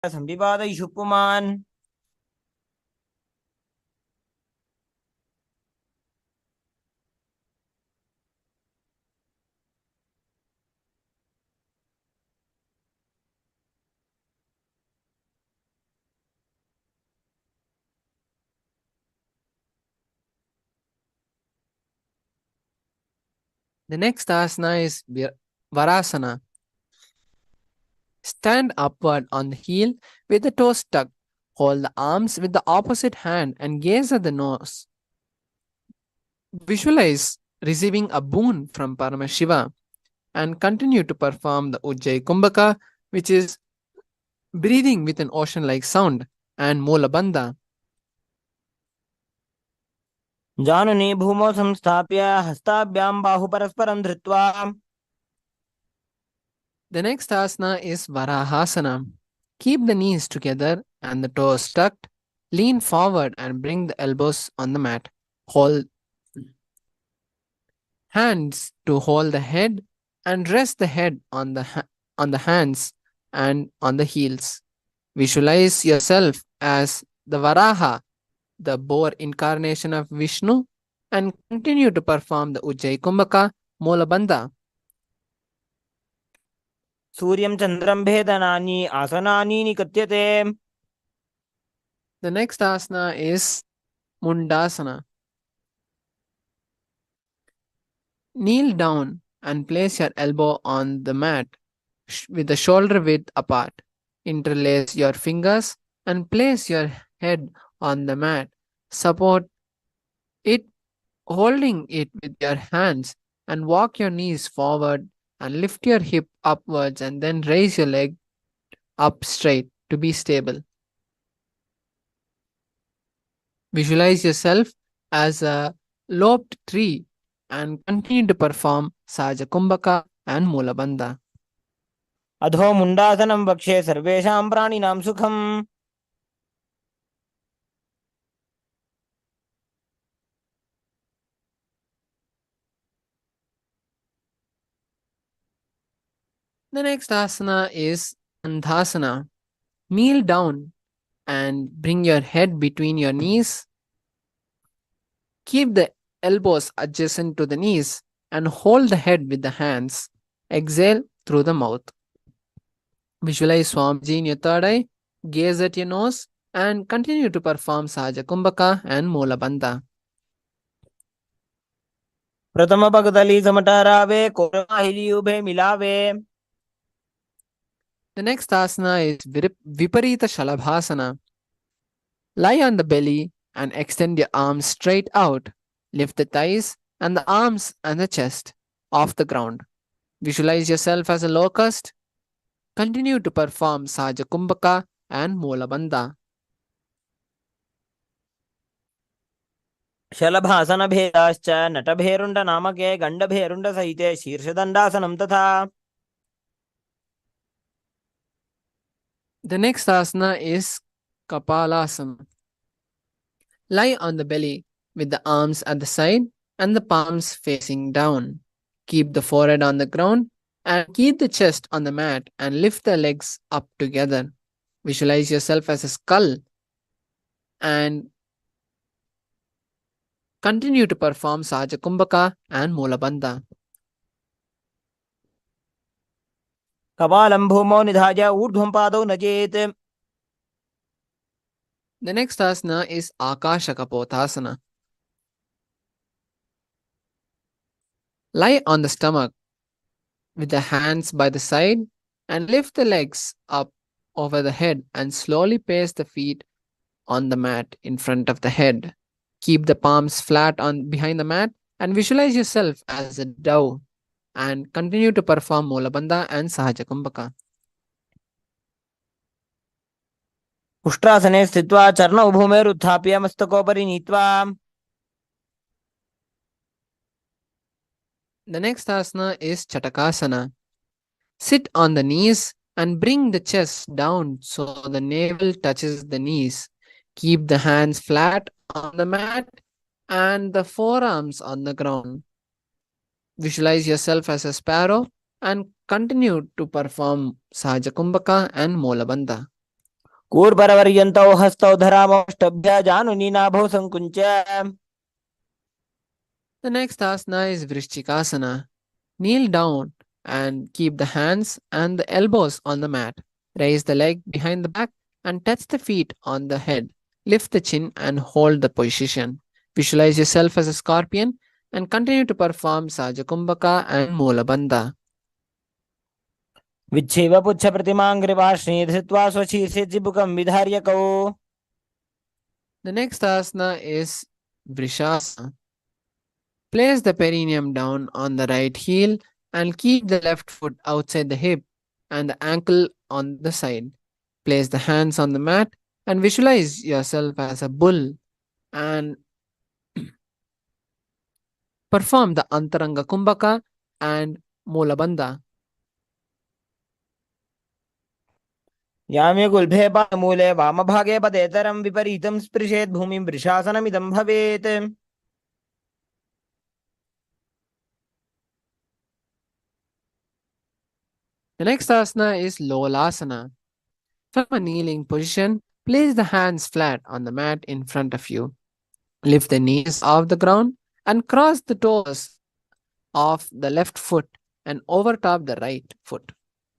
Sambipadayishu Puman. The next asana is Varasana. Stand upward on the heel with the toes tucked. Hold the arms with the opposite hand and gaze at the nose. Visualize receiving a boon from Paramashivam and continue to perform the Ujjayi Kumbhaka, which is breathing with an ocean-like sound, and Mulabandha. Januni bhumo samsthapya hastabhyam bahu parasparam dhritva. The next asana is Varahasana. Keep the knees together and the toes tucked. Lean forward and bring the elbows on the mat. Hold hands to hold the head and rest the head on the hands and on the heels. Visualize yourself as the Varaha, the boar incarnation of Vishnu, and continue to perform the Ujjayi Kumbhaka, Mulabandha. Suryam chandram bhedanani asanani nikatyate. The next asana is Mundasana. Kneel down and place your elbow on the mat with the shoulder width apart. Interlace your fingers and place your head on the mat. Support it, holding it with your hands, and walk your knees forward and lift your hip upwards and then raise your leg up straight to be stable. Visualize yourself as a loped tree and continue to perform Saja Kumbhaka and Mulabandha. Adho mundasanam vakshe sarvesham praninam sukham. The next asana is Andhasana. Kneel down and bring your head between your knees. Keep the elbows adjacent to the knees and hold the head with the hands. Exhale through the mouth. Visualize Swamiji in your third eye, gaze at your nose, and continue to perform Saja Kumbhaka and Mulabandha. Pratama Bhagatali Samatarave Korahili Ube Milave. The next asana is Viparita Shalabhasana. Lie on the belly and extend your arms straight out. Lift the thighs and the arms and the chest off the ground. Visualize yourself as a locust. Continue to perform Saja Kumbhaka and Mulabandha. Shalabhasana bhedascha natabherunda namake gandabherunda sahite shirshdandasanam tatha. The next asana is Kapalasana. Lie on the belly with the arms at the side and the palms facing down. Keep the forehead on the ground and keep the chest on the mat and lift the legs up together. Visualize yourself as a skull and continue to perform Saja Kumbhaka and Mulabandha. Kapalam bhumo nidhaja urdhvam padau najet. The next asana is Akasha Kapothasana. Lie on the stomach with the hands by the side and lift the legs up over the head and slowly place the feet on the mat in front of the head. Keep the palms flat behind the mat and visualize yourself as a dove and continue to perform Mulabandha and Sahaja Kumbhaka. Ushtrasane sthitva charna ubhumer utthapya mastakopari nitva. The next asana is Chatakasana. Sit on the knees and bring the chest down so the navel touches the knees. Keep the hands flat on the mat and the forearms on the ground. Visualize yourself as a sparrow and continue to perform Sahaja Kumbhaka and Mulabandha. कूर्परवर्यन्तौ हस्तौ धरामोष्टभ्य जानुनीनाभौ संकुञ्च. The next asana is Vrishchikasana. Kneel down and keep the hands and the elbows on the mat. Raise the leg behind the back and touch the feet on the head. Lift the chin and hold the position. Visualize yourself as a scorpion and continue to perform Sajakumbhaka and Mulabandha. विच्छेव पुच्छ प्रतिमाङ्घ्रिपार्ष्णे धृत्वा स्वशीर्षे चिबुकं विधार्य कौ. The next asana is Vrishasana. Place the perineum down on the right heel and keep the left foot outside the hip and the ankle on the side. Place the hands on the mat and visualize yourself as a bull and perform the Antaranga Kumbhaka and Mulabandha. याम्ये गुल्भे पादमूले वामभागे पदेतरं विपरीतं स्पृशेत् भूमिं वृषासनमिदं भवेत्. The next asana is Lolasana. From a kneeling position, place the hands flat on the mat in front of you. Lift the knees off the ground and cross the toes of the left foot and overtop the right foot.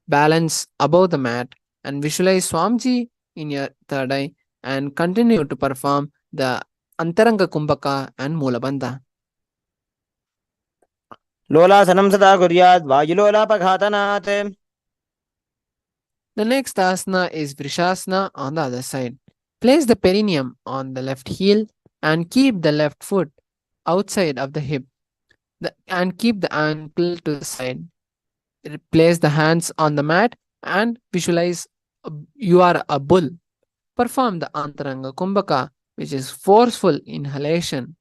Balance above the mat and visualize Swamiji in your third eye and continue to perform the Antaranga Kumbhaka and Mulabandha. लोलासनं सदा कुर्यात् वायुलोलापघातनात्. The next asana is Vrishasana on the other side. Place the perineum on the left heel and keep the left foot outside of the hip and keep the ankle to the side. Place the hands on the mat and visualize you are a bull. Perform the Antaranga Kumbhaka, which is forceful inhalation,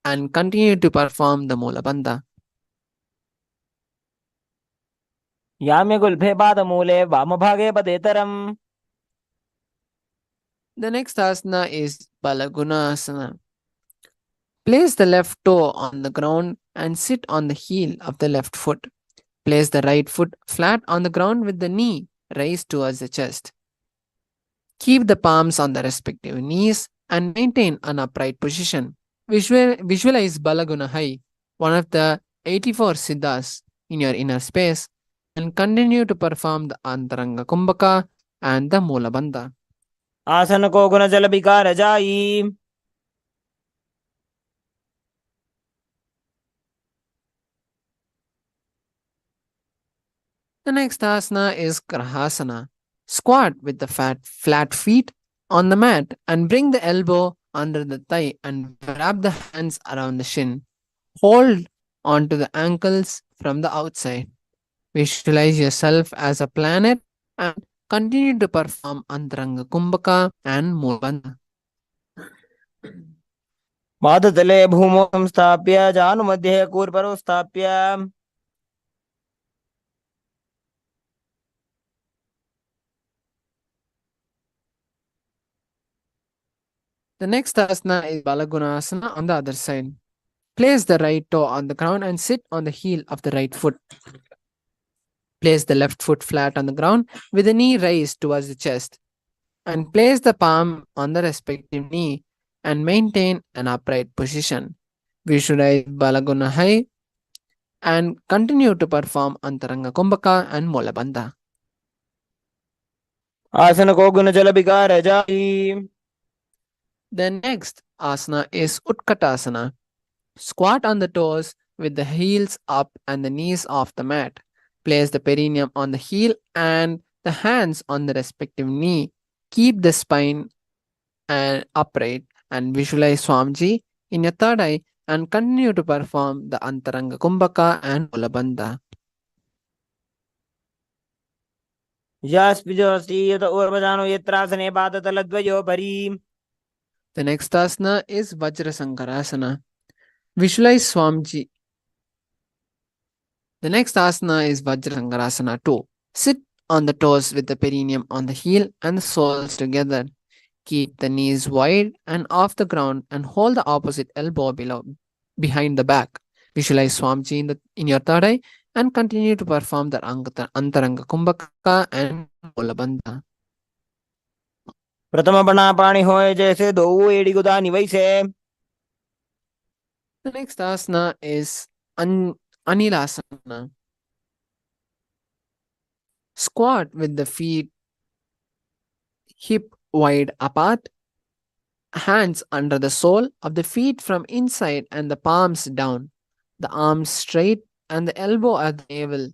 and continue to perform the Mulabandha. याम्ये गुल्भे पादमूले वामभागे पदेतरम्. The next asana is Balagunasana. Place the left toe on the ground and sit on the heel of the left foot. Place the right foot flat on the ground with the knee raised towards the chest. Keep the palms on the respective knees and maintain an upright position. Visualize Balagunahai, one of the 84 Siddhas in your inner space, and continue to perform the Antaranga Kumbhaka and the Mulabandha. आसन को गुण जल विकार जाई. The next asana is Grahasana. Squat with the flat feet on the mat and bring the elbow under the thigh and wrap the hands around the shin. Hold onto the ankles from the outside. Visualize yourself as a planet and continue to perform Antaranga Kumbhaka and Mulabandha. पादतले भूमौ संस्थाप्य जानुमध्ये कूर्परौ स्थाप्य. The next asana is Balagunasana on the other side. Place the right toe on the ground and sit on the heel of the right foot. Place the left foot flat on the ground with the knee raised towards the chest. And place the palm on the respective knee and maintain an upright position. Visualize Balagunahai and continue to perform Antaranga Kumbhaka and Mulabandha. आसन को गुण जल विकार जाई. The next asana is Utkatasana. Squat on the toes with the heels up and the knees off the mat. Place the perineum on the heel and the hands on the respective knee. Keep the spine upright and visualize Swamiji in your third eye and continue to perform the Antaranga Kumbhaka and Mulabandha. यास्पिजोस्ति ऊर्वजानो यत्रासने पादतलद्वयोपरि. The next asana is Vajrasankarasana. Visualize Swamiji. The next asana is Vajrasankarasana 2. Sit on the toes with the perineum on the heel and the soles together. Keep the knees wide and off the ground and hold the opposite elbow behind the back. Visualize Swamiji in your third eye and continue to perform the Antaranga Kumbhaka and Mulabandha. પ્રથમ પણા પાણી હોય જૈસે દોવું એડી ગુદા નિવૈસે. The next asana is Anilasana. Squat with the feet hip wide apart, hands under the sole of the feet from inside and the palms down, the arms straight and the elbow at the navel,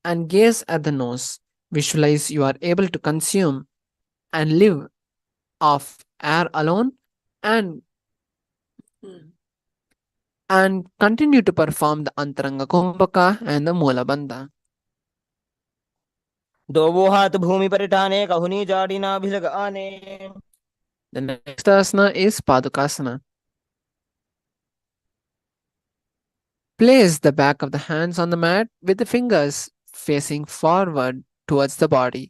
and gaze at the nose. Visualize you are able to consume and live off air alone and continue to perform the Antaranga Kumbhaka and the Mula Bandha. દોવો હાથ ભૂમિ પર ઠાને કહુની જાડીના ભિલગ આને. The next asana is Padukasana. Place the back of the hands on the mat with the fingers facing forward towards the body.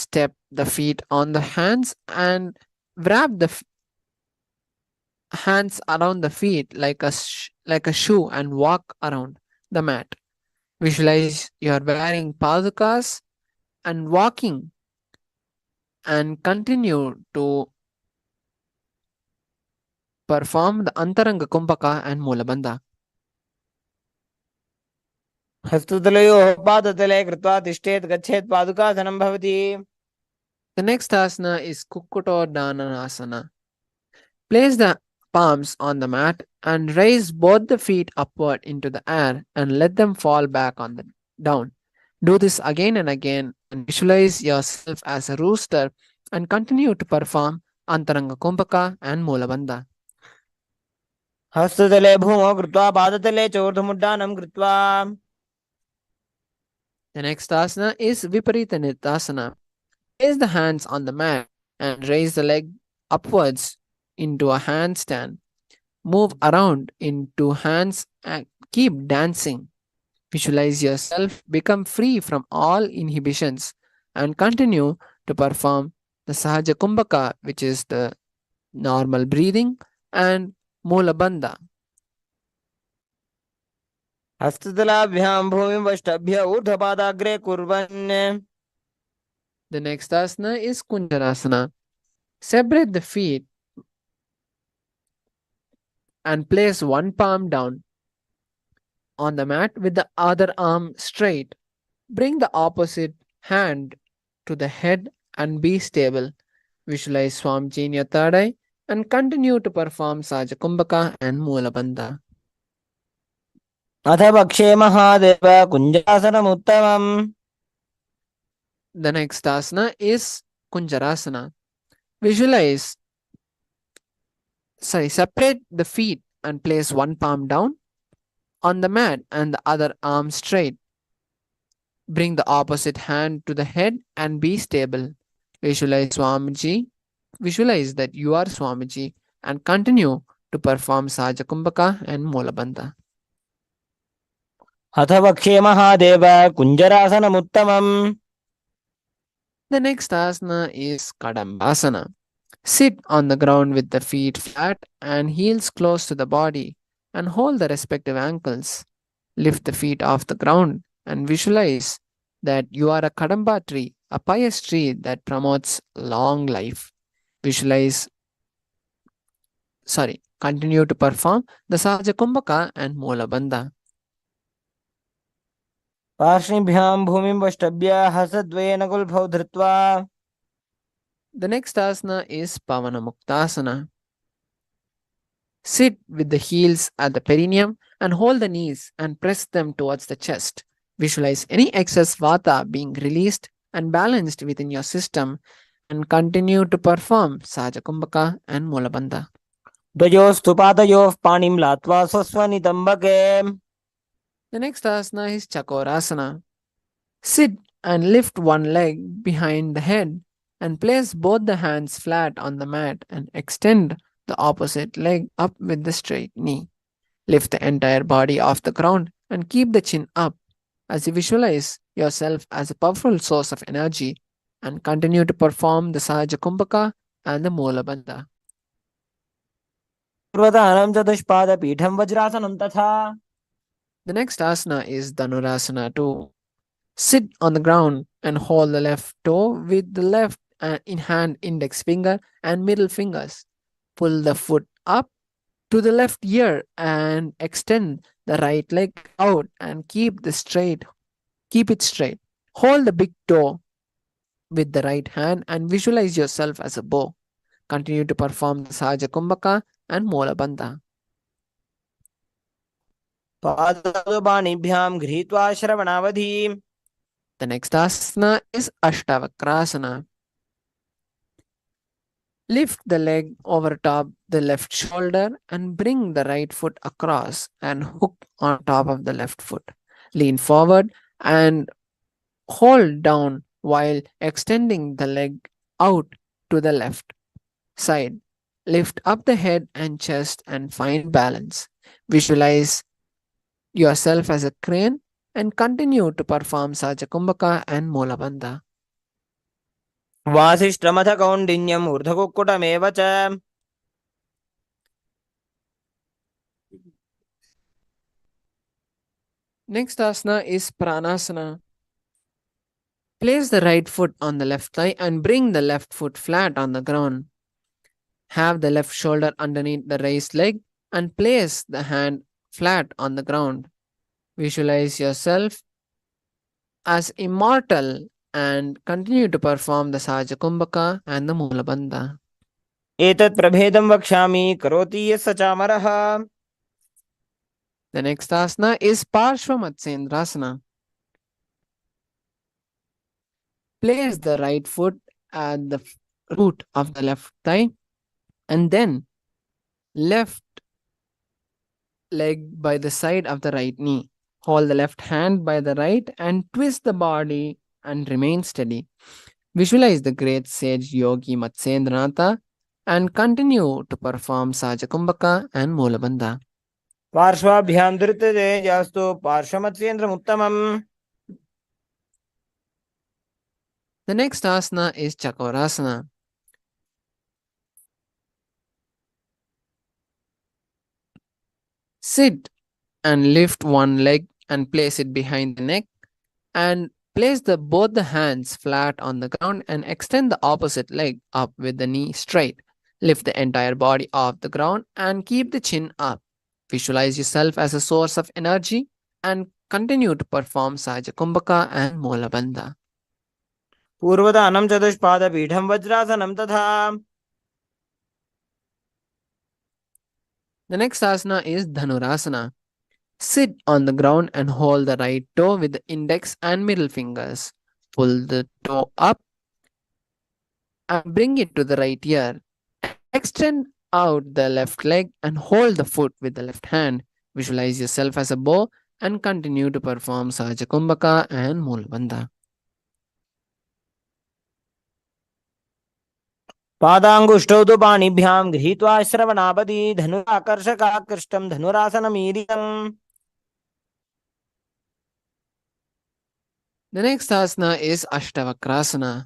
Step the feet on the hands and wrap the hands around the feet like a shoe and walk around the mat. Visualize you are wearing padukas and walking and continue to perform the Antaranga Kumbhaka and Mula Bandha. हस्ततलयोः पादतले कृत्वा तिष्ठेत् गच्छेत् पादुकासनं भवति. The next asana is Kukkutodhanasana. Place the palms on the mat and raise both the feet upward into the air and let them fall back on the down. Do this again and again and visualize yourself as a rooster and continue to perform Antaranga Kumbhaka and Mula Bandha. हस्ततले भूमौ कृत्वा पादतले चोर्ध्वमुड्डानं कृत्वा. The next asana is Viparita Nirtasana. Place the hands on the mat and raise the leg upwards into a handstand. Move around into hands and keep dancing. Visualize yourself become free from all inhibitions and continue to perform the Sahaja Kumbhaka, which is the normal breathing, and Mula Bandha. हस्ततलाभ्यां भूमिं वष्टभ्य ऊर्ध्वपादाग्रे कुर्वन्. The next asana is Kunjarasana. Separate the feet and place one palm down on the mat with the other arm straight. Bring the opposite hand to the head and be stable. Visualize Swamiji in your third eye and continue to perform Sahaja Kumbhaka and Mula Bandha. अथ पक्षे Mahadev कुञ्जासनमुत्तमम्. The next asana is Kunjarasana. Separate the feet and place one palm down on the mat and the other arm straight. Bring the opposite hand to the head and be stable. Visualize that you are Swamiji and continue to perform Sahaja Kumbhaka and Mula Bandha. अथ पक्षे Mahadev कुञ्जरासनमुत्तमम्. The next asana is Kadambasana. Sit on the ground with the feet flat and heels close to the body and hold the respective ankles. Lift the feet off the ground and visualize that you are a Kadamba tree, a pious tree that promotes long life. Continue to perform the Sahaja Kumbhaka and Mula Bandha. पार्श्वभ्यां भूमिं वष्टभ्य हस्तद्वयेन गुल्फौ धृत्वा. The next asana is Pavana Muktasana. Sit with the heels at the perineum and hold the knees and press them towards the chest. Visualize any excess vata being released and balanced within your system and continue to perform Sahaja Kumbhaka and Mula Bandha. द्वयोस्तु पादयोः पाणिं लात्वा स्वस्वनितम्बके. The next asana is Chakorasana. Sit and lift one leg behind the head and place both the hands flat on the mat and extend the opposite leg up with the straight knee. Lift the entire body off the ground and keep the chin up as you visualize yourself as a powerful source of energy and continue to perform the Sahaja Kumbhaka and the Mula Bandha. पूर्वतानं चतुष्पादपीठं वज्रासनं तथा. The next asana is Dhanurasana 2. Sit on the ground and hold the left toe with the left in hand, index finger, and middle fingers. Pull the foot up to the left ear and extend the right leg out and keep it straight. Hold the big toe with the right hand and visualize yourself as a bow. Continue to perform the Sahaja Kumbhaka and Mola Bandha. पादपाणिभ्यां गृहीत्वा श्रवणावधि. The next asana is Ashtavakrasana. Lift the leg over top the left shoulder and bring the right foot across and hook on top of the left foot. Lean forward and hold down while extending the leg out to the left side. Lift up the head and chest and find balance. Visualize yourself as a crane and continue to perform Sahaja Kumbhaka and Mola Bandha. वासिष्ठमथ कौण्डिन्यम् ऊर्ध्वकुक्कुटमेव च. Next asana is Pranasana. Place the right foot on the left thigh and bring the left foot flat on the ground. Have the left shoulder underneath the raised leg and place the hand flat on the ground. Visualize yourself as immortal and continue to perform the Sahaja Kumbhaka and the Mola Bandha. एतत् प्रभेदं वक्ष्यामि करोति यः स चामरः. The next asana is Parshva Matsyendrasana. Place the right foot at the root of the left thigh and then left leg by the side of the right knee. Hold the left hand by the right and twist the body and remain steady. Visualize the great sage yogi Matsyendranatha and continue to perform Sahaja Kumbhaka and Mola Bandha. पार्श्वाभ्यां धृततेजस्तु पार्श्वमत्स्येन्द्रमुत्तमम्. The next asana is Chakorasana. Sit and lift one leg and place it behind the neck and place both the hands flat on the ground and extend the opposite leg up with the knee straight. Lift the entire body off the ground and keep the chin up. Visualize yourself as a source of energy and continue to perform Sahaja Kumbhaka and Mola Bandha. पूर्वदानं चतुष्पादपीठं वज्रासनं तथा. The next asana is Dhanurasana. Sit on the ground and hold the right toe with the index and middle fingers. Pull the toe up and bring it to the right ear. Extend out the left leg and hold the foot with the left hand. Visualize yourself as a bow and continue to perform Sahaja Kumbhaka and Mola Bandha. पादाङ्गुष्ठौ तु पाणिभ्यां गृहीत्वा श्रवणावधि. धनुराकर्षकाकृष्टं धनुरासनमीरितम्. The next asana is Ashtavakrasana.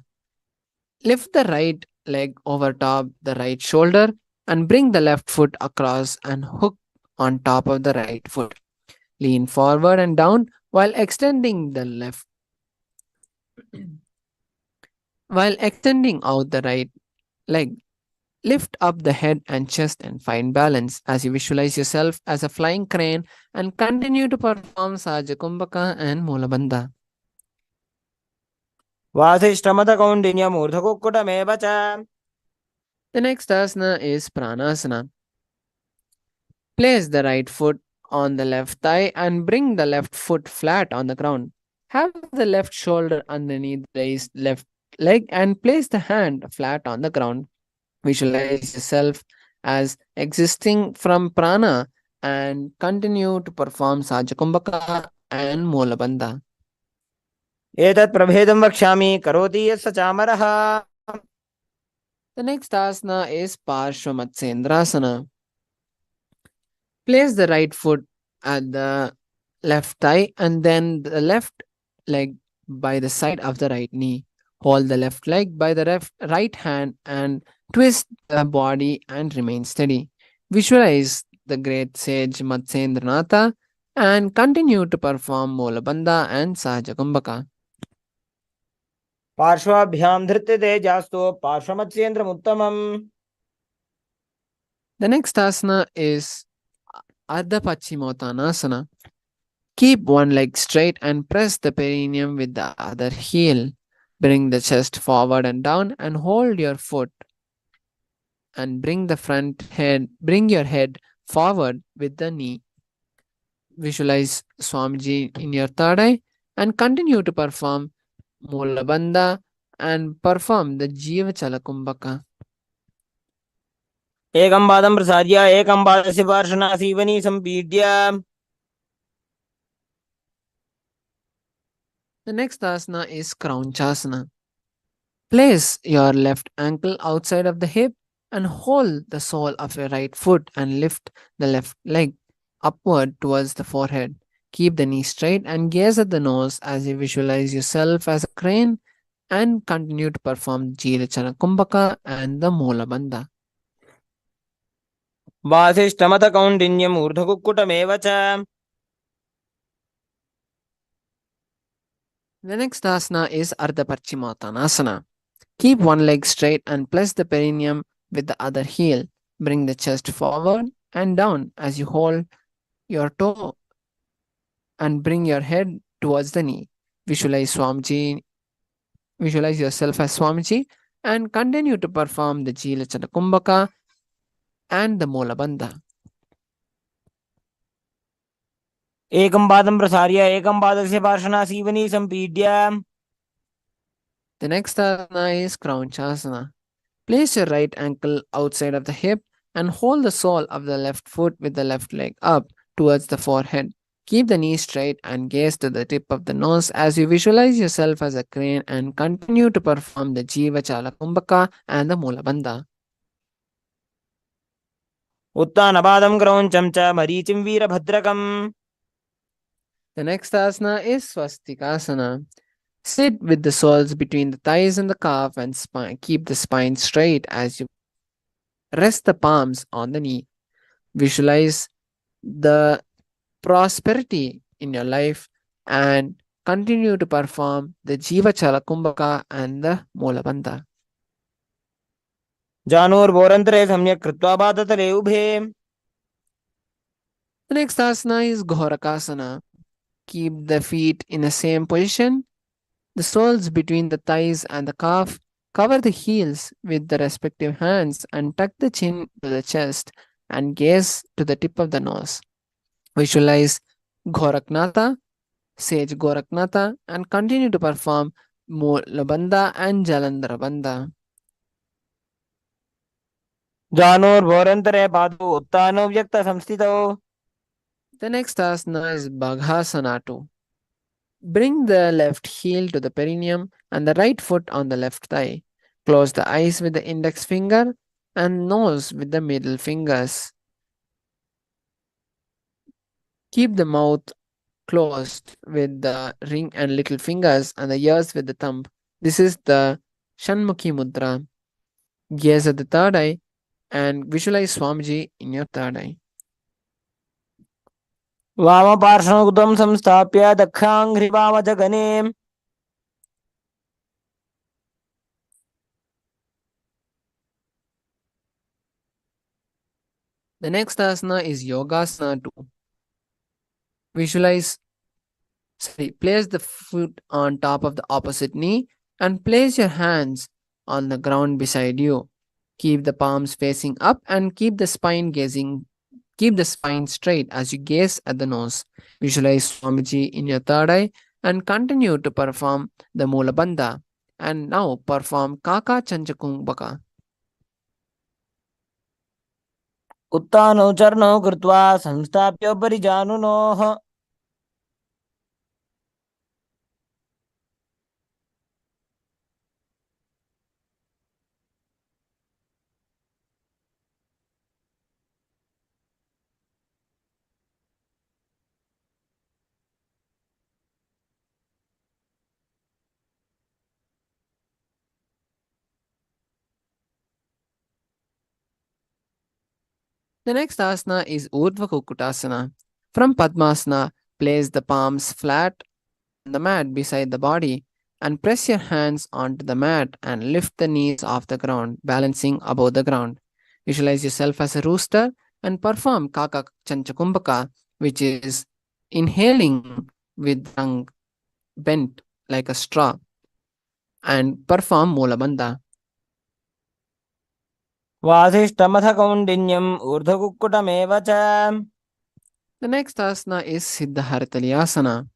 Lift the right leg over top the right shoulder and bring the left foot across and hook on top of the right foot. Lean forward and down while extending out the right leg. Lift up the head and chest and find balance as you visualize yourself as a flying crane and continue to perform Sahaja Kumbhaka and Mola Bandha. वासिष्ठमथ कौण्डिन्यम् ऊर्ध्वकुक्कुटमेव च. The next asana is Pranasana. Place the right foot on the left thigh and bring the left foot flat on the ground. Have the left shoulder underneath the raised left leg and place the hand flat on the ground. Visualize yourself as existing from prana and continue to perform Sahaja Kumbhaka and Mola Bandha. एतत् प्रभेदं वक्ष्यामि करोति यः स चामरः. The next asana is Parshva Matsyendrasana. Place the right foot at the left thigh and then the left leg by the side of the right knee. Hold the left leg by the right hand and twist the body and remain steady. Visualize the great sage Matsyendranatha and continue to perform Mola Bandha and Sahaja Kumbhaka. पार्श्वाभ्यां धृत्यते जास्तो पार्श्वमत्स्येन्द्रमुत्तमम्. The next asana is Ardha Paschimottanasana. Keep one leg straight and press the perineum with the other heel. Bring the chest forward and down and hold your foot and bring your head forward with the knee. Visualize Swamiji in your third eye and continue to perform Mula Bandha and perform the Jiva Chalakumbhaka. एकं पादं प्रसार्य एकं पादस्य पार्श्वनासीवनी सम्पीड्य. The next asana is Kraunchasana. Place your left ankle outside of the hip and hold the sole of your right foot and lift the left leg upward towards the forehead. Keep the knee straight and gaze at the nose as you visualize yourself as a crane and continue to perform Jila Kumbhaka and the Mula Bandha. वासिष्ठमथ कौण्डिन्यम् ऊर्ध्वकुक्कुटमेव च. The next asana is Ardha Paschimottanasana. Keep one leg straight and place the perineum with the other heel. Bring the chest forward and down as you hold your toe and bring your head towards the knee. Visualize yourself as Swamiji and continue to perform the Jila Kumbhaka and the Mula Bandha. एकं पादं प्रसार्य एकं पादस्य पार्श्वनासीवनी सम्पीड्य. The next asana is Kraunchasana. Place your right ankle outside of the hip and hold the sole of the left foot with the left leg up towards the forehead. Keep the knee straight and gaze to the tip of the nose as you visualize yourself as a crane and continue to perform the Jiva Chalakumbhaka and the Mula Bandha. उत्तानपादं क्रौञ्चं च मरीचिं वीरभद्रकम्. The next asana is Swastikasana. Sit with the soles between the thighs and the calf and spine. Keep the spine straight as you rest the palms on the knee. Visualize the prosperity in your life and continue to perform the Jiva Chalakumbhaka and the Mula Bandha. जानोर्वोरन्तरे सम्यक् कृत्वा पादतले उभे. The next asana is Ghorakasana. Keep the feet in the same position, the soles between the thighs and the calf. Cover the heels with the respective hands and tuck the chin to the chest and gaze to the tip of the nose. Visualize Goraknatha, Sage Goraknatha, and continue to perform Mula Bandha and Jalandhara Bandha. जानोर्वोरन्तरे पादौ उत्तानौ व्यक्तसंस्थितौ. The next asana is Bhagasana. Bring the left heel to the perineum and the right foot on the left thigh. Close the eyes with the index finger and nose with the middle fingers. Keep the mouth closed with the ring and little fingers and the ears with the thumb. This is the Shanmukhi Mudra. Gaze at the third eye and visualize Swamiji in your third eye. वामपार्श्वमुदं संस्थाप्य दक्षाङ्घ्रिवामजगने. The next asana is Yogasana 2. Place the foot on top of the opposite knee and place your hands on the ground beside you. Keep the palms facing up and keep the spine straight as you gaze at the nose. Visualize Swamiji in your third eye and continue to perform the Mula Bandha. And now perform Kaka Chanchakumbhaka. उत्तानौ चरणौ कृत्वा संस्थाप्योपरि जानुनोः. The next asana is Urdhva Kukkutasana. From Padmasana, place the palms flat on the mat beside the body and press your hands onto the mat and lift the knees off the ground, balancing above the ground. Visualize yourself as a rooster and perform Kaka Chanchakumbhaka, which is inhaling with tongue bent like a straw, and perform Molabandha. वासिष्ठमथ कौण्डिन्यम् ऊर्ध्वकुक्कुटमेव च. The next asana is Siddha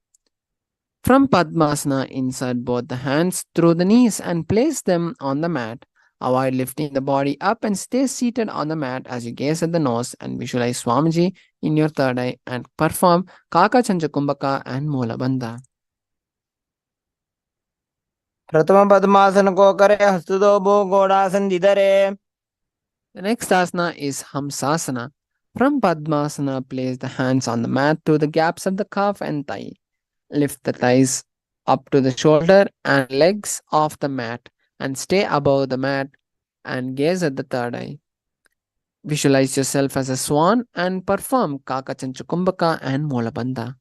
From Padmasana, insert both the hands through the knees and place them on the mat. Avoid lifting the body up and stay seated on the mat as you gaze at the nose and visualize Swamiji in your third eye and perform Kaka Chanchakumbhaka and Molabandha. प्रथम पद्मासन को करे हस्तुदोभो गोडासन जिधरे. The next asana is Hamsasana. From Padmasana, place the hands on the mat through the gaps of the calf and thigh. Lift the thighs up to the shoulder and legs off the mat and stay above the mat and gaze at the third eye. Visualize yourself as a swan and perform Kaka Chanchakumbhaka and Molabandha.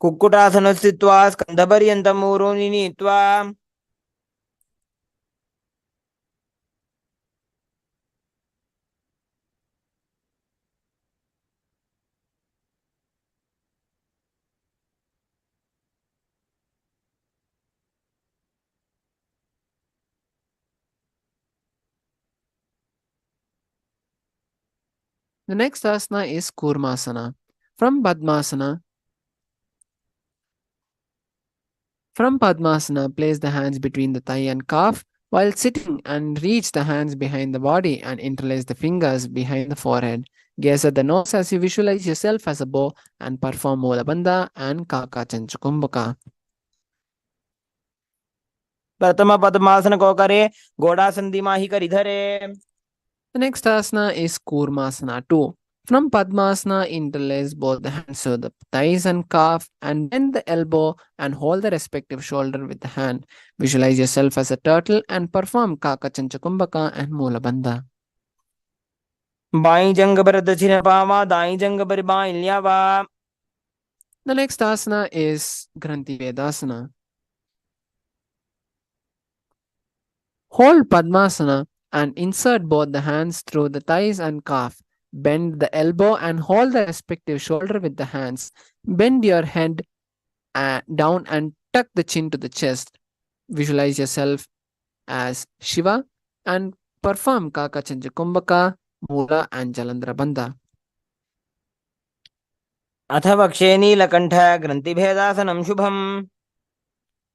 Kukkutasana स्थित्वा स्कन्धपर्यन्तं ऊरोनि नीत्वा. The next asana is Kurmasana. From Padmasana, place the hands between the thigh and calf while sitting and reach the hands behind the body and interlace the fingers behind the forehead. Gaze at the nose as you visualize yourself as a bow and perform Molabandha and Kaka Chanchakumbhaka. प्रथम पद्मासन को करे गोडासन दिमाही कर इधरे. The next asana is Kurmasana 2. From Padmasana, interlace both the hands to the thighs and calf and bend the elbow and hold the respective shoulder with the hand. Visualize yourself as a turtle and perform Kaka Chanchakumbhaka and Molabandha. By जंग पर दक्षिण पावा दाई जंग पर by ल्यावा. The next asana is Granthi Vedasana. Hold Padmasana and insert both the hands through the thighs and calf. Bend the elbow and hold the respective shoulder with the hands. Bend your head down and tuck the chin to the chest. Visualize yourself as Shiva and perform Kaka Chanchakumbhaka, Mula and Jalandhara Bandha. अथ वक्षे नीलकण्ठ ग्रन्थिभेदासनं शुभम्.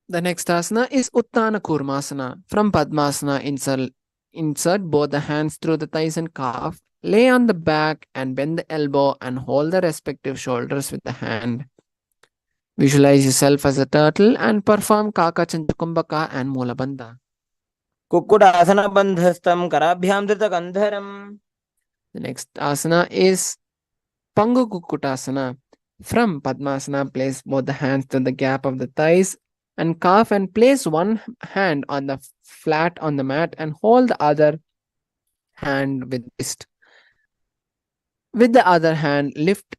The next asana is Uttana Kurmasana. From Padmasana, insert both the hands through the thighs and calf. Lay on the back and bend the elbow and hold the respective shoulders with the hand. Visualize yourself as a turtle and perform Kaka Chanchakumbhaka and Molabandha. Kukkutasana बन्धस्थं कराभ्यां धृतकन्धरम्. The next asana is Pangu Kukkutasana. From Padmasana, place both the hands to the gap of the thighs and calf and place one hand on the flat on the mat and hold the other hand with wrist. With the other hand, lift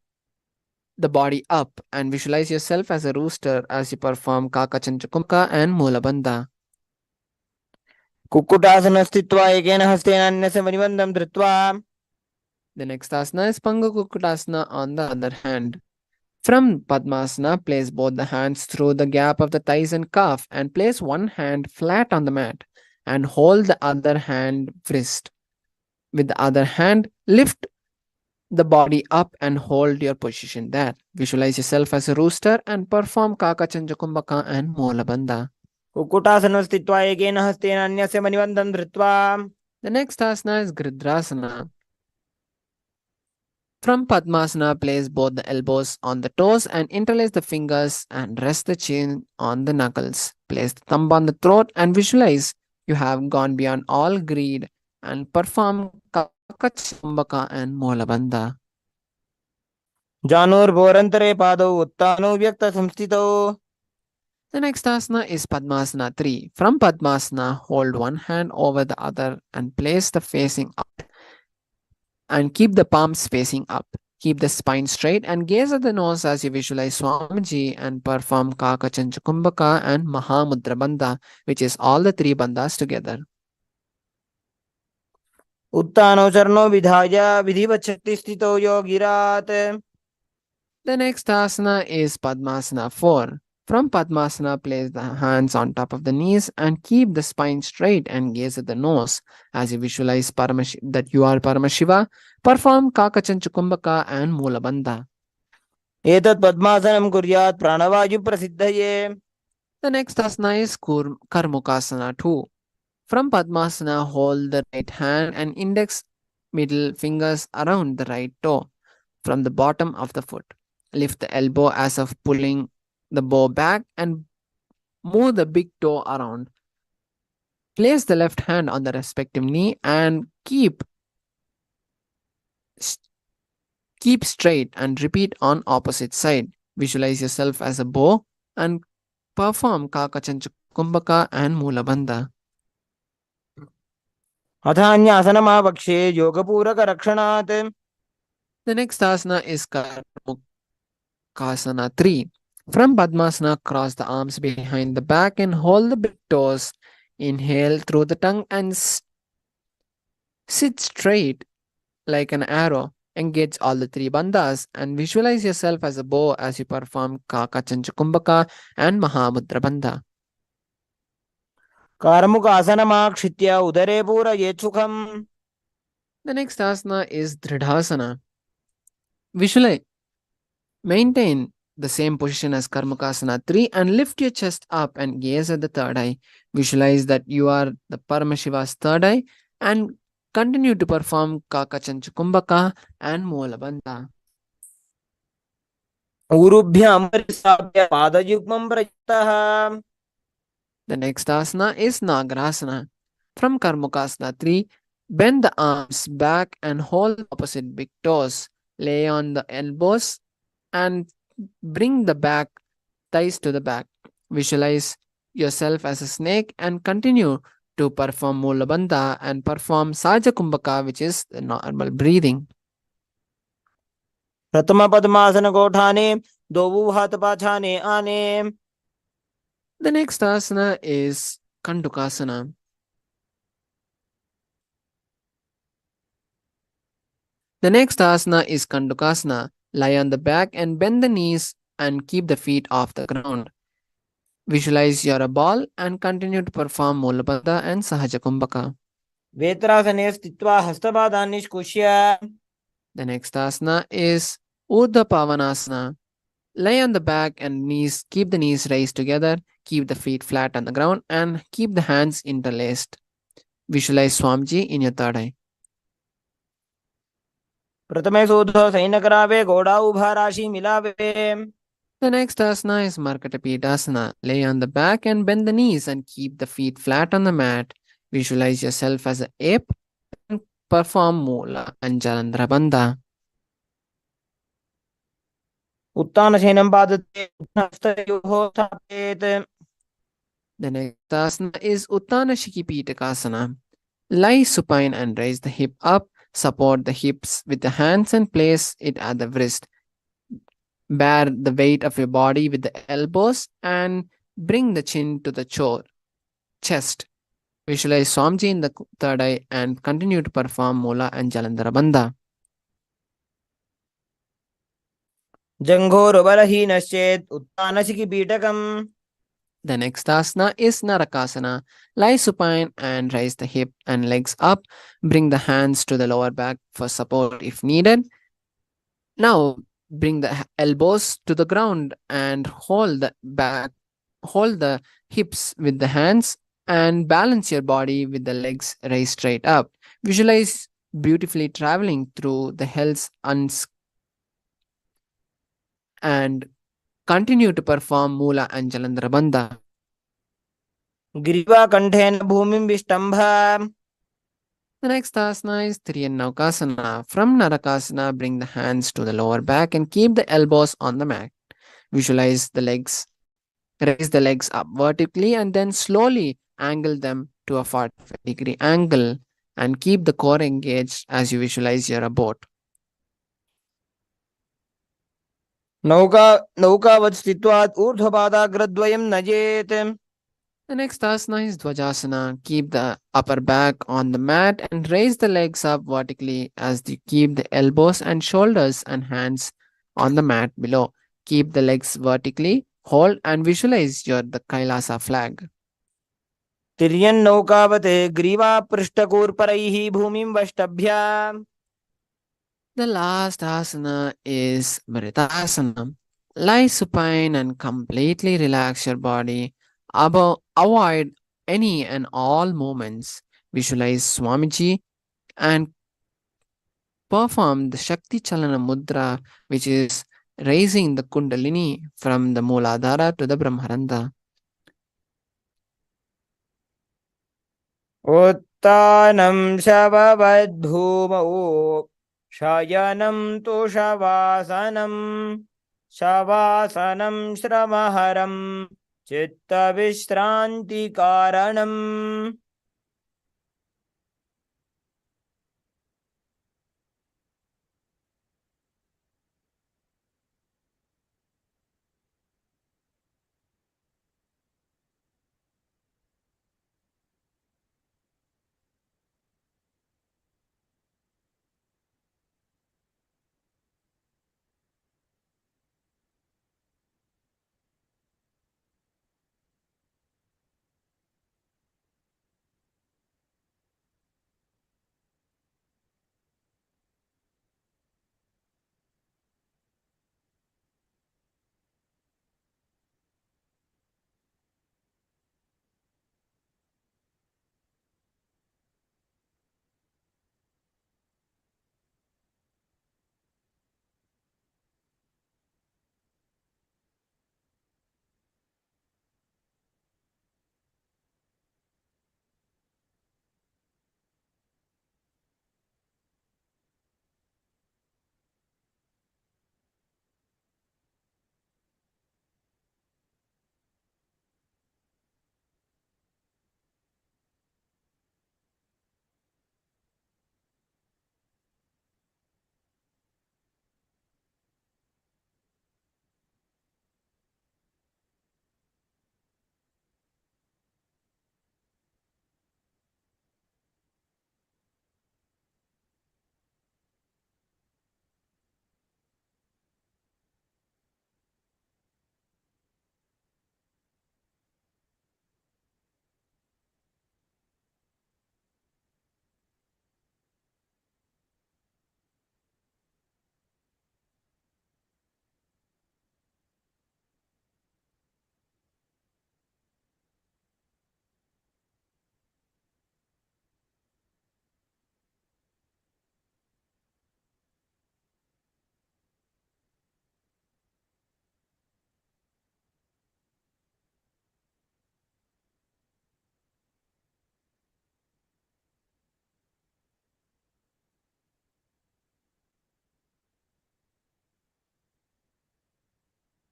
the body up and visualize yourself as a rooster as you perform Kaka Chanchakumbhaka and Molabandha. Kukkutasana स्थित्वा एकेन हस्तेन अन्यस्य मणिबन्धं धृत्वा. The next asana is Pangu Kukkutasana on the other hand. From Padmasana, place both the hands through the gap of the thighs and calf and place one hand flat on the mat and hold the other hand wrist. With the other hand, lift the body up and hold your position there. Visualize yourself as a rooster and perform Kaka Chanchakumbhaka and Molabandha. Kukkutasana स्थित्वा एकेन हस्तेन अन्यस्य मणिबन्धं धृत्वा. The next asana is Gridrasana. From Padmasana, place both the elbows on the toes and interlace the fingers and rest the chin on the knuckles. Place the thumb on the throat and visualize you have gone beyond all greed and perform Kaka Chanchakumbhaka and Molabandha. जानोर्भोरन्तरे पादौ उत्तानो व्यक्तसंस्थितौ. The next asana is Padmasana 3. From Padmasana, hold one hand over the other and place the facing up and keep the palms facing up. Keep the spine straight and gaze at the nose as you visualize Swamiji and perform Kakachancha Kumbhaka and Mahamudra Bandha, which is all the three bandhas together. उत्तानो चरणो विधाय विधिवत् शक्ति स्थितो योगिरात्. The next asana is Padmasana 4. From Padmasana, place the hands on top of the knees and keep the spine straight and gaze at the nose. As you visualize that you are Paramashiva, perform Kakachancha Kumbhaka and Mula Bandha. एतत् पद्मासनं कुर्यात् प्राणवायु प्रसिद्धये. The next asana is Karmukasana 2. From Padmasana, hold the right hand and index middle fingers around the right toe from the bottom of the foot. Lift the elbow as of pulling the bow back and move the big toe around. Place the left hand on the respective knee and keep straight and repeat on opposite side. Visualize yourself as a bow and perform Kakachancha Kumbhaka and Mula Bandha. अथान्यासनमावक्षे योगपूरकरक्षणात्. The next asana is Karmukasana 3. From Padmasana, cross the arms behind the back and hold the big toes. Inhale through the tongue and sit straight like an arrow. Engage all the three bandhas and visualize yourself as a bow as you perform Kakachancha Kumbhaka and Mahamudra Bandha. कार्मुकासनमाक्षित्य उदरे पूरयेत् सुखम्. The next asana is Dridhasana. Visualize. Maintain the same position as Karmukasana 3 and lift your chest up and gaze at the third eye. Visualize that you are the Paramashiva's third eye and continue to perform Kakachancha Kumbhaka and Mula Bandha. ऊरुभ्यां परिस्थाप्य पादयुग्मं प्रयुक्तः. The next asana is Nagarasana. From Karmukasana 3, bend the arms back and hold opposite big toes. Lay on the elbows and bring the back thighs to the back. Visualize yourself as a snake and continue to perform Mula Bandha and perform Saja Kumbhaka, which is the normal breathing. प्रथम पद्मासन कोठाने दो हाथ पाछाने आने. The next asana is Kandukasana. The next asana is Kandukasana. Lie on the back and bend the knees and keep the feet off the ground. Visualize you're a ball and continue to perform Mula Bandha and Sahaja Kumbhaka. वेत्रासने स्थित्वा हस्तपादान् निष्कुष्य. The next asana is Urdhva Pavanasana. Lie on the back and keep the knees raised together, keep the feet flat on the ground and keep the hands interlaced. Visualize Swamiji in your third eye. प्रथमे सोधो सैनकरावे घोड़ा उभा राशि मिलावे. The next asana is Markatapidasana. Lay on the back and bend the knees and keep the feet flat on the mat. Visualize yourself as an ape and perform Mula and Jalandhara Bandha. उत्तानशयनं पादते हस्तयोः स्थापयेत्. The next asana is Uttana Shikipitakasana. Lie supine and raise the hip up. Support the hips with the hands and place it at the wrist. Bear the weight of your body with the elbows and bring the chin to the chest. Visualize Swamiji in the third eye and continue to perform Mula and Jalandhara Bandha. जङ्घोरुबलहीनश्चेत् उत्तानशिखिपीठकम्. The next asana is Narakasana. Lie supine and raise the hip and legs up. Bring the hands to the lower back for support if needed. Now bring the elbows to the ground and hold the hips with the hands and balance your body with the legs raised straight up. Visualize beautifully traveling through the hills and continue to perform Mula and Jalandhara Bandha. ग्रीवाकण्ठेन भूमिं विष्टम्भ. The next asana is Triyannaukasana. From Narakasana, bring the hands to the lower back and keep the elbows on the mat. Visualize the legs. Raise the legs up vertically and then slowly angle them to a 45-degree angle and keep the core engaged as you visualize you're a boat. नौकावत् स्थित्वात् ऊर्ध्वपादाग्रद्वयं नयेत्. The next asana is Dvajasana. Keep the upper back on the mat and raise the legs up vertically as you keep the elbows and shoulders and hands on the mat below. Keep the legs vertically, hold and visualize the Kailasa flag. तिर्यन्नौकावत् ग्रीवापृष्ठकूर्परैः भूमिं वष्टभ्य. The last asana is Amritattva. Lie supine and completely relax your body. Avoid any and all movements. Visualize Swamiji and perform the Shakti Chalana Mudra, which is raising the Kundalini from the Mooladhara to the Brahmarandha. उत्तानं शववद्भूमौ शयनं तुषवासनं शवासनं श्रमहरं चित्तविश्रान्तिकारणम्.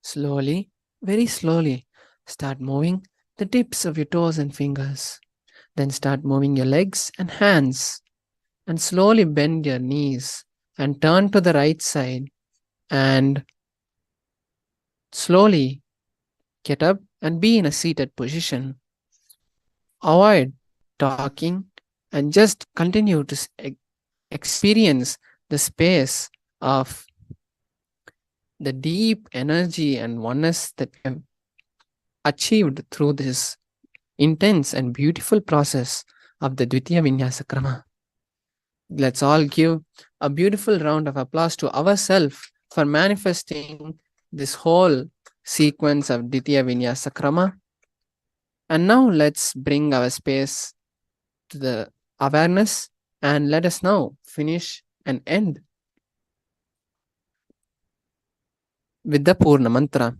Slowly, very slowly, start moving the tips of your toes and fingers. Then start moving your legs and hands. And slowly bend your knees and turn to the right side. And slowly get up and be in a seated position. Avoid talking and just continue to experience the space of the deep energy and oneness that you have achieved through this intense and beautiful process of the Dvitiya Vinyasa Krama. Let's all give a beautiful round of applause to ourselves for manifesting this whole sequence of Dvitiya Vinyasa Krama. And now let's bring our space to the awareness and let us now finish and end with the Purna Mantra.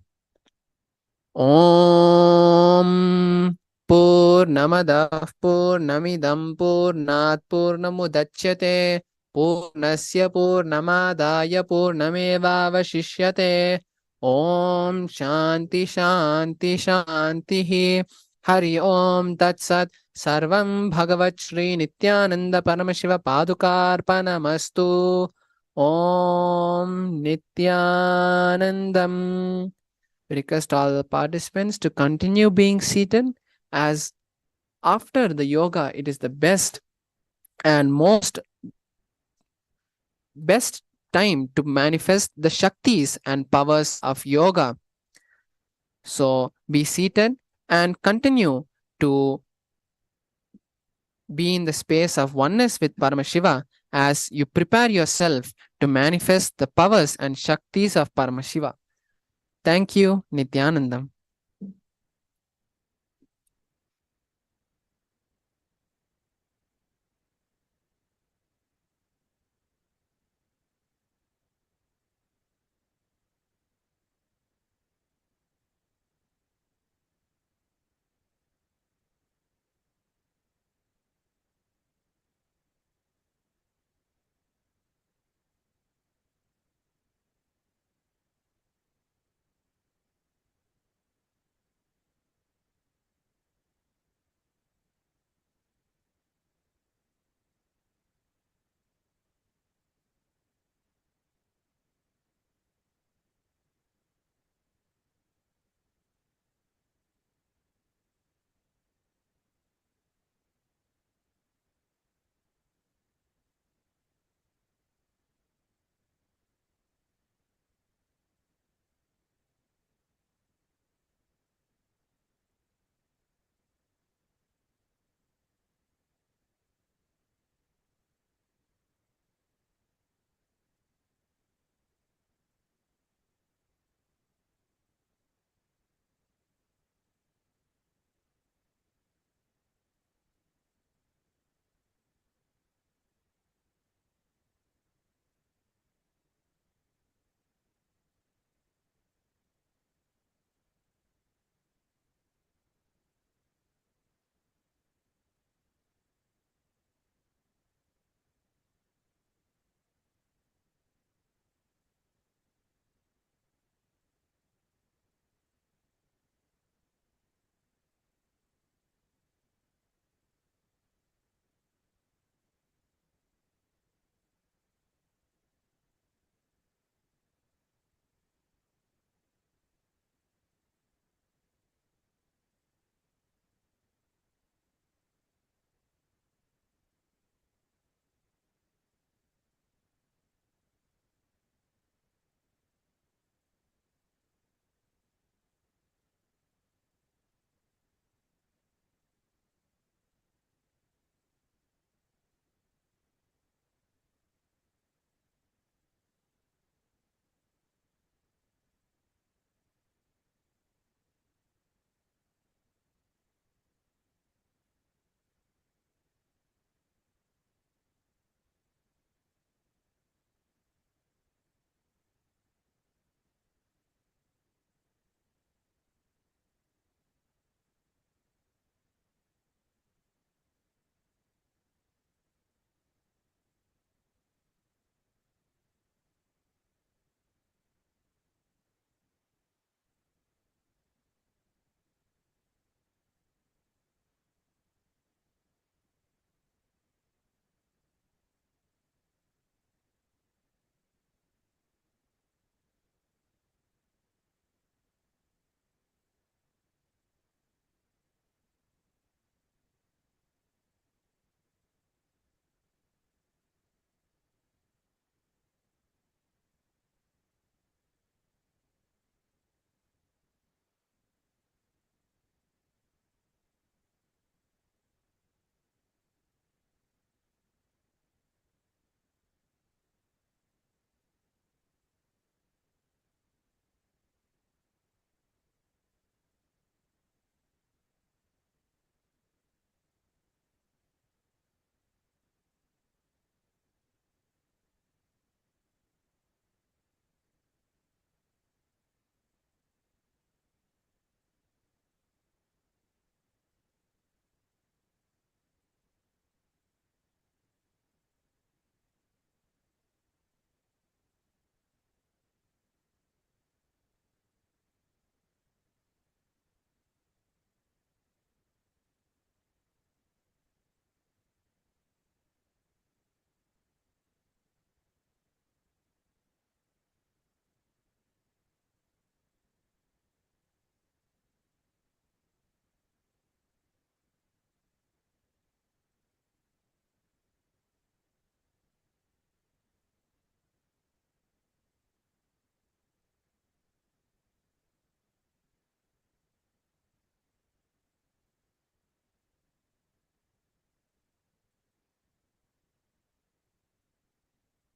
Om Purnamadah Purnamidam Purnat Purnamudachyate Purnasya Purnamadaya Purnamevavashishyate. Om Shanti Shanti Shanti Hari Om Tat Sat Sarvam Bhagavat Shri Nithyananda Paramashiva Padukarpanamastu. Om Nithyanandam. Request all the participants to continue being seated, as after the yoga, it is the best and best time to manifest the Shaktis and powers of yoga. So be seated and continue to be in the space of oneness with Paramashiva as you prepare yourself to manifest the powers and Shaktis of Paramashiva. Thank you, Nithyanandam.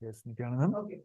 Yes, Nithyananda. Okay.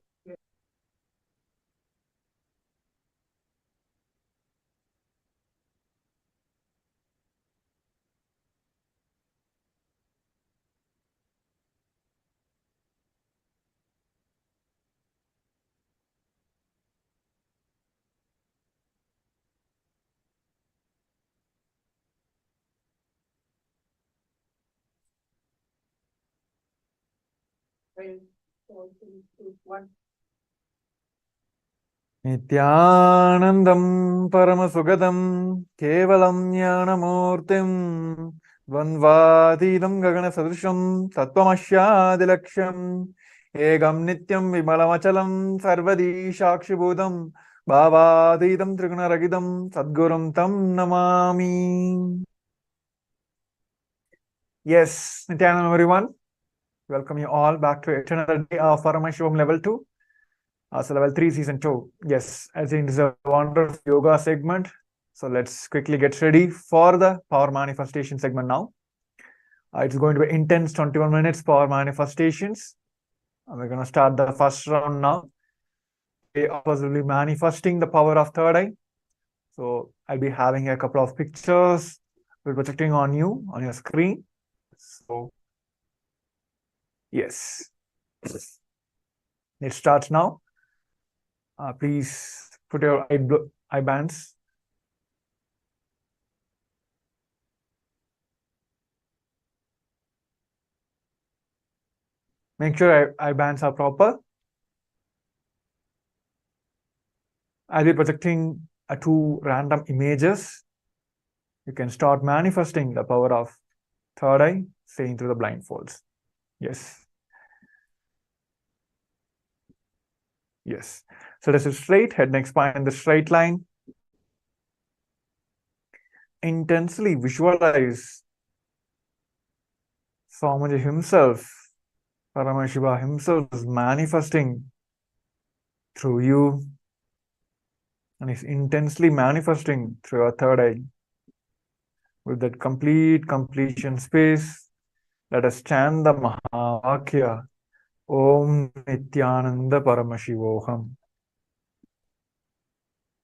Nithyanandam Paramasukadam Kevalam Jnanamurtim Dvandvadidam Gagana Sadrisham Tattvamashyadilaksham Egam Nityam Vimalamachalam Sarvadi Shakshibhudam Bhavadidam Trigunaragidam Sadgurum Tam Namami. Yes, Nithyanandam everyone. Welcome you all back to Eternal Day of Paramashivam Level 2. So level 3 season 2. Yes, I think this is a wonderful yoga segment. So let's quickly get ready for the power manifestation segment now. It's going to be intense 21 minutes power manifestations. We're going to start the first round now. We are possibly manifesting the power of third eye. So I'll be having a couple of pictures. We're projecting on you on your screen. So yes, it starts now. Please put your eye bands. Make sure eye bands are proper. I'll be projecting two random images. You can start manifesting the power of third eye, seeing through the blindfolds. Yes. Yes. So this is straight, head, neck, spine, the straight line. Intensely visualize Swamiji himself, Paramashiva himself is manifesting through you, and is intensely manifesting through your third eye. With that completion space, let us chant the Mahavakya. Om Nithyananda Paramashivoham.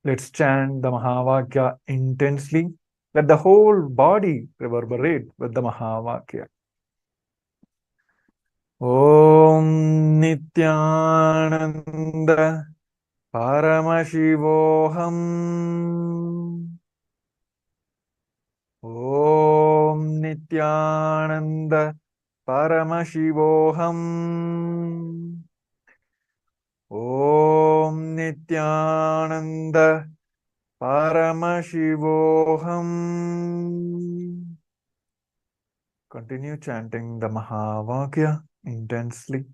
Let's chant the Mahavakya intensely. Let the whole body reverberate with the Mahavakya. Om Nithyananda Paramashivoham. Om Nithyananda Paramashivoham. Om Nithyananda Paramashivoham. Continue chanting the Mahavakya intensely.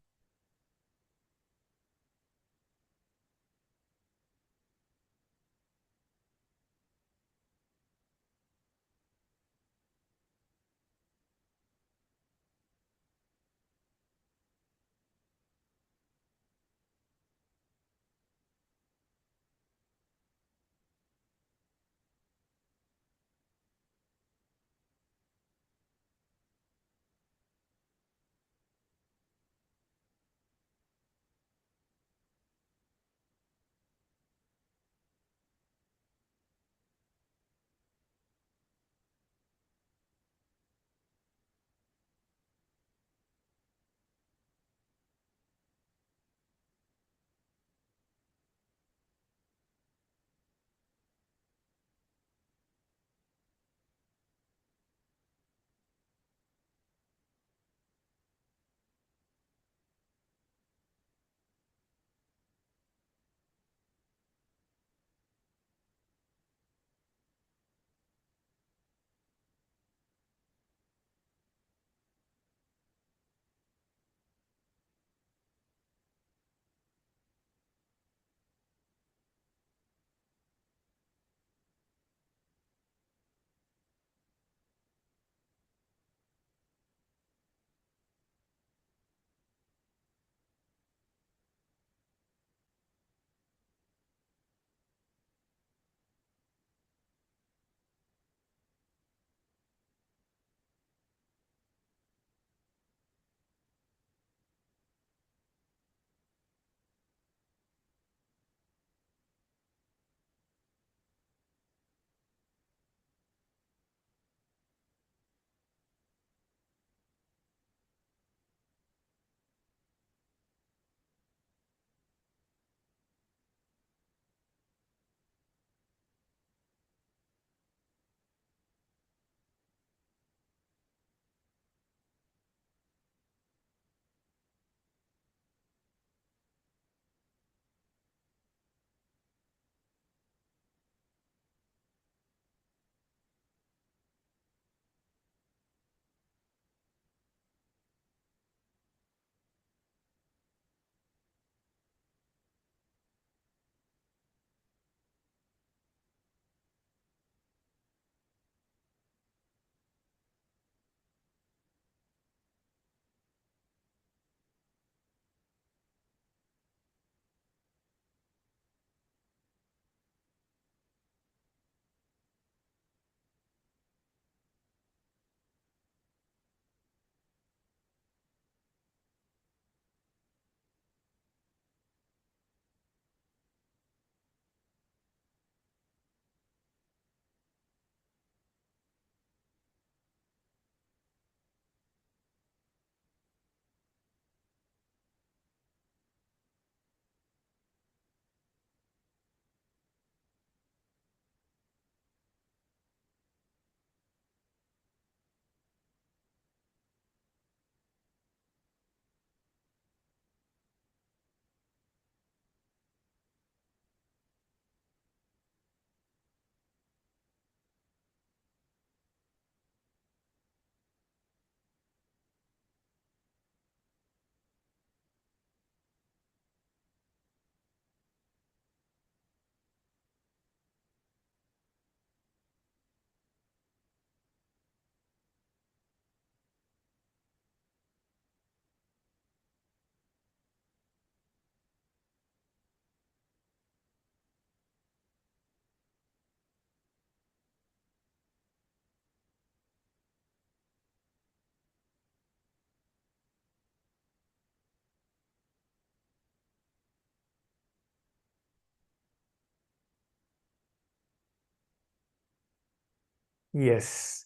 Yes.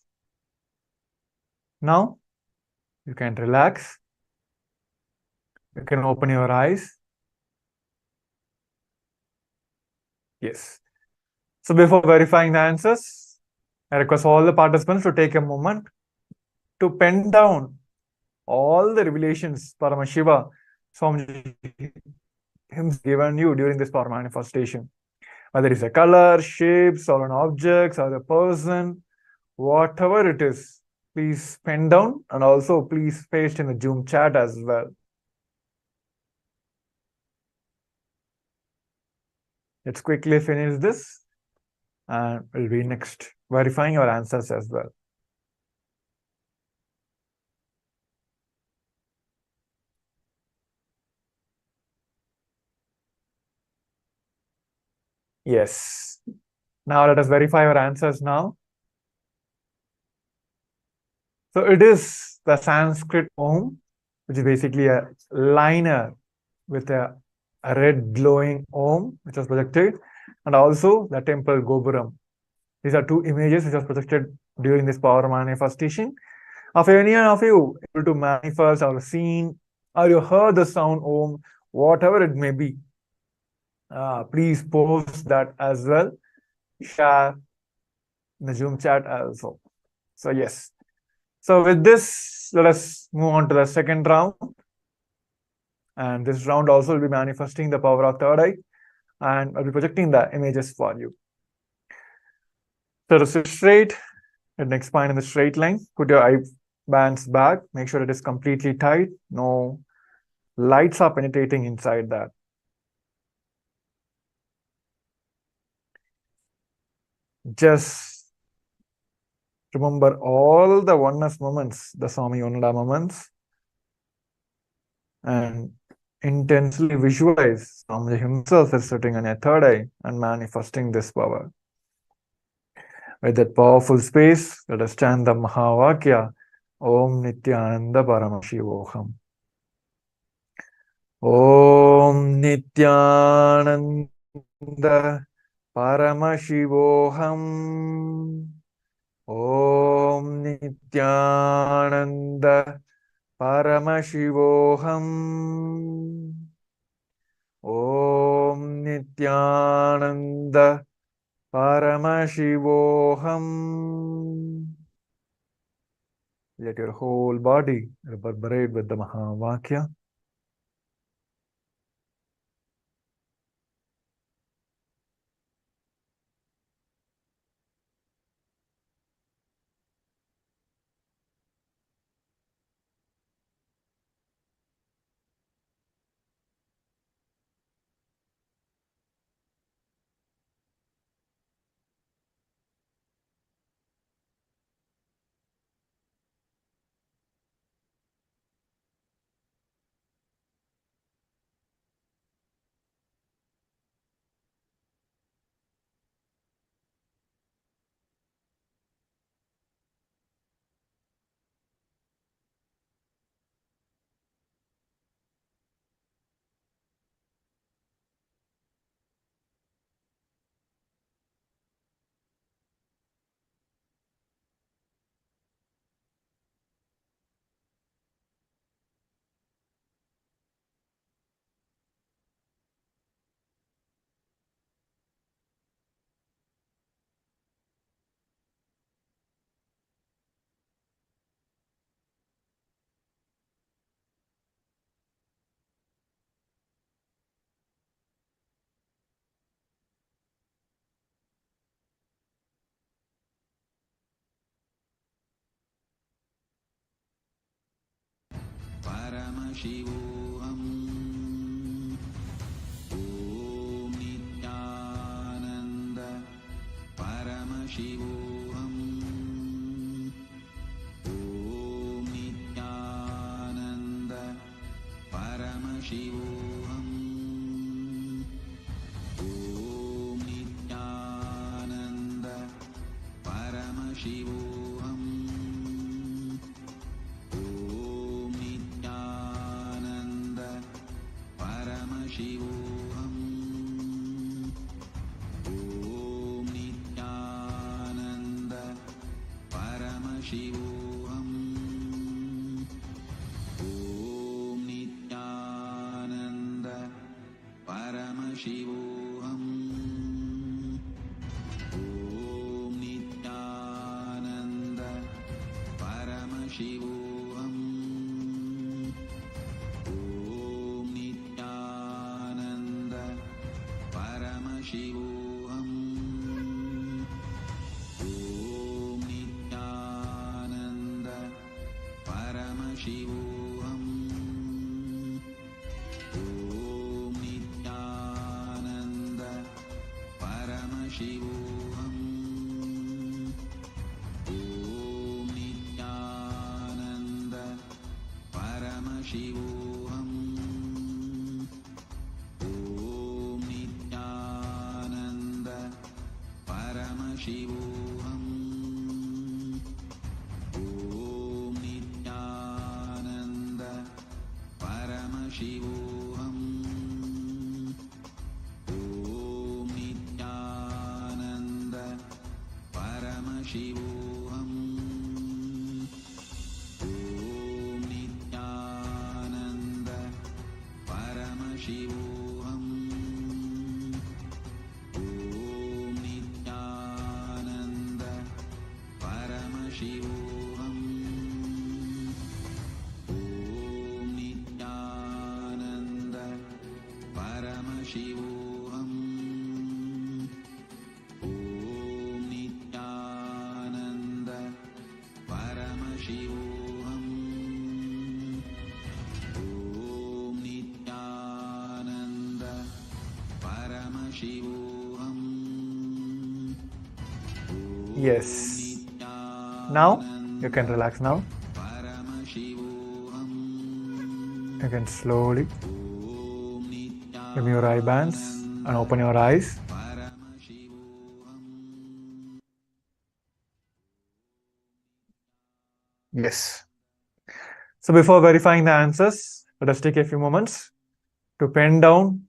Now you can relax. You can open your eyes. Yes. So before verifying the answers, I request all the participants to take a moment to pen down all the revelations Paramashiva Swamiji himself given you during this power manifestation. Whether it's a color, shapes, or an object, or a person, whatever it is, please pen down and also please paste in the Zoom chat as well. Let's quickly finish this and we'll be next verifying your answers as well. Yes. Now let us verify your answers now. So it is the Sanskrit Om, which is basically a liner with a red glowing Om, which was projected, and also the temple Gopuram. These are two images which was projected during this power manifestation. If any of you able to manifest or seen or you heard the sound Om, whatever it may be, please post that as well. Share in the Zoom chat also. So yes. So with this, let us move on to the second round. And this round also will be manifesting the power of third eye. And I'll be projecting the images for you. So to sit straight, your neck spine in the straight line. Put your eye bands back. Make sure it is completely tight. No lights are penetrating inside that. Just remember all the oneness moments, the Swami Onada moments, and intensely visualize Swamiji himself is sitting on your third eye and manifesting this power. With that powerful space, let us chant the Mahavakya, Om Nithyananda Paramashivoham. Om Nithyananda Paramashivoham. Om Nithyananda Paramashivoham. Om Nithyananda Paramashivoham. Let your whole body reverberate with the Mahavakya. Paramashivoham. Om Nithyananda Paramashivoham. Om Nithyananda Paramashivoham. Om Nithyananda Paramashivoham. Paramashivoham. Om Nithyananda Paramashivam. Om Nithyananda Paramashivam. Om Nithyananda Paramashivam. Om Nithyananda Paramashivam. Om Nithyananda Paramashivam. Om Nithyananda Paramashivam. Om Nithyananda Paramashivam. Om Nithyananda Paramashivam. Om Nithyananda Paramashivam. Om Nithyananda Paramashivam. Om Nithyananda Paramashivam. Om Nithyananda Paramashivam. Om Nithyananda Paramashivam. Yes. Now you can relax now. Paramashivam. You can slowly Om remove your eye bands and open your eyes. Paramashivam. Yes. So before verifying the answers, let us take a few moments to pen down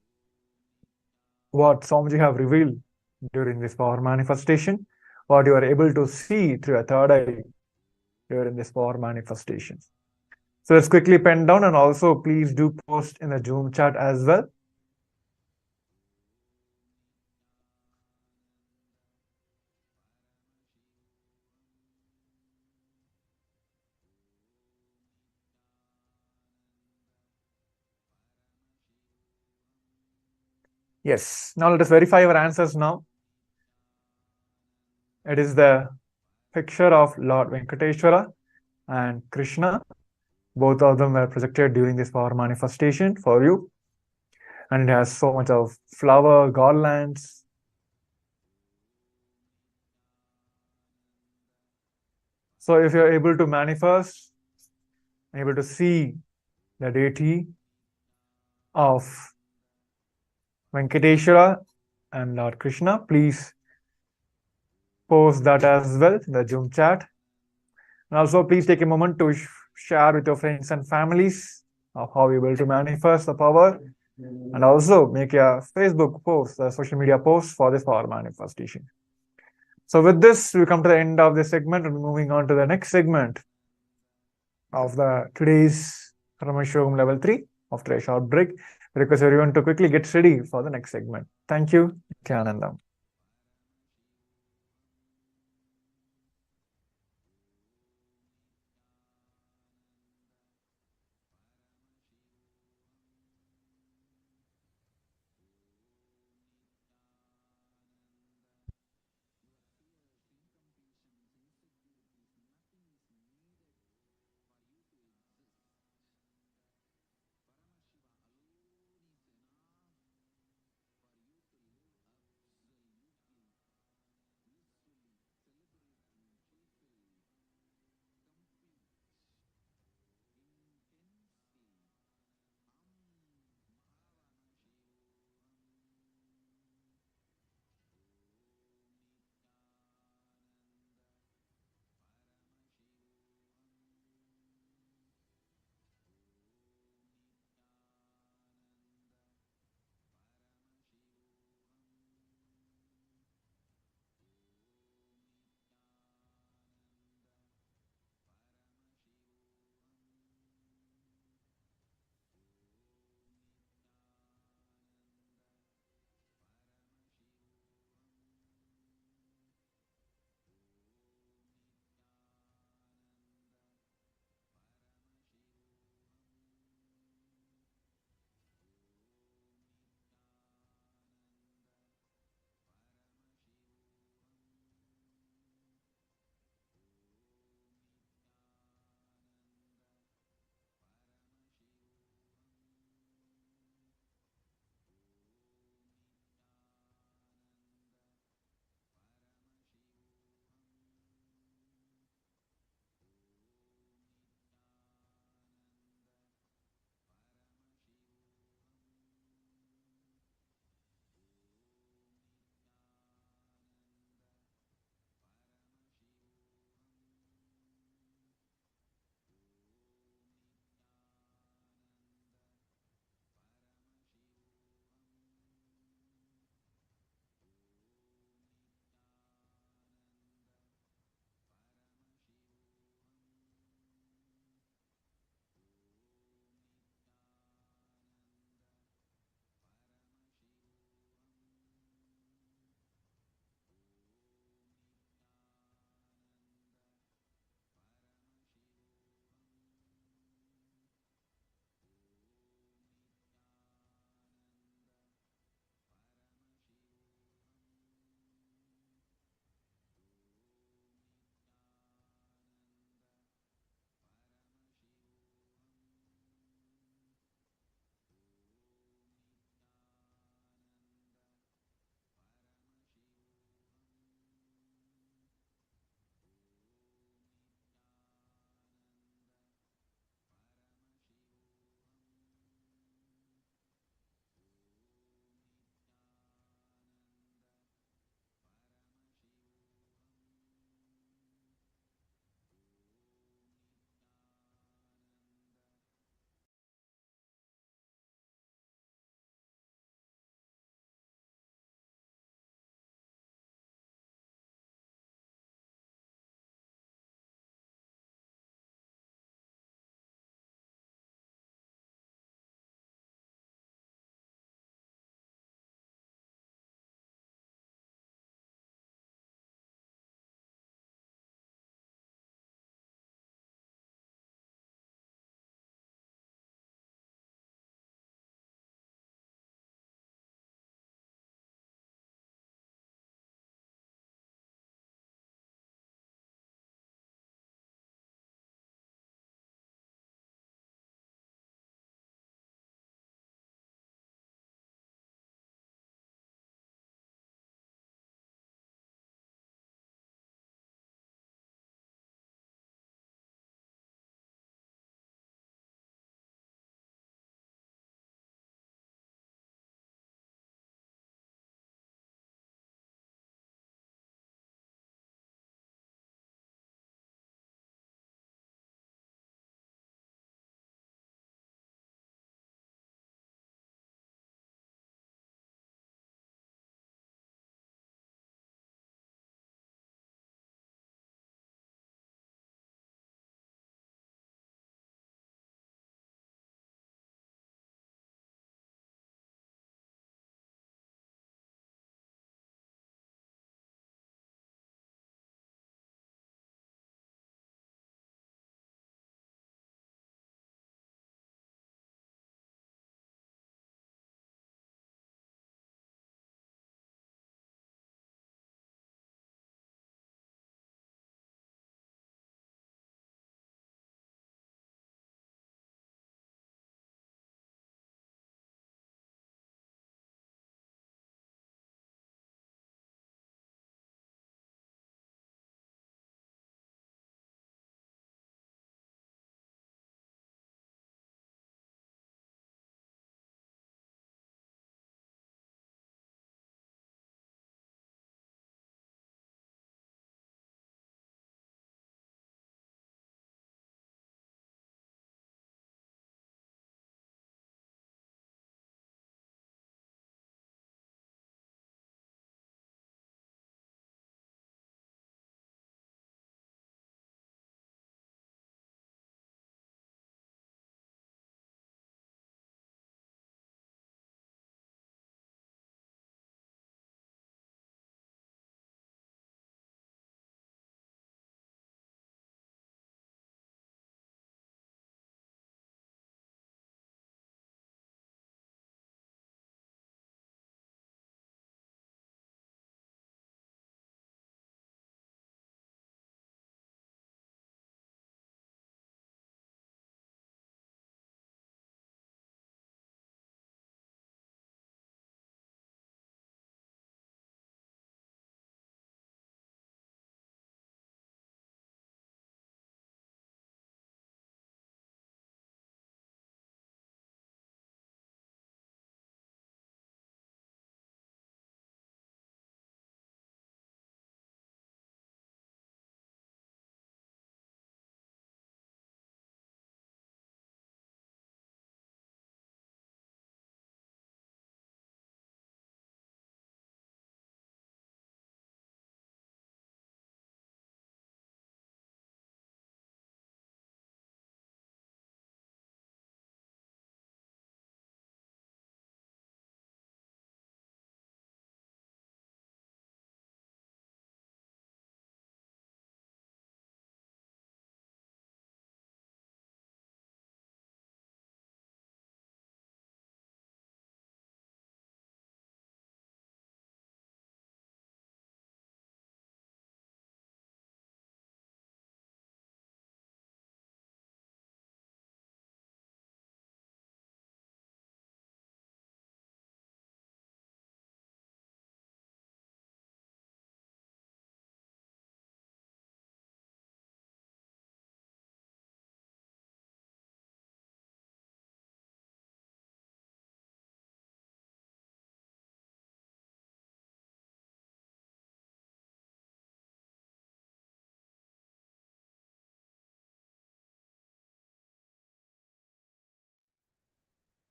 what Swamiji have revealed during this power manifestation, what you are able to see through a third eye during this power manifestation. So let's quickly pen down, and also please do post in the Zoom chat as well. Yes, now let us verify our answers now. It is the picture of Lord Venkateshwara and Krishna. Both of them were projected during this power manifestation for you. And it has so much of flower garlands. So if you're able to manifest, able to see the deity of Venkateshwara and Lord Krishna, please post that as well in the Zoom chat. And also please take a moment to share with your friends and families of how you're able to manifest the power, and also make a Facebook post, a social media post for this power manifestation. So with this, we come to the end of this segment and moving on to the next segment of the today's Paramashivam level 3. After a short break, I request everyone to quickly get ready for the next segment. Thank you. Nithyananda.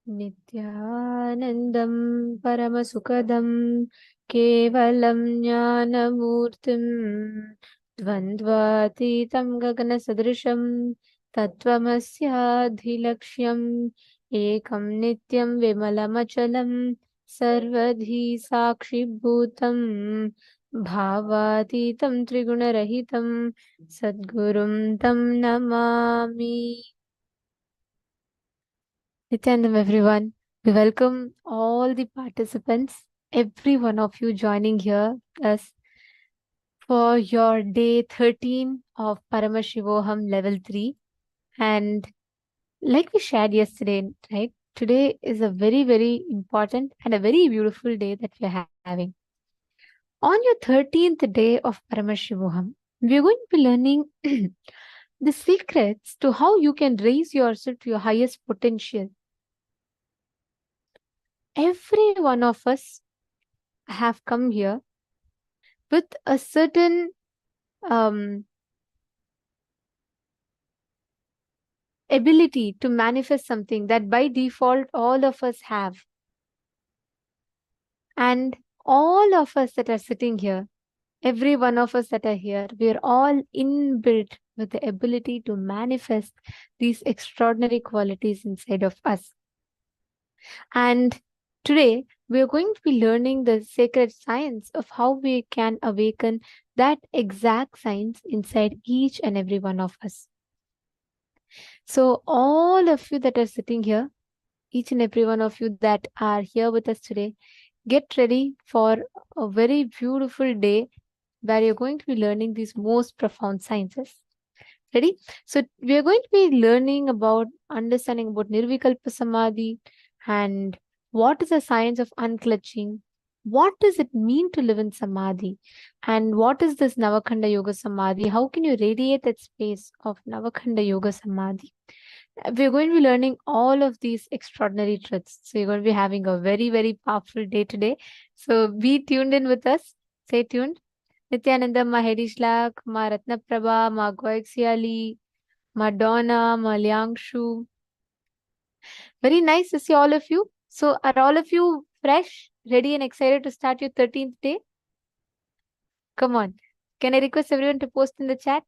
नित्यानन्दं परमसुखदं केवलं ज्ञानमूर्तिं द्वन्द्वातीतं गगनसदृशं तत्त्वमस्याधिलक्ष्यम् एकं नित्यं विमलमचलं सर्वधी साक्षिभूतं भावातीतं त्रिगुणरहितं सद्गुरुं तं Namami. Nityanandam, everyone. We welcome all the participants, every one of you joining here us for your day 13 of Paramashivoham level 3. And like we shared yesterday, right? Today is a very, very important and a very beautiful day that we're having. On your 13th day of Paramashivoham, we're going to be learning the secrets to how you can raise yourself to your highest potential. Every one of us have come here with a certain ability to manifest something that by default all of us have. And all of us that are sitting here, every one of us that are here, we are all inbuilt with the ability to manifest these extraordinary qualities inside of us. And today, we are going to be learning the sacred science of how we can awaken that exact science inside each and every one of us. So, all of you that are sitting here, each and every one of you that are here with us today, get ready for a very beautiful day where you're going to be learning these most profound sciences. Ready? So, we are going to be learning about understanding about Nirvikalpa Samadhi and what is the science of unclutching, what does it mean to live in Samadhi, and what is this Navakanda Yoga Samādhi, how can you radiate that space of Navakanda Yoga Samādhi. We're going to be learning all of these extraordinary truths. So you're going to be having a very, very powerful day today. So be tuned in with us. Stay tuned. Nityananda, Ma Hedishlak, Ma Ratnaprabha, Ma Goixiali, Madonna, Ma Liangshu. Very nice to see all of you. So are all of you fresh, ready and excited to start your 13th day? Come on. Can I request everyone to post in the chat?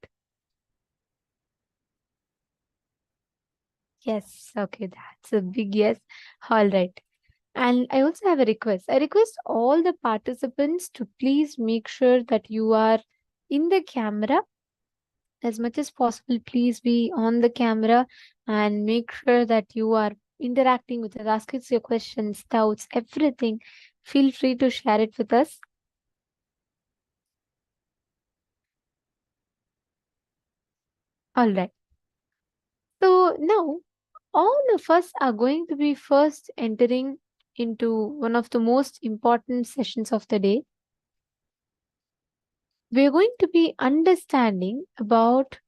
Yes. Okay, that's a big yes. All right. And I also have a request. I request all the participants to please make sure that you are in the camera as much as possible. Please be on the camera and make sure that you are interacting with us, asking your questions, doubts, everything. Feel free to share it with us. All right. So now all of us are going to be first entering into one of the most important sessions of the day. We're going to be understanding about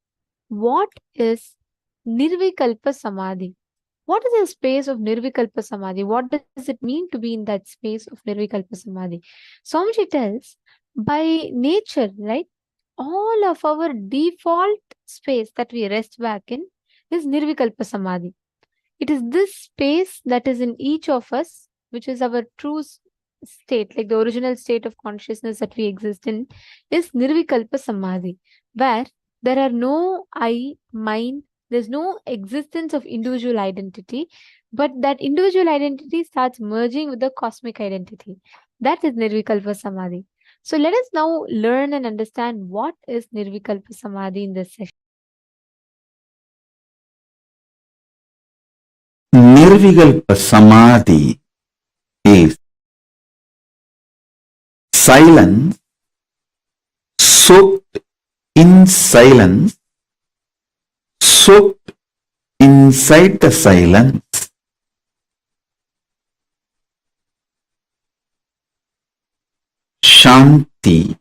what is Nirvikalpa Samadhi. What is the space of Nirvikalpa Samadhi? What does it mean to be in that space of Nirvikalpa Samadhi? Swamiji tells, by nature, right, all of our default space that we rest back in is Nirvikalpa Samadhi. It is this space that is in each of us, which is our true state, like the original state of consciousness that we exist in, is Nirvikalpa Samadhi, where there are no I, mine, there's no existence of individual identity, but that individual identity starts merging with the cosmic identity. That is Nirvikalpa Samadhi. So let us now learn and understand what is Nirvikalpa Samadhi in this session. Nirvikalpa Samadhi is silence, soaked in silence, soaked inside the silence. Shanti,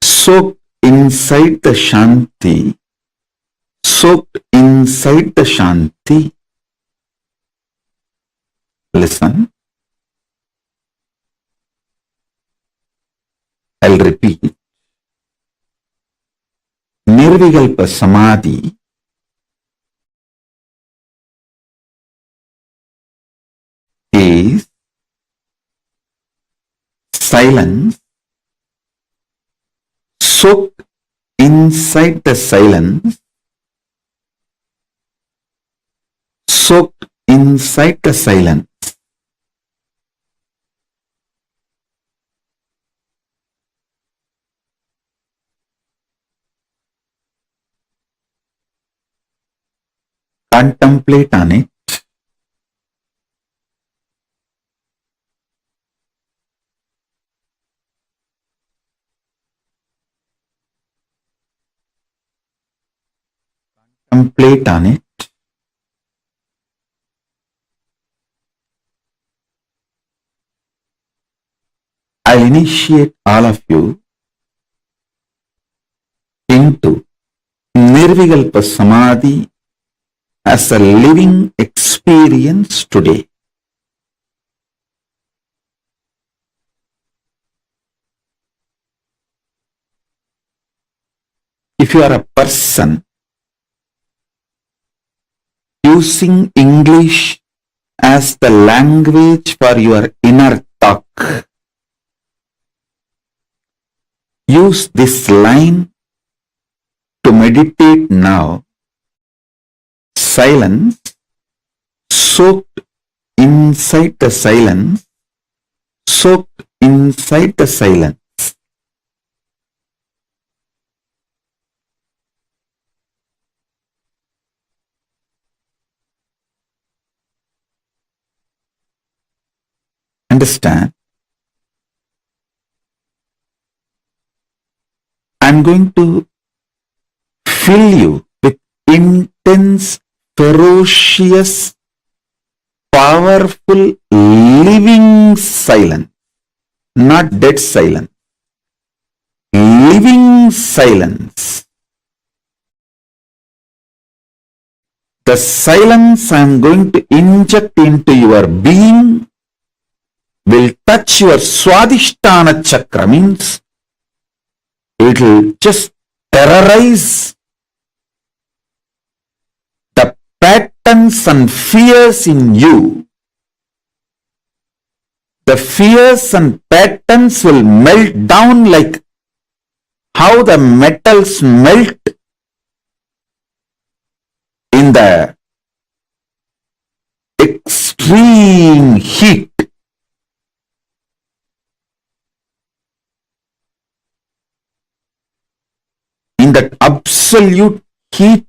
soaked inside the Shanti, soaked inside the Shanti. Listen. I'll repeat. Nirvikalpa Samadhi silence, soaked inside the silence, soaked inside the silence. Contemplate on it. Contemplate on it. I'll initiate all of you into Nirvikalpa Samadhi as a living experience today. If you are a person using English as the language for your inner talk, use this line to meditate now. Silence, soaked inside the silence, soaked inside the silence. Understand? I'm going to fill you with intense, ferocious, powerful, living silence, not dead silence, living silence. The silence I am going to inject into your being will touch your Swadhisthana chakra, means it will just terrorize the patterns and fears in you. The fears and patterns will melt down like how the metals melt in the extreme heat. In that absolute heat,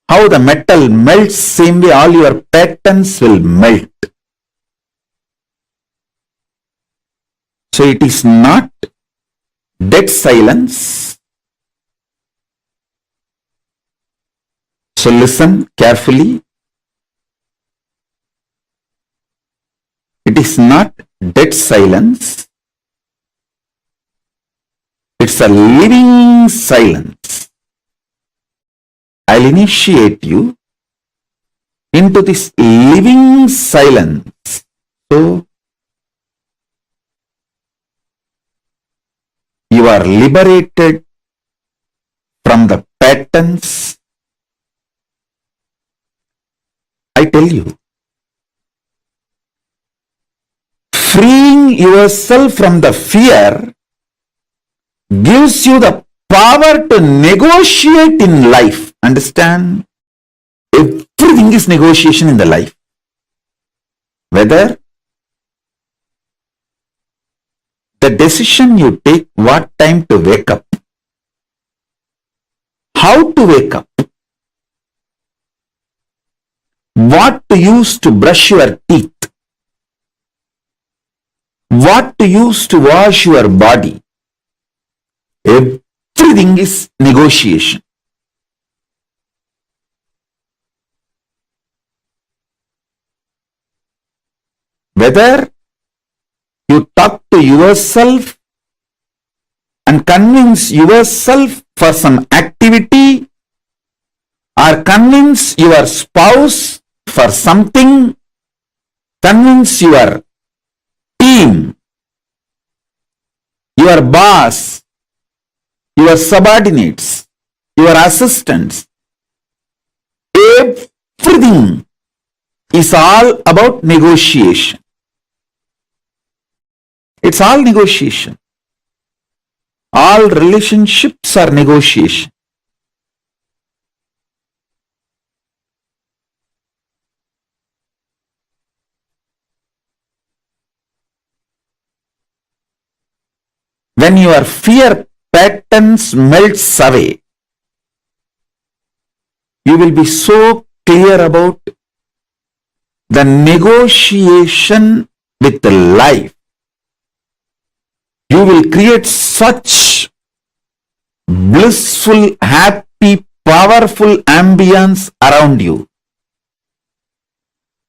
how the metal melts, same way all your patterns will melt. So it is not dead silence. So listen carefully. It is not dead silence. It's a living silence. I'll initiate you into this living silence. So, you are liberated from the patterns. I tell you, freeing yourself from the fear gives you the power to negotiate in life. Understand? Everything is negotiation in the life. Whether the decision you take, what time to wake up, how to wake up, what to use to brush your teeth, what to use to wash your body, everything is negotiation. Whether you talk to yourself and convince yourself for some activity, or convince your spouse for something, convince your team, your boss, your subordinates, your assistants, everything is all about negotiation. It's all negotiation. All relationships are negotiation. When your fear patterns melts away, you will be so clear about the negotiation with the life. You will create such blissful, happy, powerful ambience around you.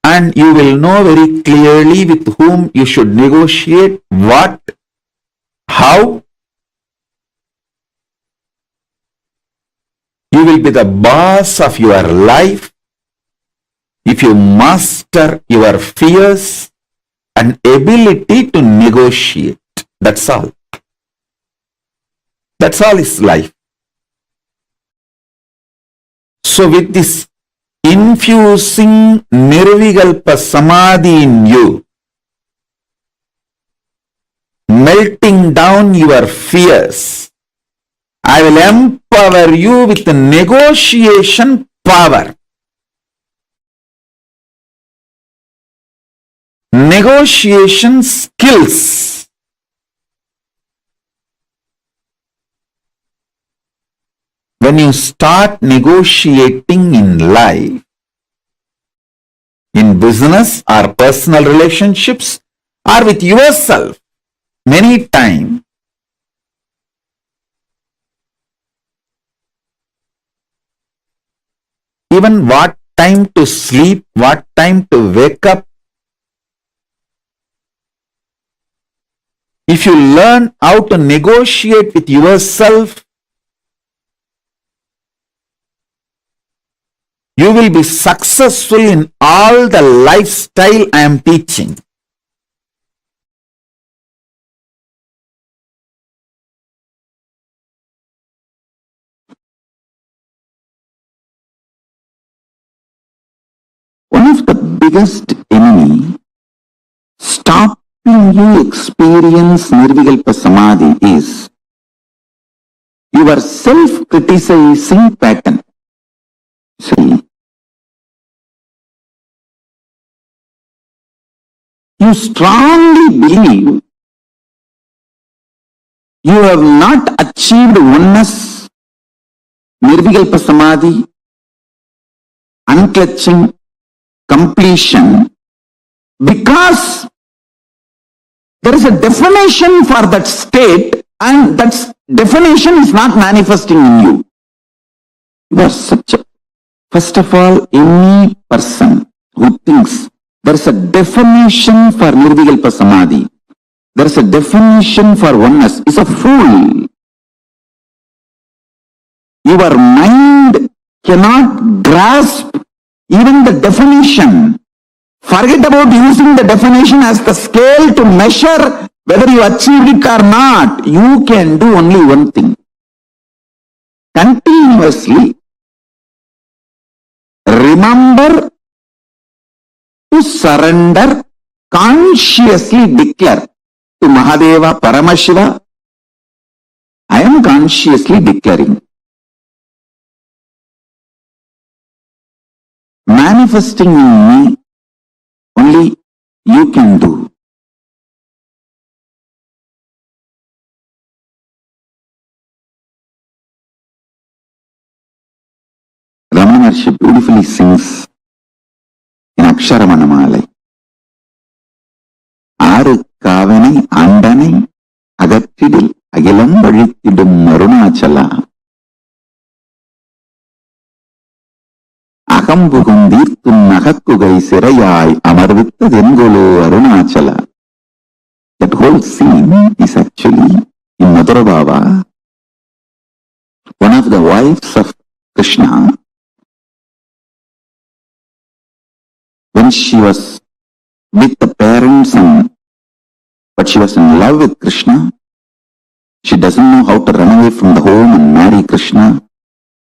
And you will know very clearly with whom you should negotiate, what, how. You will be the boss of your life if you master your fears and ability to negotiate. That's all. That's all is life. So with this infusing Nirvikalpa Samadhi in you, melting down your fears, I will empower you with the negotiation power. Negotiation skills. When you start negotiating in life, in business or personal relationships or with yourself, many times, even what time to sleep, what time to wake up, if you learn how to negotiate with yourself, you will be successful in all the lifestyle I am teaching. One of the biggest enemy stopping you experience Nirvikalpa Samadhi is your self-criticizing pattern. See, you strongly believe you have not achieved oneness, Nirvikalpa Samadhi, unclutching, completion, because there is a definition for that state and that definition is not manifesting in you. You are such a, first of all, any person who thinks there is a definition for Nirvikalpa Samadhi, there is a definition for oneness, is a fool. Your mind cannot grasp even the definition. Forget about using the definition as the scale to measure whether you achieved it or not. You can do only one thing. Continuously remember to surrender, consciously declare to Mahadeva, Paramashiva, I am consciously declaring. Manifesting in me only you can do. Ramana Maharshi beautifully sings in Aksharamanamala. Aru Kavanai Andanai Agattidil Agilam Vazhittidum Arunachala Akambugundirthum Nagakkugai Sirayai Amarvitta Dengolo Arunachala. That whole scene is actually in Madhurabhava. One of the wives of Krishna, when she was with the parents but she was in love with Krishna, she doesn't know how to run away from the home and marry Krishna.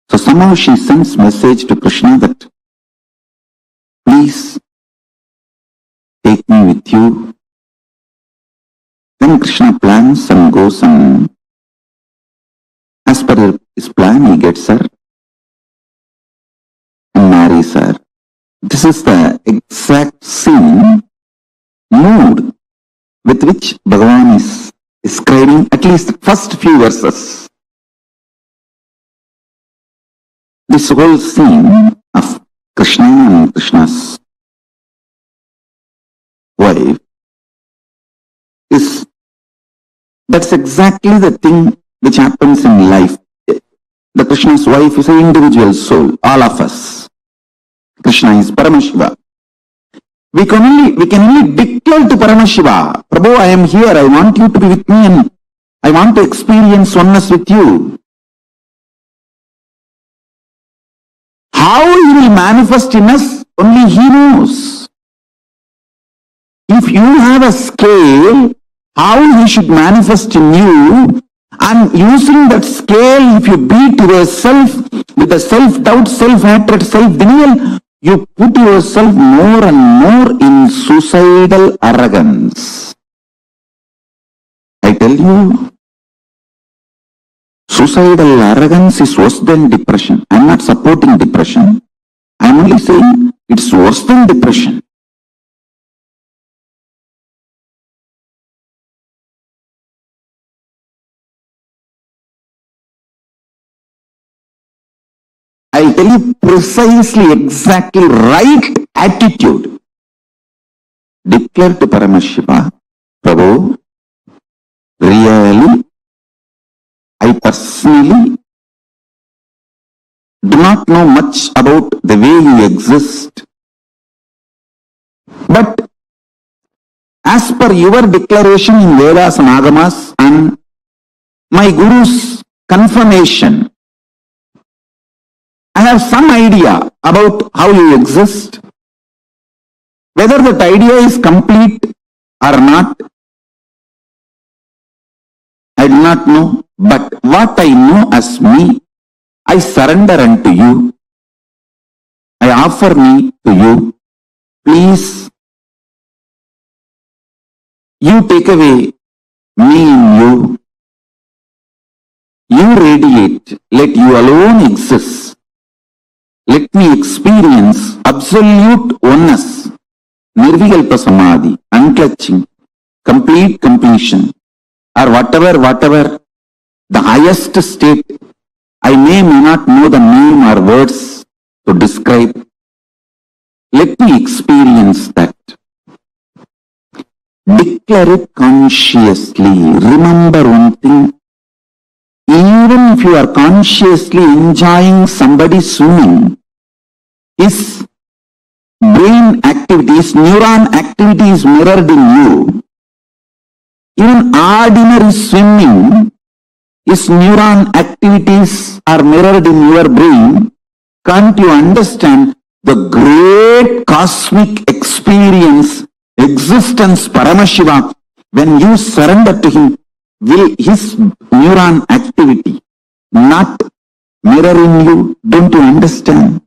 So somehow she sends message to Krishna that, please take me with you. Then Krishna plans and goes, and as per his plan, he gets her and marries her. This is the exact same mood with which Bhagavan is describing at least the first few verses. This whole scene of Krishna and Krishna's wife that's exactly the thing which happens in life. The Krishna's wife is an individual soul, all of us. Krishna is Paramashiva. We can only declare to Paramashiva, Prabhu, I am here, I want you to be with me and I want to experience oneness with you. How he will manifest in us, only he knows. If you have a scale, how he should manifest in you, and using that scale, if you beat yourself with the self-doubt, self-hatred, self-denial, you put yourself more and more in suicidal arrogance. I tell you, suicidal arrogance is worse than depression. I am not supporting depression. I am only saying it's worse than depression. I'll tell you precisely, exactly right attitude. Declare to Paramashiva, Prabhu, really, I personally do not know much about the way you exist. But as per your declaration in Vedas and Agamas and my Guru's confirmation, I have some idea about how you exist. Whether that idea is complete or not, I do not know. But what I know as me, I surrender unto you. I offer me to you. Please, you take away me in you. You radiate. Let you alone exist. Let me experience absolute oneness, Nirvikalpa Samadhi, unclutching, complete completion, or whatever, the highest state. I may not know the name or words to describe. Let me experience that. Declare it consciously. Remember one thing. Even if you are consciously enjoying somebody swimming, his brain activity, his neuron activity is mirrored in you. Even ordinary swimming, his neuron activities are mirrored in your brain. Can't you understand the great cosmic experience, existence, Paramashiva, when you surrender to him? Will his neuron activity not mirror in you? Don't you understand?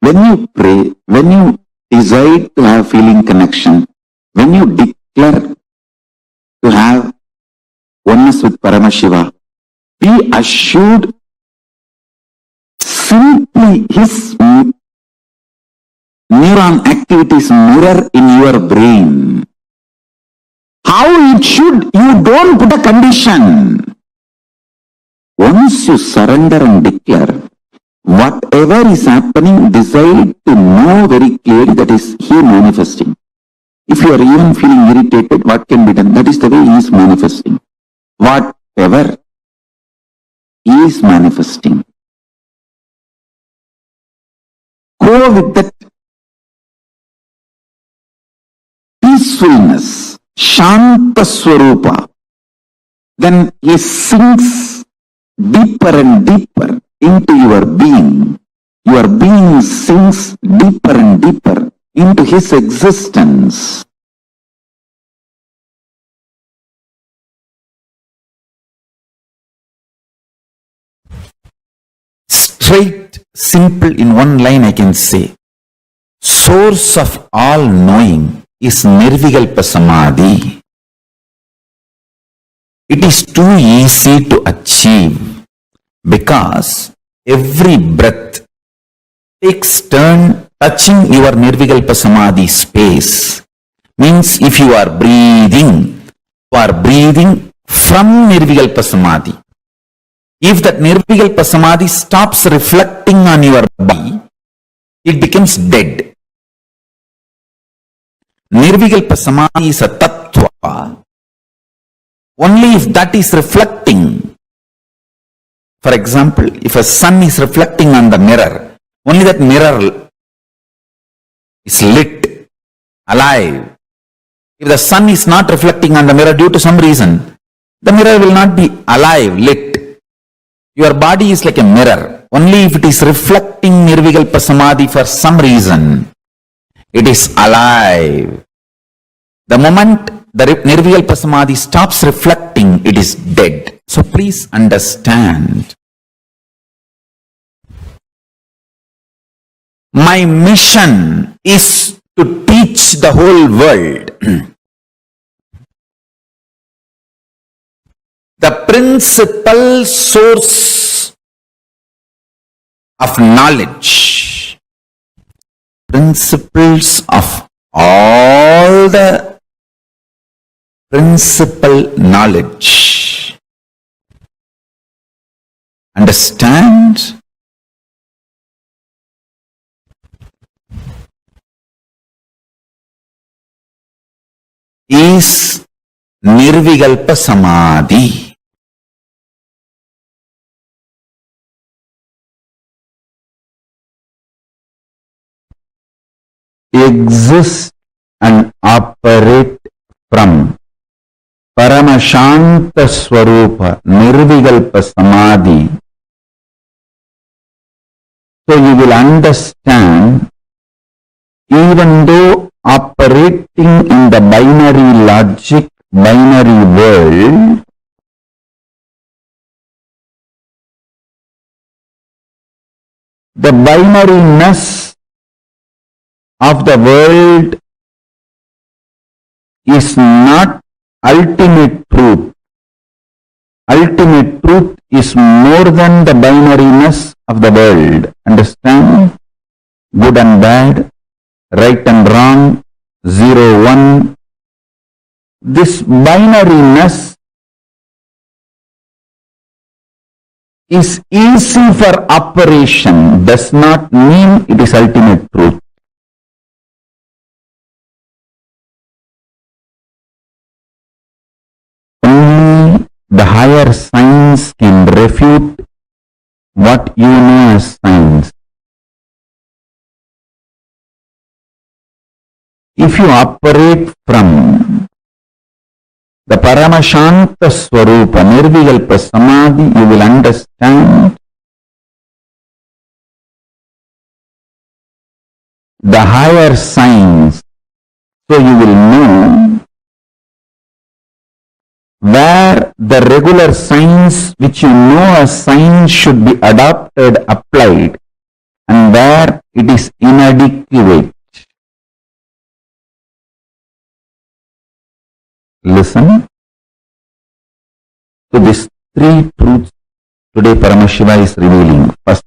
When you pray, when you decide to have feeling connection, when you declare to have oneness with Paramashiva, be assured simply his neuron activities mirror in your brain. How it should, you don't put a condition. Once you surrender and declare, whatever is happening, decide to know very clearly that is he manifesting. If you are even feeling irritated, what can be done? That is the way he is manifesting. Whatever he is manifesting. Go with that peacefulness, Shanta Swarupa. Then he sinks deeper and deeper into your being. Your being sinks deeper and deeper into his existence. Straight, simple, in one line I can say, source of all knowing, is Nirvikalpa Samadhi. It is too easy to achieve because every breath takes turn touching your Nirvikalpa Samadhi space. Means if you are breathing from Nirvikalpa Samadhi. If that Nirvikalpa Samadhi stops reflecting on your body, it becomes dead. Nirvikalpa Samadhi is a tattva. Only if that is reflecting. For example, if a sun is reflecting on the mirror, only that mirror is lit, alive. If the sun is not reflecting on the mirror due to some reason, the mirror will not be alive, lit. Your body is like a mirror. Only if it is reflecting Nirvikalpa Samadhi for some reason, it is alive. The moment the Nirvikalpa Samadhi stops reflecting, it is dead. So please understand. My mission is to teach the whole world the principal source of knowledge, principles of all the principal knowledge. Understand? Is Nirvikalpa Samadhi. Exist and operate from Paramashanta Swarupa, Nirvikalpa Samadhi. So you will understand, even though operating in the binary logic, binary world, the binariness of the world is not ultimate truth. Ultimate truth is more than the binariness of the world. Understand? Good and bad, right and wrong, 0, 1. This binariness is easy for operation, does not mean it is ultimate truth. Only the higher science can refute what you know as science. If you operate from the Paramashanta Swarupa, Nirvikalpa Samadhi, you will understand the higher science. So you will know where the regular science which you know as science should be adopted, applied, and where it is inadequate. Listen to these three truths today Paramashiva is revealing. First,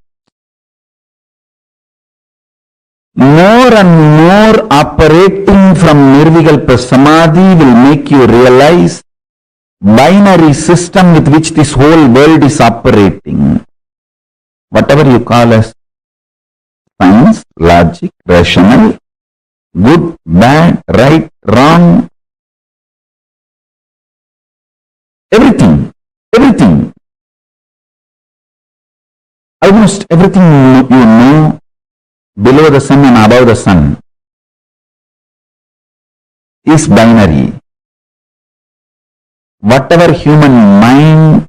more and more operating from Nirvikalpa Samadhi will make you realize binary system with which this whole world is operating. Whatever you call as science, logic, rational, good, bad, right, wrong, everything, almost everything you know below the sun and above the sun is binary. Whatever human mind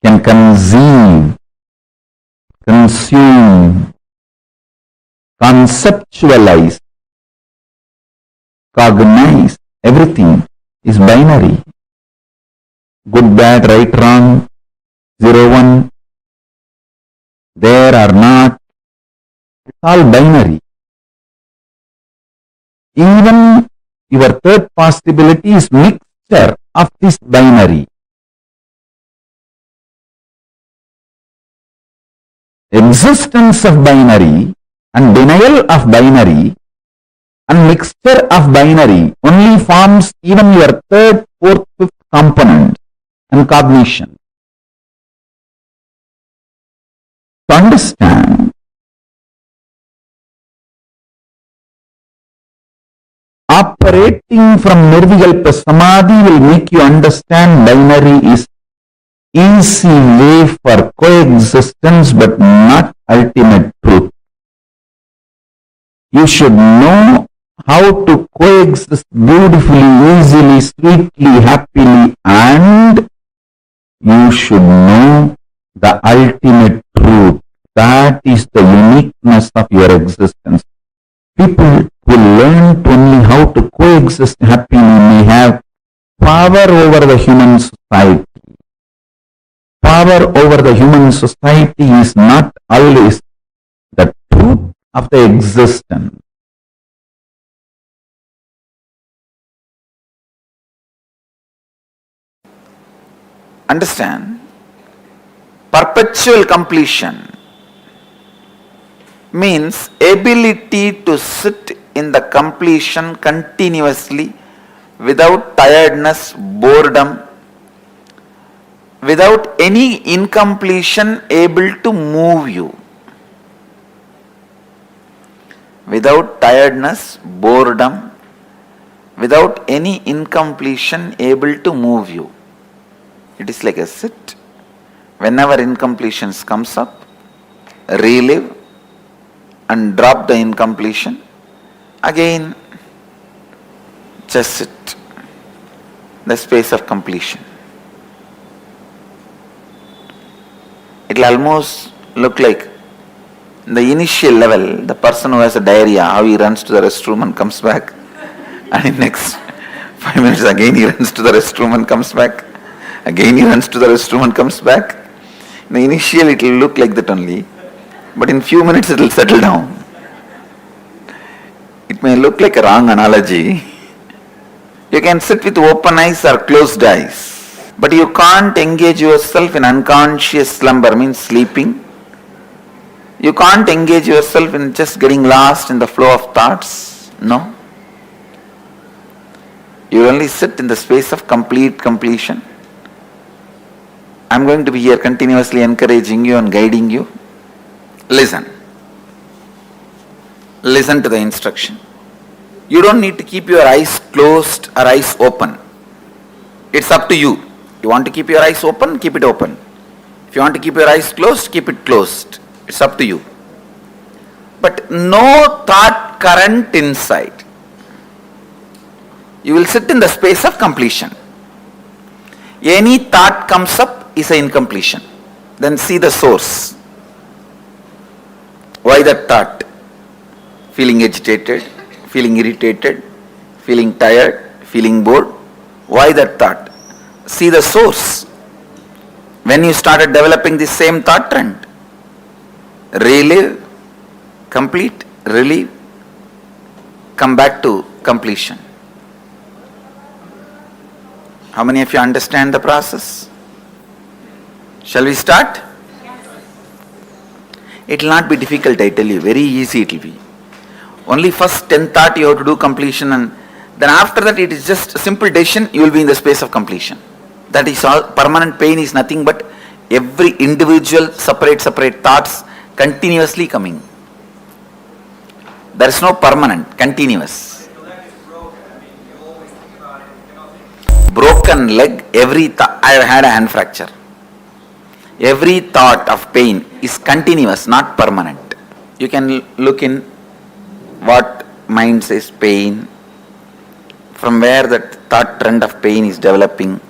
can conceive, consume, conceptualize, cognize, everything is binary. Good, bad, right, wrong, 0, 1, there or not, it's all binary. Even your third possibility is mixture of this binary. Existence of binary and denial of binary and mixture of binary only forms even your third, fourth, fifth component and cognition. To understand, operating from Nirvikalpa Samadhi will make you understand binary is easy way for coexistence but not ultimate truth. You should know how to coexist beautifully, easily, sweetly, happily, and you should know the ultimate truth. That is the uniqueness of your existence. People who learn only how to coexist happily may have power over the human society. Power over the human society is not always the truth of the existence. Understand? Perpetual completion means ability to sit in the completion continuously without tiredness, boredom, without any incompletion able to move you. Without tiredness, boredom, without any incompletion able to move you. It is like a sit. Whenever incompletions comes up, relive and drop the incompletion. Again, just sit. The space of completion. It will almost look like the initial level, the person who has a diarrhea, how he runs to the restroom and comes back, and in next 5 minutes again he runs to the restroom and comes back, again he runs to the restroom and comes back. In the initial it will look like that only, but in few minutes it will settle down. It may look like a wrong analogy. You can sit with open eyes or closed eyes, but you can't engage yourself in unconscious slumber, means sleeping. You can't engage yourself in just getting lost in the flow of thoughts. No. You only sit in the space of complete completion. I'm going to be here continuously encouraging you and guiding you. Listen. Listen to the instruction. You don't need to keep your eyes closed or eyes open. It's up to you. You want to keep your eyes open, keep it open. If you want to keep your eyes closed, keep it closed. It's up to you. But no thought current inside. You will sit in the space of completion. Any thought comes up is an incompletion. Then see the source. Why that thought? Feeling agitated, feeling irritated, feeling tired, feeling bored. Why that thought? See the source. When you started developing the same thought trend, relive, complete, relieve, come back to completion. How many of you understand the process? Shall we start? It will not be difficult, I tell you. Very easy it will be. Only first 10 thought you have to do completion, and then after that it is just a simple decision, you will be in the space of completion. That is all. Permanent pain is nothing but every individual separate thoughts continuously coming. There is no permanent, continuous. Broken leg, I have had a hand fracture. Every thought of pain is continuous, not permanent. You can look in what mind says pain, from where that thought trend of pain is developing,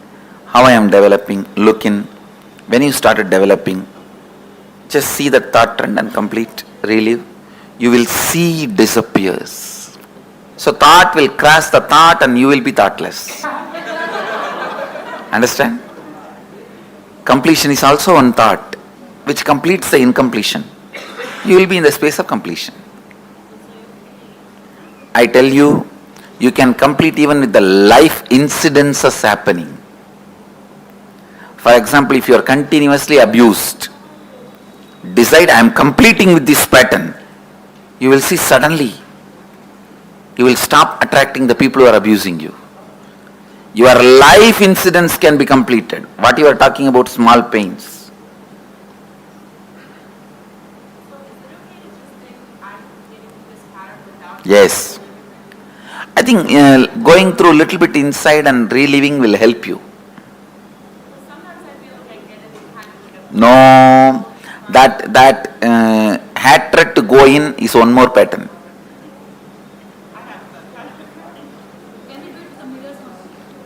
how I am developing, look in. When you started developing, just see the thought trend and complete, relive. You will see it disappears. So thought will crash the thought and you will be thoughtless. Understand? Completion is also one thought which completes the incompletion. You will be in the space of completion. I tell you, You can complete even with the life incidences happening. For example, if you are continuously abused, decide I am completing with this pattern. You will see suddenly you will stop attracting the people who are abusing you. Your life incidents can be completed. What you are talking about, small pains. Yes. I think going through a little bit inside and reliving will help you. No, that hatred to go in is one more pattern.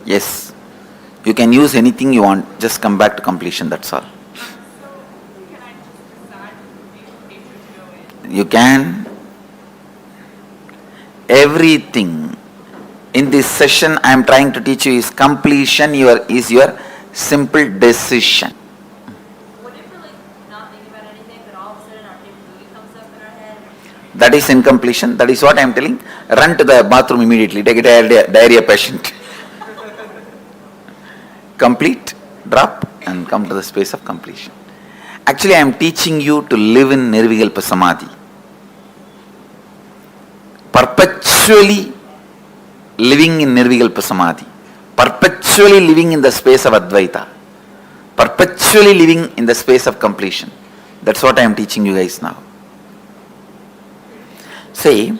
Yes, you can use anything you want, just come back to completion, that's all. You can. Everything in this session I am trying to teach you is completion is your simple decision. What if we're not thinking about anything, but all of a sudden our big movie comes up in our head? That is incompletion. That is what I am telling. Run to the bathroom immediately. Take a diarrhea patient. Complete, drop, and come to the space of completion. Actually, I am teaching you to live in Nirvikalpa Samadhi. Perpetually living in Nirvikalpa Samadhi. Perpetually living in the space of Advaita. Perpetually living in the space of completion. That's what I am teaching you guys now. See,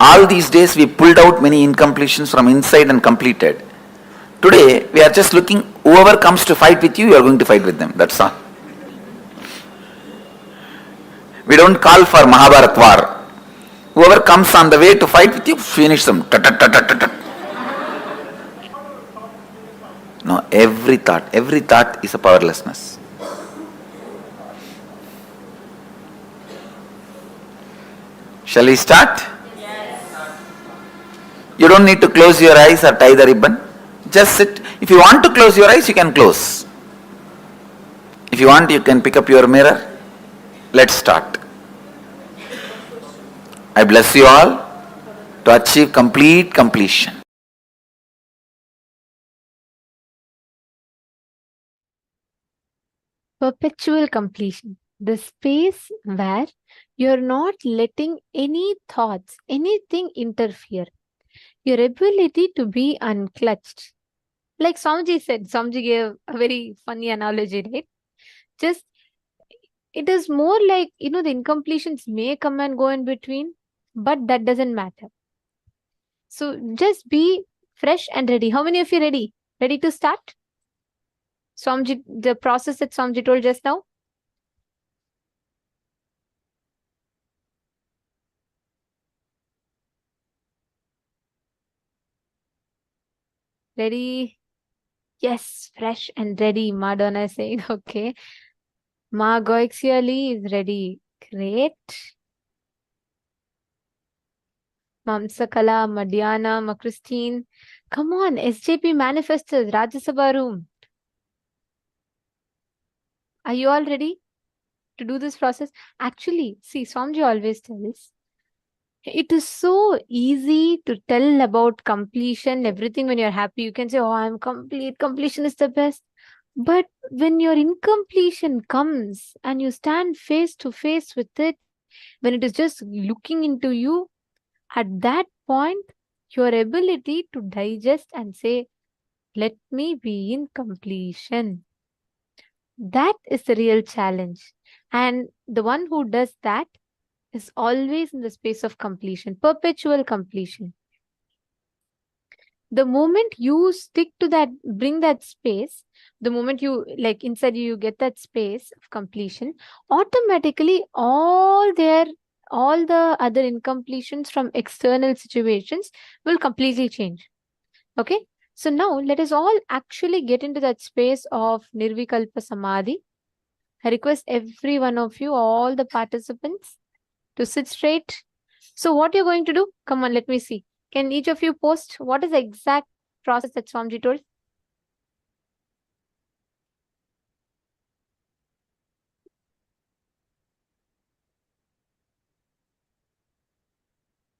all these days we pulled out many incompletions from inside and completed. Today, we are just looking, whoever comes to fight with you, you are going to fight with them. That's all. We don't call for Mahabharat war. Whoever comes on the way to fight with you, finish them. No, every thought is a powerlessness. Shall we start? Yes. You don't need to close your eyes or tie the ribbon. Just sit. If you want to close your eyes, you can close. If you want, you can pick up your mirror. Let's start. I bless you all to achieve complete completion. Perpetual completion. The space where you're not letting any thoughts, anything interfere. Your ability to be unclutched. Like Swamiji said, Swamiji gave a very funny analogy, right? Just, it is more like, the incompletions may come and go in between, but that doesn't matter. So just be fresh and ready. How many of you ready? Ready to start? Swamiji, the process that Swamiji told just now? Ready? Yes, fresh and ready. Madonna is saying, okay. Ma Goixiali is ready. Great. Mamsakala, Madiana, Ma Christine. Come on, SJP manifestors, Rajya Sabha room. Are you all ready to do this process? Actually, see, Swamiji always tells, it is so easy to tell about completion, everything when you're happy. You can say, oh, I'm complete. Completion is the best. But when your incompletion comes and you stand face to face with it, when it is just looking into you, at that point, your ability to digest and say, let me be in completion. That is the real challenge. And the one who does that is always in the space of completion, perpetual completion. The moment you stick to that, bring that space, the moment you, like inside you get that space of completion, automatically all the other incompletions from external situations will completely change. Okay. So now let us all actually get into that space of Nirvikalpa Samadhi. I request every one of you, all the participants, to sit straight. So what you're going to do? Come on, let me see. Can each of you post what is the exact process that Swamiji told?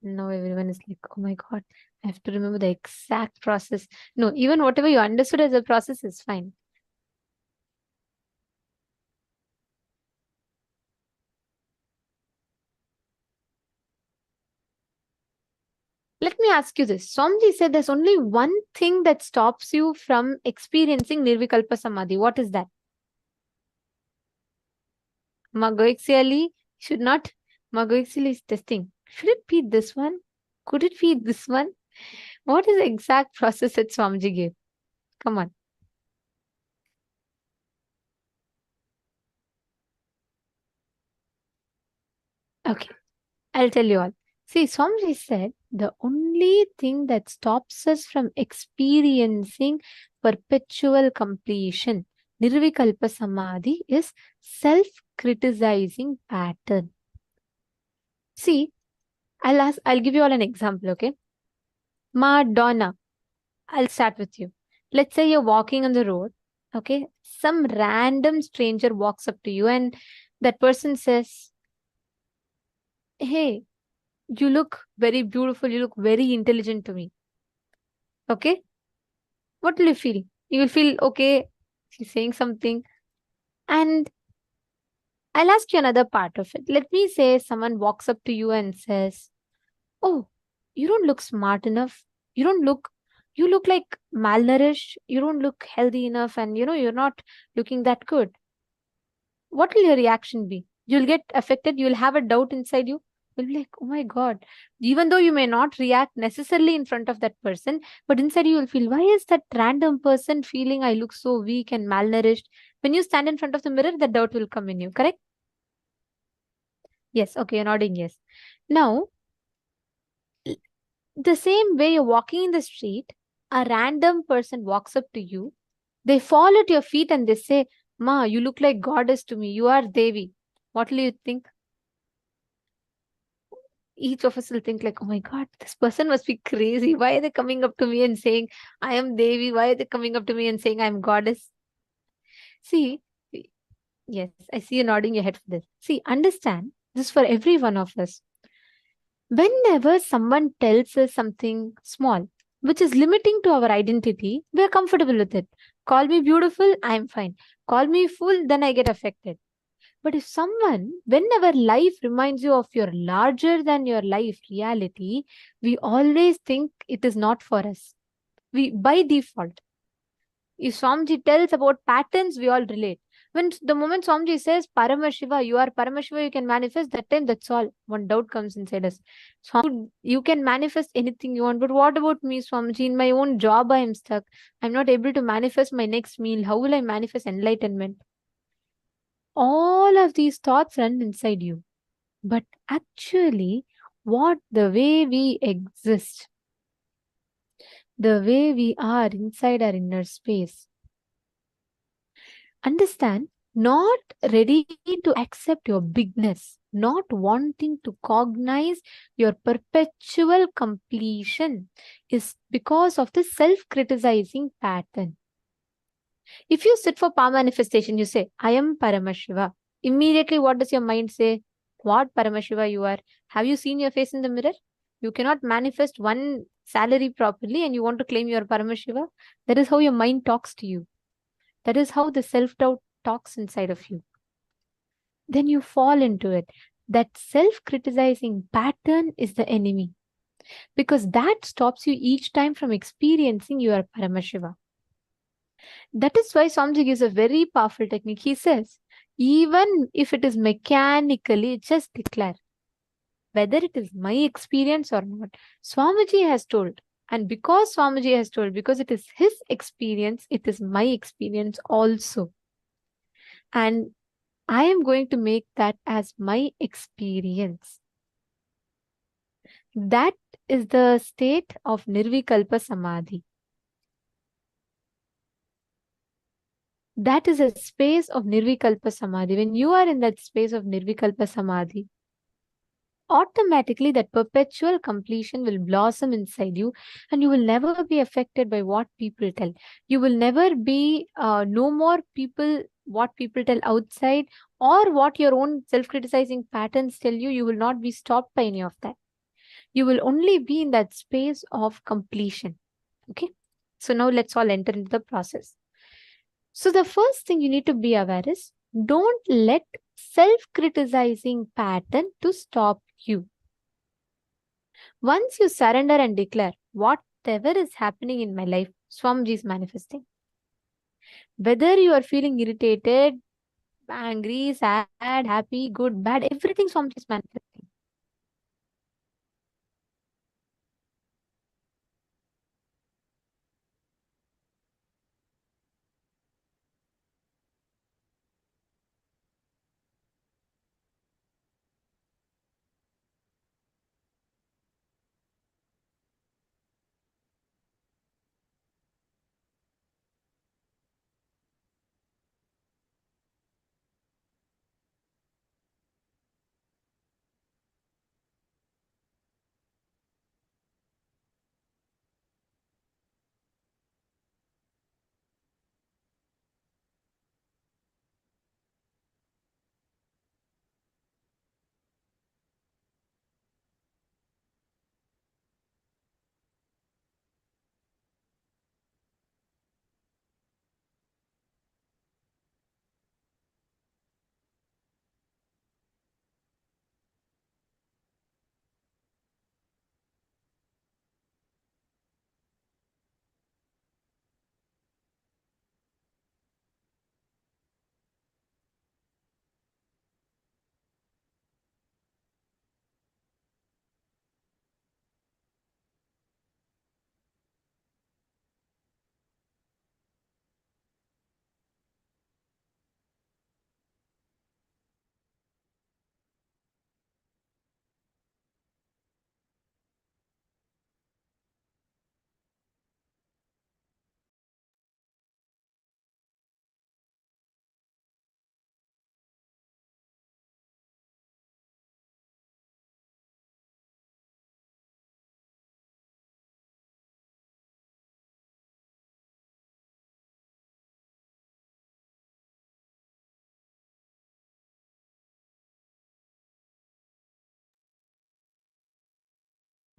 Now everyone is like, oh my God, I have to remember the exact process. No, even whatever you understood as a process is fine. Let me ask you this. Swamiji said there's only one thing that stops you from experiencing Nirvikalpa Samadhi. What is that? Magoixially should not. Magoixially is testing. Should it be this one? Could it be this one? What is the exact process that Swamiji gave? Come on. Okay, I'll tell you all. See, Swamiji said the only thing that stops us from experiencing perpetual completion, Nirvikalpa Samadhi, is self-criticizing pattern. See, I'll give you all an example, okay? Madonna, I'll start with you. Let's say you're walking on the road, okay? Some random stranger walks up to you and that person says, hey, you look very beautiful, you look very intelligent to me. Okay? What will you feel? You will feel, okay, she's saying something. And I'll ask you another part of it. Let me say someone walks up to you and says, oh, you don't look smart enough. You look like malnourished. You don't look healthy enough. And you're not looking that good. What will your reaction be? You'll get affected. You'll have a doubt inside you. You'll be like, oh my God. Even though you may not react necessarily in front of that person, but inside you will feel, why is that random person feeling I look so weak and malnourished? When you stand in front of the mirror, that doubt will come in you, correct? Yes, okay, you're nodding yes. Now, the same way you're walking in the street, a random person walks up to you, they fall at your feet and they say, Ma, you look like goddess to me. You are Devi. What will you think? Each of us will think like, oh my God, this person must be crazy. Why are they coming up to me and saying, I am Devi? Why are they coming up to me and saying, I am goddess? See, yes, I see you nodding your head for this. See, understand, this is for every one of us. Whenever someone tells us something small, which is limiting to our identity, we are comfortable with it. Call me beautiful, I am fine. Call me fool, then I get affected. But if someone, whenever life reminds you of your larger than your life reality, we always think it is not for us. We, by default, if Swamiji tells about patterns, we all relate. When the moment Swamiji says, Paramashiva, you are Paramashiva, you can manifest, that time that's all. One doubt comes inside us. Swamiji, you can manifest anything you want, but what about me, Swamiji? In my own job, I am stuck. I'm not able to manifest my next meal. How will I manifest enlightenment? All of these thoughts run inside you. But actually, the way we exist, the way we are inside our inner space, understand, not ready to accept your bigness, not wanting to cognize your perpetual completion is because of the self-criticizing pattern. If you sit for power manifestation, you say, I am Paramashiva. Immediately, what does your mind say? What Paramashiva you are? Have you seen your face in the mirror? You cannot manifest one salary properly and you want to claim you are Paramashiva. That is how your mind talks to you. That is how the self-doubt talks inside of you. Then you fall into it. That self-criticizing pattern is the enemy. Because that stops you each time from experiencing your Paramashiva. That is why Swamiji gives a very powerful technique. He says, even if it is mechanically, just declare. Whether it is my experience or not, Swamiji has told. And because Swamiji has told, because it is his experience, it is my experience also. And I am going to make that as my experience. That is the state of Nirvikalpa Samadhi. That is a space of Nirvikalpa Samadhi. When you are in that space of Nirvikalpa Samadhi, automatically that perpetual completion will blossom inside you and you will never be affected by what people tell. You will never be, no more people, what people tell outside or what your own self-criticizing patterns tell you. You will not be stopped by any of that. You will only be in that space of completion. Okay. So now let's all enter into the process. So the first thing you need to be aware is, don't let self-criticizing pattern to stop you. Once you surrender and declare, whatever is happening in my life, Swamiji is manifesting. Whether you are feeling irritated, angry, sad, happy, good, bad, everything Swamiji is manifesting.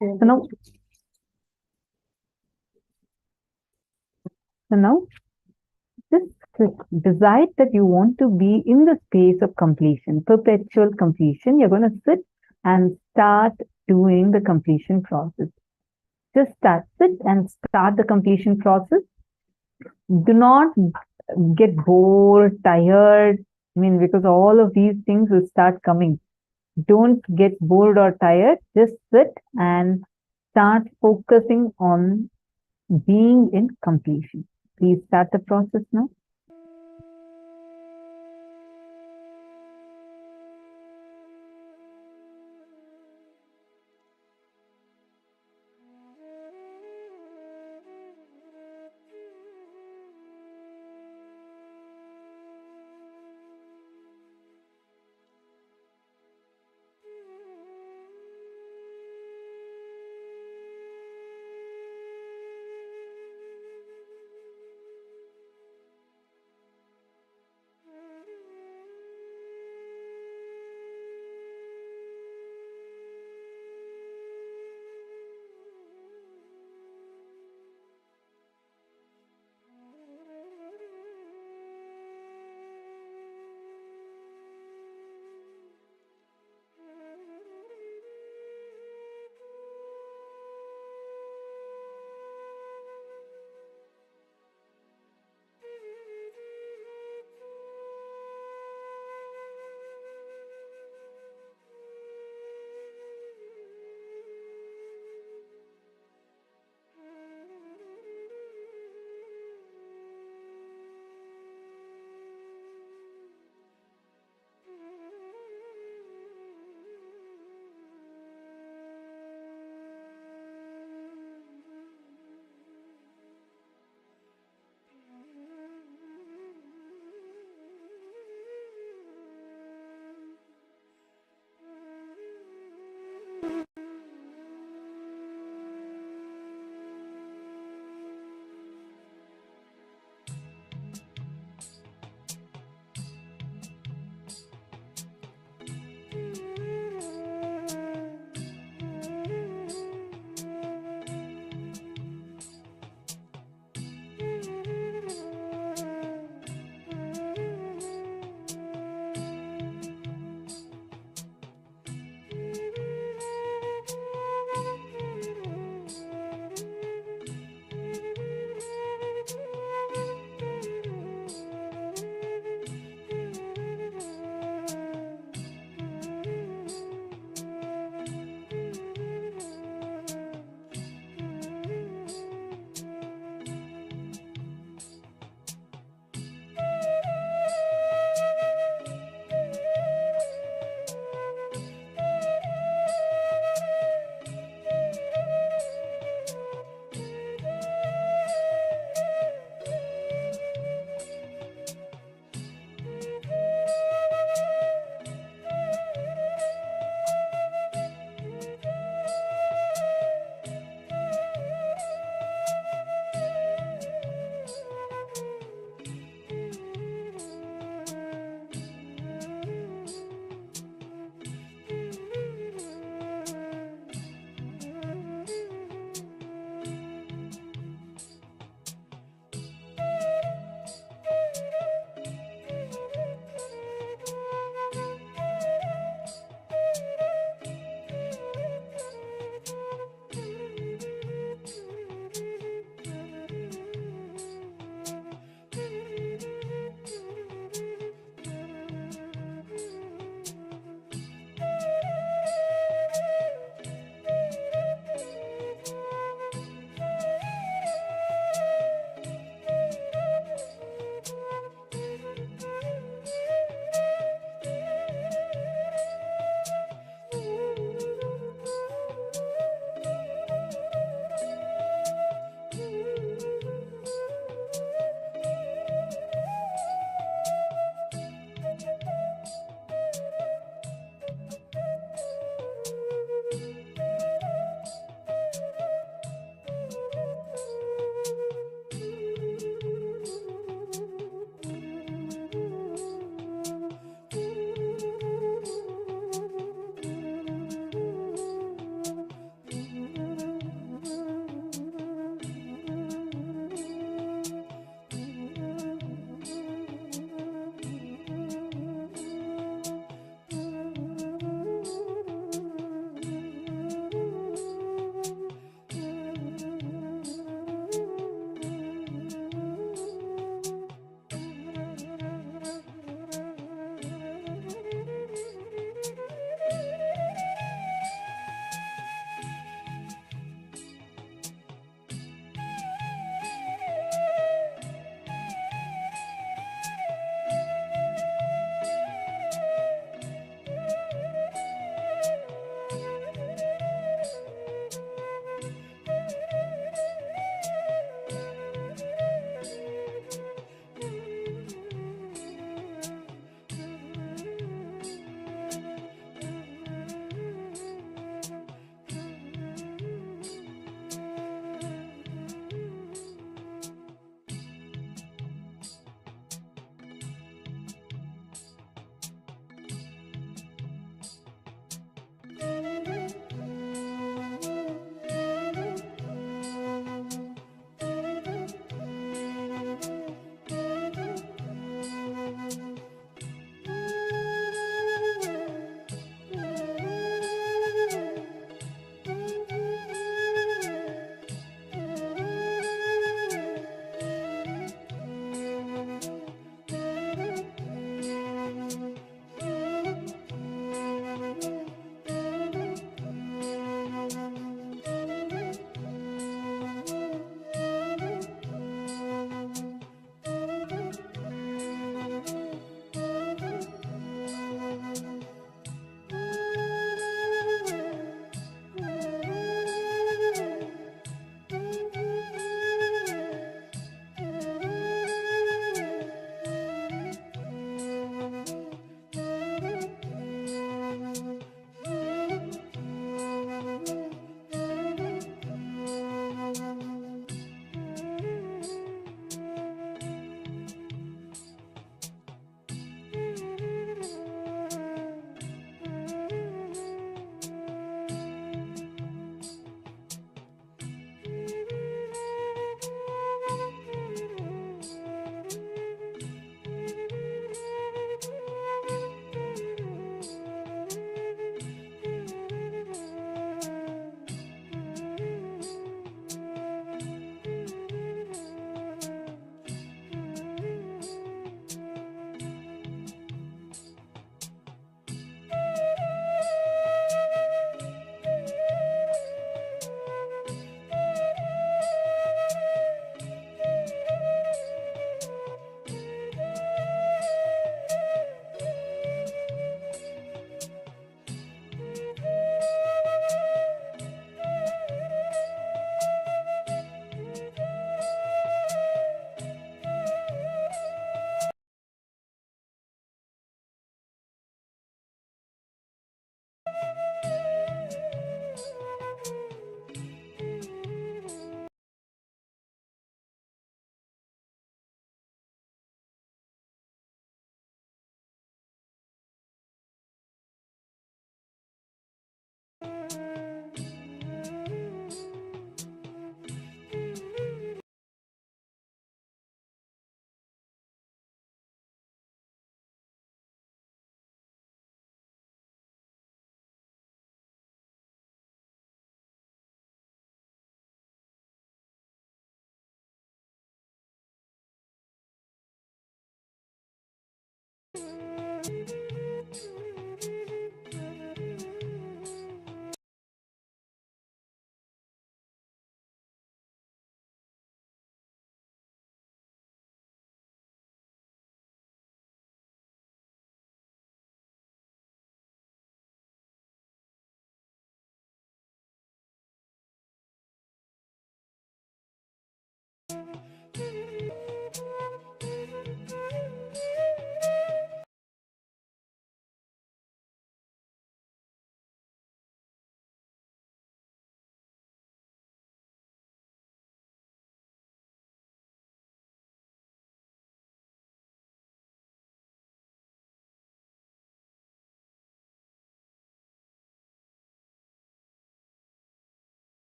So now just decide that you want to be in the space of completion, perpetual completion. You're going to sit and start doing the completion process. Just sit and start the completion process. Do not get bored, tired. I mean, because all of these things will start coming. Don't get bored or tired. Just sit and start focusing on being in completion. Please start the process now.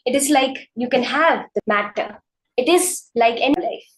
It is like you can have the matter. It is like any life.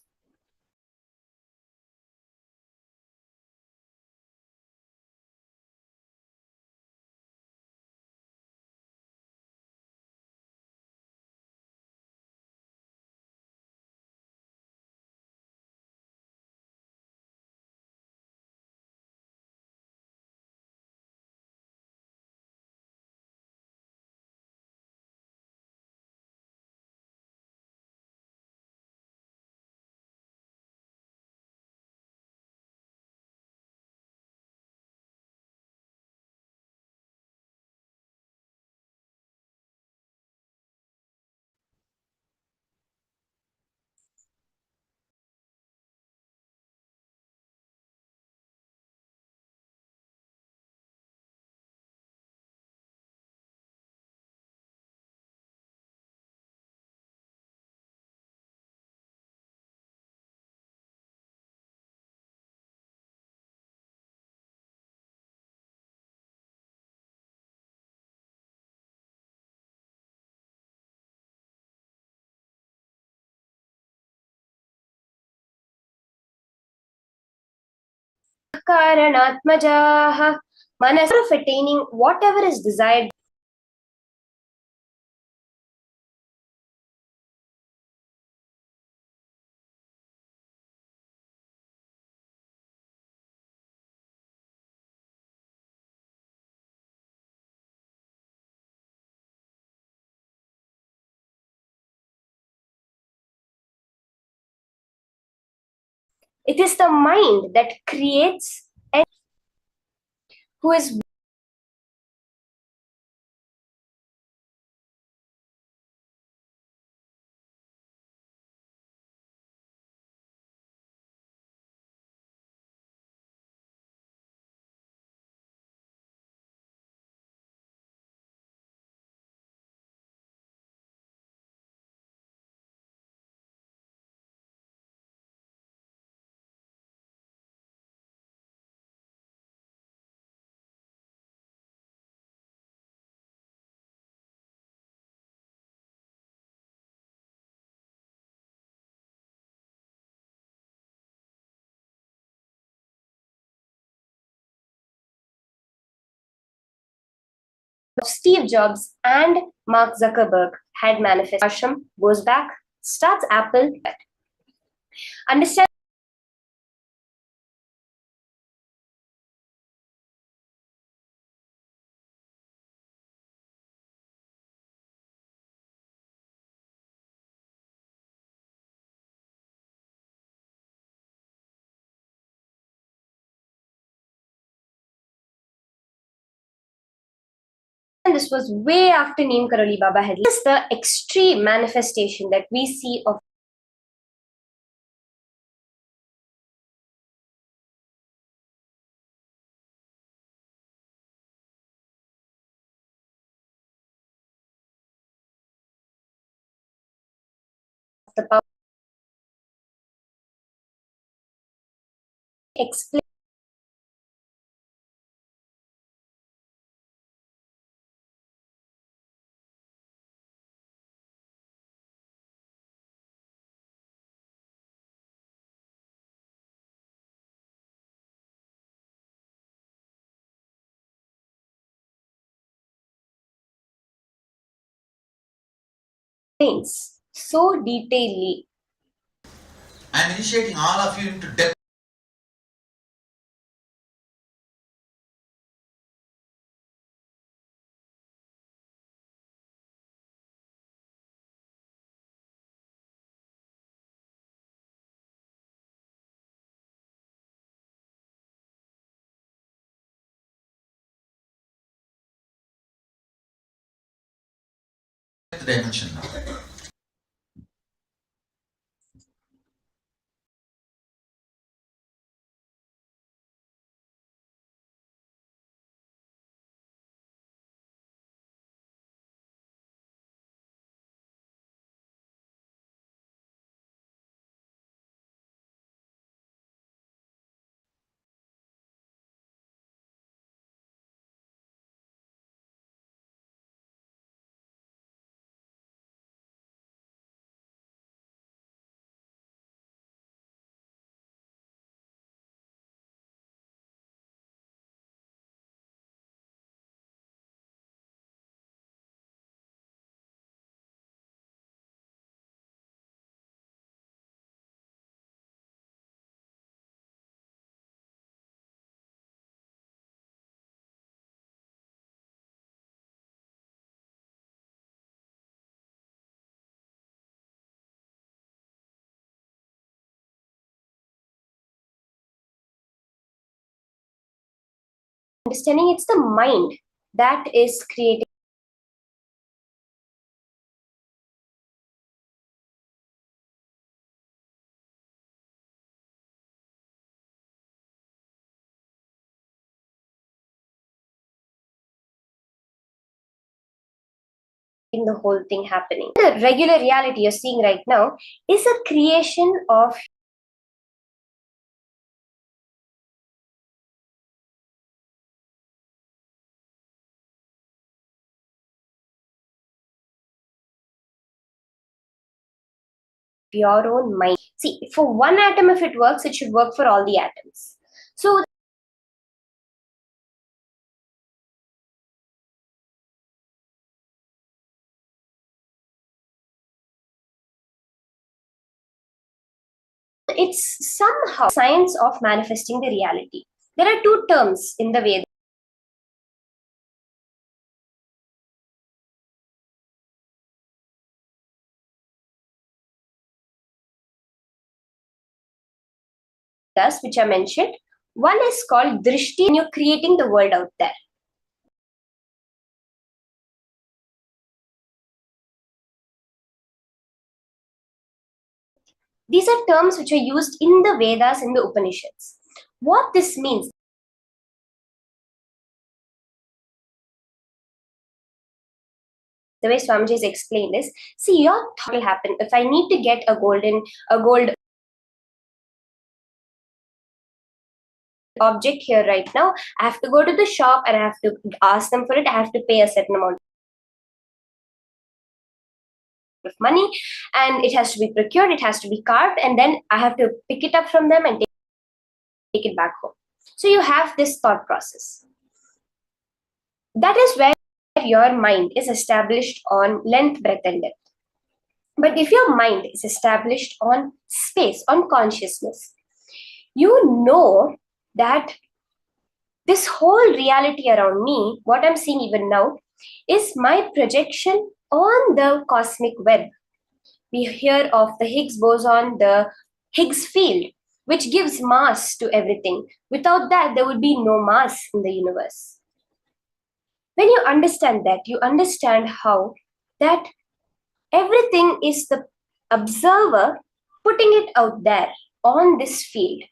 Karanatmajaha, manas of attaining whatever is desired. It is the mind that creates and who is Steve Jobs and Mark Zuckerberg had manifested. Ashram goes back, starts Apple. Understand this was way after Neem Karoli Baba had. This is the extreme manifestation that we see of the power. Explain things so detailedly. I'm initiating all of you into depth. Dimension now. understanding it's the mind that is creating the whole thing happening. The regular reality you're seeing right now is a creation of your own mind. See, for one atom, if it works, it should work for all the atoms. So it's somehow science of manifesting the reality. There are two terms in the Vedas. Which are mentioned. One is called drishti, and you're creating the world out there. These are terms which are used in the Vedas and the Upanishads. What this means, the way Swamiji has explained is, see, your thought will happen. If I need to get a gold object here right now, I have to go to the shop and I have to ask them for it. I have to pay a certain amount of money, and it has to be procured, it has to be carved, and then I have to pick it up from them and take it back home. So you have this thought process. That is where your mind is established on length, breadth, and depth. But if your mind is established on space, on consciousness, you know that this whole reality around me, what I'm seeing even now, is my projection on the cosmic web. We hear of the Higgs boson, the Higgs field, which gives mass to everything. Without that, there would be no mass in the universe. When you understand that, you understand how that everything is the observer putting it out there on this field.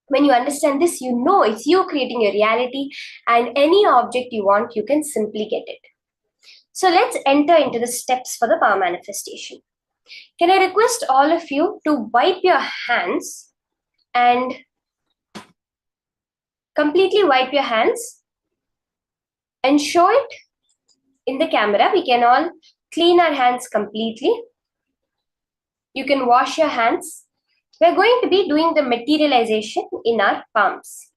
When you understand this, you know it's you creating a reality, and any object you want, you can simply get it. So let's enter into the steps for the power manifestation. Can I request all of you to wipe your hands and completely wipe your hands and show it in the camera. We can all clean our hands completely. You can wash your hands. We're going to be doing the materialization in our palms.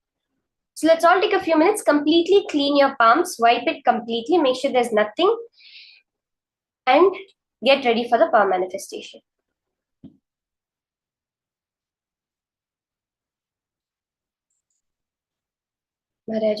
So let's all take a few minutes, completely clean your palms, wipe it completely, make sure there's nothing, and get ready for the power manifestation. Maharaj,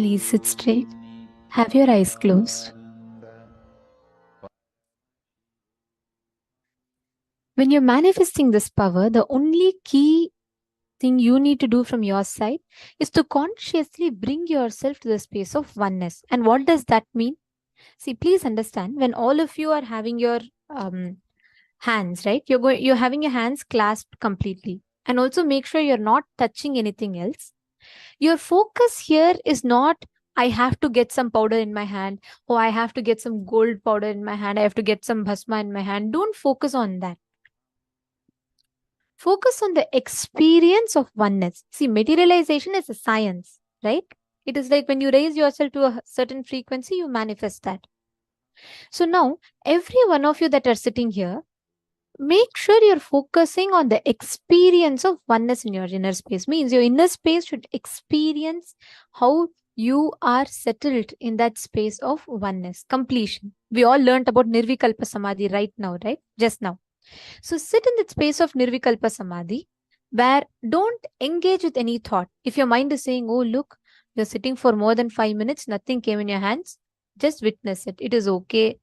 Please sit straight. Have your eyes closed. When you're manifesting this power, the only key thing you need to do from your side is to consciously bring yourself to the space of oneness. And what does that mean? See, please understand, when all of you are having your hands, right? You're having your hands clasped completely. And also make sure you're not touching anything else. Your focus here is not, I have to get some powder in my hand, or I have to get some gold powder in my hand, I have to get some bhasma in my hand. Don't focus on that. Focus on the experience of oneness. See, materialization is a science, right? It is like when you raise yourself to a certain frequency, you manifest that. So now, every one of you that are sitting here, make sure you're focusing on the experience of oneness in your inner space. Means your inner space should experience how you are settled in that space of oneness, completion. We all learned about Nirvikalpa Samadhi right now, right? Just now. So sit in that space of Nirvikalpa Samadhi, where don't engage with any thought. If your mind is saying, oh, look, you're sitting for more than 5 minutes, nothing came in your hands, just witness it. It is okay.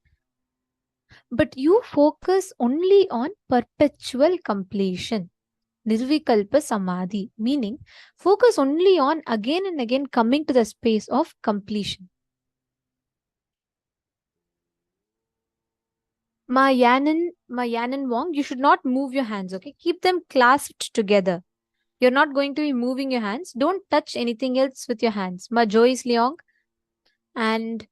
But you focus only on perpetual completion. Nirvikalpa Samadhi, meaning focus only on again and again coming to the space of completion. Ma Yanan Wong, you should not move your hands, okay? Keep them clasped together. You're not going to be moving your hands. Don't touch anything else with your hands. Ma Joyce Leong. And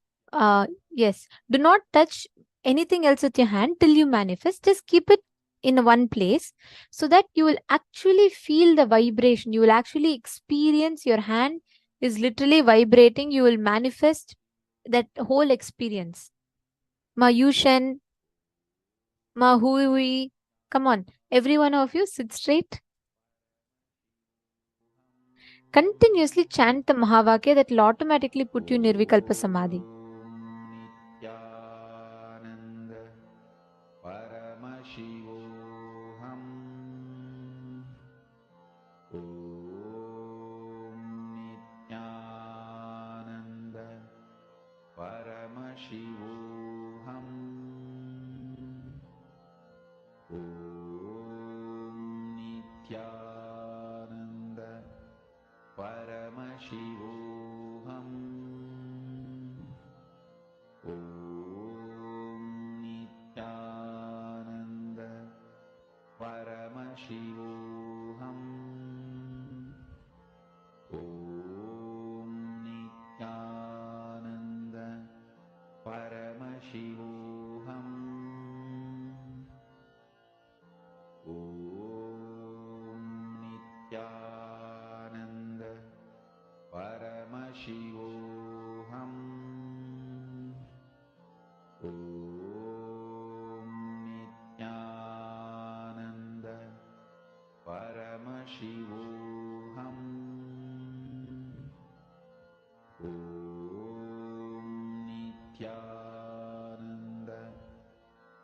yes, do not touch anything else with your hand till you manifest. Just keep it in one place so that you will actually feel the vibration. You will actually experience your hand is literally vibrating. You will manifest that whole experience. Ma Yushen, Ma Hui. Come on, every one of you sit straight. Continuously chant the Mahavakya that will automatically put you in Nirvikalpa Samadhi. Nityananda Paramashivam. Om Nityananda Paramashivam. Om Nityananda Paramashivam. Om Nityananda Paramashivam. Om Nityananda Paramashivam. Om Nityananda Paramashivam. Om Nityananda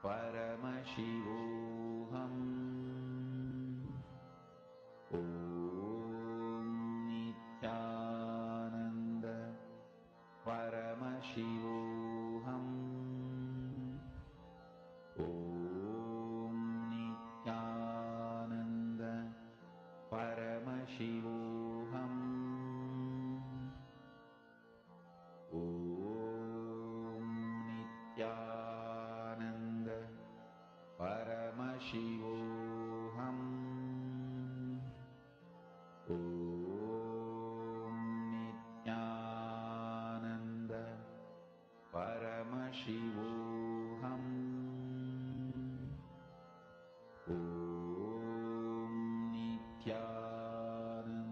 Paramashivam. Om Nityananda Paramashivam. Om Nityananda Paramashivam. Om Nityananda Paramashivam. Om Nityananda Paramashivam. Om Nityananda Paramashivam. Om Nityananda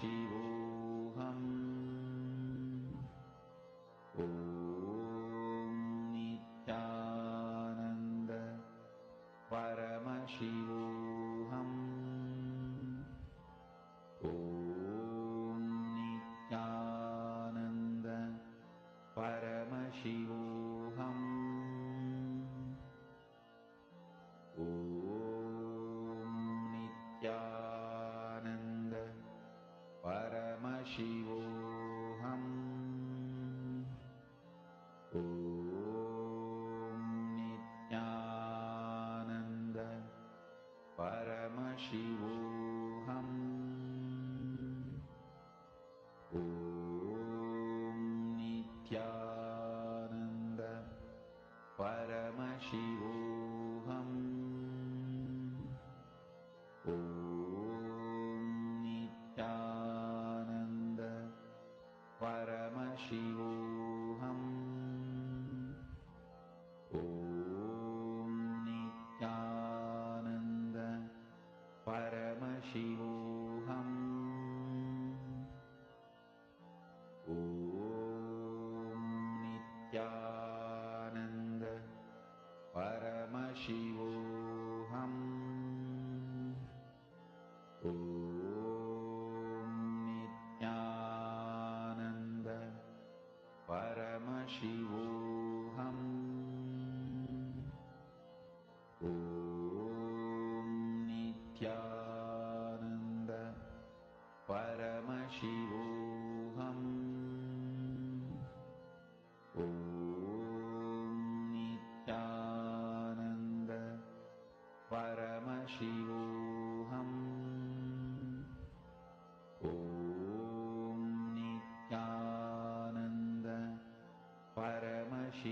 Paramashivoham. Om Nithyananda Paramashivoham. Om Nithyananda Paramashivoham. Om Nithyananda Paramashivoham. Om Nithyananda Paramashivoham. Om Nithyananda Paramashivoham. Om Nithyananda Paramashivoham. Om Nithyananda Paramashivoham. Om Nithyananda Paramashivoham. Om Nithyananda Paramashivoham. Om Nithyananda Paramashivoham. Om Nithyananda Paramashivoham. Om Nithyananda Paramashivoham. Om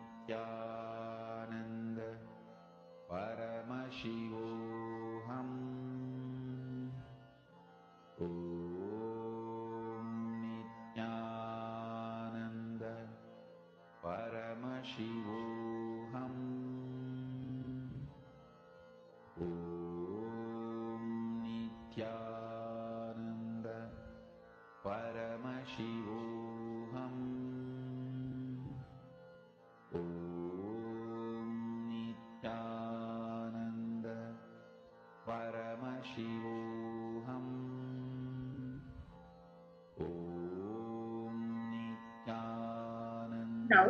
Nithyananda Paramashivoham. Om Nithyananda Paramashivoham. Om Nithyananda Paramashivoham. Om Nithyananda Paramashivoham. Om Nithyananda. Now,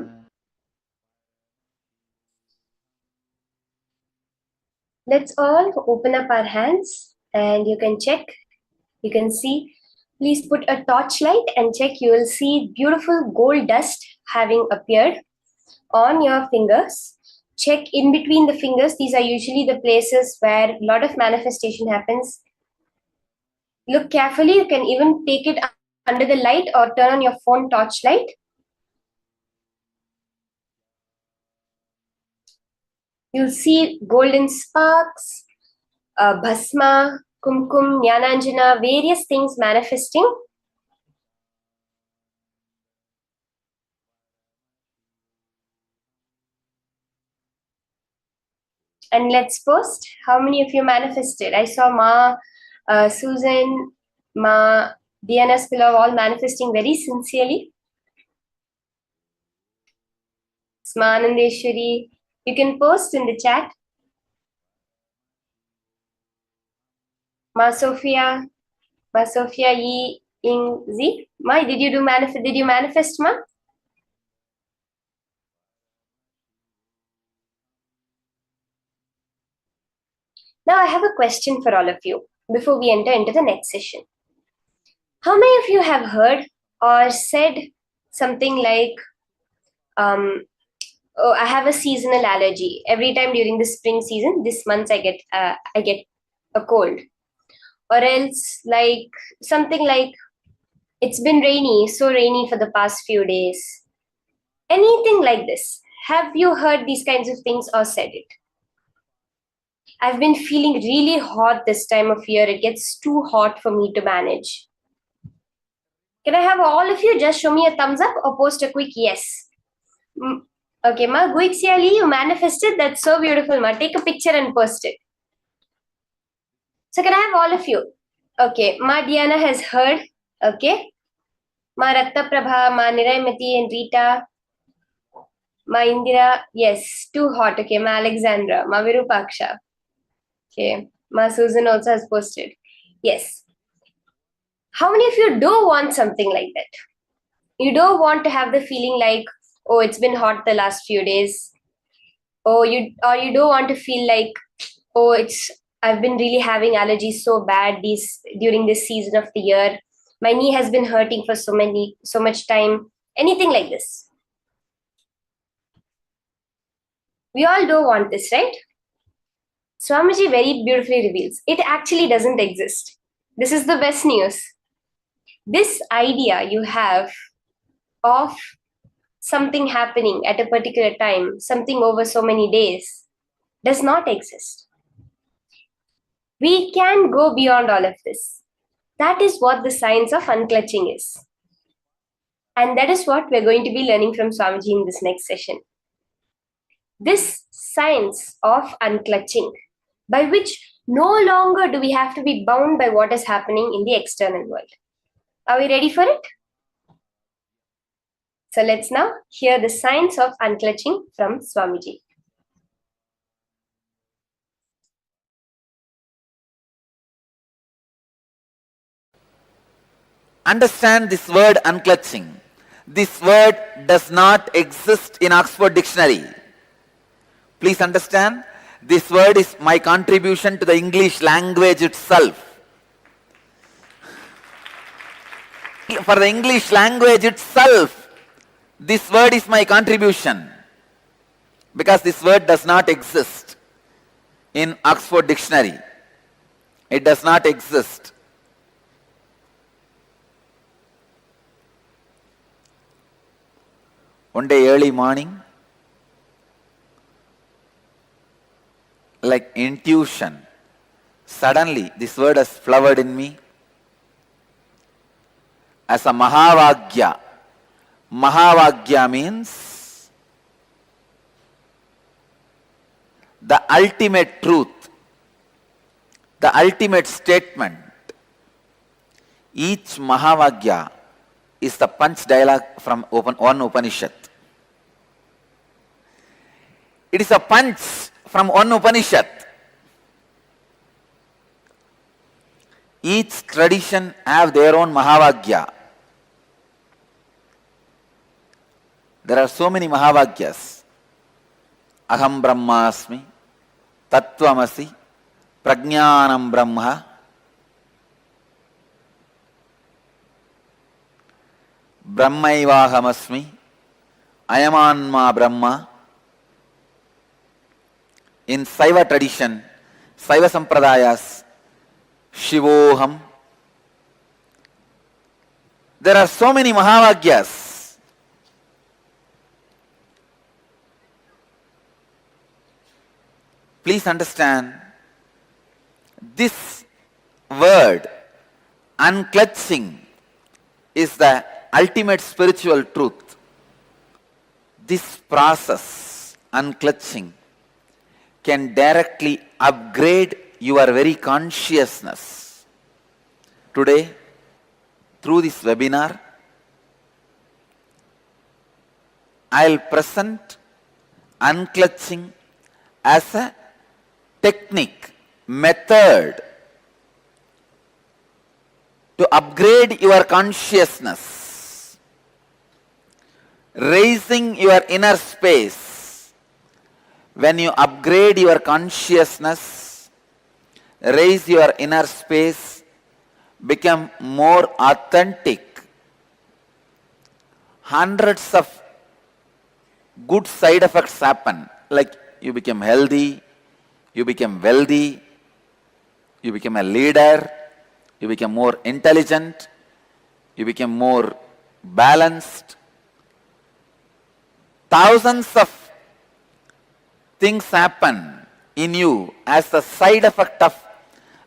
let's all open up our hands and you can check. You can see. Please put a torchlight and check. You will see beautiful gold dust having appeared on your fingers. Check in between the fingers. These are usually the places where a lot of manifestation happens. Look carefully. You can even take it under the light or turn on your phone torchlight. You'll see golden sparks, bhasma, kumkum, jnananjana, various things manifesting. And let's post. How many of you manifested? I saw Ma, Susan, Ma, Diana Spilov all manifesting very sincerely. Smanandeshwari. You can post in the chat. Ma Sophia Yi Ing Z. Ma, did you manifest, Ma? Now I have a question for all of you before we enter into the next session. How many of you have heard or said something like, oh, I have a seasonal allergy. Every time during the spring season, this month I get a cold. Or else like something like, it's been rainy, so rainy for the past few days. Anything like this. Have you heard these kinds of things or said it? I've been feeling really hot this time of year. It gets too hot for me to manage. Can I have all of you just show me a thumbs up or post a quick yes? Okay, Ma, Guixiali, you manifested. That's so beautiful, Ma. Take a picture and post it. So can I have all of you? Okay, Ma Diana has heard. Okay. Ma Ratta Prabha, Ma Niraymati and Rita. Ma Indira, yes, too hot. Okay, Ma Alexandra, Ma Virupaksha. Okay, Ma Susan also has posted. Yes. How many of you do want something like that? You don't want to have the feeling like, oh, it's been hot the last few days. You don't want to feel like, oh, I've been really having allergies so bad during this season of the year. My knee has been hurting for so much time. Anything like this. We all do want this, right? Swamiji very beautifully reveals it actually doesn't exist. This is the best news. This idea you have of something happening at a particular time, something over so many days, does not exist. We can go beyond all of this. That is what the science of unclutching is. And that is what we're going to be learning from Swamiji in this next session. This science of unclutching, by which no longer do we have to be bound by what is happening in the external world. Are we ready for it? So let's now hear the science of unclutching from Swamiji. Understand this word unclutching. This word does not exist in Oxford Dictionary. Please understand, this word is my contribution to the English language itself. For the English language itself, this word is my contribution, because this word does not exist in Oxford Dictionary. It does not exist. One day early morning, like intuition, suddenly this word has flowered in me as a Mahavagya. Mahavagya means the ultimate truth, the ultimate statement. Each Mahavagya is the punch dialogue from one Upanishad. It is a punch from one Upanishad. Each tradition have their own Mahavagya. There are so many Mahavagyas. Aham Brahmasmi, Tattvamasi, Prajnanam Brahma, Brahmaivahamasmi, Ayamanma Brahma. In Saiva tradition, Saiva Sampradayas, Shivoham. There are so many Mahavagyas. Please understand, this word, unclutching, is the ultimate spiritual truth. This process, unclutching, can directly upgrade your very consciousness. Today, through this webinar, I'll present unclutching as a technique, method to upgrade your consciousness, raising your inner space. When you upgrade your consciousness, raise your inner space, become more authentic, hundreds of good side effects happen, like you become healthy, you become wealthy, you become a leader, you become more intelligent, you become more balanced. Thousands of things happen in you as the side effect of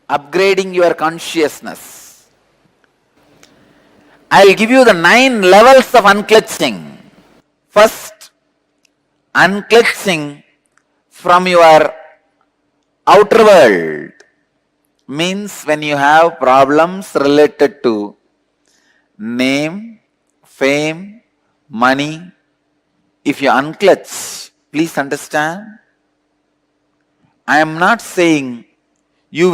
upgrading your consciousness. I'll give you the 9 levels of unclutching. First, unclutching from your outer world means when you have problems related to name, fame, money, if you unclutch, please understand, I am not saying you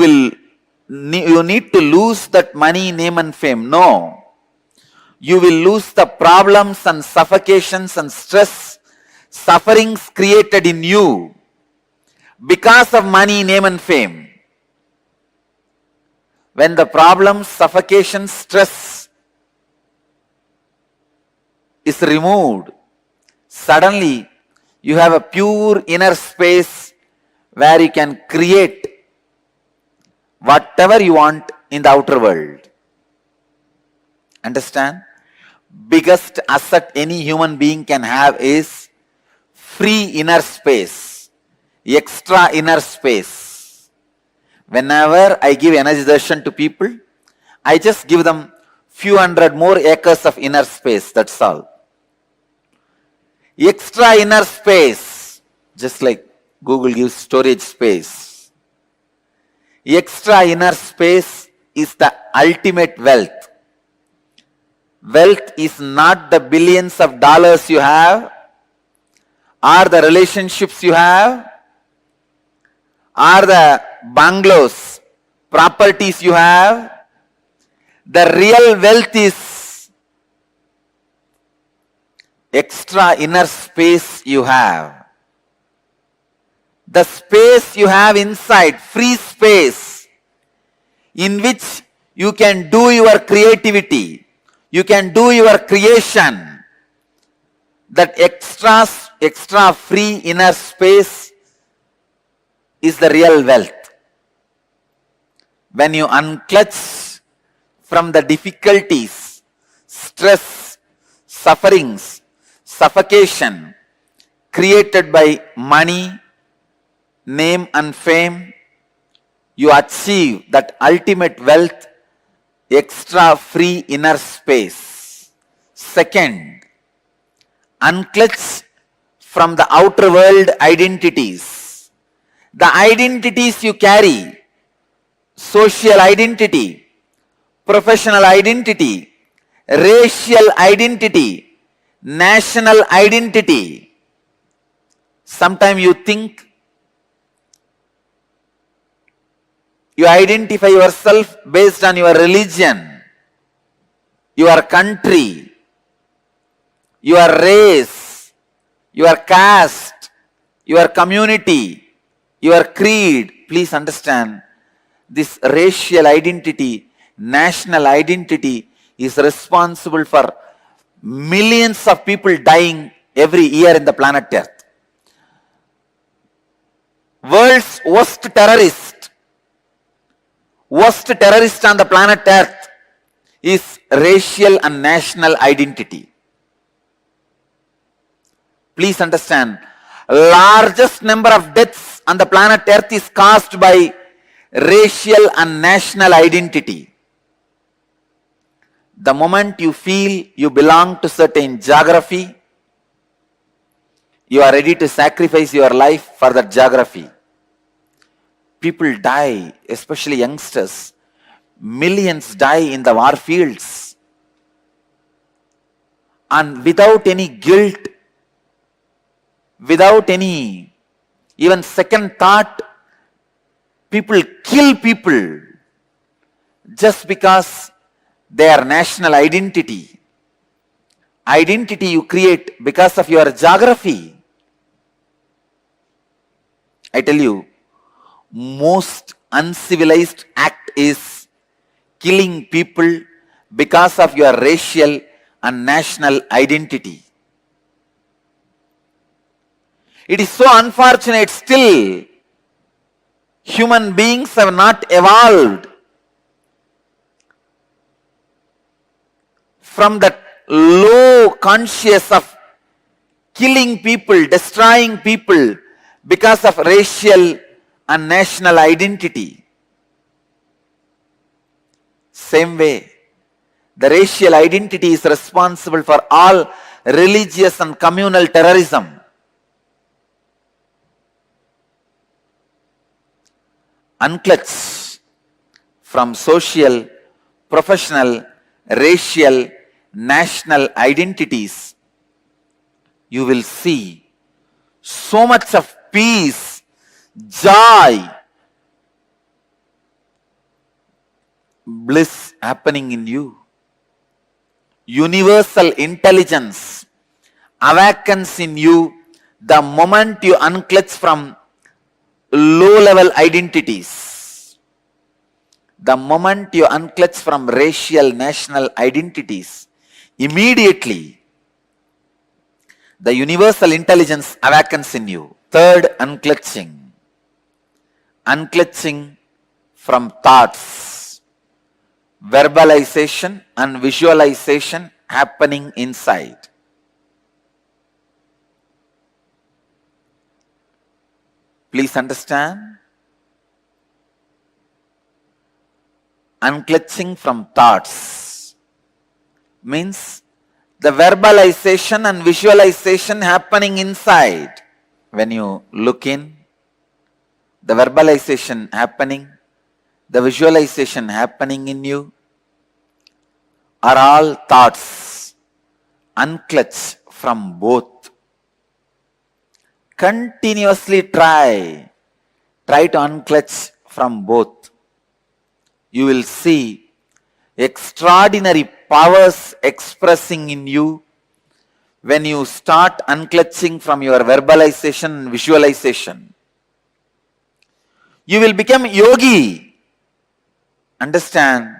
need to lose that money, name and fame. No. You will lose the problems and suffocations and stress, sufferings created in you because of money, name and fame. When the problems, suffocations, stress is removed, suddenly you have a pure inner space where you can create whatever you want in the outer world. Understand? Biggest asset any human being can have is free inner space, extra inner space. Whenever I give energy darshan to people, I just give them few hundred more acres of inner space, that's all. Extra inner space, just like Google gives storage space. Extra inner space is the ultimate wealth. Wealth is not the billions of dollars you have, or the relationships you have, or the bungalows, properties you have. The real wealth is extra inner space you have. The space you have inside, free space, in which you can do your creativity, you can do your creation. That extra free inner space is the real wealth. When you unclutch from the difficulties, stress, sufferings, suffocation created by money, name and fame, you achieve that ultimate wealth, extra free inner space. Second, unclutch from the outer world identities. The identities you carry, social identity, professional identity, racial identity, national identity. Sometimes you think you identify yourself based on your religion, your country, your race, your caste, your community, your creed. Please understand, this racial identity, national identity is responsible for millions of people dying every year in the planet Earth. World's worst terrorist on the planet Earth is racial and national identity. Please understand, largest number of deaths on the planet Earth is caused by racial and national identity. The moment you feel you belong to certain geography, you are ready to sacrifice your life for that geography. People die, especially youngsters. Millions die in the war fields. And without any guilt, without any even second thought, people kill people just because their national identity. Identity you create because of your geography. I tell you, most uncivilized act is killing people because of your racial and national identity. It is so unfortunate still human beings have not evolved from that low conscious of killing people, destroying people because of racial and national identity. Same way, the racial identity is responsible for all religious and communal terrorism. unclutch from social, professional, racial, national identities, you will see so much of peace, joy, bliss happening in you. Universal intelligence awakens in you the moment you unclutch from low-level identities. The moment you unclutch from racial, national identities, immediately the universal intelligence awakens in you. Third, unclutching. Unclutching from thoughts, verbalization and visualization happening inside. Please understand. Unclutching from thoughts means the verbalization and visualization happening inside. When you look in, the verbalization happening, the visualization happening in you are all thoughts. Unclutch from both. Continuously try to unclutch from both. You will see extraordinary powers expressing in you when you start unclutching from your verbalization and visualization. You will become yogi. Understand?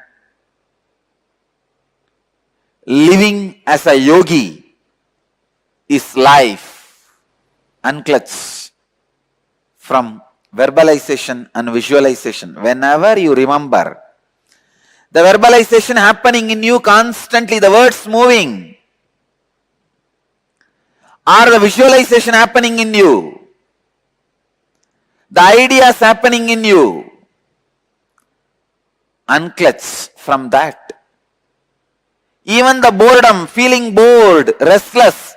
Living as a yogi is life. Unclutch from verbalization and visualization. Whenever you remember the verbalization happening in you constantly, the words moving, or the visualization happening in you, the ideas happening in you, unclutch from that. Even the boredom, feeling bored, restless,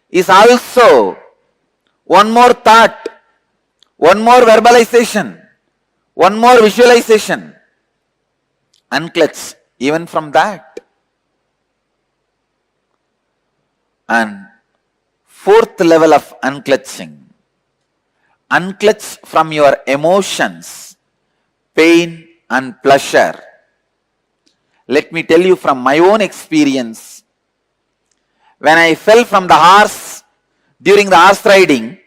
is also one more thought, one more verbalization, one more visualization. Unclutch even from that. And fourth level of unclutching. Unclutch from your emotions, pain and pleasure. Let me tell you from my own experience. When I fell from the horse during the horse riding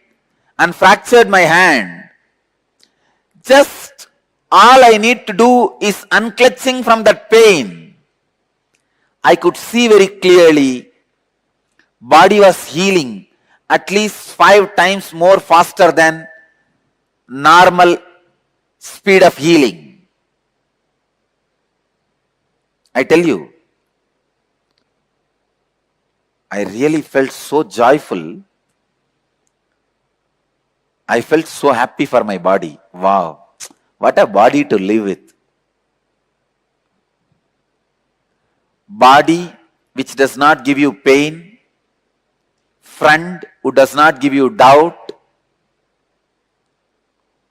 and fractured my hand, just all I need to do is unclutching from that pain. I could see very clearly body was healing at least 5 times more faster than normal speed of healing. I tell you, I really felt so joyful. I felt so happy for my body. Wow, what a body to live with. Body which does not give you pain, friend who does not give you doubt,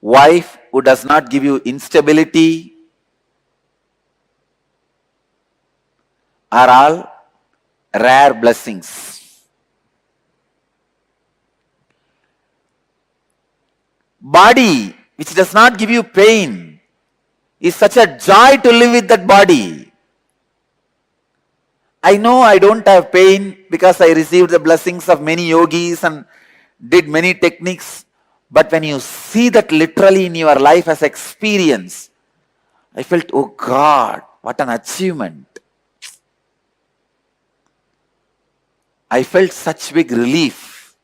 wife who does not give you instability, are all rare blessings. Body which does not give you pain is such a joy to live with that body. I know I don't have pain because I received the blessings of many yogis and did many techniques. But when you see that literally in your life as experience, I felt, oh God, what an achievement. I felt such big relief.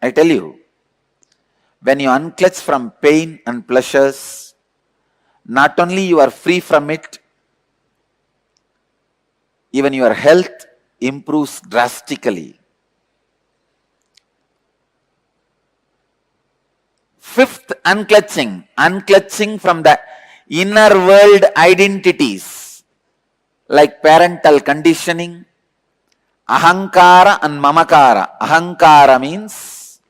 I tell you, when you unclutch from pain and pleasures, not only you are free from it, even your health improves drastically. Fifth, unclutching. Unclutching from the inner world identities like parental conditioning, ahankara and mamakara. Ahankara means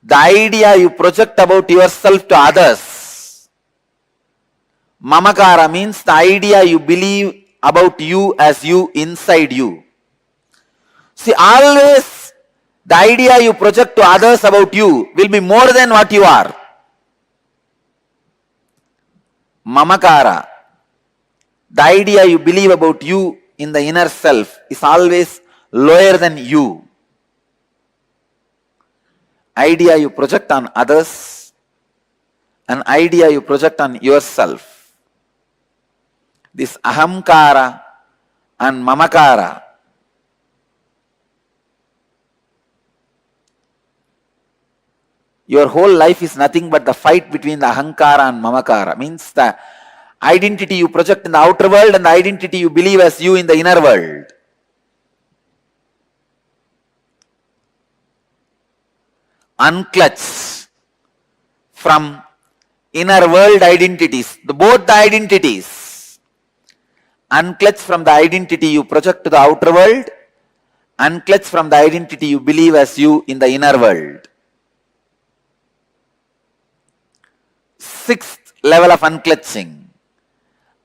the idea you project about yourself to others. Mamakara means the idea you believe about you as you inside you. See, always the idea you project to others about you will be more than what you are. Mamakara, the idea you believe about you in the inner self is always lower than you. Idea you project on others, an idea you project on yourself. This ahamkara and mamakara, your whole life is nothing but the fight between the ahankara and mamakara. Means the identity you project in the outer world and the identity you believe as you in the inner world. Unclutch from inner world identities, both the identities. Unclutch from the identity you project to the outer world, unclutch from the identity you believe as you in the inner world. Sixth level of unclutching.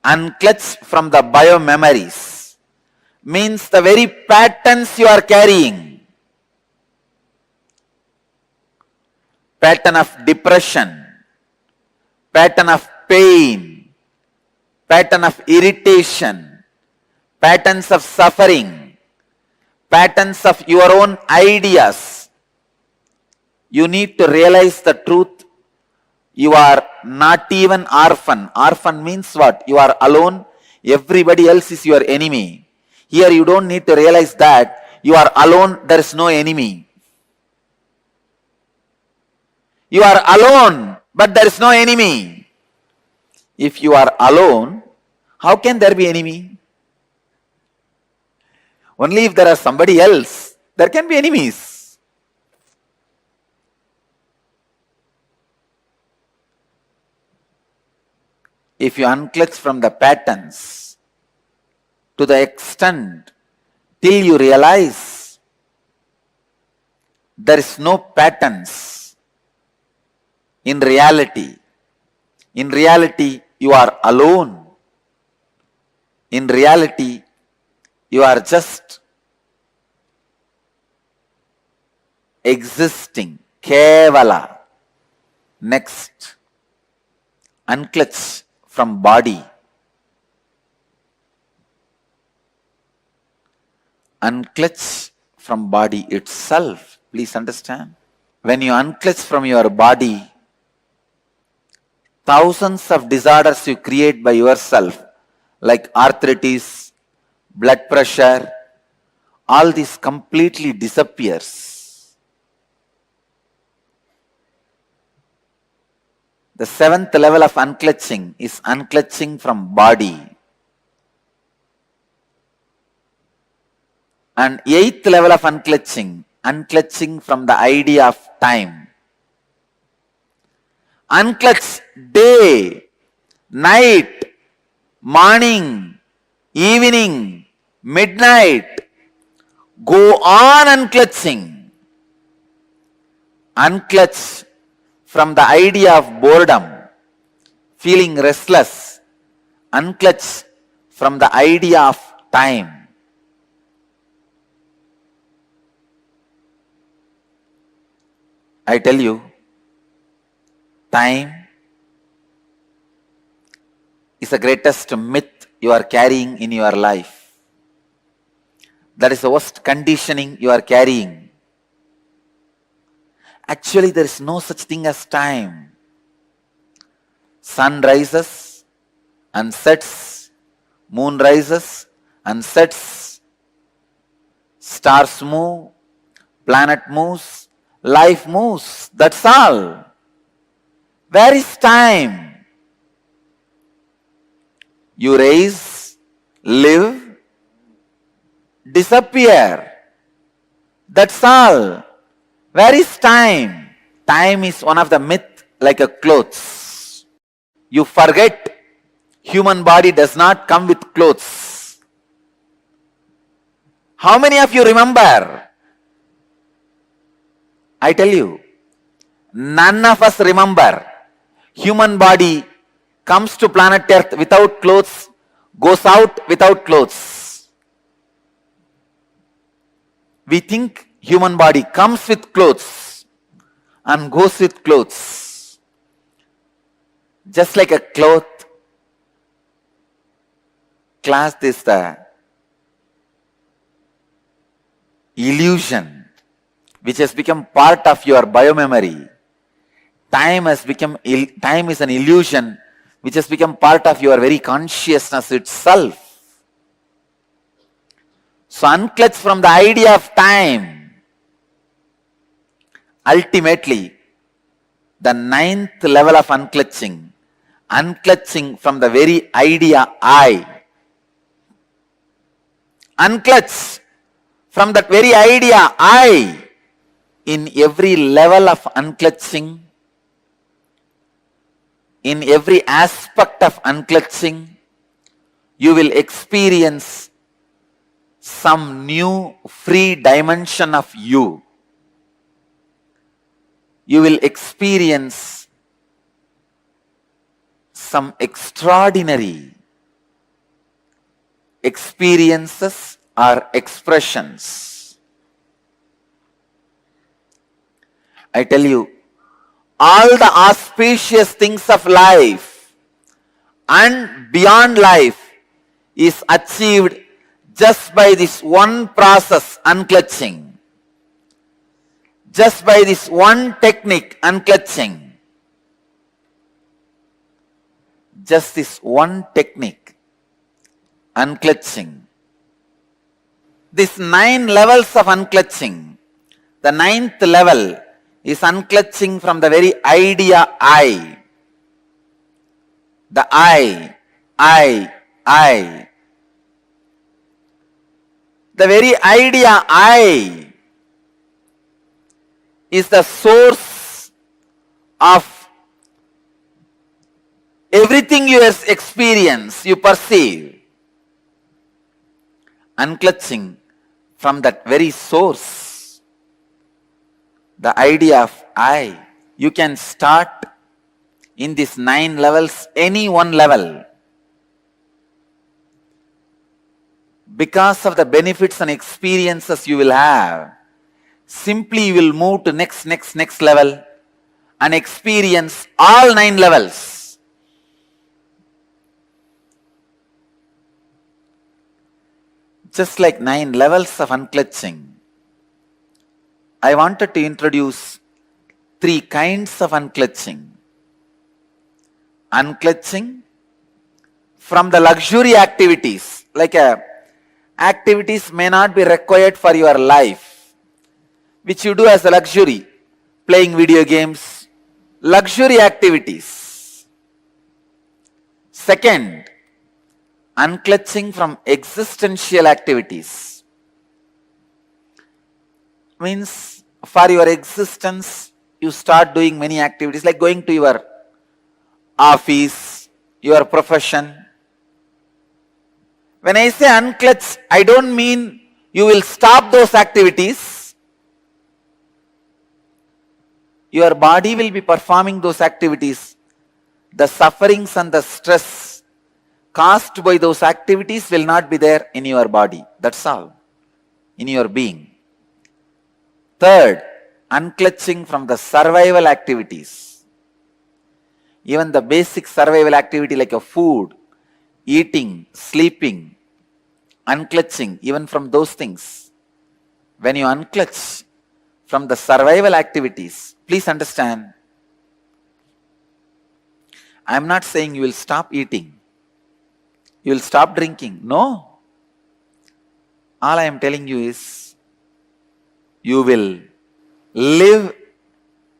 Unclutch from the bio-memories. Means the very patterns you are carrying. Pattern of depression, pattern of pain, pattern of irritation, patterns of suffering, patterns of your own ideas. You need to realize the truth. You are not even orphan. Orphan means what? You are alone. Everybody else is your enemy. Here you don't need to realize that you are alone. There is no enemy. You are alone, but there is no enemy. If you are alone, how can there be enemy? Only if there are somebody else, there can be enemies. If you unclutch from the patterns to the extent till you realize there is no patterns in reality. In reality, you are alone. In reality, you are just existing. Kevala. Next, unclutch from body. Unclutch from body itself. Please understand. When you unclutch from your body, thousands of disorders you create by yourself, like arthritis, blood pressure, all this completely disappears. The seventh level of unclutching is unclutching from body. And eighth level of unclutching, unclutching from the idea of time. Unclutch day, night, morning, evening, midnight. Go on unclutching. Unclutch from the idea of boredom, feeling restless. Unclutch from the idea of time. I tell you, time is the greatest myth you are carrying in your life. That is the worst conditioning you are carrying. Actually, there is no such thing as time. Sun rises and sets, moon rises and sets, stars move, planet moves, life moves. That's all. Where is time? You rise, live, disappear. That's all. Where is time? Time is one of the myths like a clothes. You forget human body does not come with clothes. How many of you remember? I tell you, None of us remember. Human body comes to planet Earth without clothes, goes out without clothes. We think human body comes with clothes and goes with clothes. Just like a cloth, class is the illusion which has become part of your biomemory. Time is an illusion which has become part of your very consciousness itself. So unclutch from the idea of time. Ultimately, the 9th level of unclutching, unclutching from the very idea I. Unclutch from that very idea I. In every level of unclutching, in every aspect of unclutching, you will experience some new free dimension of you. You will experience some extraordinary experiences or expressions. I tell you, all the auspicious things of life and beyond life is achieved just by this one process, unclutching. Just by this one technique, unclutching. Just this one technique, unclutching. These 9 levels of unclutching. The 9th level is unclutching from the very idea I. The I. The very idea I is the source of everything you experience, you perceive. Unclutching from that very source, the idea of I. You can start in these 9 levels, any one level. Because of the benefits and experiences you will have, simply you will move to next level and experience all 9 levels. Just like 9 levels of unclutching, I wanted to introduce 3 kinds of unclutching. Unclutching from the luxury activities, like activities may not be required for your life, which you do as a luxury, playing video games, luxury activities. Second, unclutching from existential activities. Means for your existence, you start doing many activities like going to your office, your profession. When I say unclutch, I don't mean you will stop those activities. Your body will be performing those activities. The sufferings and the stress caused by those activities will not be there in your body. That's all. In your being. Third, unclutching from the survival activities. Even the basic survival activity like a food, eating, sleeping, unclutching, even from those things. When you unclutch from the survival activities, please understand, I am not saying you will stop eating, you will stop drinking. No. All I am telling you is, you will live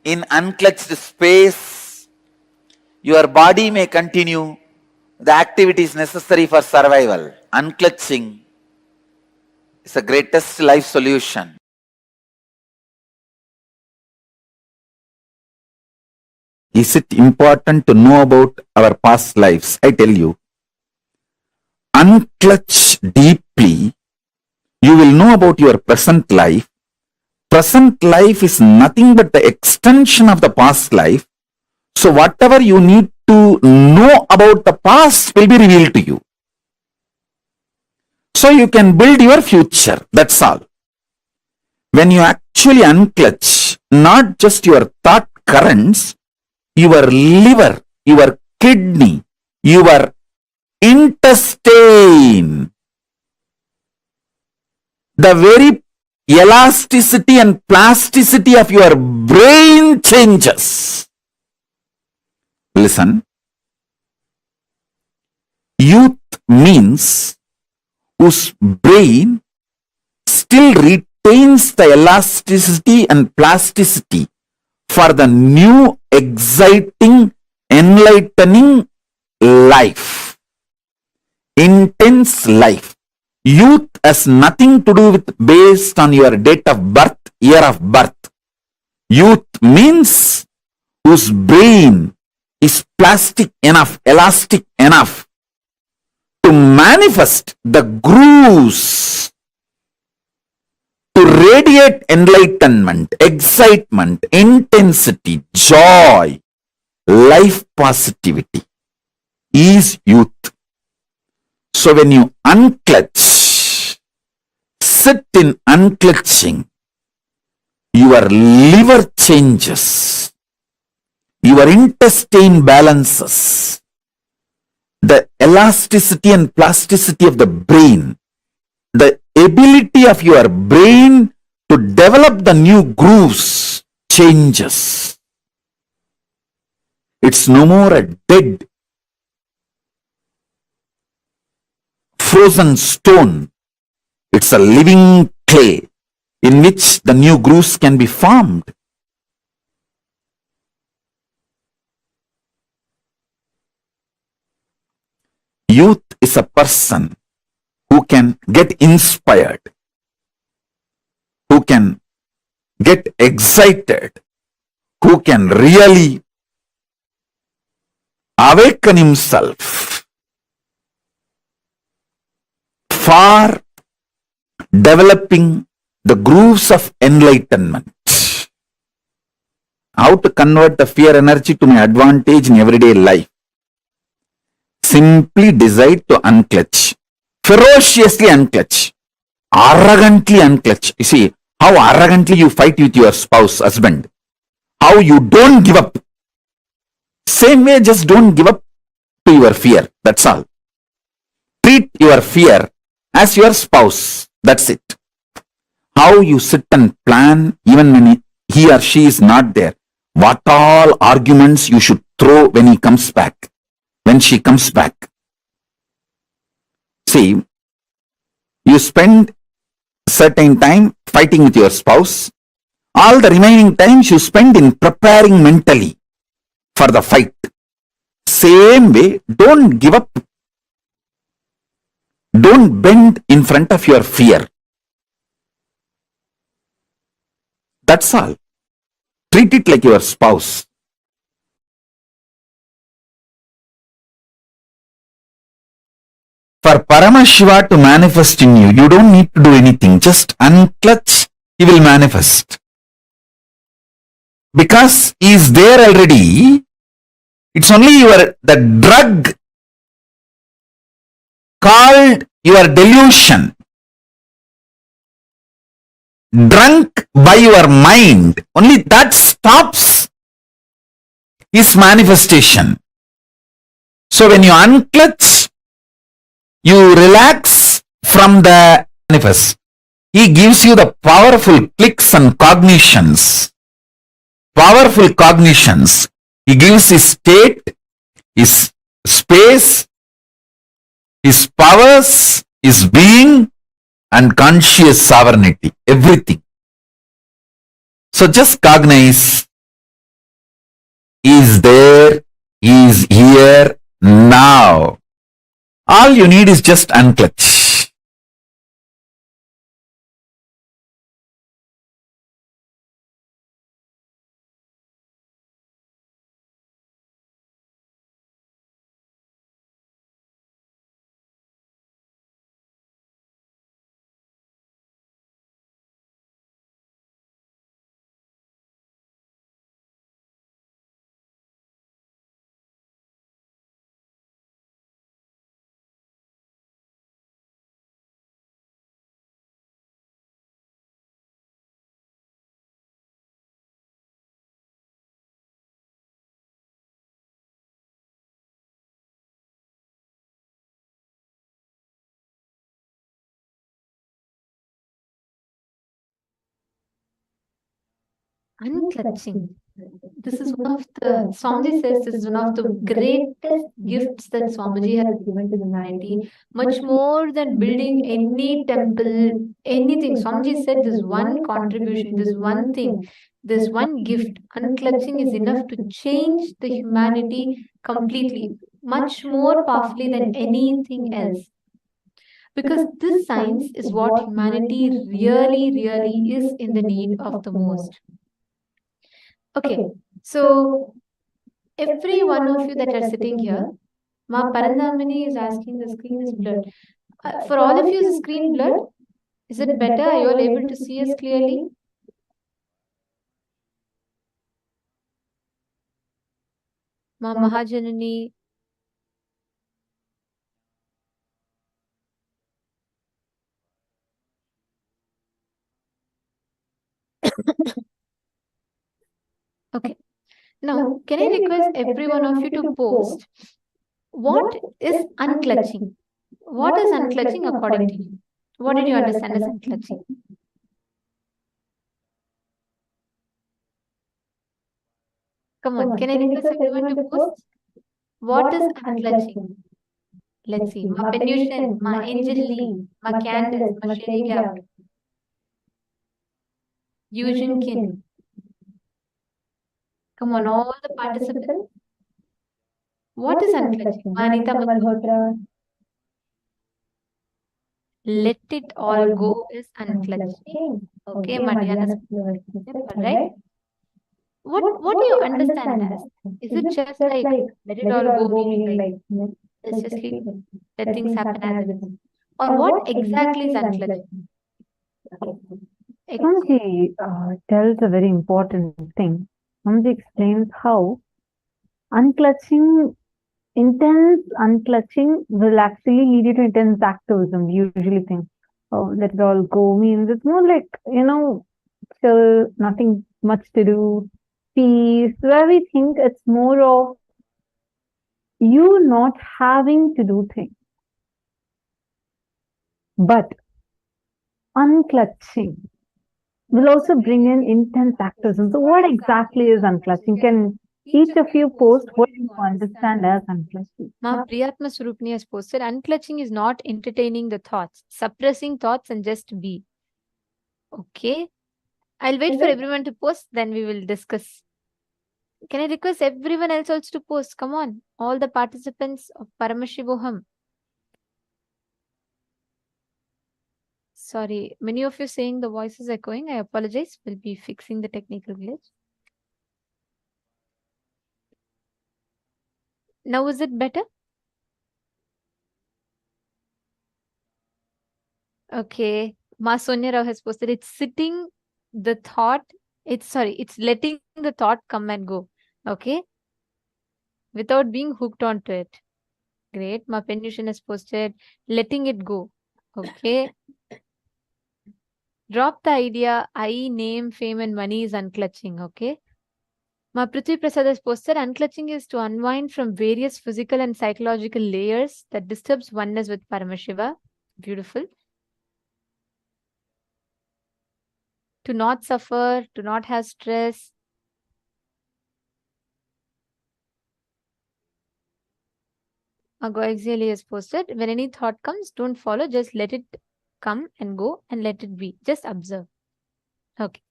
in unclutched space. Your body may continue the activities necessary for survival. Unclutching is the greatest life solution. Is it important to know about our past lives? I tell you, unclutch deeply, you will know about your present life present life is nothing but the extension of the past life. So whatever you need to know about the past will be revealed to you. So you can build your future. That's all. When you actually unclutch, not just your thought currents, your liver, your kidney, your intestine, the very elasticity and plasticity of your brain changes. Listen. Youth means whose brain still retains the elasticity and plasticity for the new, exciting, enlightening life, intense life. Youth has nothing to do with based on your date of birth, year of birth. Youth means whose brain is plastic enough, elastic enough to manifest the grooves, to radiate enlightenment, excitement, intensity, joy, life positivity is youth. So when you unclutch, sit in unclutching, your liver changes, your intestine balances, the elasticity and plasticity of the brain, the ability of your brain to develop the new grooves changes. It's no more a dead, frozen stone. It's a living clay in which the new grooves can be formed. Youth is a person who can get inspired, who can get excited, who can really awaken himself for developing the grooves of enlightenment. How to convert the fear energy to my advantage in everyday life? Simply decide to unclutch. Ferociously unclutch. Arrogantly unclutch. You see how arrogantly you fight with your spouse, husband. How you don't give up. Same way, just don't give up to your fear. That's all. Treat your fear as your spouse. That's it. How you sit and plan even when he or she is not there. What all arguments you should throw when he comes back. When she comes back. See, you spend certain time fighting with your spouse. All the remaining times you spend in preparing mentally for the fight. Same way, don't give up. Don't bend in front of your fear. That's all. Treat it like your spouse. For Paramashiva to manifest in you, you don't need to do anything. Just unclutch, he will manifest. Because he is there already, it's only the drug called your delusion. Drunk by your mind, only that stops his manifestation. So when you unclutch, you relax from the manifest. He gives you the powerful clicks and cognitions. Powerful cognitions. He gives his state, his space, his powers, his being, and conscious sovereignty. Everything. So just cognize. He is there. He is here now. All you need is just unclutch. unclutching. This is one of the, Swamiji says this is one of the greatest gifts that Swamiji has given to humanity, much more than building any temple, anything. Swamiji said this one contribution, this one thing, this one gift, unclutching is enough to change the humanity completely, much more powerfully than anything else. Because this science is what humanity really, really is in the need of the most. Okay, so every one of you that are sitting here, Ma Parandamini is asking the screen is blurred. For all of you, is the screen blurred? Is it better? Are you all able to see us clearly? Ma Mahajanani. Okay. Now, can I request every one of you to post what is unclutching? What is unclutching according to you? What did you understand as unclutching? Come on, can I request everyone to post? What is unclutching? Let's see. Ma Penution, Ma Angel Lee, Ma Candace, Ma Sherry Eugene Kin. Come on, all the participants. What is unclutching? Ma Anita Malhotra. Let it all go is unclutching. Okay, Madhyana. Right? What do you understand as? Is it just like let it all go, meaning like let's just let things happen as it is? Or what exactly is unclutching? Swamiji tells a very important thing. Swamiji explains how unclutching, intense unclutching will actually lead you to intense activism. We usually think, oh, let it all go means it's more like, chill, nothing much to do, peace, where we think it's more of you not having to do things. But unclutching will also bring in intense activism. So what exactly is unclutching? Can each of you post what you understand as unclutching? Ma Priyatma Surupni has posted, unclutching is not entertaining the thoughts, suppressing thoughts and just be. Okay. I'll wait for everyone to post, then we will discuss. Can I request everyone else also to post? Come on, all the participants of Paramashivam. Sorry, many of you saying the voice is echoing. I apologize. We'll be fixing the technical glitch. Now is it better? Okay. Ma Sonia Rao has posted, it's sitting the thought. It's letting the thought come and go. Okay. Without being hooked onto it. Great. Ma Penution has posted, letting it go. Okay. Drop the idea, I, name, fame, and money is unclutching. Okay. Ma Prithvi Prasad has posted, unclutching is to unwind from various physical and psychological layers that disturbs oneness with Paramashiva. Beautiful. To not suffer, to not have stress. Agoexili has posted, when any thought comes, don't follow, just let it come and go and let it be. Just observe. Okay.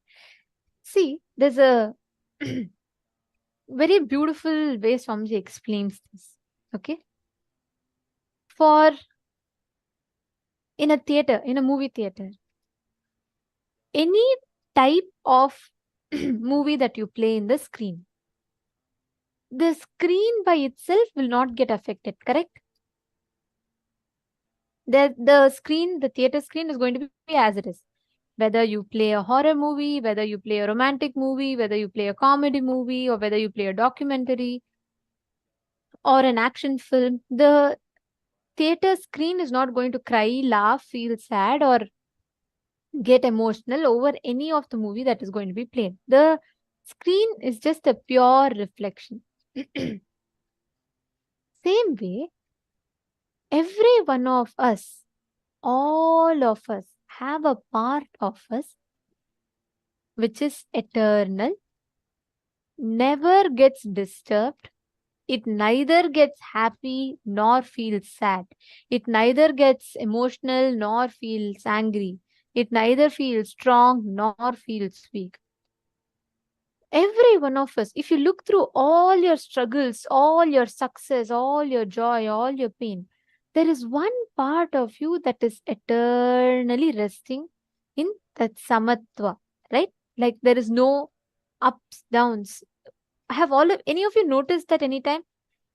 See, there's a very beautiful way Swamiji explains this. Okay. In a theater, in a movie theater, any type of movie that you play in the screen by itself will not get affected, correct? The theater screen is going to be as it is. Whether you play a horror movie, whether you play a romantic movie, whether you play a comedy movie, or whether you play a documentary or an action film, the theater screen is not going to cry, laugh, feel sad, or get emotional over any of the movie that is going to be played. The screen is just a pure reflection. Same way, every one of us, all of us, have a part of us which is eternal, never gets disturbed. It neither gets happy nor feels sad. It neither gets emotional nor feels angry. It neither feels strong nor feels weak. Every one of us, if you look through all your struggles, all your success, all your joy, all your pain, there is one part of you that is eternally resting in that samatva, right? Like there is no ups, downs. Have any of you noticed that anytime?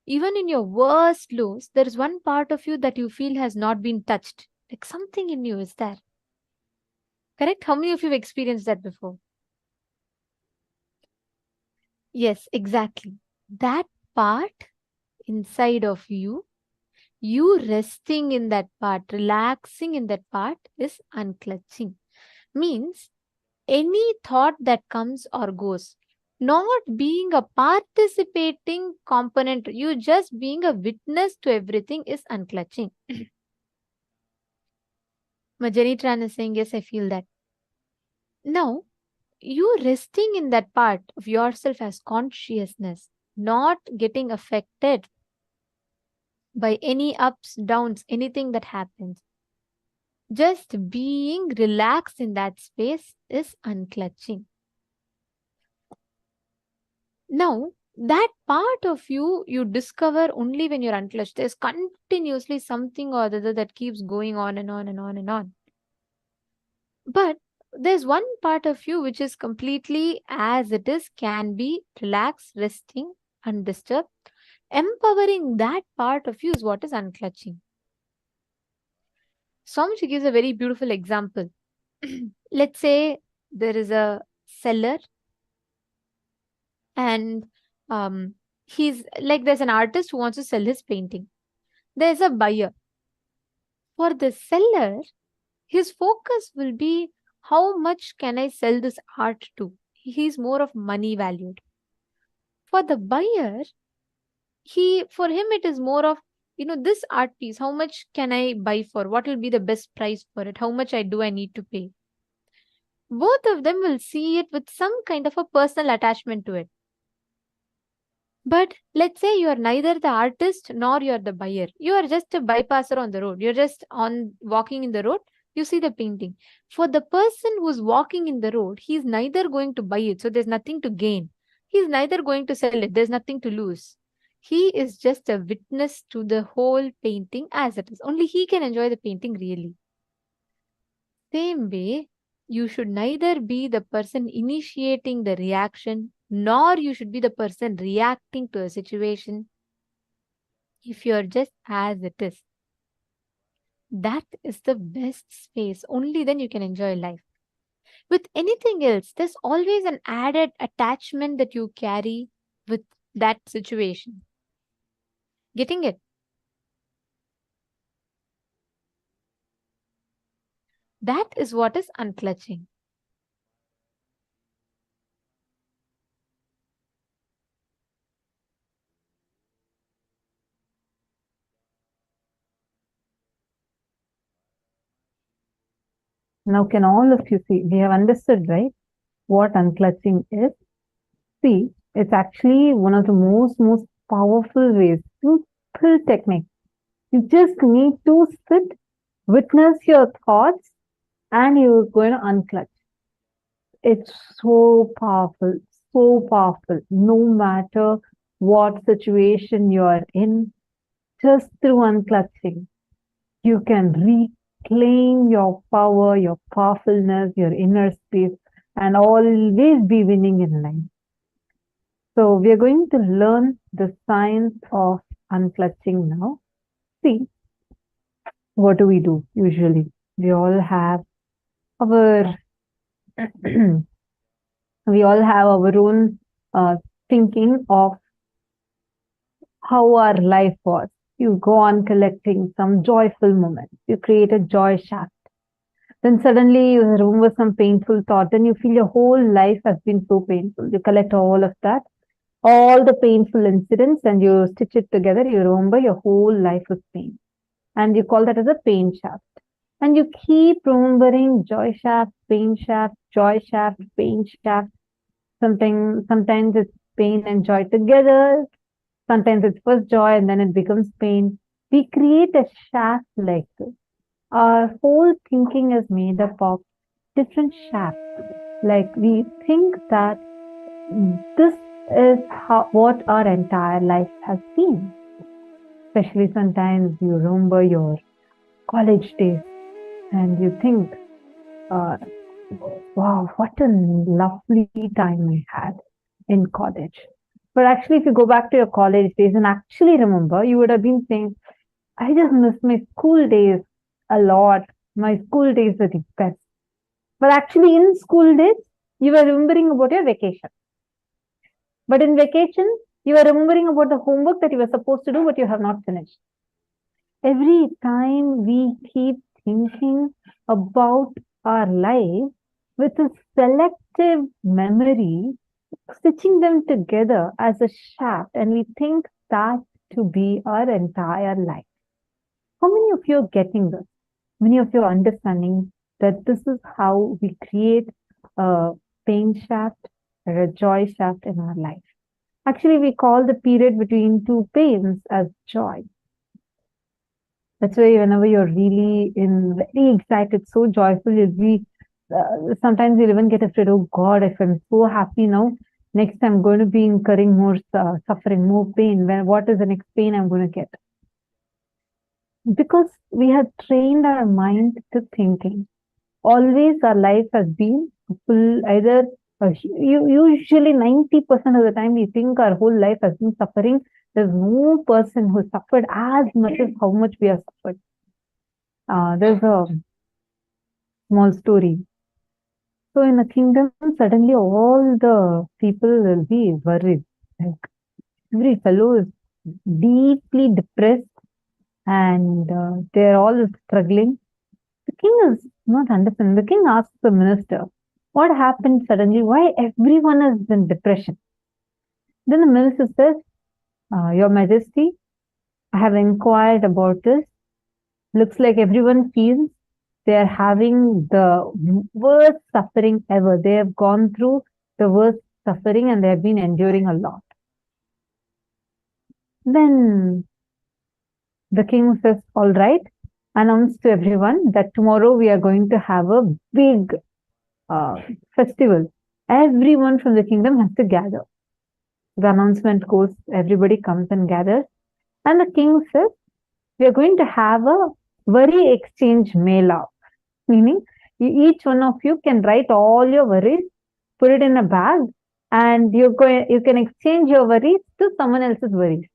Even in your worst lows, there is one part of you that you feel has not been touched. Like something in you is there. Correct? How many of you have experienced that before? Yes, exactly. That part inside of you, you resting in that part, relaxing in that part is unclutching. Means any thought that comes or goes, not being a participating component, you just being a witness to everything is unclutching. Majani Tran is saying, yes, I feel that. Now, you resting in that part of yourself as consciousness, not getting affected by any ups, downs, anything that happens. Just being relaxed in that space is unclutching. Now, that part of you, you discover only when you're unclutched. There's continuously something or the other that keeps going on and on and on and on. But there's one part of you which is completely as it is, can be relaxed, resting, undisturbed. Empowering that part of you is what is unclutching. Swamiji gives a very beautiful example. Let's say there is a seller and he's like, there's an artist who wants to sell his painting. There's a buyer. For the seller, his focus will be, how much can I sell this art to? He's more of money valued. For the buyer, for him it is more of, this art piece, how much can I buy for? What will be the best price for it? How much I need to pay? Both of them will see it with some kind of a personal attachment to it. But let's say you are neither the artist nor you are the buyer. You are just a bypasser on the road. You're just walking in the road. You see the painting. For the person who's walking in the road, he's neither going to buy it, so there's nothing to gain. He's neither going to sell it. There's nothing to lose. He is just a witness to the whole painting as it is. Only he can enjoy the painting really. Same way, you should neither be the person initiating the reaction, nor you should be the person reacting to a situation. If you're just as it is, that is the best space. Only then you can enjoy life. With anything else, there's always an added attachment that you carry with that situation. Getting it? That is what is unclutching. Now, can all of you see? We have understood, right, what unclutching is? See, it's actually one of the most powerful ways, simple technique. You just need to sit, witness your thoughts, and you're going to unclutch. It's so powerful, no matter what situation you're in. Just through unclutching, you can reclaim your power, your powerfulness, your inner space, and always be winning in life. So we are going to learn the science of unclutching now. See, what do we do usually? We all have our own thinking of how our life was. You go on collecting some joyful moments. You create a joy shaft. Then suddenly you remember some painful thought, and you feel your whole life has been so painful. You collect all of that, all the painful incidents, and you stitch it together. You remember your whole life was pain. And you call that as a pain shaft. And you keep remembering joy shaft, pain shaft, joy shaft, pain shaft. Sometimes it's pain and joy together. Sometimes it's first joy and then it becomes pain. We create a shaft like this. Our whole thinking is made up of different shafts. Like we think that this is what our entire life has been. Especially sometimes you remember your college days and you think, wow, what a lovely time I had in college. But actually, if you go back to your college days and actually remember, you would have been saying, I just miss my school days a lot. My school days were the best. But actually, in school days, you were remembering about your vacation. But in vacation, you were remembering about the homework that you were supposed to do, but you have not finished. Every time we keep thinking about our life with a selective memory, stitching them together as a shaft, and we think that to be our entire life. How many of you are getting this? Many of you are understanding that this is how we create a pain shaft or a joy shaft in our life. Actually, we call the period between two pains as joy. That's why whenever you're really very excited, so joyful, you'll be, sometimes you'll even get afraid, oh God, if I'm so happy now, next I'm going to be incurring more suffering, more pain. What is the next pain I'm going to get? Because we have trained our mind to thinking. Always our life has been full, either usually 90% of the time we think our whole life has been suffering. There's no person who suffered as much as how much we have suffered. There's a small story. So in a kingdom, suddenly all the people will be worried. Like every fellow is deeply depressed and they're all struggling. The king is not understanding. The king asks the minister, what happened suddenly? Why everyone is in depression? Then the minister says, Your Majesty, I have inquired about this. Looks like everyone feels they are having the worst suffering ever. They have gone through the worst suffering and they have been enduring a lot. Then the king says, all right, announce to everyone that tomorrow we are going to have a big festival. Everyone from the kingdom has to gather. The announcement goes, everybody comes and gathers. And the king says, we are going to have a worry exchange mela. Meaning, each one of you can write all your worries, put it in a bag, and you can exchange your worries to someone else's worries.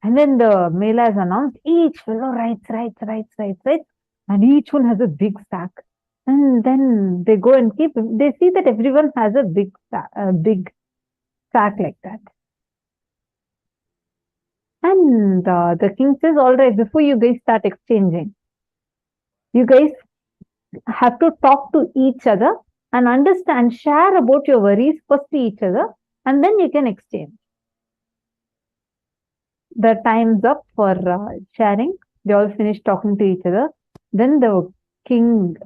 And then the mela is announced, each fellow writes, and each one has a big sack. And then they go and they see that everyone has a big sack like that. And the king says, all right, before you guys start exchanging, you guys have to talk to each other and understand, share about your worries first to each other, and then you can exchange. The time's up for sharing. They all finish talking to each other. Then the king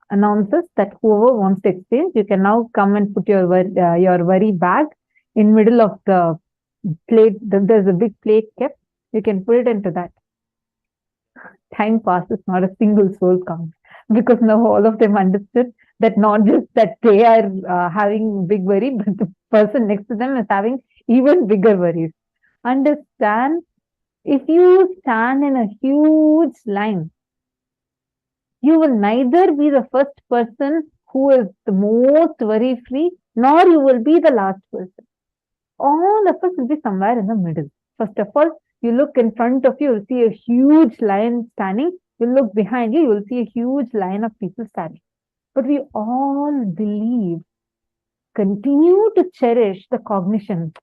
announces that whoever wants to exchange, you can now come and put your worry bag in middle of the plate. There's a big plate kept. You can put it into that. Time passes, not a single soul comes, because now all of them understood that not just that they are having big worry, but the person next to them is having even bigger worries. Understand, if you stand in a huge line, you will neither be the first person who is the most worry-free, nor you will be the last person. All of us will be somewhere in the middle. First of all, you look in front of you, you'll see a huge line standing. You look behind you, you'll see a huge line of people standing. But we all believe, continue to cherish the cognition.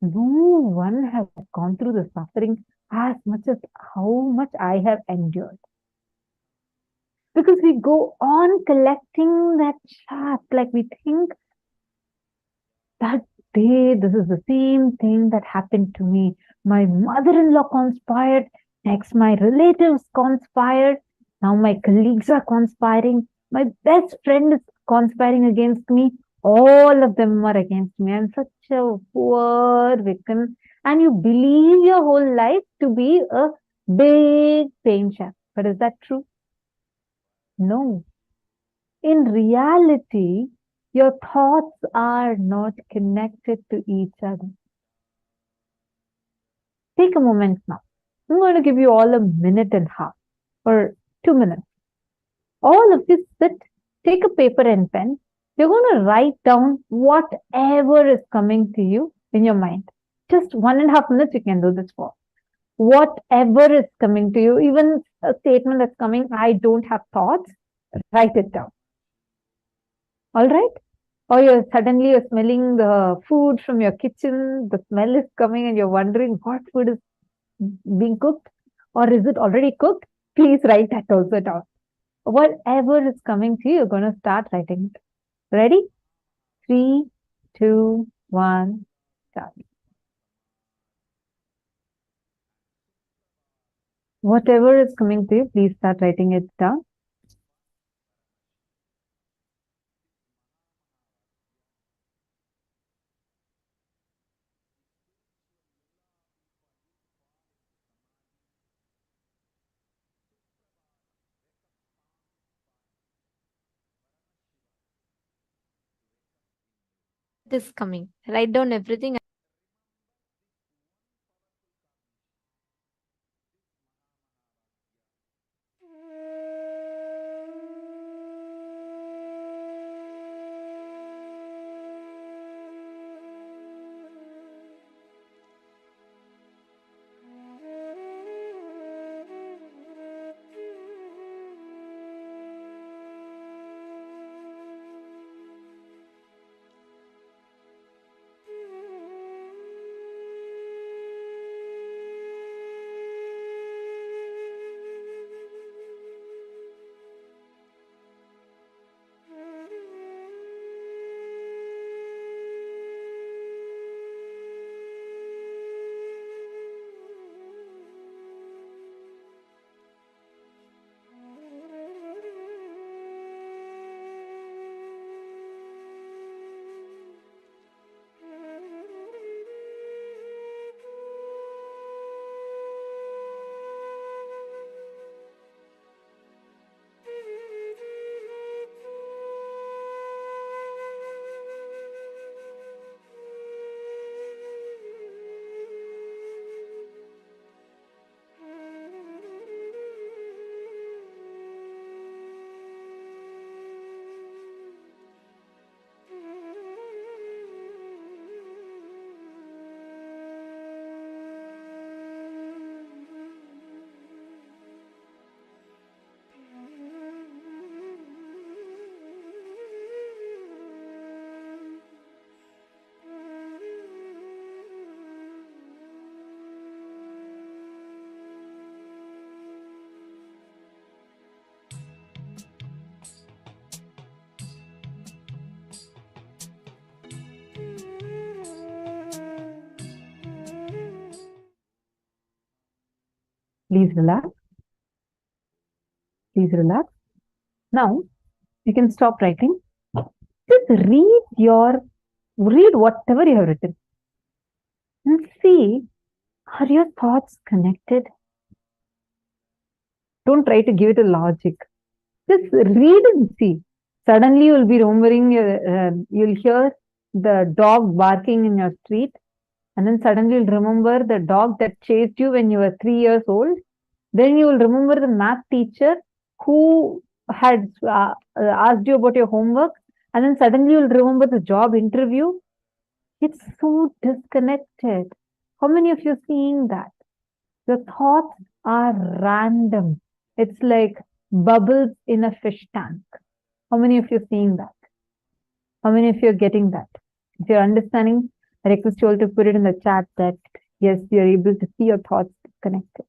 No one has gone through the suffering as much as how much I have endured. Because we go on collecting that shaft, like we think that day, this is the same thing that happened to me. My mother-in-law conspired, next my relatives conspired, Now my colleagues are conspiring. My best friend is conspiring against me. All of them are against me. I'm such a poor victim. And you believe your whole life to be a big pain chef. But is that true? No. In reality, your thoughts are not connected to each other. Take a moment now. I'm going to give you all a minute and a half or 2 minutes. All of you sit, take a paper and pen. You're going to write down whatever is coming to you in your mind. Just 1.5 minutes you can do this for. Whatever is coming to you, even a statement that's coming, I don't have thoughts, write it down. All right? Or you're smelling the food from your kitchen, the smell is coming and you're wondering what food is being cooked or is it already cooked? Please write that also down. Whatever is coming to you, you're going to start writing it. Ready? 3, 2, 1, start. Whatever is coming to you, please start writing it down. It is coming. Write down everything. Please relax. Please relax. Now, you can stop writing. Just read whatever you have written. And see, are your thoughts connected? Don't try to give it a logic. Just read and see. Suddenly you'll be remembering, you'll hear the dog barking in your street. And then suddenly you'll remember the dog that chased you when you were 3 years old. Then you will remember the math teacher who had asked you about your homework. And then suddenly you'll remember the job interview. It's so disconnected. How many of you are seeing that? Your thoughts are random. It's like bubbles in a fish tank. How many of you are seeing that? How many of you are getting that? If you're understanding, I request you all to put it in the chat that yes, you're able to see your thoughts connected.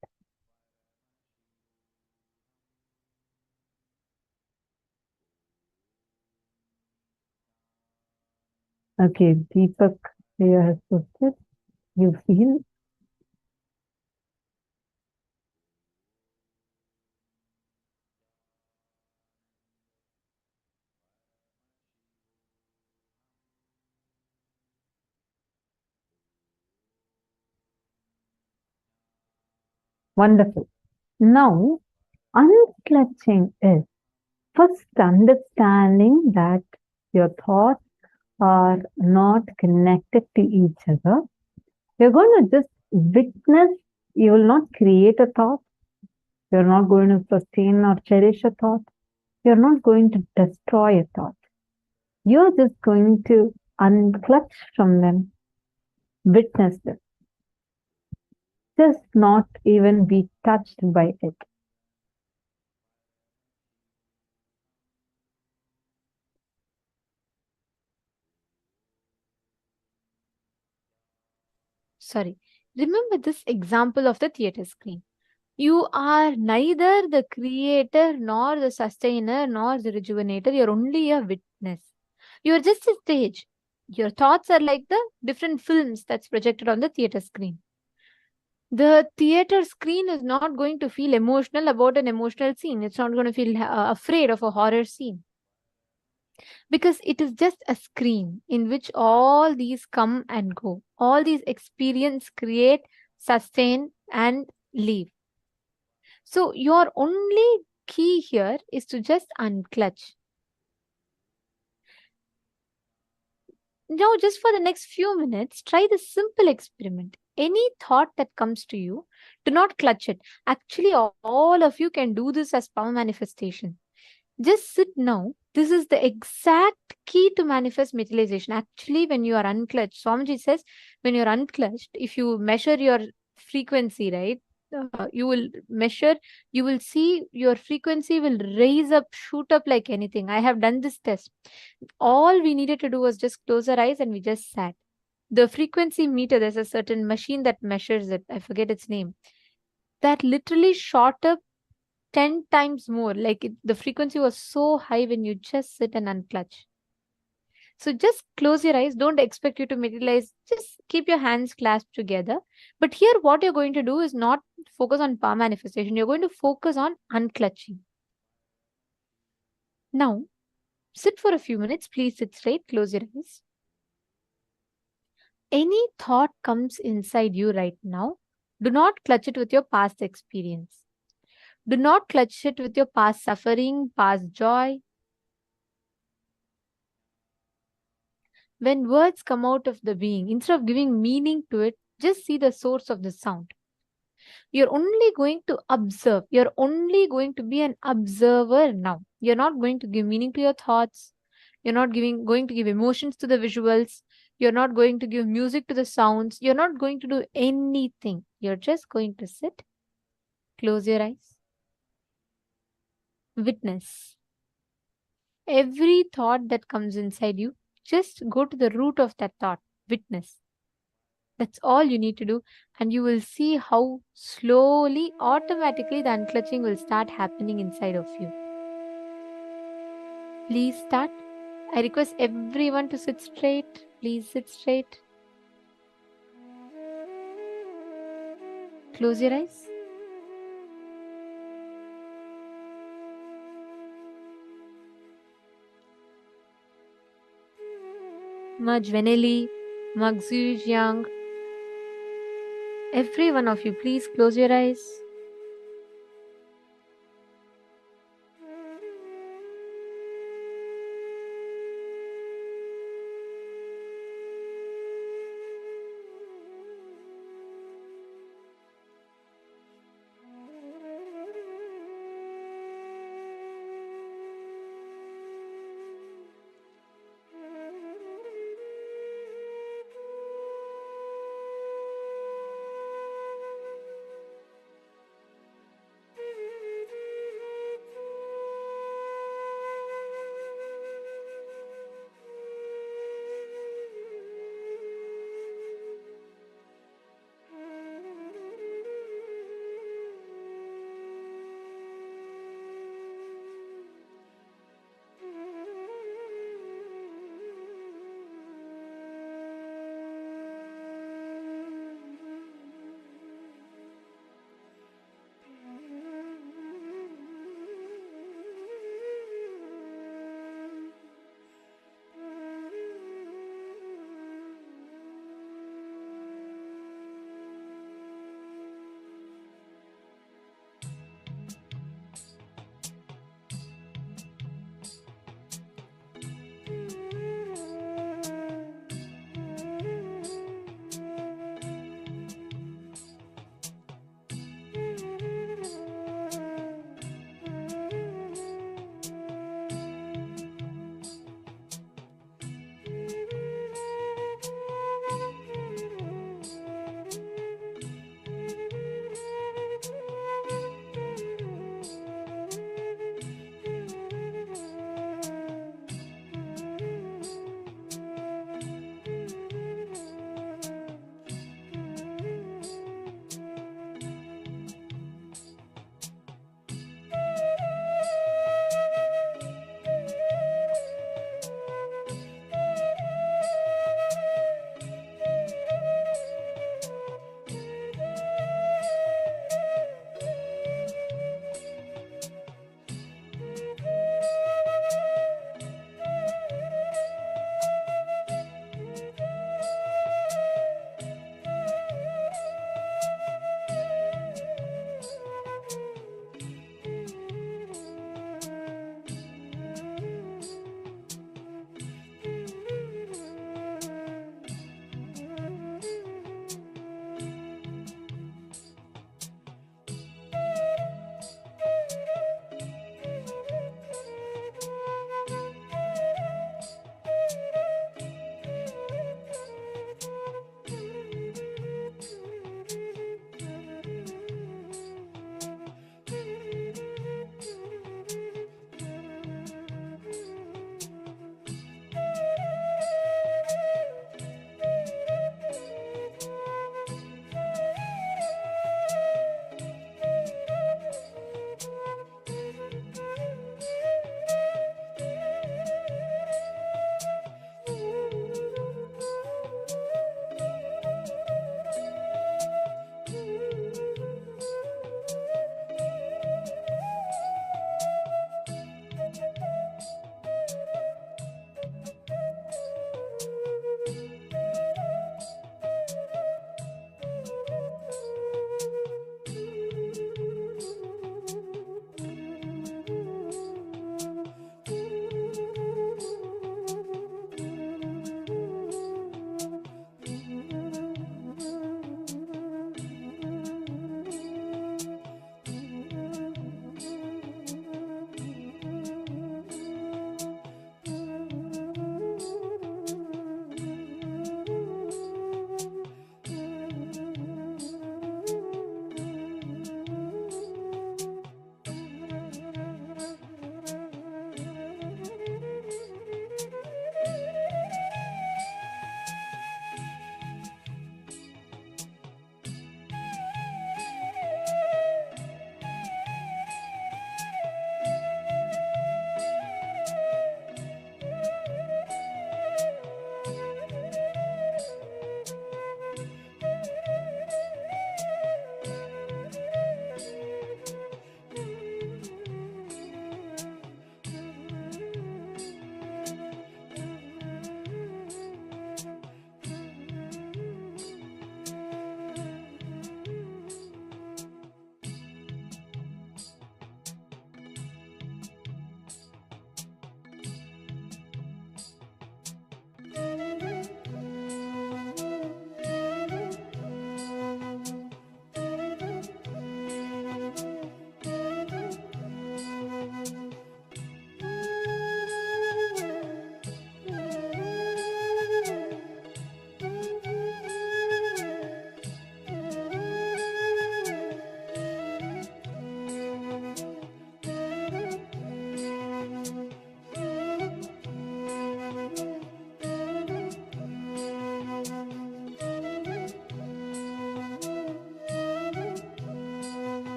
Okay, Deepak here has posted. You feel? Wonderful. Now, unclutching is first understanding that your thoughts are not connected to each other. You're going to just witness. You will not create a thought. You're not going to sustain or cherish a thought. You're not going to destroy a thought. You're just going to unclutch from them, witness them. Just not even be touched by it. Sorry. Remember this example of the theater screen. You are neither the creator, nor the sustainer, nor the rejuvenator. You're only a witness. You're just a stage. Your thoughts are like the different films that's projected on the theater screen. The theater screen is not going to feel emotional about an emotional scene. It's not going to feel afraid of a horror scene. Because it is just a screen in which all these come and go. All these experience create, sustain, and leave. So your only key here is to just unclutch. Now, just for the next few minutes, try this simple experiment. Any thought that comes to you, do not clutch it. Actually, all of you can do this as power manifestation. Just sit now. This is the exact key to manifest materialization. Actually, when you are unclutched, Swamiji says, when you're unclutched, if you measure your frequency, right, you will measure, you will see your frequency will raise up, shoot up like anything. I have done this test. All we needed to do was just close our eyes and we just sat. The frequency meter, there's a certain machine that measures it. I forget its name. That literally shot up 10 times more. Like the frequency was so high when you just sit and unclutch. So just close your eyes. Don't expect you to materialize. Just keep your hands clasped together. But here what you're going to do is not focus on power manifestation. You're going to focus on unclutching. Now, sit for a few minutes. Please sit straight. Close your eyes. Any thought comes inside you right now, do not clutch it with your past experience. Do not clutch it with your past suffering, past joy. When words come out of the being, instead of giving meaning to it, just see the source of the sound. You're only going to observe. You're only going to be an observer now. You're not going to give meaning to your thoughts. You're not going to give emotions to the visuals. You're not going to give music to the sounds. You're not going to do anything. You're just going to sit, close your eyes, witness. Every thought that comes inside you, just go to the root of that thought, witness. That's all you need to do, and you will see how slowly, automatically the unclutching will start happening inside of you. Please start. I request everyone to sit straight. Please sit straight. Close your eyes. Majveneli, Magzujang. Every one of you, please close your eyes.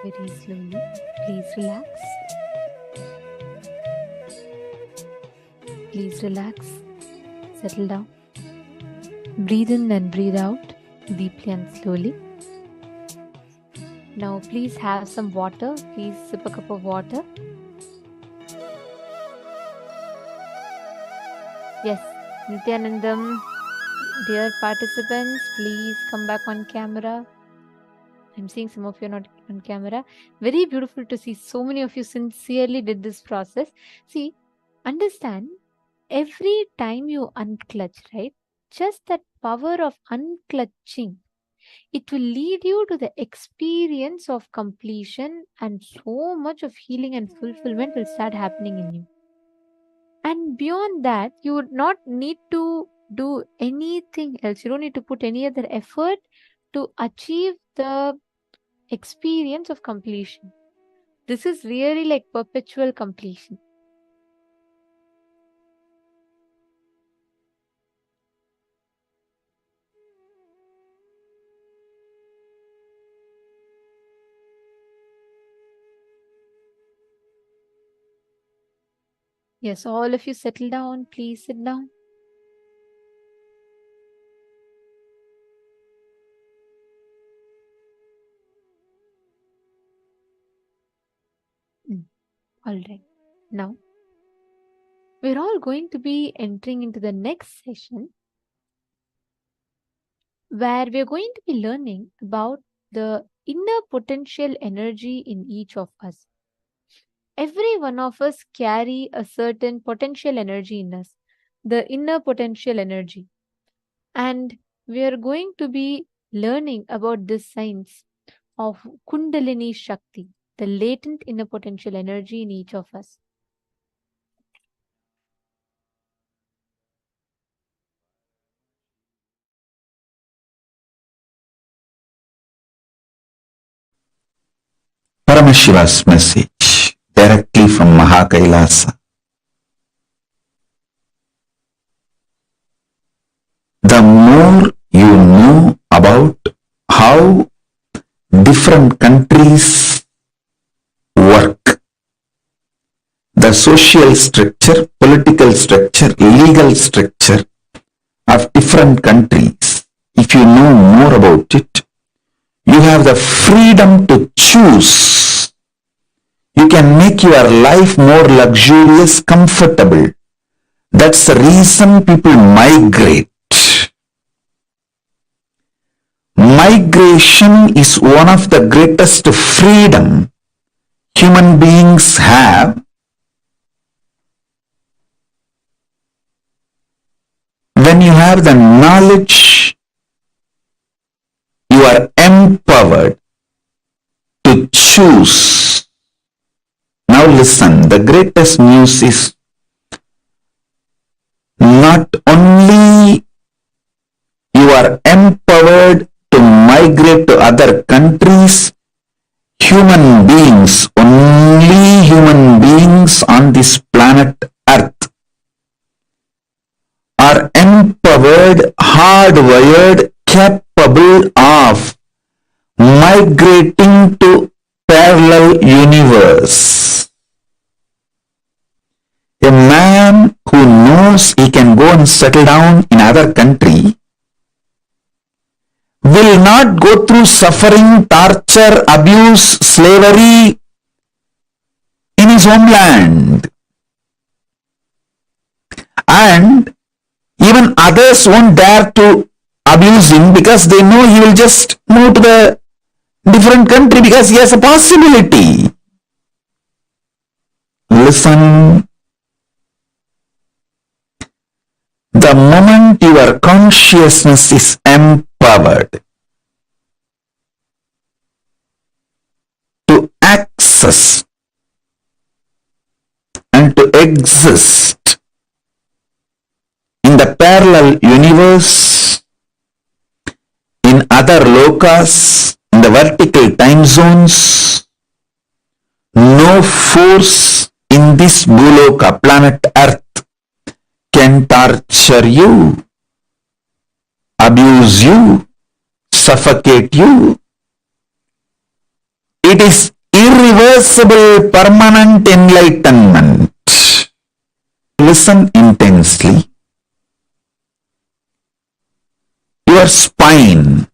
Very slowly. Please relax. Please relax. Settle down. Breathe in and breathe out deeply and slowly. Now please have some water. Please sip a cup of water. Yes, Nithyanandam, dear participants, please come back on camera. I'm seeing some of you are not on camera. Very beautiful to see so many of you sincerely did this process. See, understand, every time you unclutch, right? Just that power of unclutching, it will lead you to the experience of completion, and so much of healing and fulfillment will start happening in you. And beyond that, you would not need to do anything else. You don't need to put any other effort to achieve the experience of completion. This is really like perpetual completion. Yes, all of you settle down. Please sit down. All right. Now, we're all going to be entering into the next session where we're going to be learning about the inner potential energy in each of us. Every one of us carry a certain potential energy in us, the inner potential energy. And we are going to be learning about this science of Kundalini Shakti, the latent inner potential energy in each of us. Paramashiva's message directly from Mahā KAILÄSA. The more you know about how different countries work, the social structure, political structure, legal structure of different countries, if you know more about it, you have the freedom to choose. You can make your life more luxurious, comfortable. That's the reason people migrate. Migration is one of the greatest freedom human beings have. When you have the knowledge, you are empowered to choose. Now listen, the greatest news is not only you are empowered to migrate to other countries, human beings, only human beings on this planet Earth are empowered, hardwired, capable of migrating to parallel universe. A man who knows he can go and settle down in other country will not go through suffering, torture, abuse, slavery in his homeland. And even others won't dare to abuse him because they know he will just move to the different country because he has a possibility. Listen. The moment your consciousness is empowered to access and to exist in the parallel universe, in other lokas, in the vertical time zones, no force in this Bhuloka, planet Earth, can torture you, abuse you, suffocate you. It is irreversible, permanent enlightenment. Listen intensely. Your spine.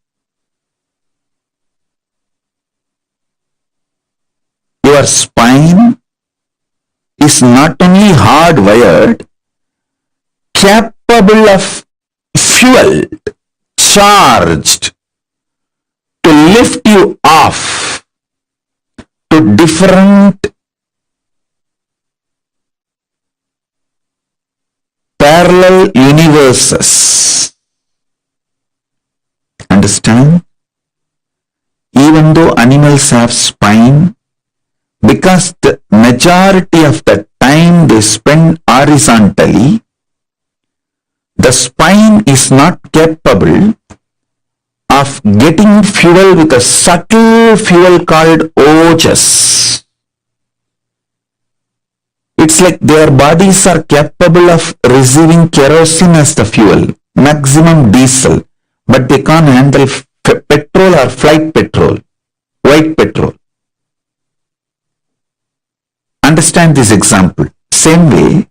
Your spine is not only hardwired, capable of fuel, charged to lift you off to different parallel universes. Understand? Even though animals have spine, because the majority of the time they spend horizontally, the spine is not capable of getting fuel with a subtle fuel called ojas. It's like their bodies are capable of receiving kerosene as the fuel, maximum diesel, but they can't handle petrol or flight petrol, white petrol. Understand this example. Same way,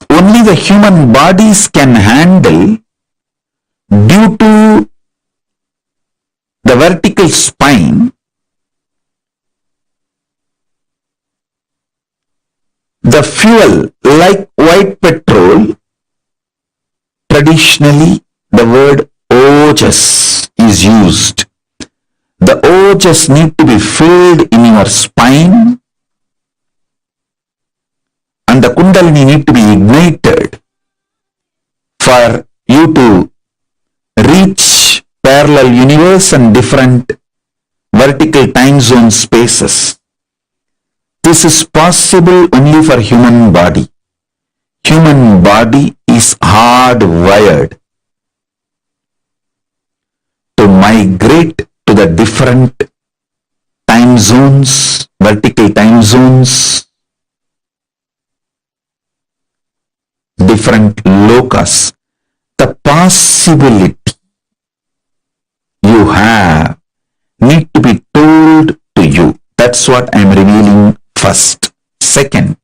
only the human bodies can handle, due to the vertical spine, the fuel like white petrol. Traditionally, the word ojas is used. The ojas need to be filled in your spine, and the Kundalini need to be ignited for you to reach parallel universe and different vertical time zone spaces. This is possible only for human body. Human body is hardwired to migrate to the different time zones, vertical time zones, different lokas. The possibility you have need to be told to you. That's what I am revealing first. Second,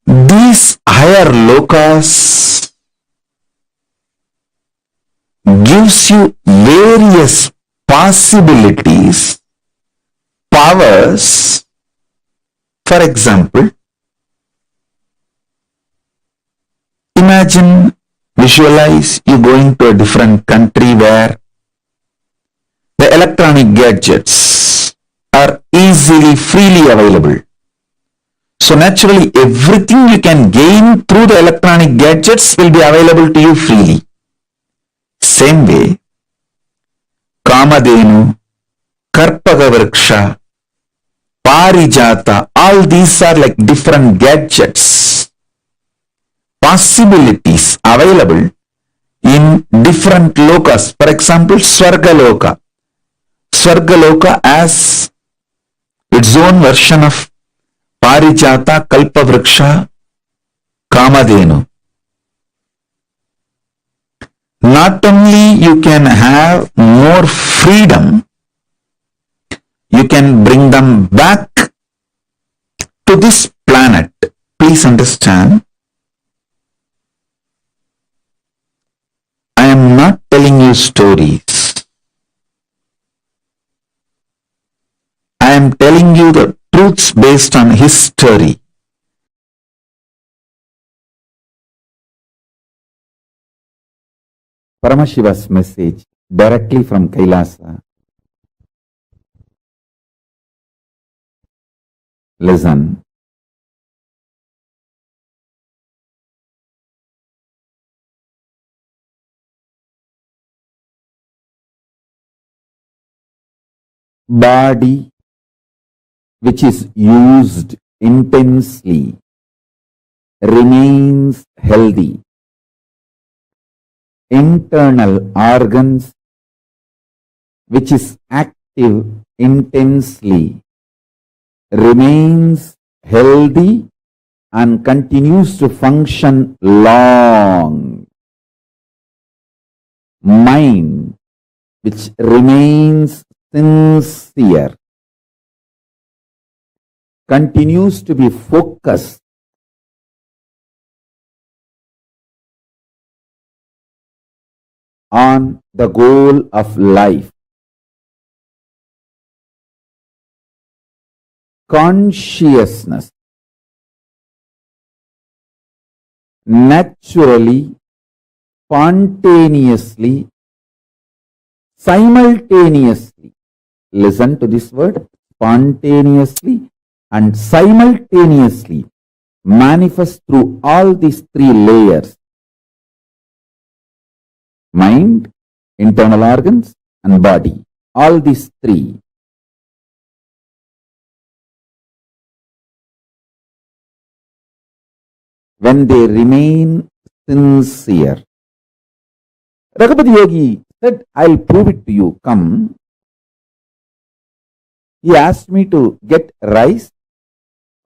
these higher lokas gives you various possibilities, powers. For example, imagine, visualize you going to a different country where the electronic gadgets are easily, freely available. So naturally, everything you can gain through the electronic gadgets will be available to you freely. Same way, Kamadhenu, Karpagavriksha, Parijata, all these are like different gadgets, possibilities available in different lokas. For example, Swargaloka. Swargaloka as its own version of Parijata, Kalpavriksha, Kamadhenu. Not only you can have more freedom, you can bring them back to this planet. Please understand, I am not telling you stories. I am telling you the truths based on history. Paramashiva's message directly from Kailasa. Listen. Body which is used intensely remains healthy. Internal organs which is active intensely remains healthy and continues to function long. Mind, which remains sincere, continues to be focused on the goal of life. Consciousness naturally, spontaneously, simultaneously, listen to this word, spontaneously and simultaneously manifest through all these three layers: mind, internal organs and body. All these three. When they remain sincere. Raghupati Yogi said, I'll prove it to you, come. He asked me to get rice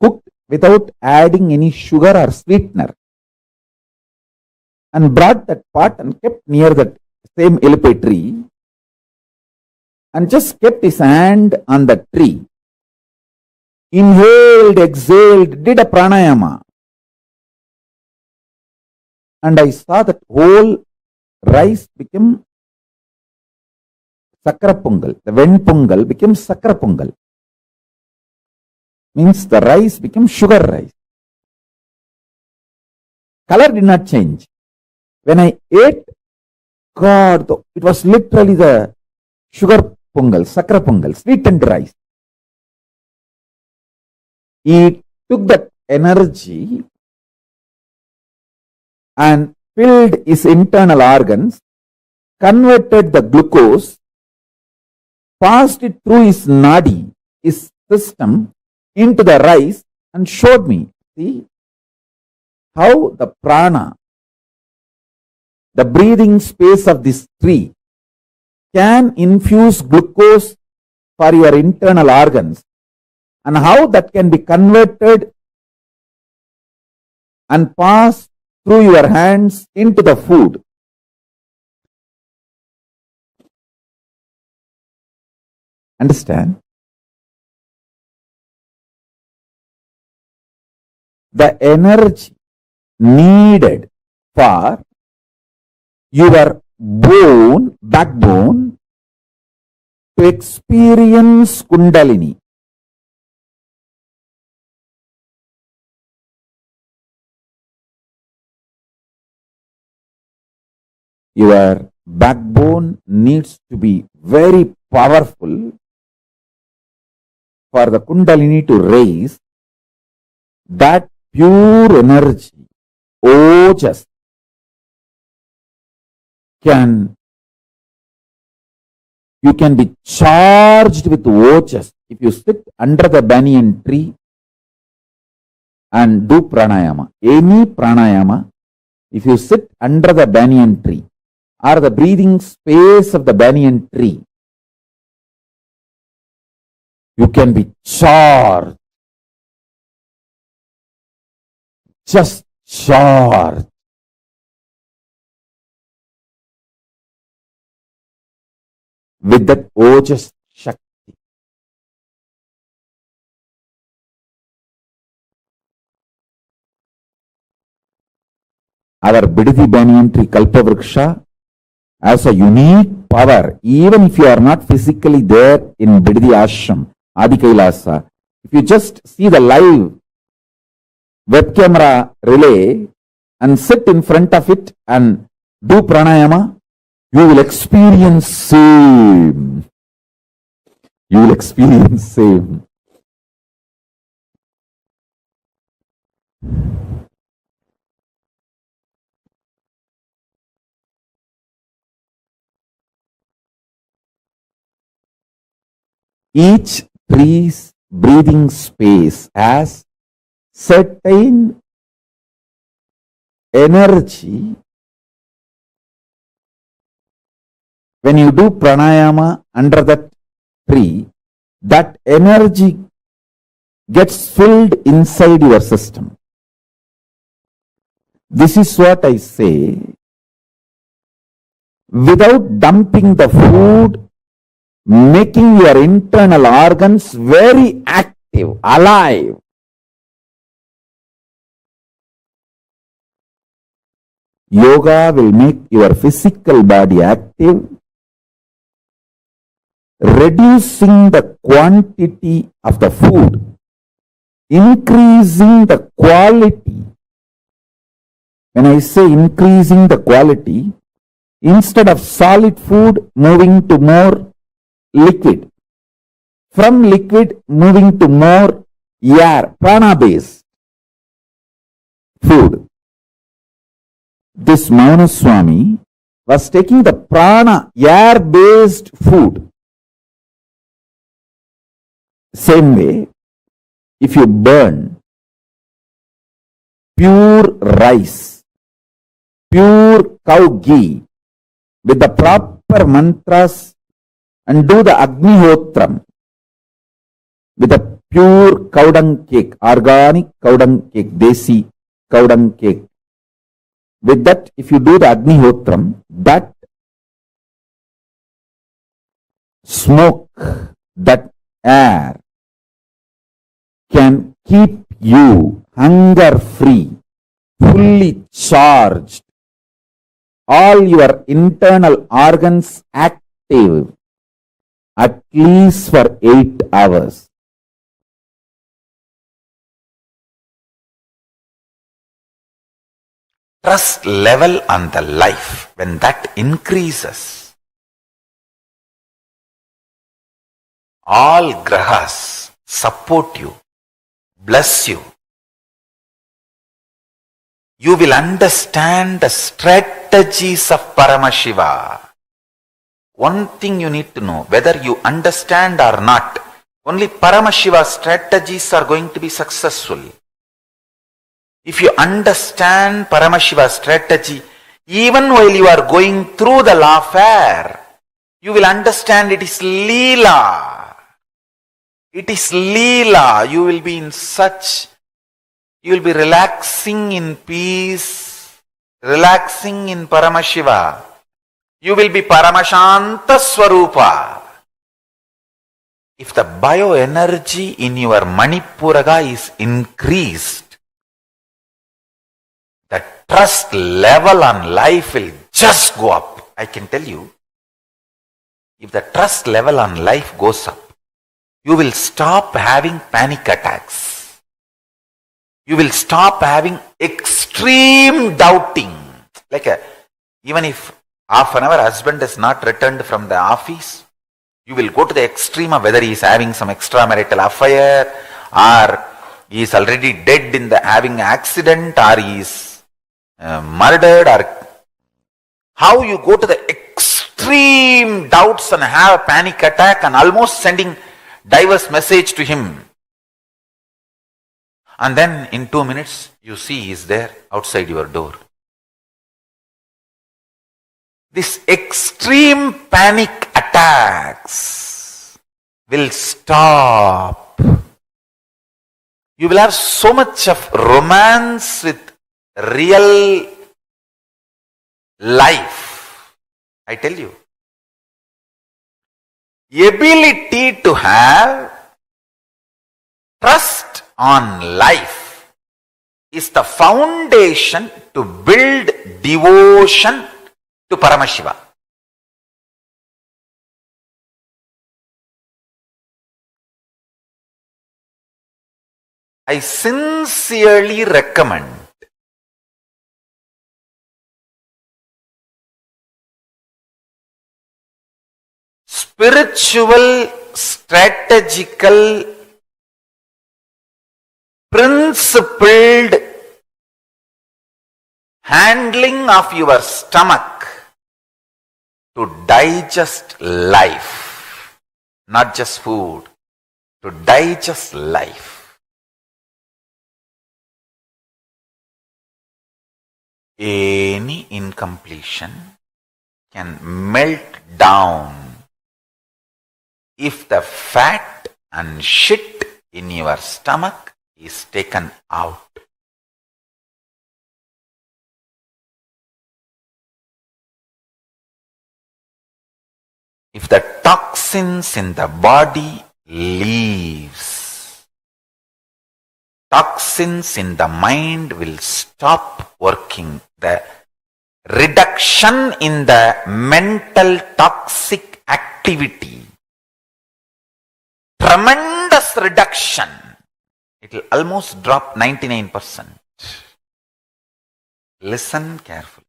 cooked without adding any sugar or sweetener, and brought that pot and kept near that same elephant tree and just kept his hand on the tree. Inhaled, exhaled, did a pranayama. And I saw that whole rice became sakra pongal. The ven pongal became sakra pongal. Means the rice became sugar rice. Color did not change. When I ate, God, it was literally the sugar pongal, sakra pongal, sweetened rice. He took that energy and filled his internal organs, converted the glucose, passed it through his nadi, his system, into the rice, and showed me, see, how the prana, the breathing space of this tree, can infuse glucose for your internal organs, and how that can be converted and passed through your hands into the food. Understand? The energy needed for your backbone to experience Kundalini. Your backbone needs to be very powerful for the Kundalini to raise. That pure energy, ojas, you can be charged with ojas if you sit under the banyan tree and do pranayama. Any pranayama, if you sit under the banyan tree or the breathing space of the banyan tree, you can be charged, just charged. With that ojas Shakti. Our Bidadi Banyan tree Kalpavriksha has a unique power, even if you are not physically there in Bidadi Ashram, Mahā KAILÄSA. If you just see the live web camera relay and sit in front of it and do pranayama, you will experience same. You will experience same. Each tree's breathing space has certain energy. When you do pranayama under that tree, that energy gets filled inside your system. This is what I say. Without dumping the food, making your internal organs very active, alive. Yoga will make your physical body active, reducing the quantity of the food, increasing the quality. When I say increasing the quality, instead of solid food, moving to more liquid. From liquid, moving to more air, prana-based food. This Mauna Swami was taking the prana, air-based food. Same way, if you burn pure rice, pure cow ghee, with the proper mantras and do the Agnihotram with a pure cow dung cake, organic cow dung cake, desi cow dung cake. With that, if you do the Agnihotram, that smoke, that air can keep you hunger free, fully charged, all your internal organs active at least for 8 hours. Trust level on the life, when that increases, all grahas support you, bless you. You will understand the strategies of Paramashiva. One thing you need to know, whether you understand or not, only Paramashiva's strategies are going to be successful. If you understand Paramashiva's strategy, even while you are going through the law of air, you will understand it is Leela. It is Leela. You will be in such, you will be relaxing in peace, relaxing in Paramashiva. You will be Paramashanta Swarupa. If the bioenergy in your Manipuraga is increased, the trust level on life will just go up. I can tell you, if the trust level on life goes up, you will stop having panic attacks. You will stop having extreme doubting. Even if half an hour husband is not returned from the office, you will go to the extreme of whether he is having some extramarital affair, or he is already dead in the having accident, or he is murdered, or how you go to the extreme doubts and have a panic attack and almost sending diverse message to him. And then in 2 minutes, you see he is there outside your door. This extreme panic attacks will stop. You will have so much of romance with real life. I tell you, ability to have trust on life is the foundation to build devotion to Paramashiva. I sincerely recommend spiritual, strategical, principled handling of your stomach to digest life, not just food, to digest life. Any incompletion can melt down if the fat and shit in your stomach is taken out. if the toxins in the body leaves, toxins in the mind will stop working. The reduction in the mental toxic activity, tremendous reduction. It will almost drop 99%. Listen carefully.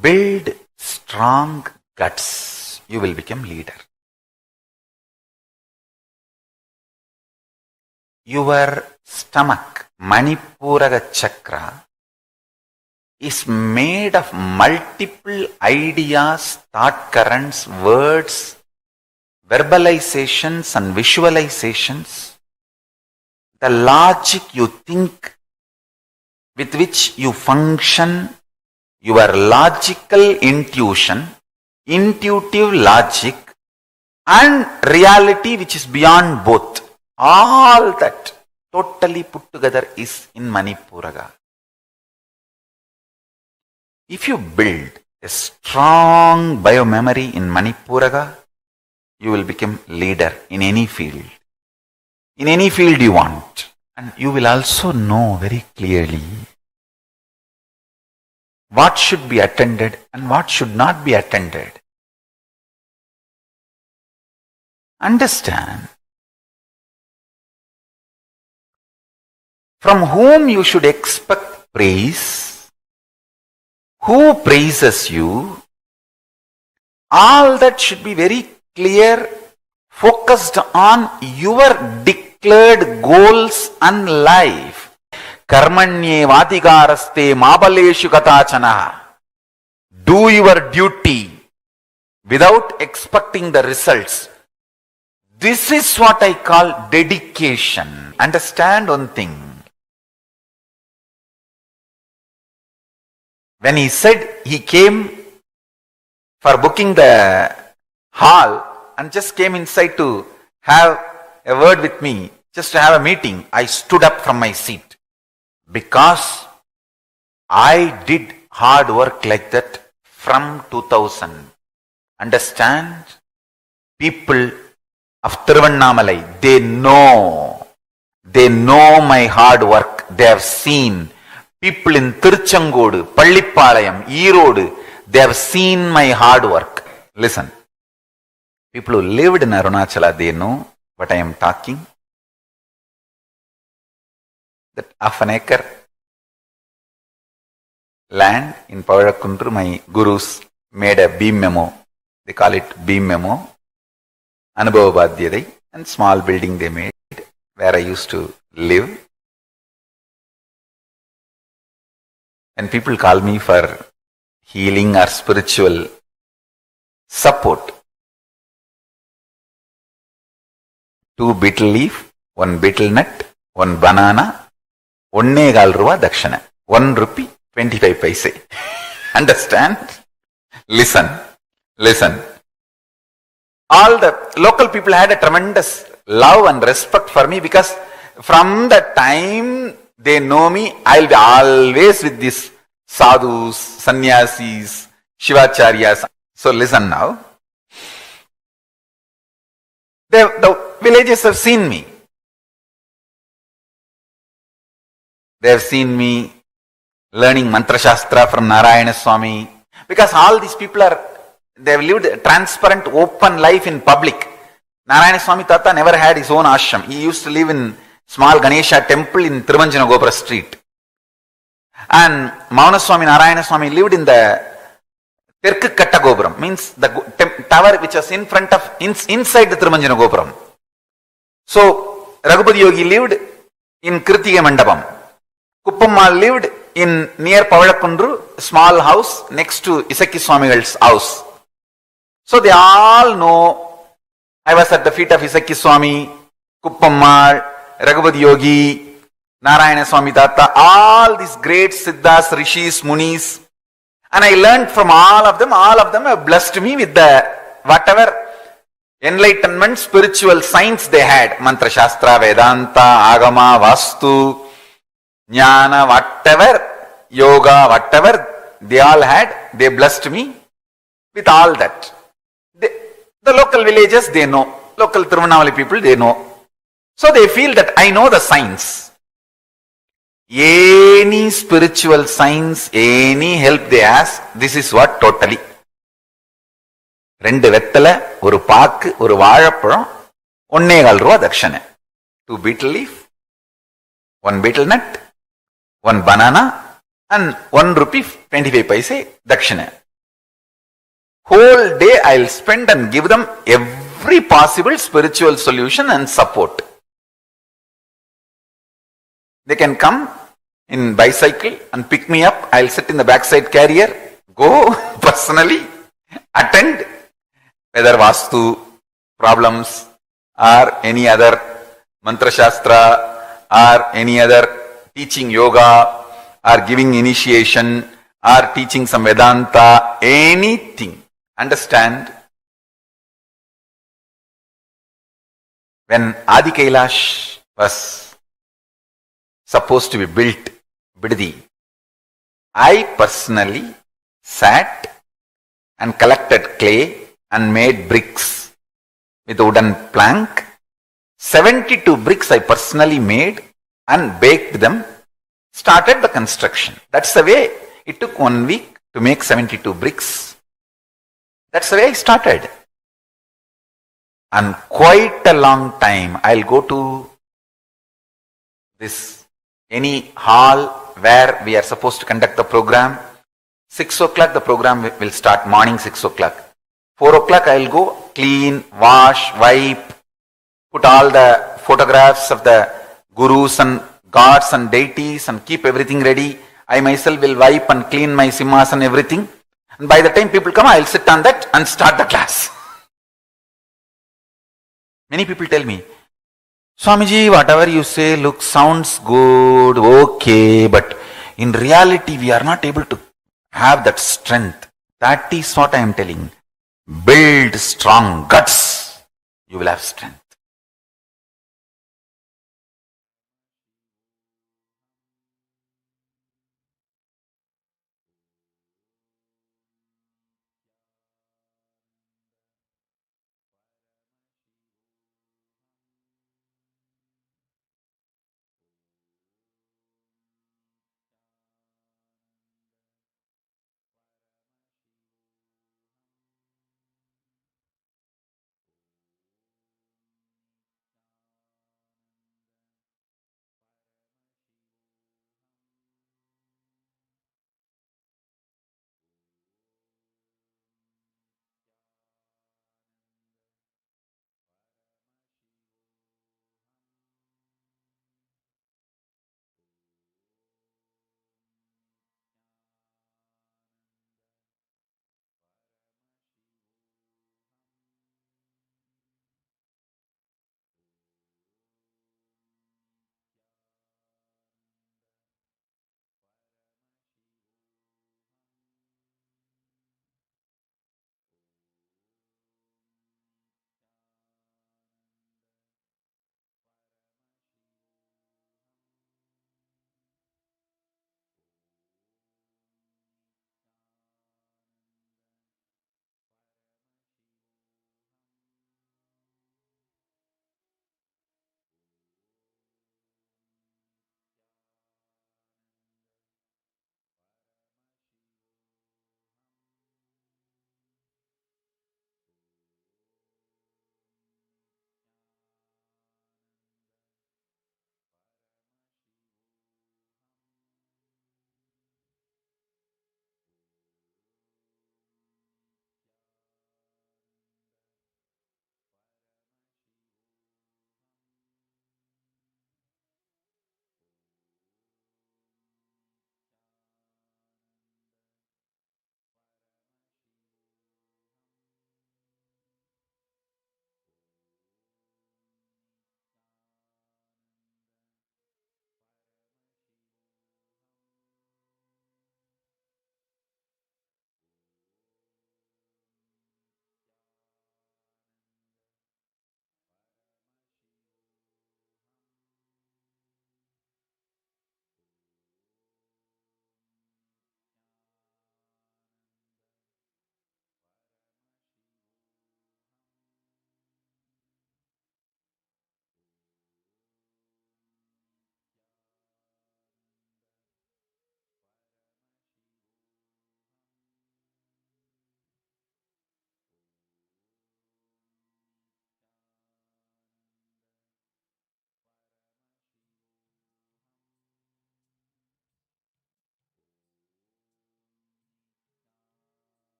Build strong guts. You will become leader. Your stomach, Manipuraga chakra, is made of multiple ideas, thought currents, words, verbalizations and visualizations. The logic you think, with which you function, your logical intuition, intuitive logic, and reality which is beyond both. All that totally put together is in Manipuraga. If you build a strong biomemory in Manipuraga, you will become leader in any field. In any field you want. And you will also know very clearly what should be attended and what should not be attended. Understand from whom you should expect praise, who praises you, all that should be very clear, focused on your declared goals and life. Karmanye vatigaraste mabaleshu katachana. Do your duty without expecting the results. This is what I call dedication. Understand one thing. When he said he came for booking the hall and just came inside to have a word with me, just to have a meeting, I stood up from my seat. Because I did hard work like that from 2000. Understand? People of Tiruvannamalai, they know my hard work. They have seen. People in Tiruchengodu, Pallipalayam, Erode, they have seen my hard work. Listen. People who lived in Arunachala, they know what I am talking. That half an acre land in Pavadakundru, my gurus made a beam memo. They call it beam memo. Anubhavabhadyadai, and small building they made where I used to live. And people call me for healing or spiritual support. 2 betel leaf, 1 betel nut, 1 banana, 1.25 ruwa dakshana. 1 rupee, 25 paise. Understand? Listen. All the local people had a tremendous love and respect for me because from the time they know me, I'll be always with these sadhus, sannyasis, shivacharyas. So listen now. The villagers have seen me. They have seen me learning mantra shastra from Narayana Swami. Because all these people they have lived a transparent, open life in public. Narayana Swami Tata never had his own ashram. He used to live in small Ganesha temple in Tiruvanjana Gopura street. And Mauna Swami, Narayana Swami lived in the Terku Katta Gopuram, means the tower which was in front of, inside the Tiruvanjana Gopuram. So, Raghupati Yogi lived in Kirtiga Mandapam. Kuppamma lived in near Pavadakundru, small house next to Isaki Swamigal's house. So they all know I was at the feet of Isaki Swami, Kuppamma, Raghupati Yogi, Narayana Swami Tata, all these great Siddhas, Rishis, Munis. And I learned from all of them have blessed me with the whatever enlightenment, spiritual science they had. Mantra Shastra, Vedanta, Agama, Vastu, Jnana, whatever, Yoga, whatever they all had, they blessed me with all that. The local villages, they know. Local Tirunavali people, they know. So they feel that I know the science. Any spiritual science, any help they ask, this is what totally. 2 வெத்தலை, ஒரு பாக்கு, ஒரு வாழைப்பழம், 1.25 ரூபா தட்சணை. 2 betel leaf, 1 betel nut, 1 banana, and 1 rupee 25 paise dakshina. Whole day I'll spend and give them every possible spiritual solution and support. They can come in bicycle and pick me up. I'll sit in the backside carrier, go personally, attend, whether Vastu problems or any other mantra shastra or any other teaching yoga or giving initiation or teaching some Vedanta, anything. Understand, when Adi Kailash was supposed to be built, Bidadi, I personally sat and collected clay and made bricks with a wooden plank. 72 bricks I personally made and baked them, started the construction. That's the way it took 1 week to make 72 bricks. That's the way I started. And quite a long time, I'll go to this, any hall where we are supposed to conduct the program. 6 o'clock the program will start, morning 6 o'clock. 4 o'clock I'll go, clean, wash, wipe, put all the photographs of the gurus and gods and deities and keep everything ready. I myself will wipe and clean my simhas and everything. And by the time people come, I'll sit on that and start the class. Many people tell me, Swamiji, whatever you say looks, sounds good, okay, but in reality we are not able to have that strength. That is what I am telling. Build strong guts, you will have strength.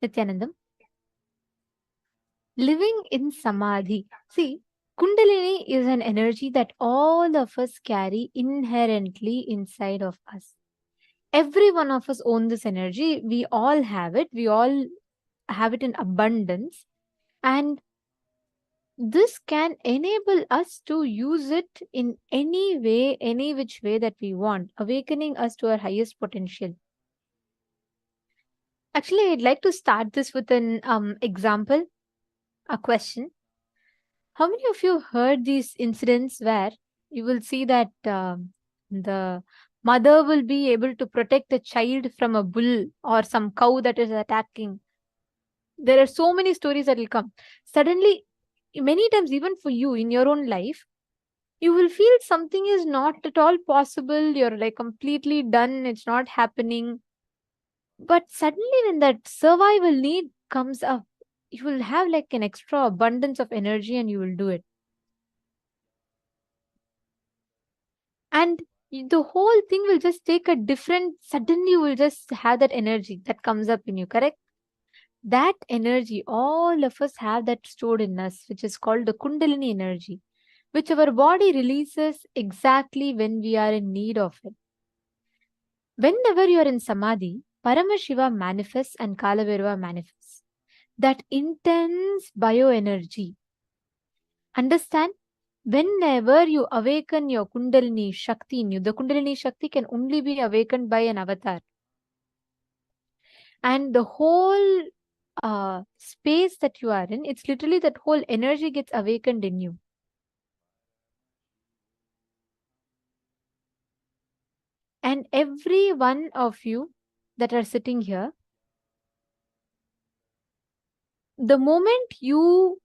Nithyanandam. Living in Samadhi. See, Kundalini is an energy that all of us carry inherently inside of us. Every one of us own this energy. We all have it. We all have it in abundance. And this can enable us to use it in any way, any which way that we want, awakening us to our highest potential. Actually, I'd like to start this with an example, a question. How many of you heard these incidents where you will see that the mother will be able to protect the child from a bull or some cow that is attacking? There are so many stories that will come. Suddenly, many times, even for you in your own life, you will feel something is not at all possible. You're like completely done. It's not happening. But suddenly, when that survival need comes up, you will have like an extra abundance of energy and you will do it. And the whole thing will just take a different, suddenly you will just have that energy that comes up in you, correct? That energy, all of us have that stored in us, which is called the Kundalini energy, which our body releases exactly when we are in need of it. Whenever you are in Samadhi, Paramashivam manifests and Kalabhairava manifests. That intense bioenergy. Understand? Whenever you awaken your Kundalini Shakti in you, the Kundalini Shakti can only be awakened by an avatar. And the whole space that you are in, it's literally that whole energy gets awakened in you. And every one of you that are sitting here, the moment you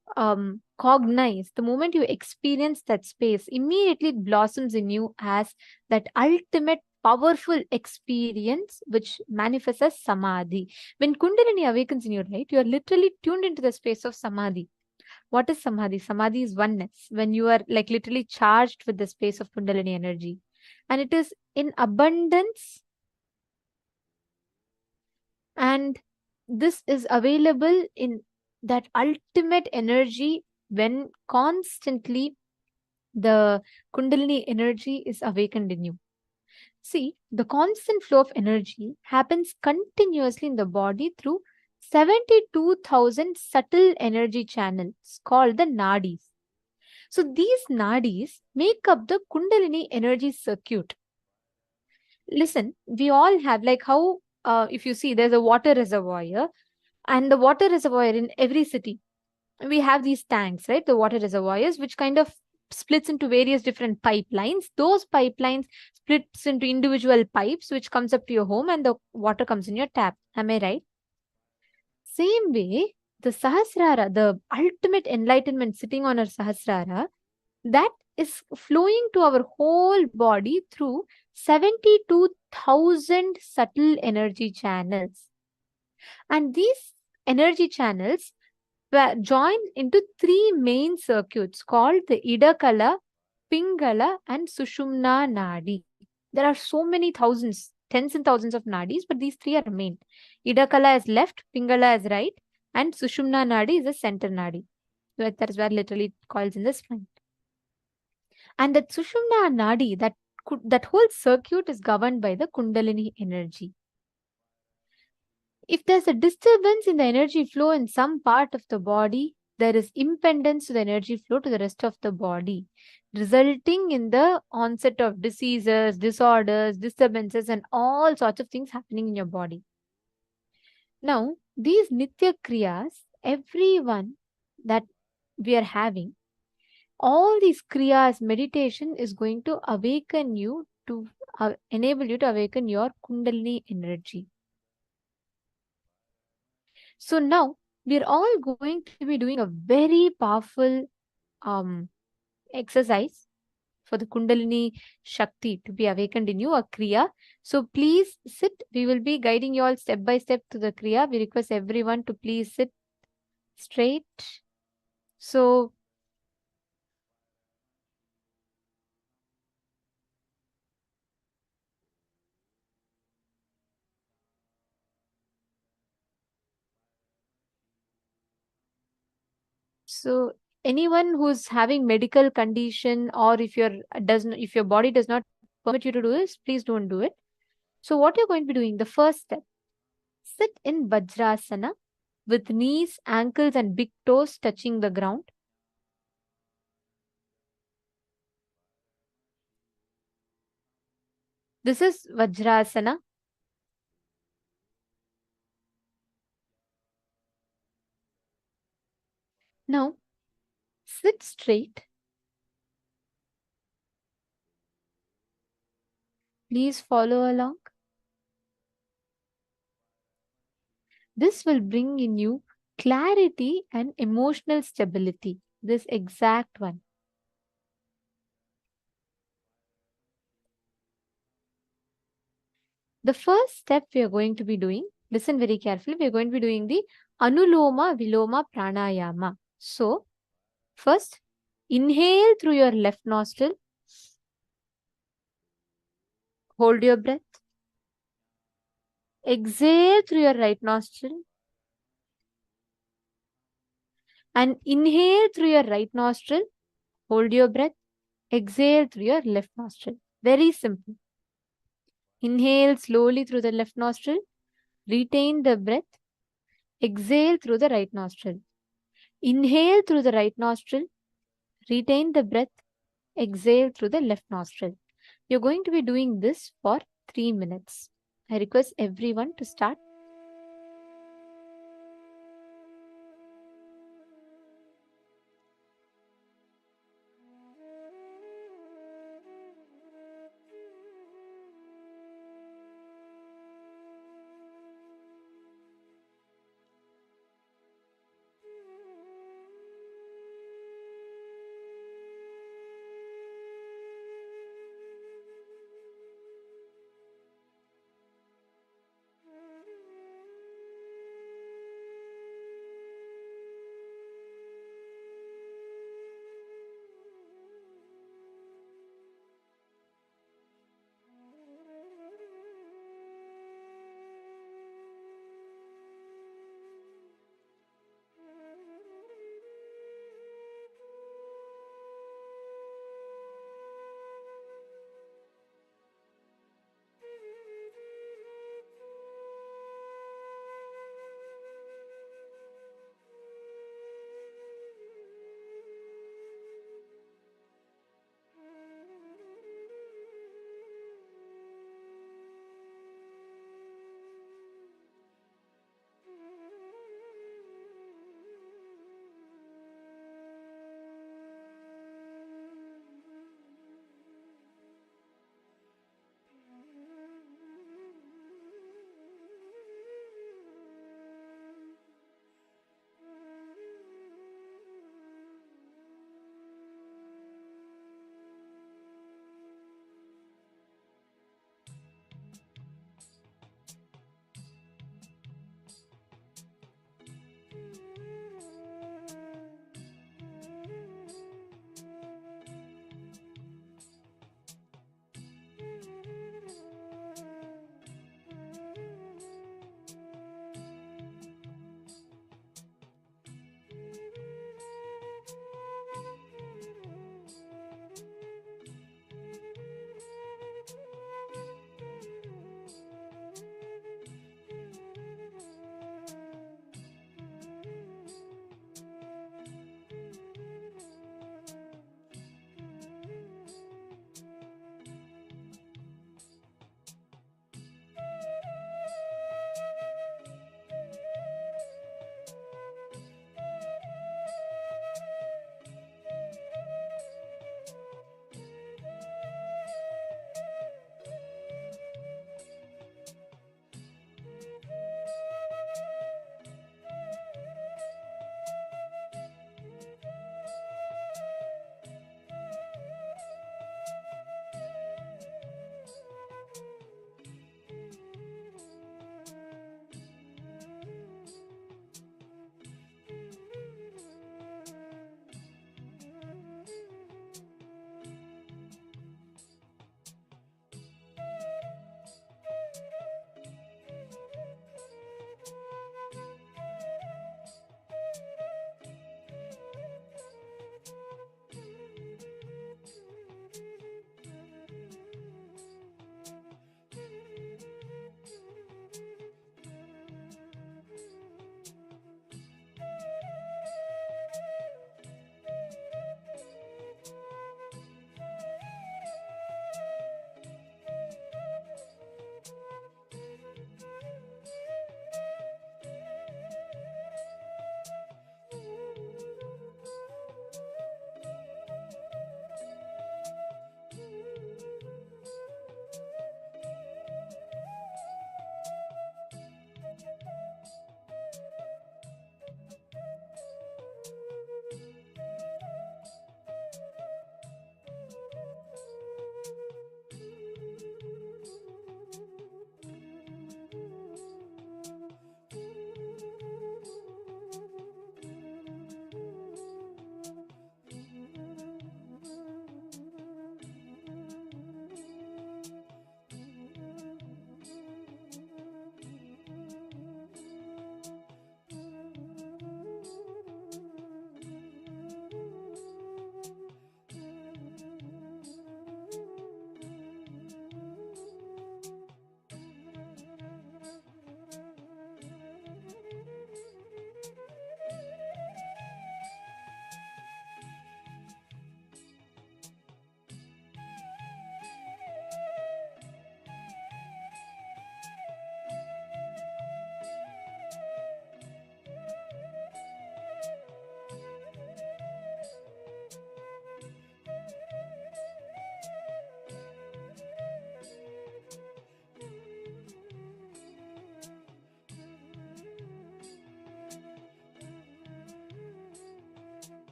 cognize, the moment you experience that space, immediately it blossoms in you as that ultimate powerful experience which manifests as Samadhi. When Kundalini awakens in you, right, you are literally tuned into the space of Samadhi. What is Samadhi? Samadhi is oneness. When you are like literally charged with the space of Kundalini energy. And it is in abundance. And this is available in that ultimate energy when constantly the Kundalini energy is awakened in you. See, the constant flow of energy happens continuously in the body through 72,000 subtle energy channels called the nadis. So these nadis make up the Kundalini energy circuit. Listen, we all have like how, if you see, there's a water reservoir, and the water reservoir in every city, we have these tanks, right? The water reservoirs, which kind of splits into various different pipelines. Those pipelines splits into individual pipes, which comes up to your home and the water comes in your tap. Am I right? Same way, the Sahasrara, the ultimate enlightenment sitting on our Sahasrara, that is flowing to our whole body through 72,000 subtle energy channels. And these energy channels were joined into three main circuits called the Idakala, Pingala, and Sushumna Nadi. There are so many thousands, tens and thousands of nadis, but these three are main. Idakala is left, Pingala is right, and Sushumna Nadi is the center nadi. That is where literally it coils in the spine. And that Sushumna Nadi, that whole circuit is governed by the Kundalini energy. If there's a disturbance in the energy flow in some part of the body, there is impedance to the energy flow to the rest of the body, resulting in the onset of diseases, disorders, disturbances, and all sorts of things happening in your body. Now, these Nitya Kriyas, everyone that we are having, all these Kriyas, meditation is going to awaken you to enable you to awaken your Kundalini energy. So now we're all going to be doing a very powerful exercise for the Kundalini Shakti to be awakened in you, a Kriya. So please sit. We will be guiding you all step by step to the Kriya. We request everyone to please sit straight. So So anyone who's having medical condition, or if your body does not permit you to do this, please don't do it. So what you're going to be doing, the first step, sit in Vajrasana with knees, ankles and big toes touching the ground. This is Vajrasana. Now, sit straight. Please follow along. This will bring in you clarity and emotional stability. This exact one. The first step we are going to be doing, listen very carefully, we are going to be doing the Anuloma Viloma Pranayama. So, first, inhale through your left nostril. Hold your breath. Exhale through your right nostril. And inhale through your right nostril. Hold your breath. Exhale through your left nostril. Very simple. Inhale slowly through the left nostril. Retain the breath. Exhale through the right nostril. Inhale through the right nostril. Retain the breath. Exhale through the left nostril. You're going to be doing this for 3 minutes. I request everyone to start.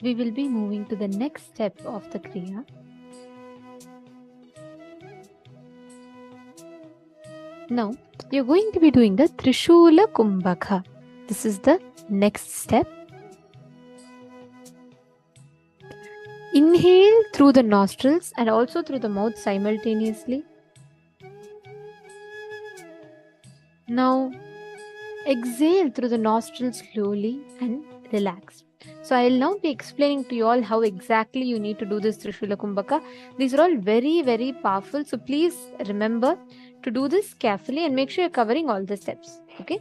we will be moving to the next step of the Kriya. Now, you're going to be doing the Trishula Kumbhaka. This is the next step. Inhale through the nostrils and also through the mouth simultaneously. Now, exhale through the nostrils slowly and relax. So, I'll now be explaining to you all how exactly you need to do this Trishula Kumbhaka. These are all very, very powerful. So, please remember to do this carefully and make sure you're covering all the steps. Okay.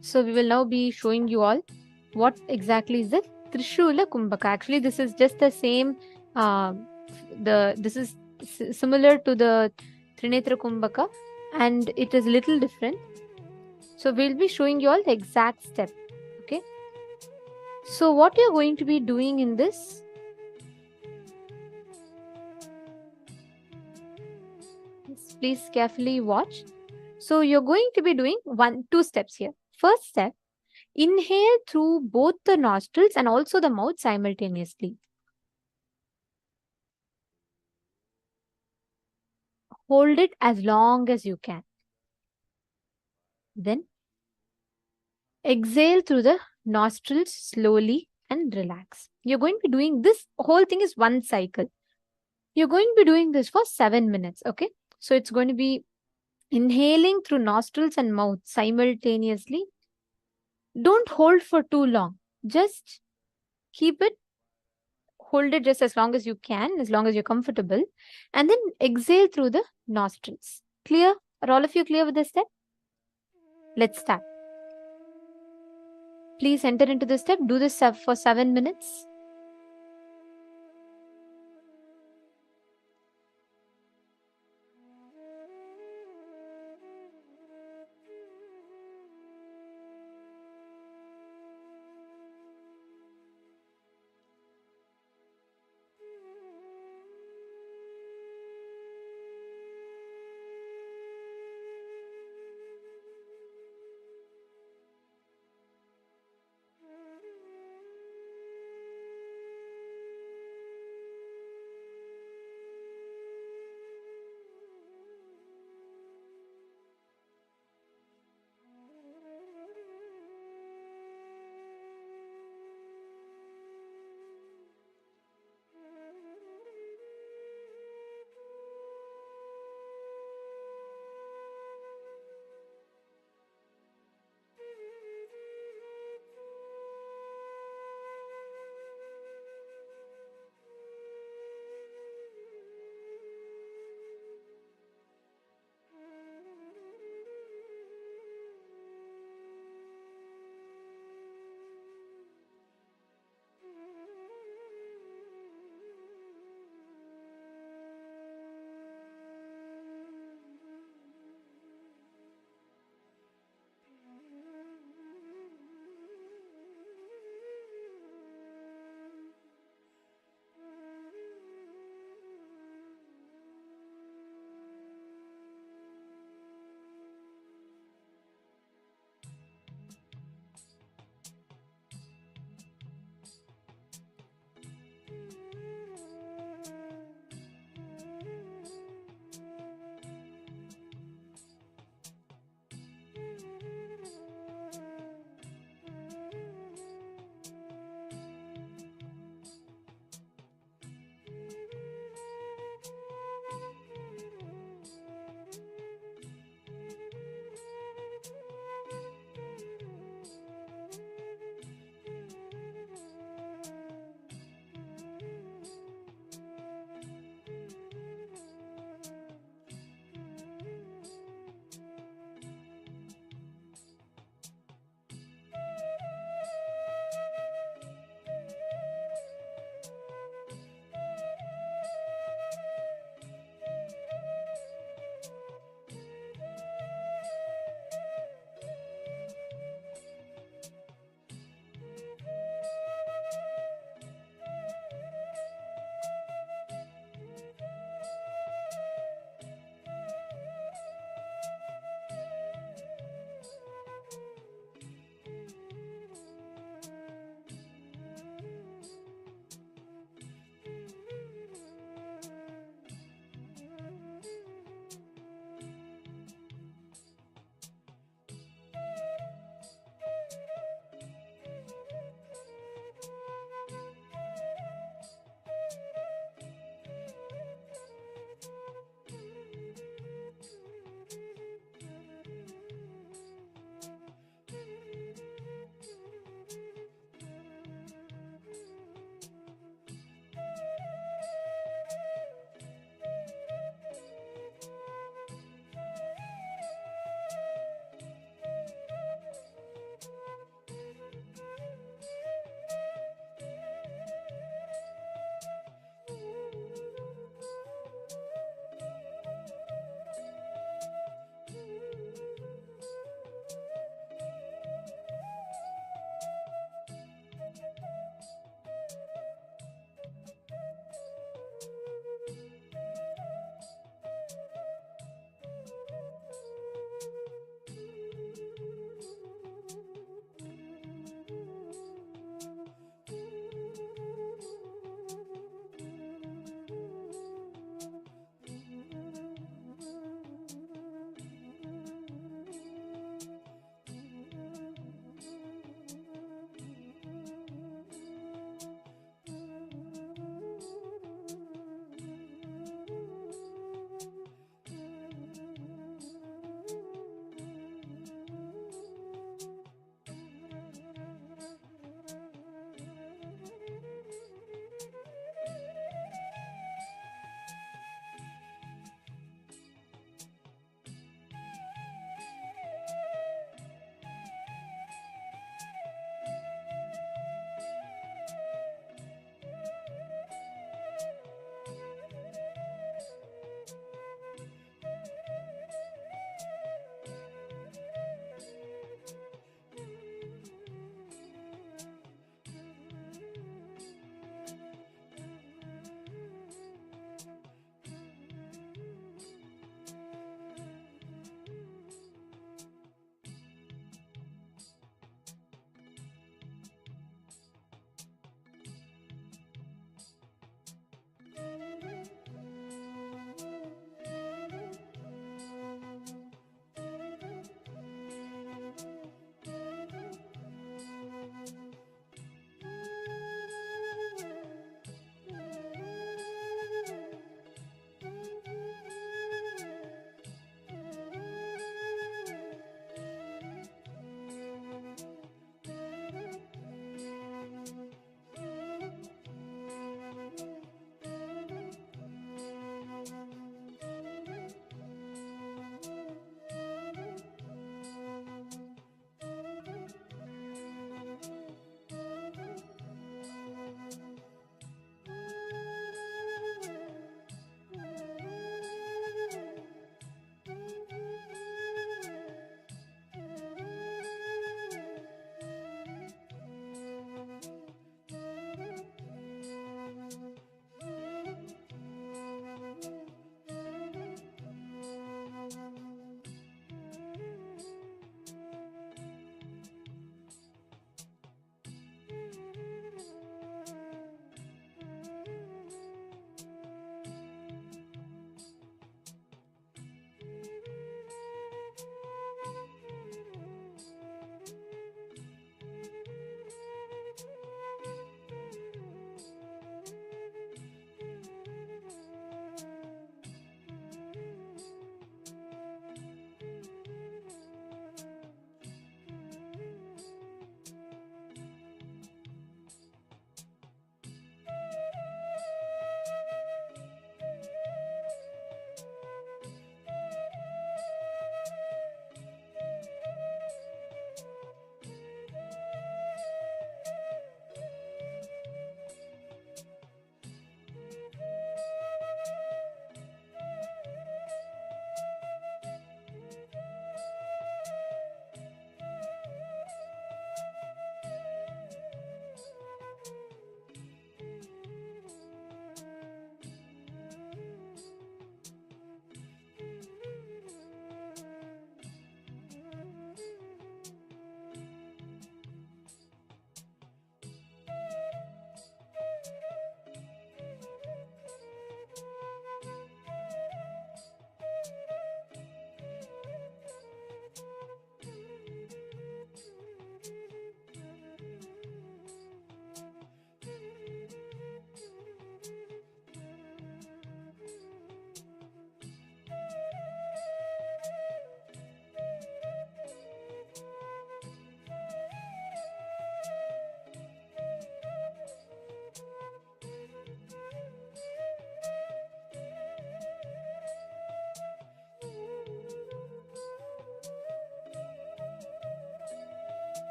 So, we will now be showing you all what exactly is the Trishula Kumbhaka. Actually, this is just the same. This is similar to the Trinetra Kumbhaka, and it is little different. So we'll be showing you all the exact step. Okay. So what you're going to be doing in this, please carefully watch. So you're going to be doing two steps here. First step, inhale through both the nostrils and also the mouth simultaneously. Hold it as long as you can. Then exhale through the nostrils slowly and relax. You're going to be doing this whole thing is one cycle. You're going to be doing this for 7 minutes. Okay. So it's going to be inhaling through nostrils and mouth simultaneously. Don't hold for too long. Just keep it, hold it just as long as you can, as long as you're comfortable. And then exhale through the nostrils. Clear? Are all of you clear with this step? Let's start. Please enter into this step. Do this for 7 minutes.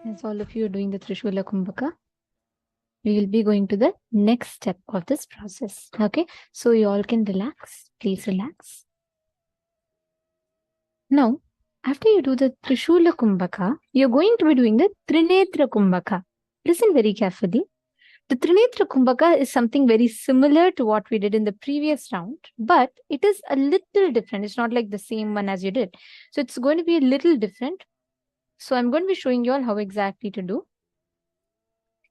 As all of you are doing the Trishula Kumbhaka, we will be going to the next step of this process. Okay, so you all can relax. Please relax. Now, after you do the Trishula Kumbhaka, you're going to be doing the Trinetra Kumbhaka. Listen very carefully. The Trinetra Kumbhaka is something very similar to what we did in the previous round, but it is a little different. It's not like the same one as you did. So it's going to be a little different. So I'm going to be showing you all how exactly to do.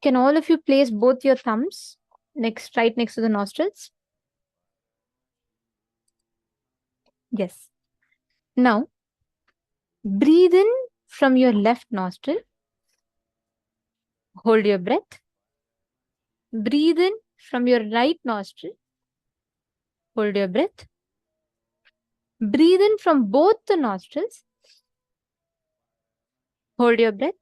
Can all of you place both your thumbs right next to the nostrils? Yes. Now, breathe in from your left nostril. Hold your breath. Breathe in from your right nostril. Hold your breath. Breathe in from both the nostrils. Hold your breath.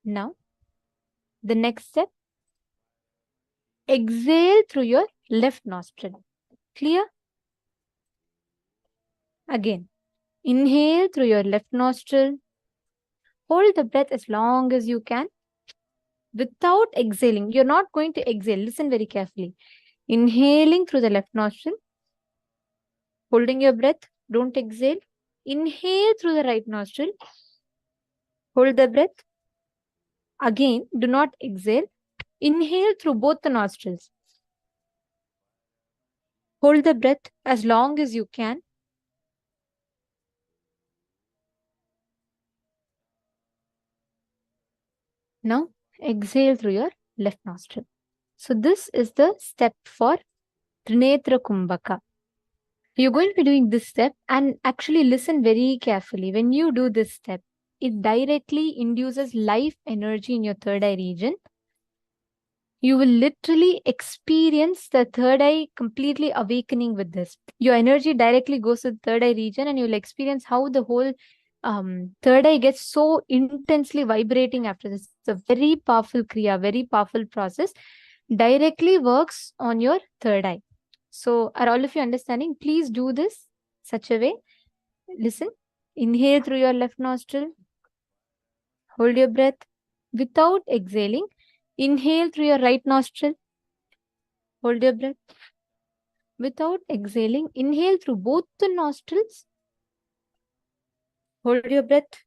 Now, the next step. Exhale through your left nostril. Clear? Again, inhale through your left nostril. Hold the breath as long as you can without exhaling. You're not going to exhale. Listen very carefully. Inhaling through the left nostril. Holding your breath. Don't exhale. Inhale through the right nostril. Hold the breath. Again, do not exhale. Inhale through both the nostrils. Hold the breath as long as you can. Now, exhale through your left nostril. So this is the step for Trinetra Kumbhaka. You're going to be doing this step and actually listen very carefully. When you do this step, it directly induces life energy in your third eye region. You will literally experience the third eye completely awakening with this. Your energy directly goes to the third eye region and you'll experience how the whole third eye gets so intensely vibrating after this. It's a very powerful Kriya, very powerful process. Directly works on your third eye. So are all of you understanding? Please do this such a way. Listen. Inhale through your left nostril. Hold your breath without exhaling. Inhale through your right nostril. Hold your breath. Without exhaling, inhale through both the nostrils. Hold your breath.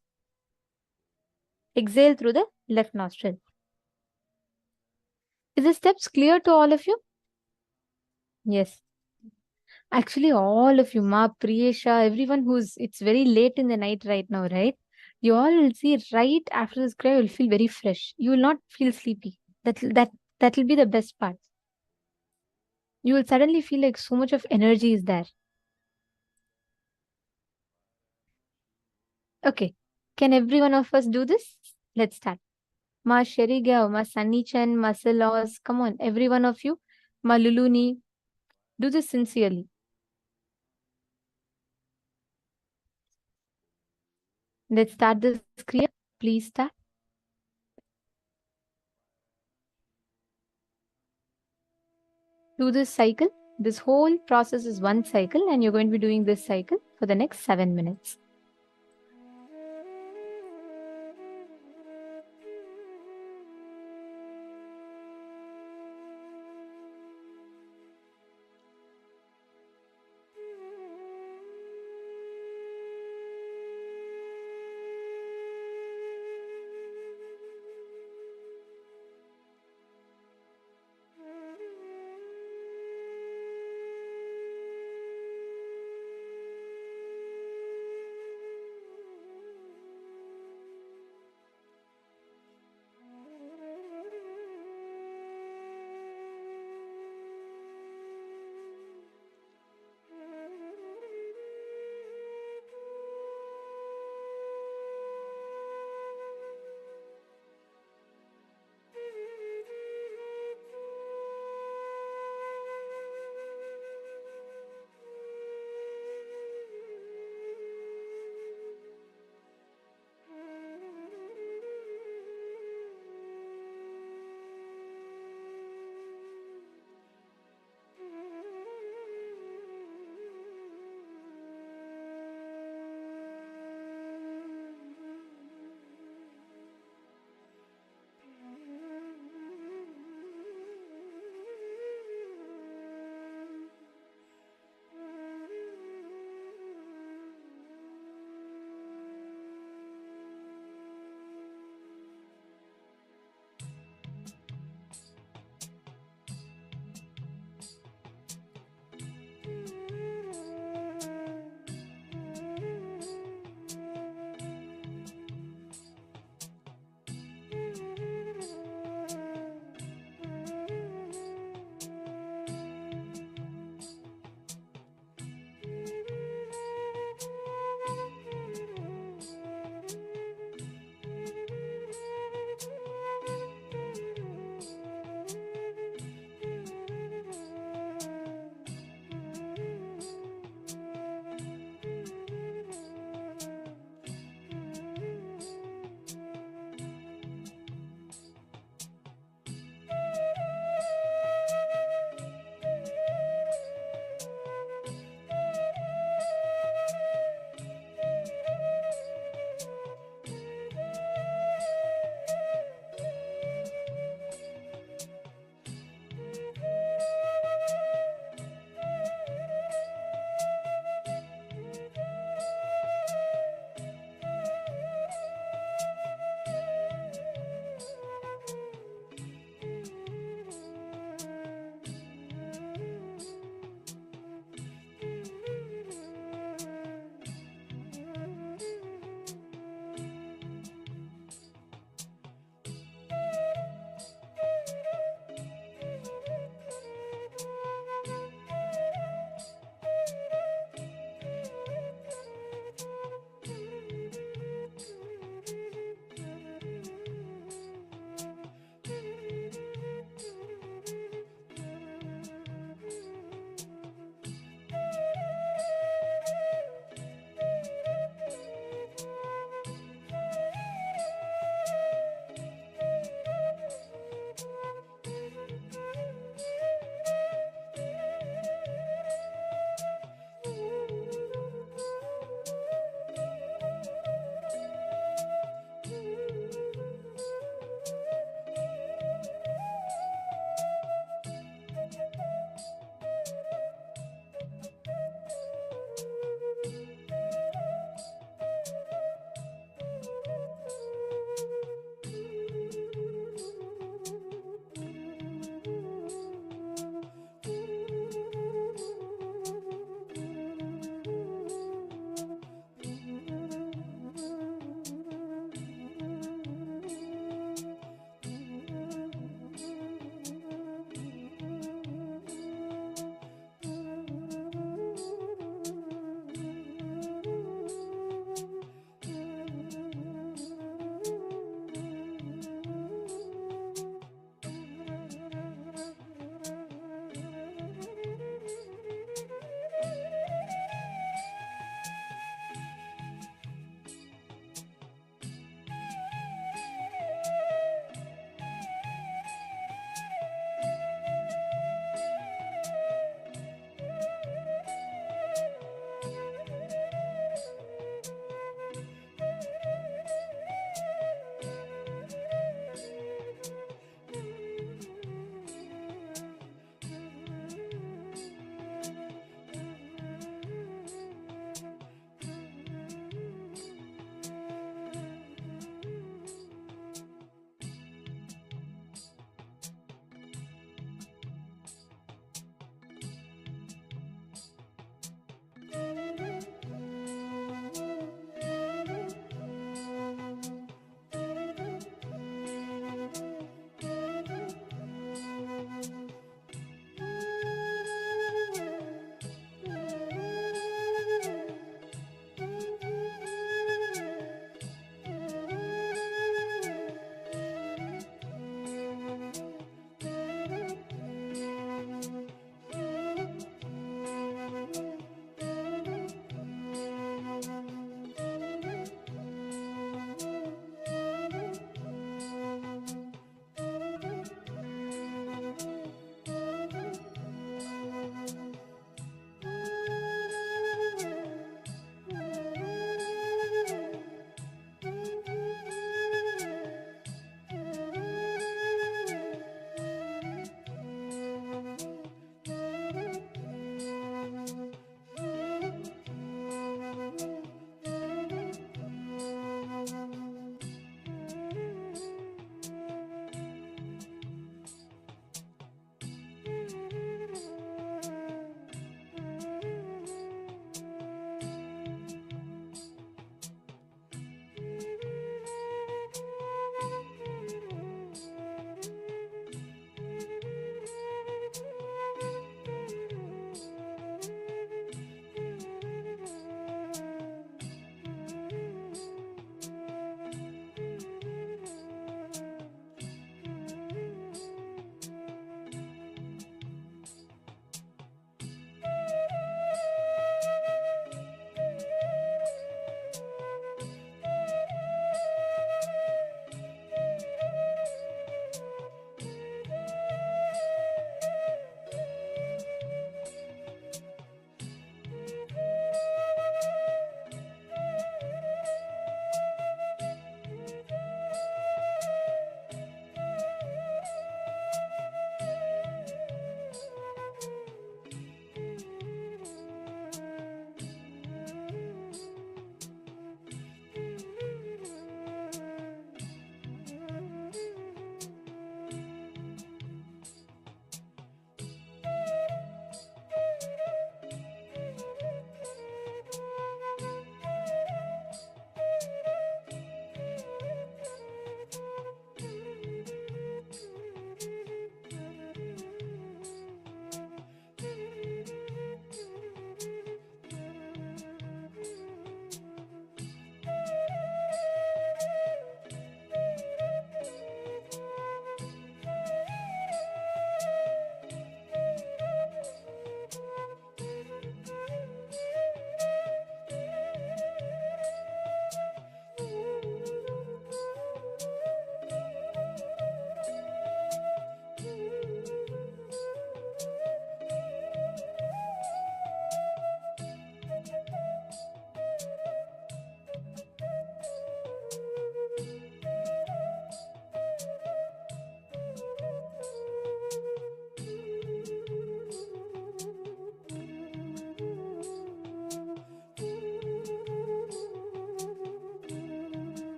Exhale through the left nostril. Is the steps clear to all of you? Yes. Actually, all of you, Ma, Priyesha, everyone it's very late in the night right now, right? You all will see right after this cry, you'll feel very fresh. You will not feel sleepy. That will be the best part. You will suddenly feel like so much of energy is there. Okay. Can every one of us do this? Let's start. Ma Sherigao, Ma Sunny-chan, Ma Silos. Come on, every one of you. Ma Luluni. Do this sincerely. Let's start this Kriya. Please start. Do this cycle. This whole process is one cycle and you're going to be doing this cycle for the next 7 minutes.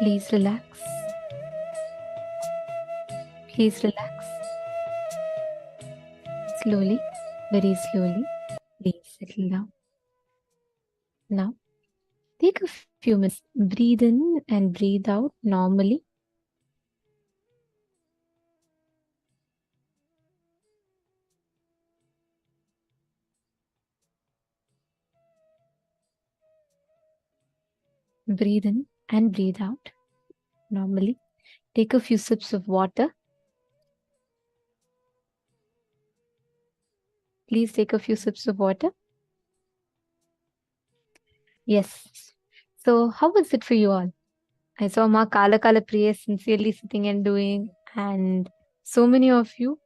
Please relax. Please relax. Slowly, very slowly, please settle down. Now, take a few minutes. Breathe in and breathe out normally. Breathe in and breathe out normally. Take a few sips of water. Please take a few sips of water. Yes. So, how was it for you all? I saw Mahā KAILÄSA sincerely sitting and doing, and so many of you.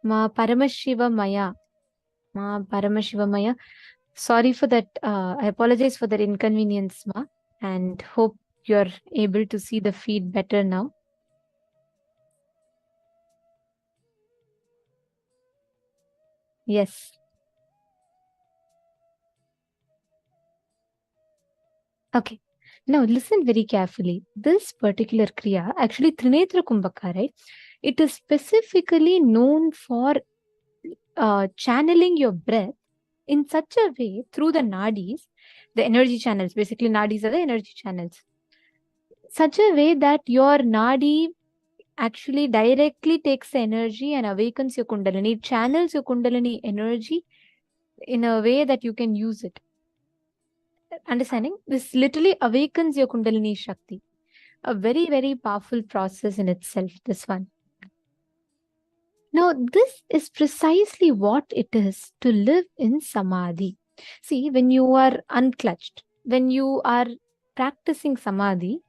Paramashivam. Sorry for that. I apologize for that inconvenience, Ma, and hope you're able to see the feed better now. Yes. Okay. Now listen very carefully. This particular Kriya, actually Trinetra Kumbhaka, right? It is specifically known for channeling your breath in such a way through the nadis, the energy channels. Basically, nadis are the energy channels. Such a way that your nadi actually directly takes the energy and awakens your Kundalini. It channels your Kundalini energy in a way that you can use it. Understanding? This literally awakens your Kundalini Shakti. A very, very powerful process in itself, this one. Now, this is precisely what it is to live in Samadhi. See, when you are unclutched, when you are practicing Samadhi,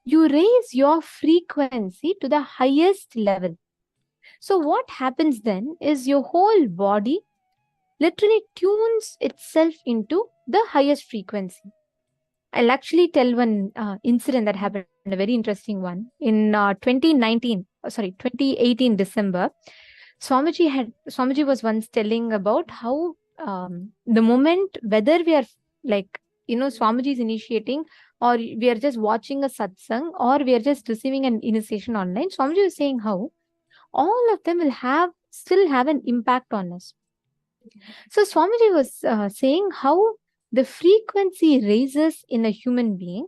you raise your frequency to the highest level. So what happens then is your whole body literally tunes itself into the highest frequency. I'll actually tell one incident that happened, a very interesting one. In 2018 December, Swamiji was once telling about how the moment, whether we are like, Swamiji is initiating, or we are just watching a satsang, or we are just receiving an initiation online, Swamiji was saying how all of them will still have an impact on us. So Swamiji was saying how the frequency raises in a human being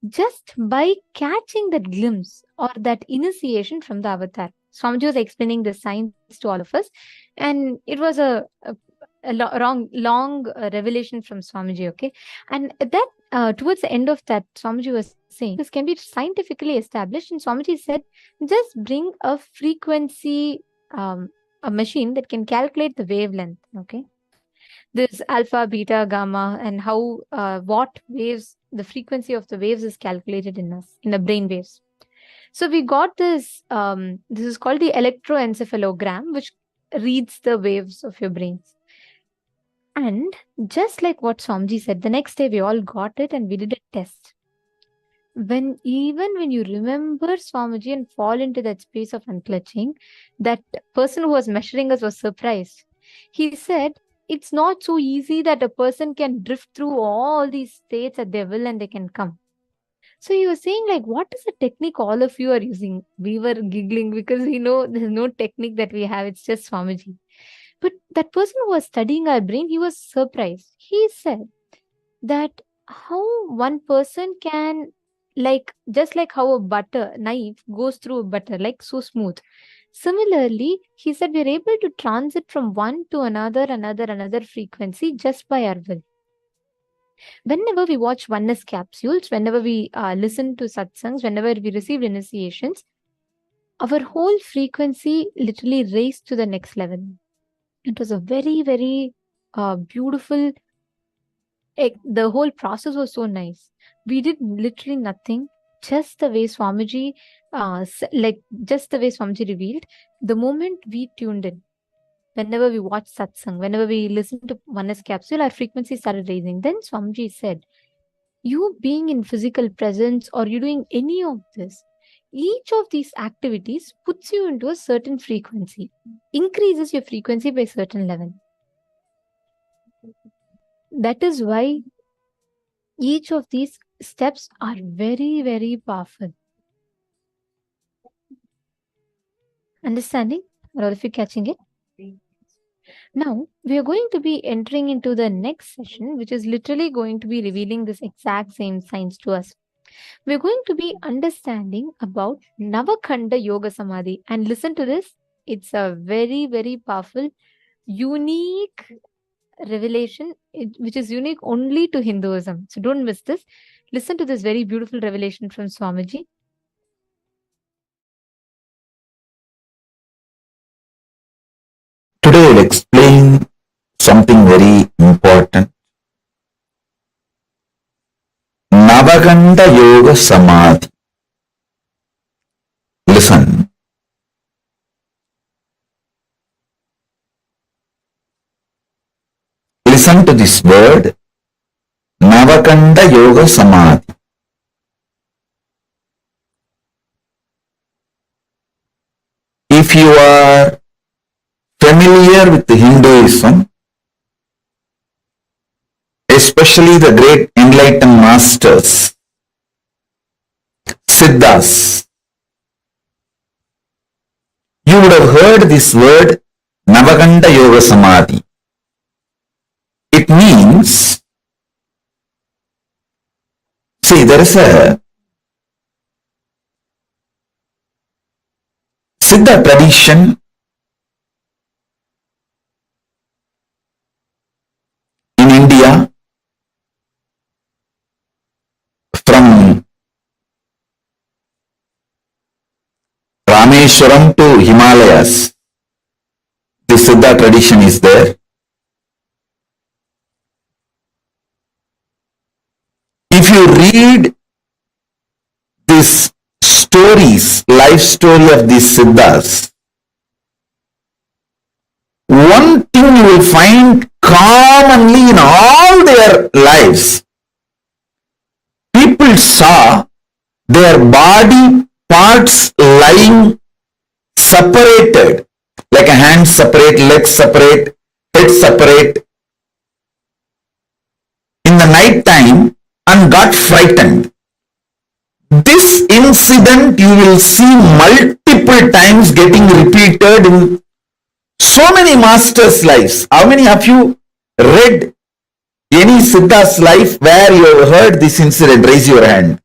just by catching that glimpse or that initiation from the avatar. Swamiji was explaining the science to all of us, and it was a long revelation from Swamiji, okay? And that towards the end of that, Swamiji was saying this can be scientifically established, and Swamiji said, just bring a frequency, a machine that can calculate the wavelength, okay? This alpha, beta, gamma, and how what waves, the frequency of the waves is calculated in us, in the brain waves. So we got this, this is called the electroencephalogram, which reads the waves of your brains. And just like what Swamiji said, the next day we all got it and we did a test. Even when you remember Swamiji and fall into that space of unclutching, that person who was measuring us was surprised. He said, it's not so easy that a person can drift through all these states at their will and they can come. So he was saying, like, what is the technique all of you are using? We were giggling because we know there's no technique that we have. It's just Swamiji. But that person who was studying our brain, he was surprised. He said that how one person can, like, just like how a butter knife goes through butter, like so smooth. Similarly, he said we're able to transit from one to another frequency just by our will. Whenever we watch oneness capsules, whenever we listen to satsangs, whenever we receive initiations, our whole frequency literally raised to the next level. It was a very, very beautiful, the whole process was so nice. We did literally nothing, just the way Swamiji, just the way Swamiji revealed. The moment we tuned in, whenever we watch satsang, whenever we listen to oneness capsule, our frequency started raising. Then Swamiji said, you being in physical presence or you doing any of this, each of these activities puts you into a certain frequency, increases your frequency by a certain level. That is why Each of these steps are very, very powerful. Understanding? Are all of you catching it? Now, we are going to be entering into the next session, which is literally going to be revealing this exact same science to us. We're going to be understanding about Navakanda Yoga Samādhi. And listen to this. It's a very, very powerful, unique revelation, which is unique only to Hinduism. So don't miss this. Listen to this very beautiful revelation from Swamiji. Today I'll explain something very important. Navakanda Yoga Samādhi. Listen. Listen to this word, Navakanda Yoga Samādhi. If you are familiar with Hinduism, especially the great enlightened masters, Siddhas, you would have heard this word Navakanda Yoga Samādhi. It means, see, there is a Siddha tradition in India from Rameshwaram to Himalayas. The Siddha tradition is there. If you read these stories, life story of these Siddhas, one thing you will find commonly in all their lives, people saw their body parts lying separated, like a hand separate, legs separate, head separate, in the night time, and got frightened. This incident you will see multiple times getting repeated in so many masters' lives. How many of you read any Siddha's life where you have heard this incident? Raise your hand.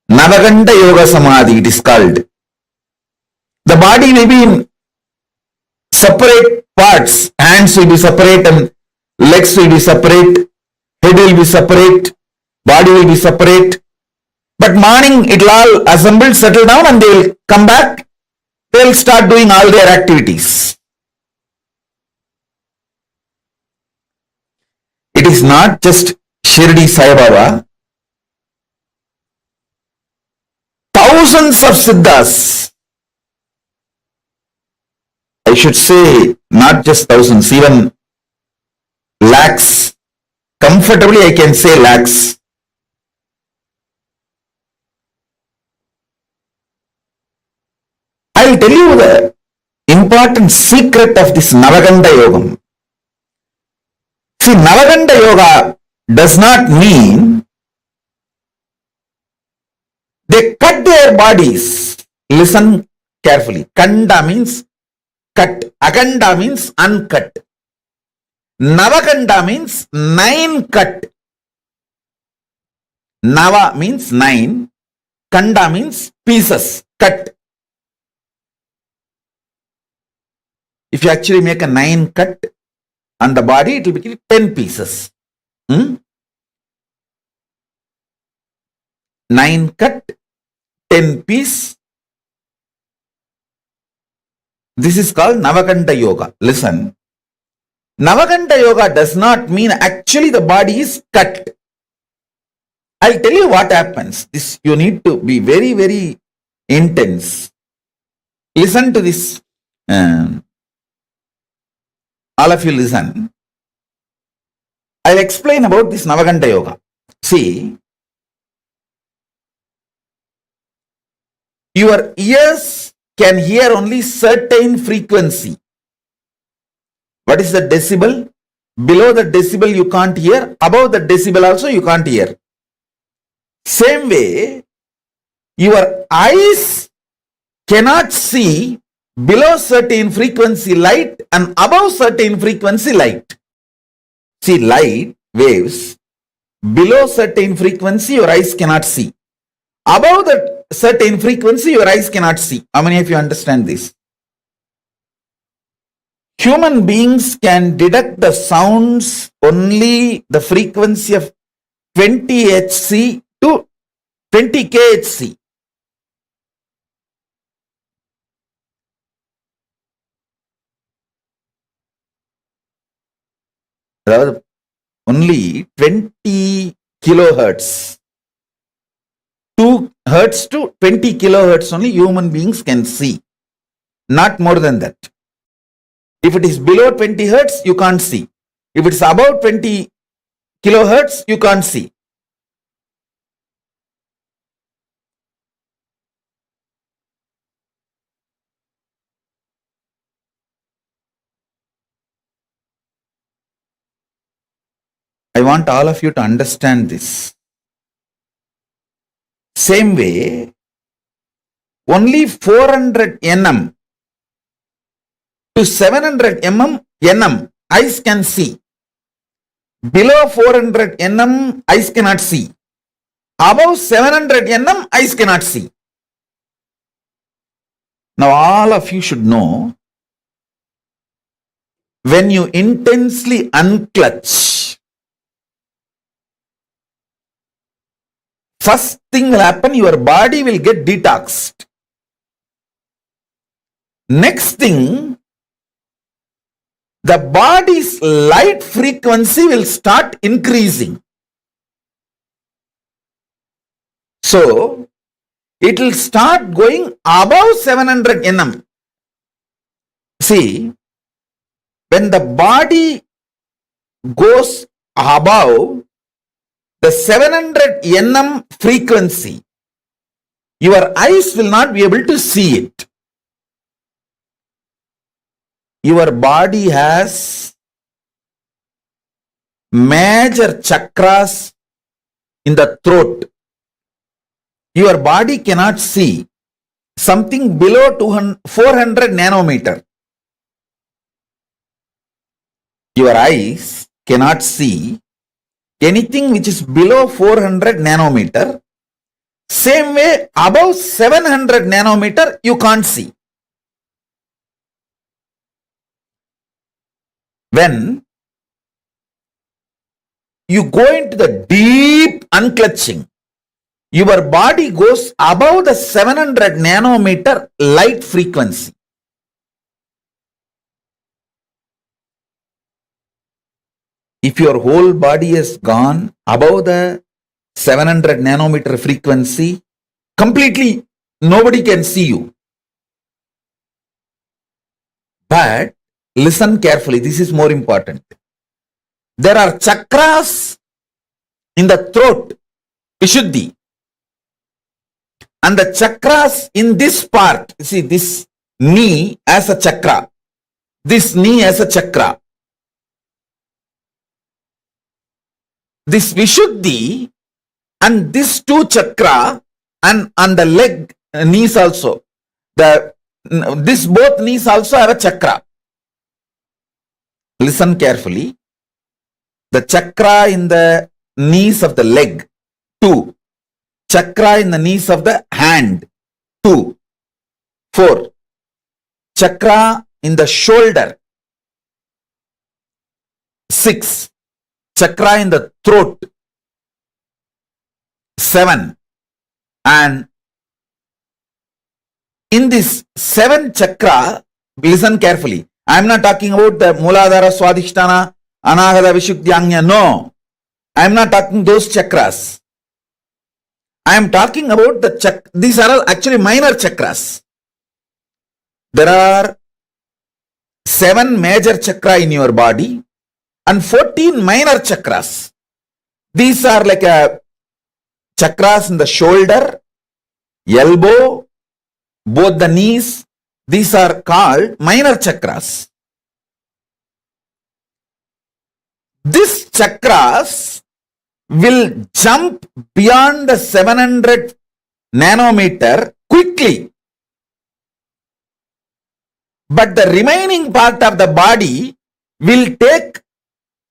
Navakanda Yoga Samādhi, it is called. The body may be in separate parts. Hands will be separate and legs will be separate. Head will be separate. Body will be separate. But morning it will all assemble, settle down, and they will come back. They will start doing all their activities. It is not just Shirdi Sai Baba. Thousands of Siddhas, I should say not just thousands, even lakhs, comfortably I can say lakhs. I will tell you the important secret of this Navakanda Yogam. See, Navakanda Yoga does not mean they cut their bodies. Listen carefully. Kanda means cut. Akanda means uncut. Navakanda means 9 cut. Nava means 9. Kanda means pieces, cut. If you actually make a 9 cut on the body, it will be 10 pieces. 9 cut, 10 piece. This is called Navakanda Yoga. Listen. Navakanda Yoga does not mean actually the body is cut. I'll tell you what happens. This you need to be very, very intense. Listen to this. All of you listen. I'll explain about this Navakanda Yoga. See, your ears can hear only certain frequency. What is the decibel? Below the decibel you can't hear, above the decibel also you can't hear. Same way, your eyes cannot see below certain frequency light and above certain frequency light. See, light waves, below certain frequency your eyes cannot see. Above that certain frequency your eyes cannot see. How many of you understand this? Human beings can detect the sounds only the frequency of 20 Hz to 20 kHz. Only 20 kilohertz. 2 hertz to 20 kilohertz only human beings can see. Not more than that. If it is below 20 hertz, you can't see. If it is above 20 kilohertz, you can't see. I want all of you to understand this. Same way, only 400 nm to 700 nm eyes can see. Below 400 nm eyes cannot see. Above 700 nm eyes cannot see. Now all of you should know, when you intensely unclutch, first thing will happen, your body will get detoxed. Next thing, the body's light frequency will start increasing. So, it will start going above 700 nm. See, when the body goes above the 700 nm frequency, your eyes will not be able to see it. Your body has major chakras in the throat. Your body cannot see something below 400 nanometer. Your eyes cannot see anything which is below 400 nanometer. Same way, above 700 nanometer, you can't see. When you go into the deep unclutching, your body goes above the 700 nanometer light frequency. If your whole body has gone above the 700 nanometer frequency, completely nobody can see you. But listen carefully, this is more important. There are chakras in the throat, Vishuddhi. And the chakras in this part, see this knee as a chakra, this knee as a chakra. This Vishuddhi and this two chakra and on the leg, knees also. This both knees also have a chakra. Listen carefully. The chakra in the knees of the leg, 2. Chakra in the knees of the hand, 2. 4. Chakra in the shoulder, 6. Chakra in the throat, 7. And in this 7 chakra, listen carefully. I am not talking about the Muladhara, Swadhisthana, Anahata, Vishuddhyanya. No. I am not talking those chakras. I am talking about the these are all actually minor chakras. There are 7 major chakra in your body and 14 minor chakras. These are like chakras in the shoulder, elbow, both the knees. These are called minor chakras. This chakras will jump beyond the 700 nanometer quickly. But the remaining part of the body will take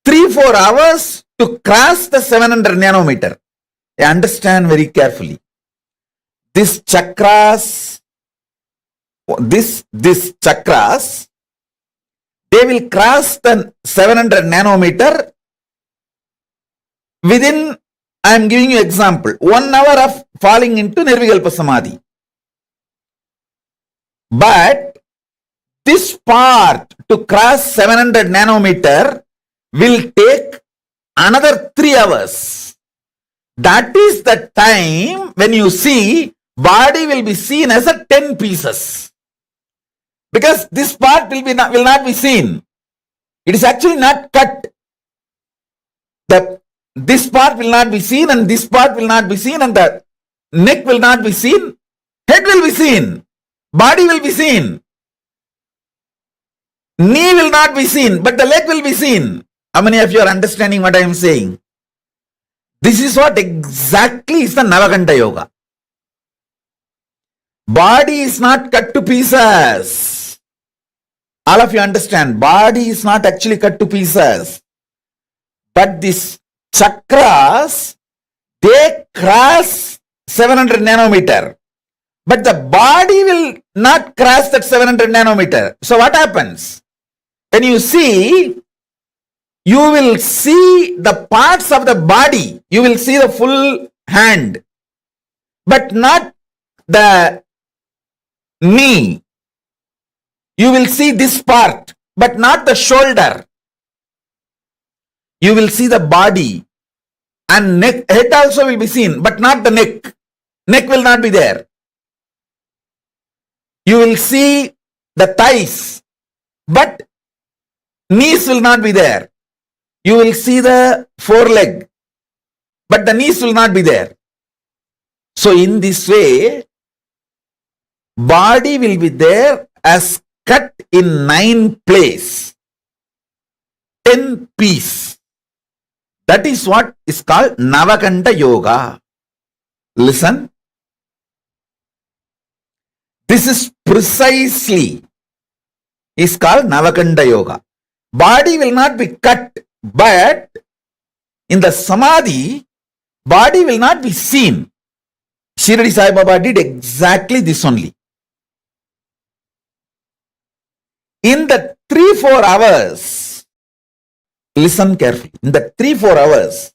3-4 hours to cross the 700 nanometer. Understand very carefully. This chakras, they will cross the 700 nanometer within, I am giving you example, 1 hour of falling into Nirvikalpa Samadhi. But this part to cross 700 nanometer will take another 3 hours. That is the time when you see body will be seen as a 10 pieces. Because this part will not be seen. It is actually not cut. This part will not be seen and this part will not be seen and the neck will not be seen. Head will be seen. Body will be seen. Knee will not be seen, but the leg will be seen. How many of you are understanding what I am saying? This is what exactly is the Navakanda Yoga. Body is not cut to pieces. All of you understand, body is not actually cut to pieces. But these chakras, they cross 700 nanometer. But the body will not cross that 700 nanometer. So what happens? When you see, you will see the parts of the body. You will see the full hand, but not the knee. You will see this part, but not the shoulder. You will see the body and neck, head also will be seen, but not the neck. Neck will not be there. You will see the thighs, but knees will not be there. You will see the foreleg, but the knees will not be there. So in this way, body will be there as cut in 9 places, 10 pieces. That is what is called Navakanda Yoga. Listen. This is precisely is called Navakanda Yoga. Body will not be cut, but in the Samadhi, body will not be seen. Shirdi Sai Baba did exactly this only. In the 3-4 hours, listen carefully, in the 3-4 hours,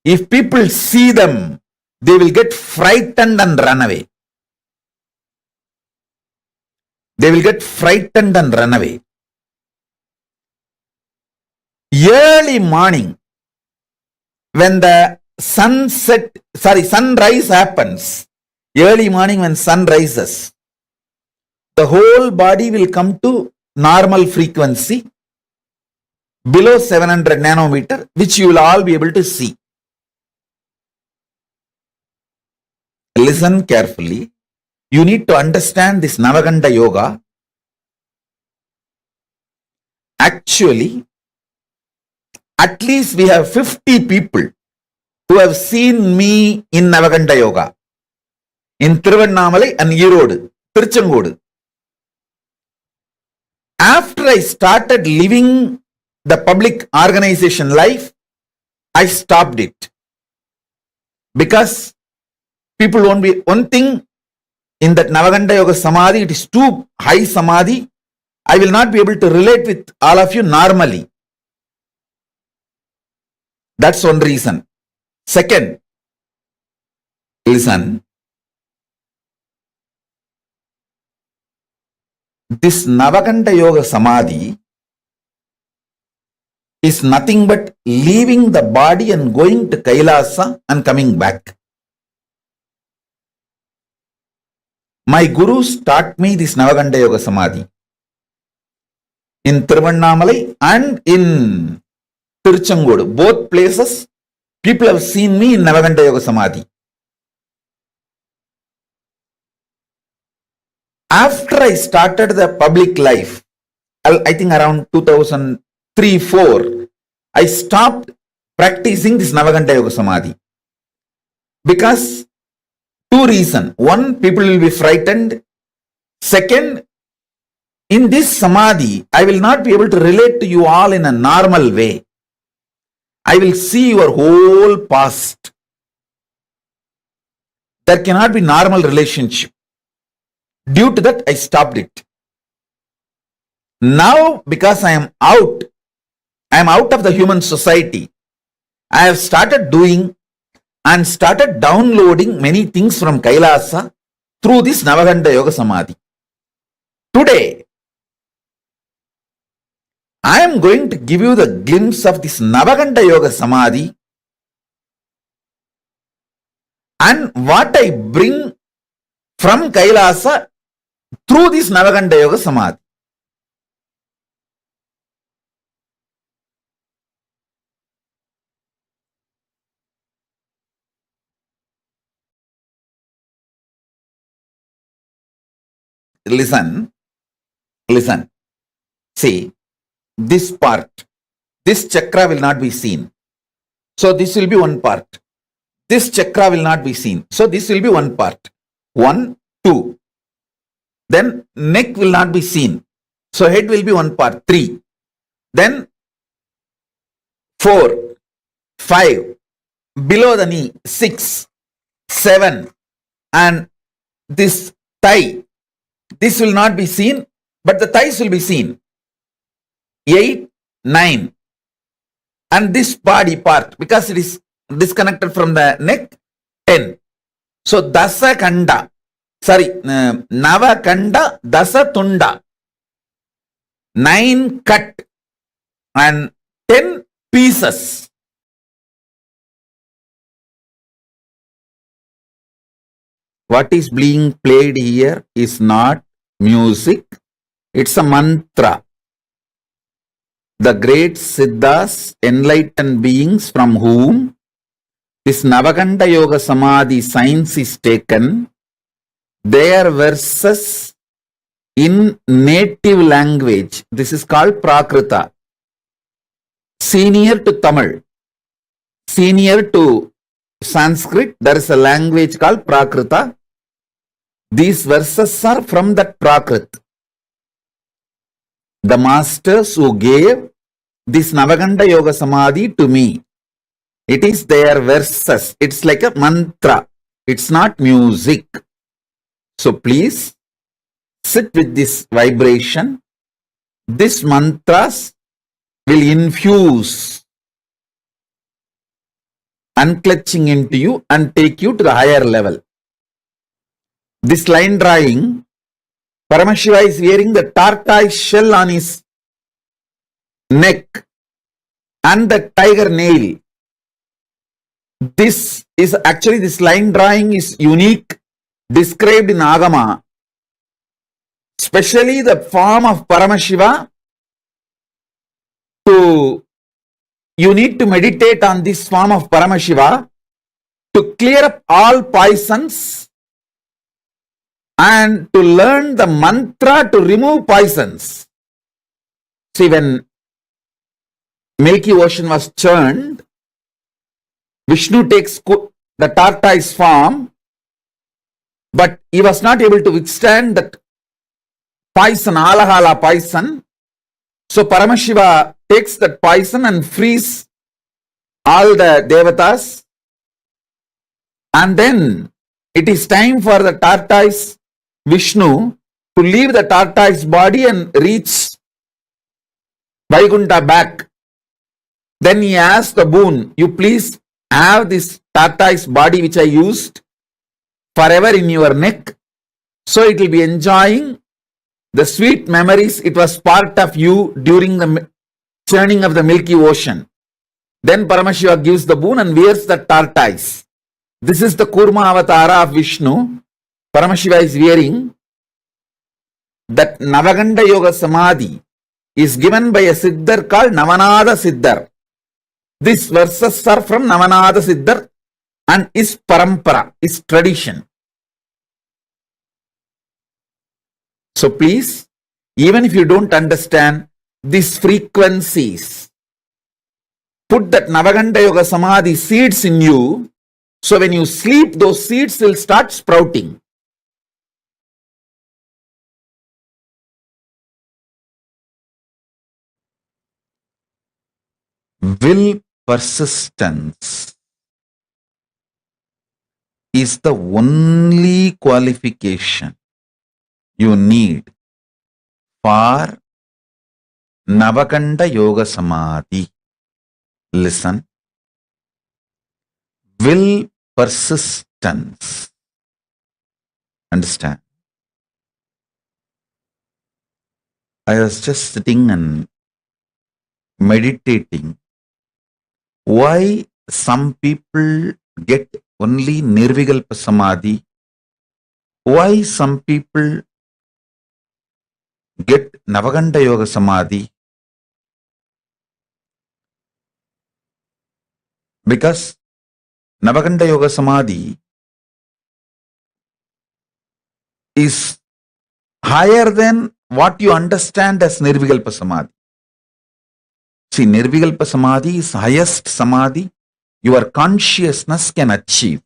if people see them, they will get frightened and run away. They will get frightened and run away. Early morning, when the sunrise happens, early morning when sun rises, the whole body will come to normal frequency below 700 nanometer, which you will all be able to see. Listen carefully. You need to understand this Navakanda Yoga. Actually, at least we have 50 people who have seen me in Navakanda Yoga. In Thiruvannamalai and Erode, Tiruchengodu. After I started living the public organization life, I stopped it. Because people won't be, one thing in that Navakanda Yoga Samadhi, it is too high Samadhi. I will not be able to relate with all of you normally. That's one reason. Second, listen. This Navakanda Yoga Samadhi is nothing but leaving the body and going to Kailasa and coming back. My gurus taught me this Navakanda Yoga Samadhi in Thiruvannamalai and in Tiruchengodu. Both places, people have seen me in Navakanda Yoga Samadhi. After I started the public life, I think around 2003-04, I stopped practicing this Navakanda Yoga Samadhi. Because two reasons. One, people will be frightened. Second, in this Samadhi, I will not be able to relate to you all in a normal way. I will see your whole past. There cannot be normal relationship. Due to that, I stopped it. Now, because I am out of the human society, I have started doing and started downloading many things from Kailasa through this Navakanda Yoga Samadhi. Today, I am going to give you the glimpse of this Navakanda Yoga Samadhi and what I bring from Kailasa through this Navakanda Yoga Samadhi. Listen. See, this part, this chakra will not be seen. So this will be one part. This chakra will not be seen. So this will be one part. 1, 2. Then neck will not be seen. So head will be one part. 3. Then 4, 5. Below the knee. 6, 7. And this thigh. This will not be seen, but the thighs will be seen. 8, 9. And this body part, because it is disconnected from the neck, 10. So Dasa Kanda, Navakanda Dasa Tunda. 9 cut and 10 pieces. What is being played here is not music, it's a mantra. The great Siddhas, enlightened beings from whom this Navakanda Yoga Samadhi science is taken, their verses in native language, this is called Prakrita, senior to Tamil, senior to Sanskrit, there is a language called Prakrita. These verses are from that Prakrit. The masters who gave this Navakanda Yoga Samadhi to me, it is their verses. It's like a mantra. It's not music. So please sit with this vibration. These mantras will infuse unclutching into you and take you to the higher level. This line drawing, Paramashiva is wearing the tortoise shell on his neck and the tiger nail. This line drawing is unique, described in Agama. Especially the form of Paramashiva. You need to meditate on this form of Paramashiva to clear up all poisons and to learn the mantra to remove poisons. See, when Milky Ocean was churned, Vishnu takes the tortoise form, but he was not able to withstand that poison, alahala poison. So Paramashiva takes that poison and frees all the devatas. And then it is time for the tortoise Vishnu to leave the tortoise body and reach Vaikuntha back. Then he asked the boon, you please have this tortoise body which I used forever in your neck. So it will be enjoying the sweet memories. It was part of you during the churning of the Milky Ocean. Then Paramashiva gives the boon and wears the tortoise. This is the Kurma Avatara of Vishnu. Paramashiva is wearing. That Navakanda Yoga Samadhi is given by a Siddhar called Navanada Siddhar. These verses are from Navanada Siddhar and is parampara, is tradition. So please, even if you don't understand these frequencies, put that Navakanda Yoga Samadhi seeds in you. So when you sleep, those seeds will start sprouting. Will persistence is the only qualification you need for Navakanda Yoga Samadhi. Listen. Will persistence. Understand? I was just sitting and meditating. Why some people get only Nirvikalpa Samadhi? Why some people get Navakanda Yoga Samadhi? Because Navakanda Yoga Samadhi is higher than what you understand as Nirvikalpa Samadhi. See, Nirvikalpa Samadhi is highest Samadhi your consciousness can achieve.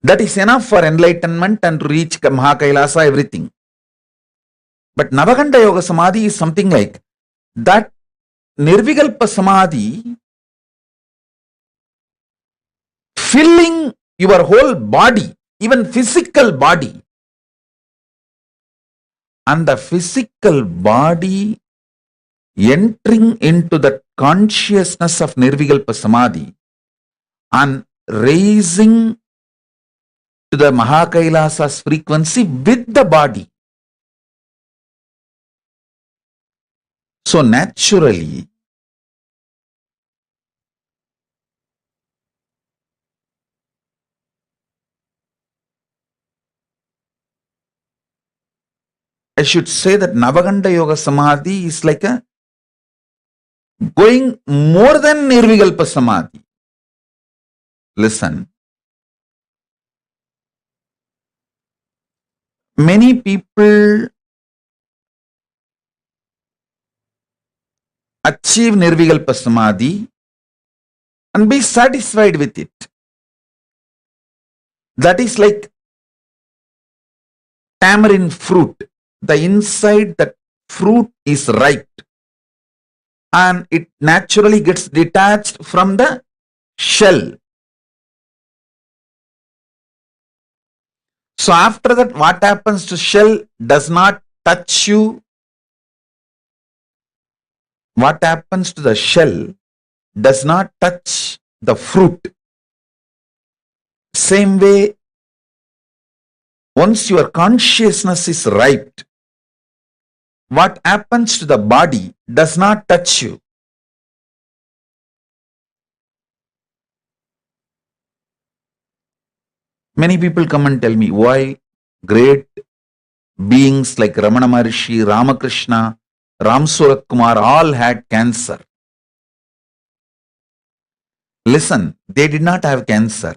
That is enough for enlightenment and to reach Mahā KAILÆSA, everything. But Navakanda Yoga Samadhi is something like that. Nirvikalpa Samadhi filling your whole body, even physical body. And the physical body entering into the consciousness of Nirvikalpa Samadhi and raising to the Mahā KAILÆSA's frequency with the body. So naturally, I should say that Navakanda Yoga Samadhi is like a going more than Nirvikalpa Samadhi. Listen. Many people achieve Nirvikalpa Samadhi and be satisfied with it. That is like tamarind fruit. The inside that fruit is ripe and it naturally gets detached from the shell. So after that, what happens to shell does not touch you. What happens to the shell does not touch the fruit. Same way, once your consciousness is ripe, what happens to the body does not touch you. Many people come and tell me why great beings like Ramana Maharishi, Ramakrishna, Ram Surat Kumar all had cancer. Listen, they did not have cancer.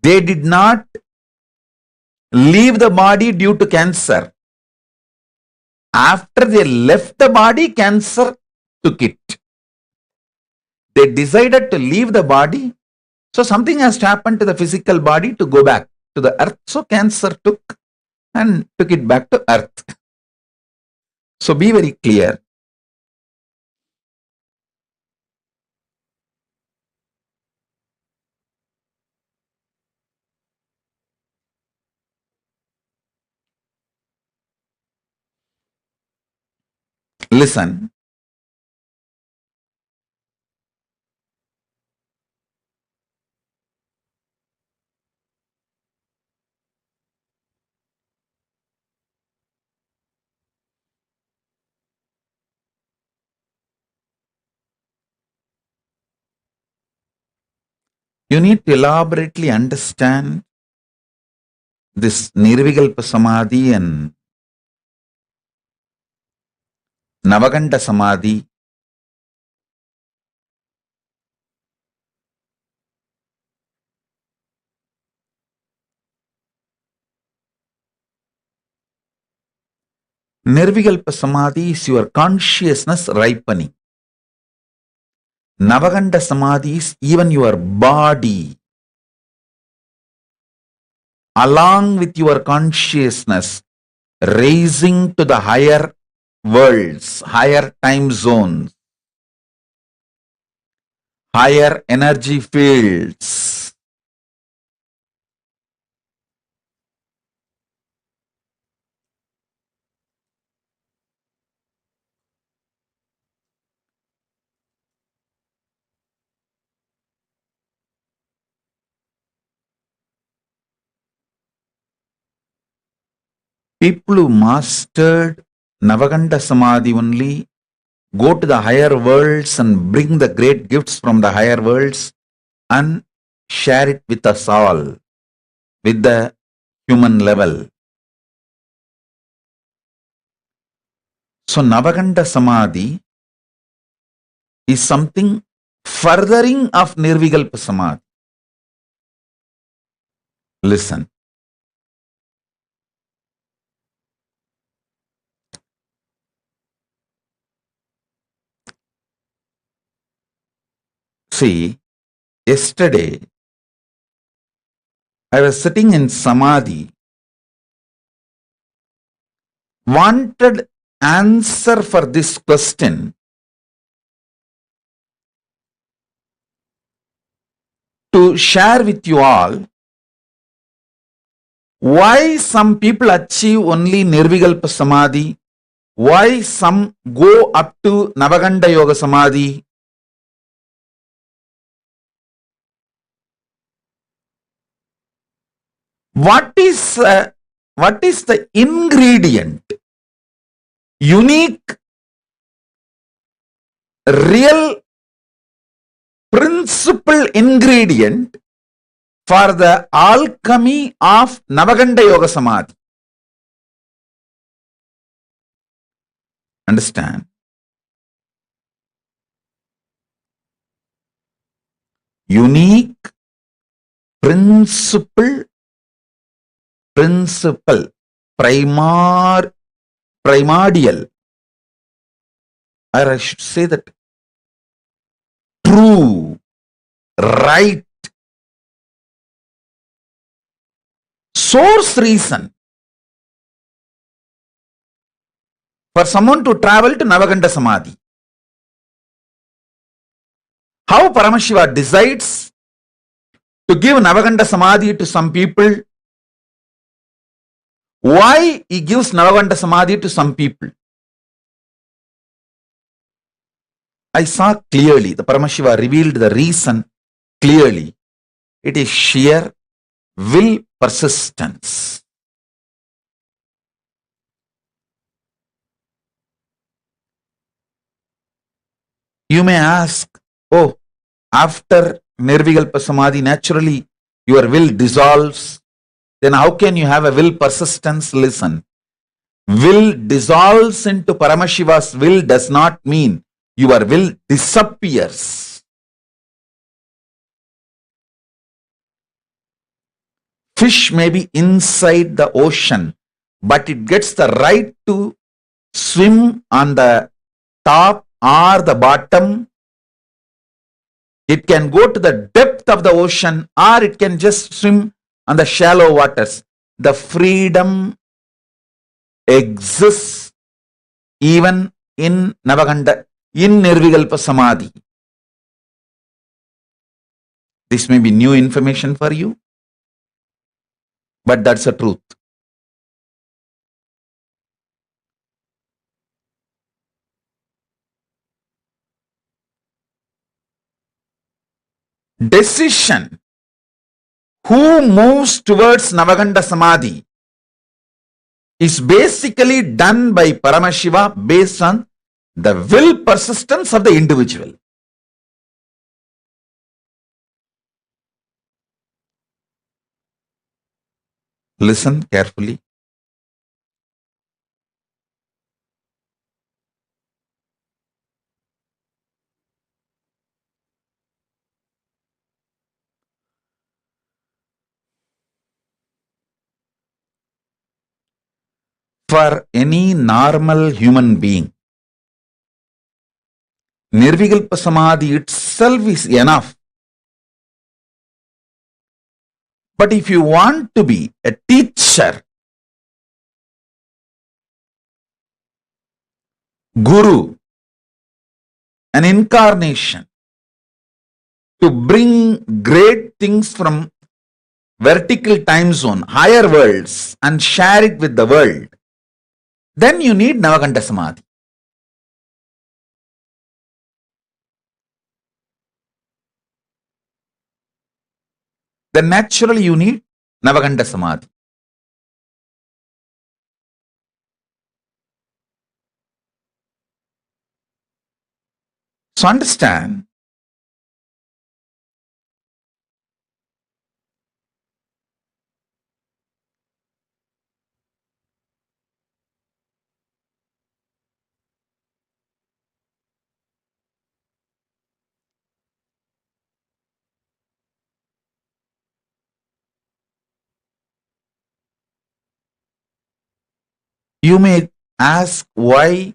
They did not leave the body due to cancer. After they left the body, cancer took it. They decided to leave the body. So something has to happen to the physical body to go back to the earth. So cancer took it back to earth. So be very clear. Listen. You need to elaborately understand this Nirvikalpa Samadhi and Navakanda Samadhi. Nirvikalpa Samadhi is your consciousness ripening. Navakanda Samadhi is even your body. Along with your consciousness, raising to the higher worlds, higher time zones, higher energy fields. People who mastered Navakanda Samadhi only go to the higher worlds and bring the great gifts from the higher worlds and share it with us all, with the human level. So Navakanda Samadhi is something furthering of Nirvikalpa Samadhi. Listen. See, yesterday I was sitting in Samadhi, wanted answer for this question. To share with you all why some people achieve only Nirvikalpa Samadhi, why some go up to Navakanda Yoga Samadhi. What is the ingredient, unique, real principal ingredient for the alchemy of Navakanda Yoga Samādhi? Understand? Unique, principal, primordial, or I should say that true, right, source reason for someone to travel to Navakanda Samadhi. How Paramashiva decides to give Navakanda Samadhi to some people, why he gives Navakanda Samadhi to some people. I saw clearly, the Paramashiva revealed the reason clearly. It is sheer will persistence. You may ask, oh, after Nirvikalpa Samadhi, naturally your will dissolves. Then how can you have a will persistence? Listen, will dissolves into Paramashiva's will does not mean your will disappears. Fish may be inside the ocean, but it gets the right to swim on the top or the bottom. It can go to the depth of the ocean or it can just swim on the shallow waters. The freedom exists even in Navakanda, in Nirvikalpa Samadhi. This may be new information for you, but that's the truth. Decision. Who moves towards Navakanda Samadhi is basically done by Paramashiva based on the will persistence of the individual. Listen carefully. for any normal human being. Nirvikalpa Samadhi itself is enough. But if you want to be a teacher, guru, an incarnation, to bring great things from vertical time zone, higher worlds, and share it with the world, then you need Navakanda Samadhi. Then naturally you need Navakanda Samadhi. So understand, you may ask why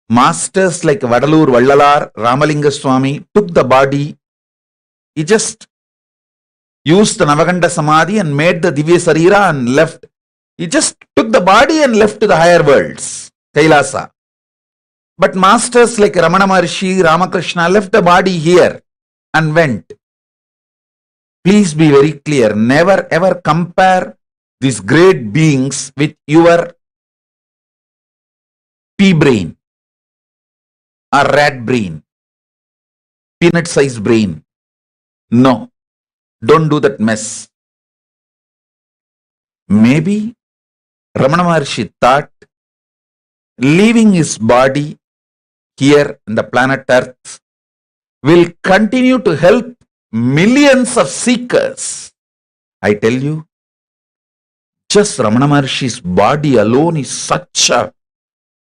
masters like Vadalur Vallalar, Ramalinga Swami took the body. He just used the Navakanda Samadhi and made the Divya Sarira and left. He just took the body and left to the higher worlds, Kailasa. But masters like Ramana Maharshi, Ramakrishna left the body here and went. Please be very clear. Never ever compare these great beings with your pea brain or rat brain, peanut sized brain. No, don't do that mess. Maybe Ramana Maharshi thought leaving his body here in the planet Earth will continue to help millions of seekers. I tell you, just Ramana Maharshi's body alone is such a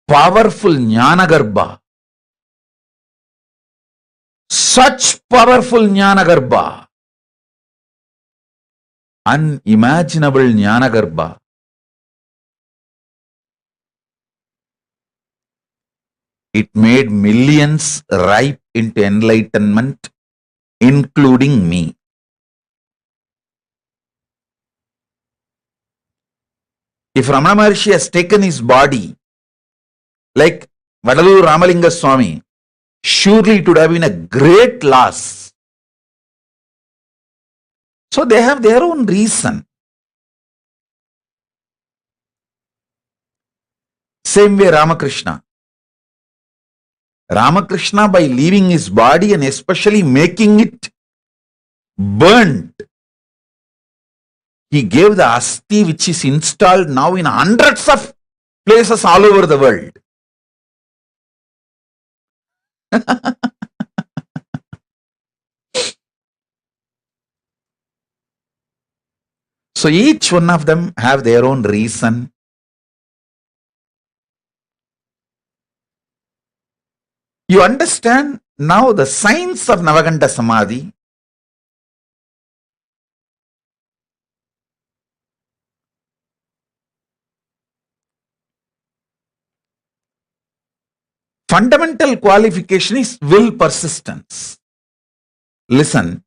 powerful Jnanagarbha. Such powerful Jnanagarbha. Unimaginable Jnanagarbha. It made millions ripe into enlightenment, including me. If Ramana Maharshi has taken his body, like Vadalur Ramalinga Swami, surely it would have been a great loss. So they have their own reason. Same way Ramakrishna. Ramakrishna, by leaving his body and especially making it burnt, he gave the asti which is installed now in hundreds of places all over the world. So each one of them have their own reason. You understand now the science of Navakanda Samadhi. Fundamental qualification is will persistence. Listen.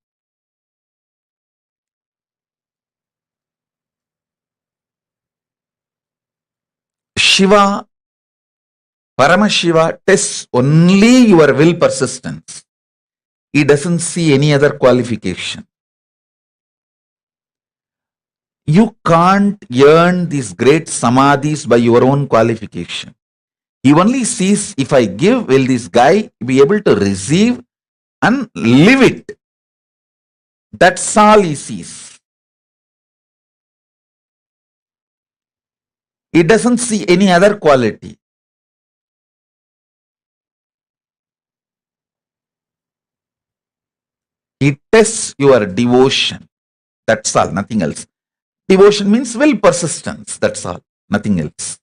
Shiva, Paramashiva tests only your will persistence. He doesn't see any other qualification. You can't earn these great samadhis by your own qualification. He only sees, if I give, will this guy be able to receive and live it? That's all he sees. He doesn't see any other quality. He tests your devotion. That's all, nothing else. Devotion means will persistence. That's all, nothing else.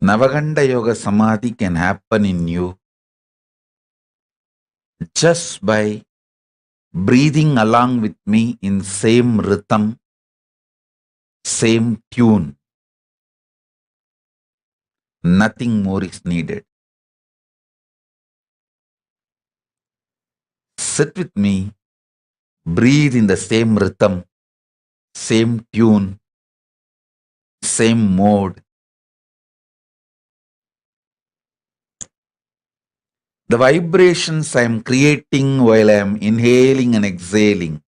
Navakanda Yoga Samadhi can happen in you just by breathing along with me in same rhythm, same tune. Nothing more is needed. Sit with me, breathe in the same rhythm, same tune, same mode. The vibrations I am creating while I am inhaling and exhaling,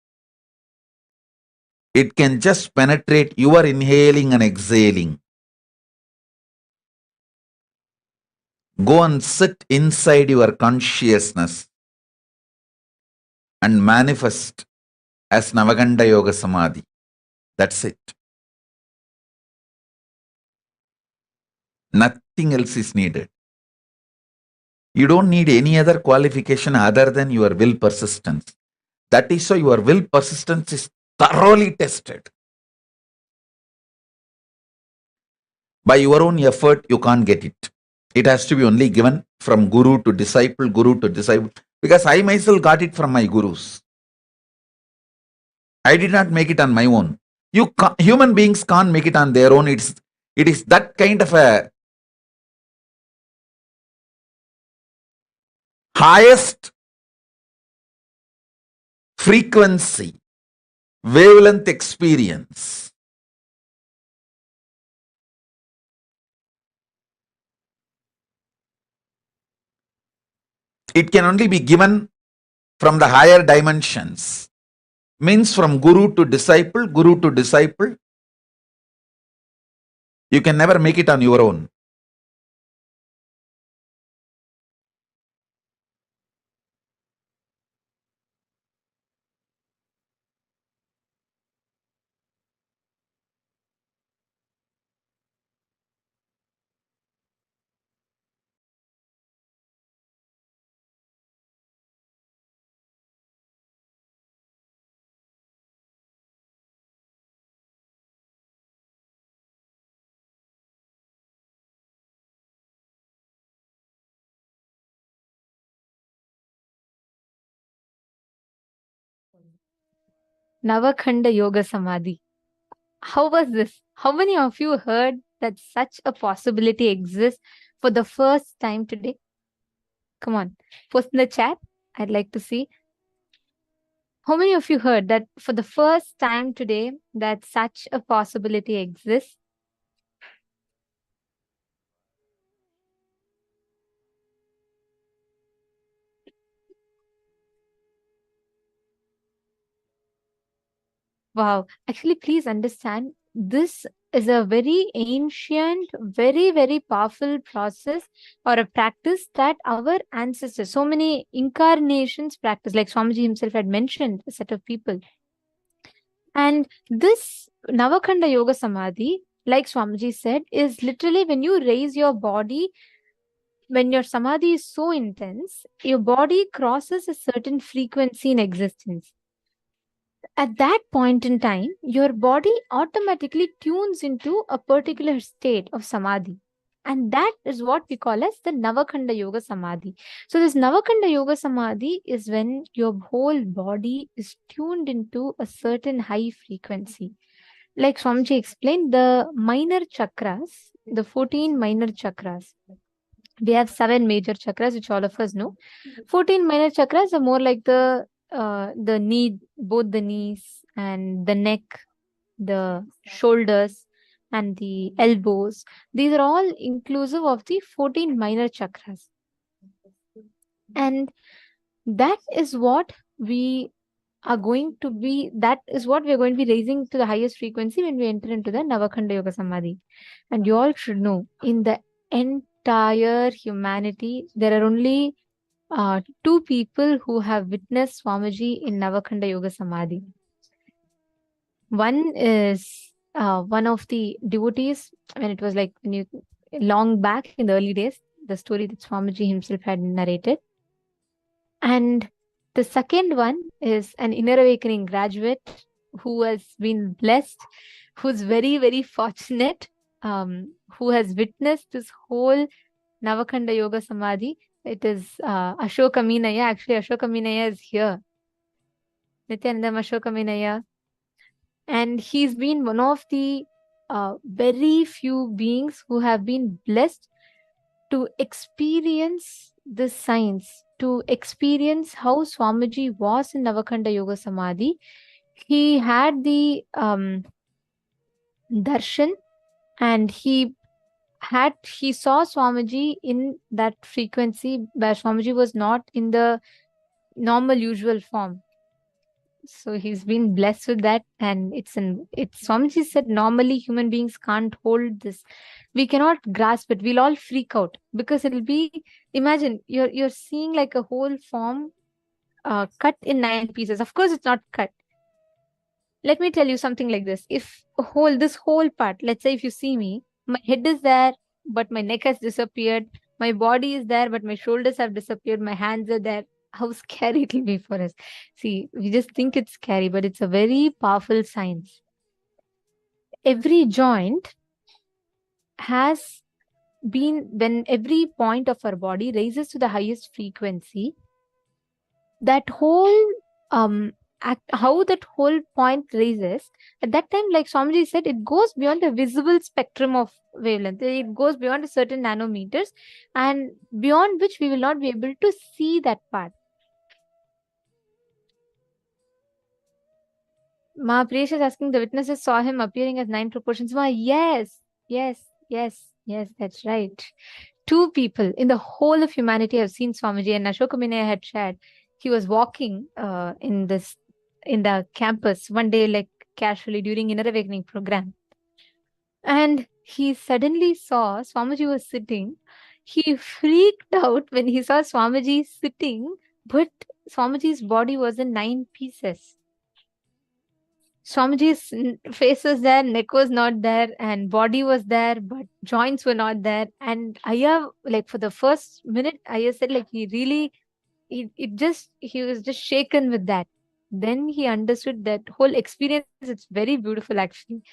it can just penetrate your inhaling and exhaling. Go and sit inside your consciousness and manifest as Navakanda Yoga Samādhi. That's it. Nothing else is needed. You don't need any other qualification other than your will persistence. That is why your will persistence is thoroughly tested. By your own effort, you can't get it. It has to be only given from guru to disciple, because I myself got it from my gurus. I did not make it on my own. Human beings can't make it on their own. It is that kind of a highest frequency, wavelength experience. It can only be given from the higher dimensions. Means from guru to disciple, guru to disciple. You can never make it on your own. Navakanda Yoga Samādhi. How was this? How many of you heard that such a possibility exists for the first time today? Come on, post in the chat. I'd like to see. How many of you heard that for the first time today that such a possibility exists? Wow. Actually, please understand, this is a very ancient, very, very powerful process or a practice that our ancestors, so many incarnations practice, like Swamiji himself had mentioned, a set of people. And this Navakanda Yoga Samādhi, like Swamiji said, is literally when you raise your body, when your Samadhi is so intense, your body crosses a certain frequency in existence. At that point in time, your body automatically tunes into a particular state of Samadhi. And that is what we call as the Navakanda Yoga Samādhi. So this Navakanda Yoga Samādhi is when your whole body is tuned into a certain high frequency. Like Swamiji explained, the minor chakras, the 14 minor chakras. We have 7 major chakras, which all of us know. 14 minor chakras are more like the knee, both the knees and the neck, the shoulders and the elbows. These are all inclusive of the 14 minor chakras. And that is what we are going to be, that is what we are going to be raising to the highest frequency when we enter into the Navakanda Yoga Samādhi. And you all should know, in the entire humanity, there are only 2 people who have witnessed Swamiji in Navakanda Yoga Samādhi. One is one of the devotees, when it was like long back in the early days, the story that Swamiji himself had narrated. And the second one is an inner awakening graduate who has been blessed, who's very, very fortunate, who has witnessed this whole Navakanda Yoga Samādhi. It is Ashoka Meenaya. Actually, Ashoka Meenaya is here. Nithyananda Ashoka Meenaya. And he's been one of the very few beings who have been blessed to experience this science, to experience how Swamiji was in Navakanda Yoga Samādhi. He had the darshan, and he saw Swamiji in that frequency where Swamiji was not in the normal usual form. So he's been blessed with that, and it's Swamiji said normally human beings can't hold this. We cannot grasp it. We'll all freak out because it'll be, imagine you're seeing like a whole form cut in 9 pieces. Of course, it's not cut. Let me tell you something like this. If this whole part, let's say if you see me, my head is there, but my neck has disappeared. My body is there, but my shoulders have disappeared. My hands are there. How scary it will be for us. See, we just think it's scary, but it's a very powerful science. Every joint has been, when every point of our body raises to the highest frequency, that whole how that whole point raises, at that time, like Swamiji said, it goes beyond the visible spectrum of wavelength. It goes beyond a certain nanometers, and beyond which we will not be able to see that part. Priyesh is asking, the witnesses saw him appearing as 9 proportions. Yes, that's right. 2 people in the whole of humanity have seen Swamiji, and Ashoka Minaya had shared. He was walking in the campus one day, like casually during Inner Awakening program. And he suddenly saw Swamiji was sitting. He freaked out when he saw Swamiji sitting, but Swamiji's body was in 9 pieces. Swamiji's face was there, neck was not there, and body was there, but joints were not there. And Ayya, like for the first minute, Ayya said, like he was just shaken with that. Then he understood that whole experience. It's very beautiful, actually.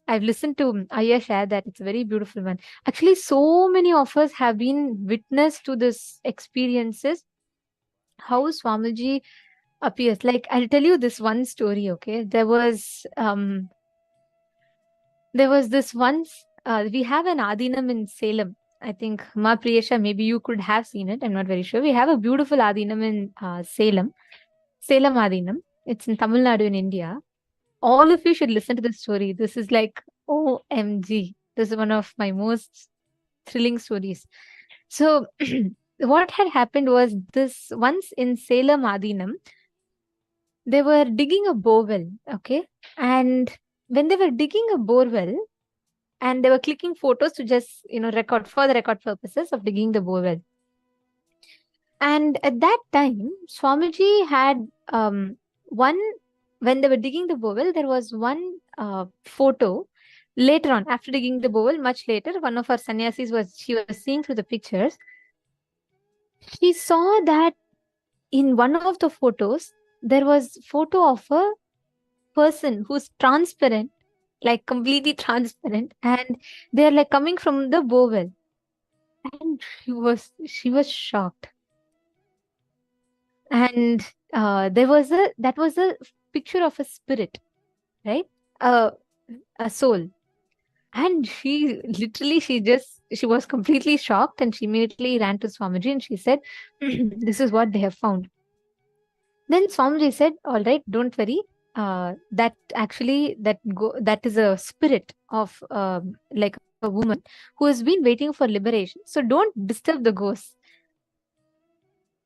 I've listened to Ayya share that. It's a very beautiful one. Actually, so many of us have been witness to this experiences, how Swamiji appears. Like, I'll tell you this one story, okay? There was this once, we have an Adinam in Salem. I think, Ma Priyesha, maybe you could have seen it. I'm not very sure. We have a beautiful Adinam in Salem Adinam. It's in Tamil Nadu in India. All of you should listen to this story. This is like, OMG. This is one of my most thrilling stories. So, what had happened was this once in Salem Adinam, they were digging a borewell, okay? And when they were digging a borewell, and they were clicking photos to just, record for the record purposes of digging the borewell. And at that time, Swamiji had when they were digging the borewell, there was one photo. Later on, after digging the borewell, much later, one of our sannyasis she was seeing through the pictures. She saw that in one of the photos, there was photo of a person who's transparent, like completely transparent, and they're like coming from the borewell. And she was shocked. And that was a picture of a spirit, right? A soul. And she was completely shocked, and she immediately ran to Swamiji and she said, this is what they have found. Then Swamiji said, all right, don't worry. That is a spirit of like a woman who has been waiting for liberation. So don't disturb the ghosts.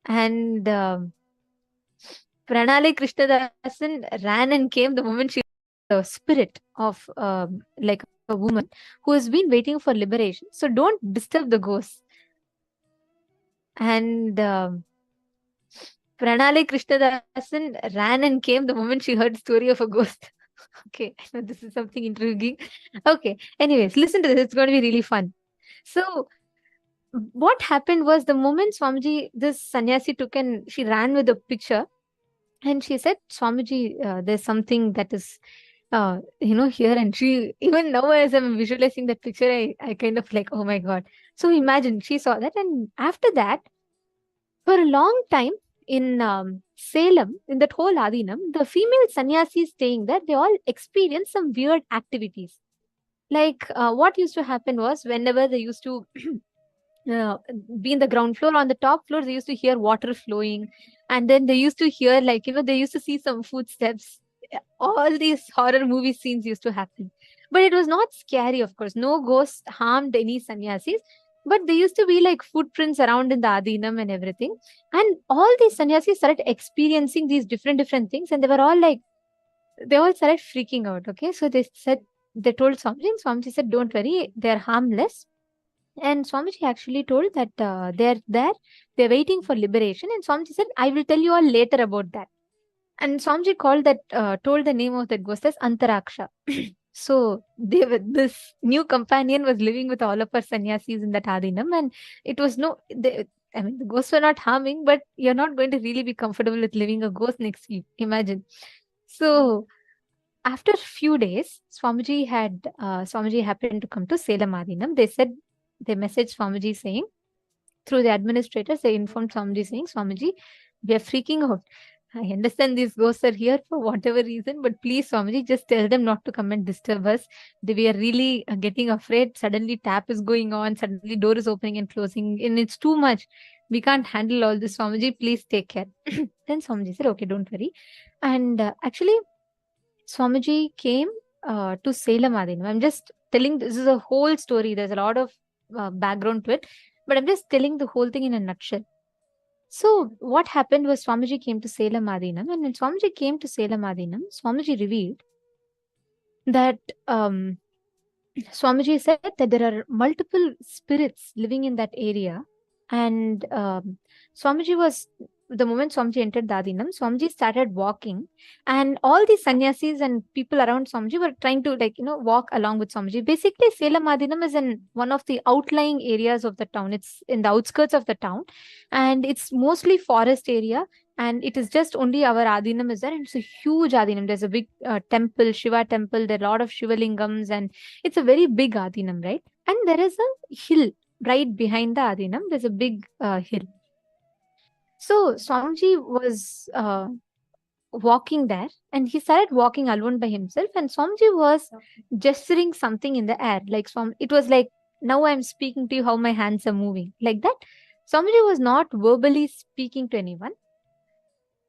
And Pranali Krishnadasan ran and came the moment she the spirit of like a woman who has been waiting for liberation. So don't disturb the ghosts. And Pranali Krishnadasan ran and came the moment she heard the story of a ghost. Okay, I know this is something intriguing. Okay, anyways, listen to this. It's going to be really fun. So, what happened was the moment Swamiji, this sannyasi took and she ran with the picture, and she said, Swamiji, there's something that is, here. And she, even now as I'm visualizing that picture, I kind of like, oh my God. So imagine, she saw that. And after that, for a long time in Salem, in that whole Adinam, the female sannyasis staying there, they all experienced some weird activities. what used to happen was, whenever they used to be in the ground floor, on the top floor, they used to hear water flowing, and then they used to hear, they used to see some footsteps. All these horror movie scenes used to happen, but it was not scary, of course. No ghosts harmed any sannyasis, but there used to be like footprints around in the adinam and everything. And all these sannyasis started experiencing these different things, and they were all like, they all started freaking out. Okay, so they told Swamiji, and Swamiji said, "Don't worry, they're harmless." And Swamiji actually told that they're waiting for liberation. And Swamiji said, "I will tell you all later about that." And Swamiji told the name of that ghost as Antaraksha. So this new companion was living with all of our sannyasis in that adinam, and it was the ghosts were not harming, but you're not going to really be comfortable with living a ghost next to you. Imagine. So after a few days, Swamiji happened to come to Salem Adinam. They messaged Swamiji saying, through the administrators, they informed Swamiji saying, "Swamiji, we are freaking out. I understand these ghosts are here for whatever reason, but please, Swamiji, just tell them not to come and disturb us. We are really getting afraid. Suddenly tap is going on, suddenly door is opening and closing, and it's too much. We can't handle all this, Swamiji. Please take care." Then Swamiji said, "Okay, don't worry." And actually, Swamiji came to Salem Adinam. I'm just telling, this is a whole story. There's a lot of background to it, but I'm just telling the whole thing in a nutshell. So what happened was, Swamiji came to Salem Adinam, and when Swamiji came to Salem Adinam, Swamiji revealed that Swamiji said that there are multiple spirits living in that area. And Swamiji was, the moment Swamiji entered the Adinam, Swamiji started walking, and all the sannyasis and people around Swamiji were trying to walk along with Swamiji. Basically, Salem Adinam is in one of the outlying areas of the town. It's in the outskirts of the town, and it's mostly forest area, and it is just only our Adinam is there, and it's a huge Adinam. There's a big temple, Shiva temple. There are a lot of Shivalingams, and it's a very big Adinam, right? And there is a hill right behind the Adinam. There's a big hill. So Swamiji was walking there, and he started walking alone by himself, and Swamiji was gesturing something in the air. It was like, "Now I'm speaking to you, how my hands are moving," like that. Swamiji was not verbally speaking to anyone.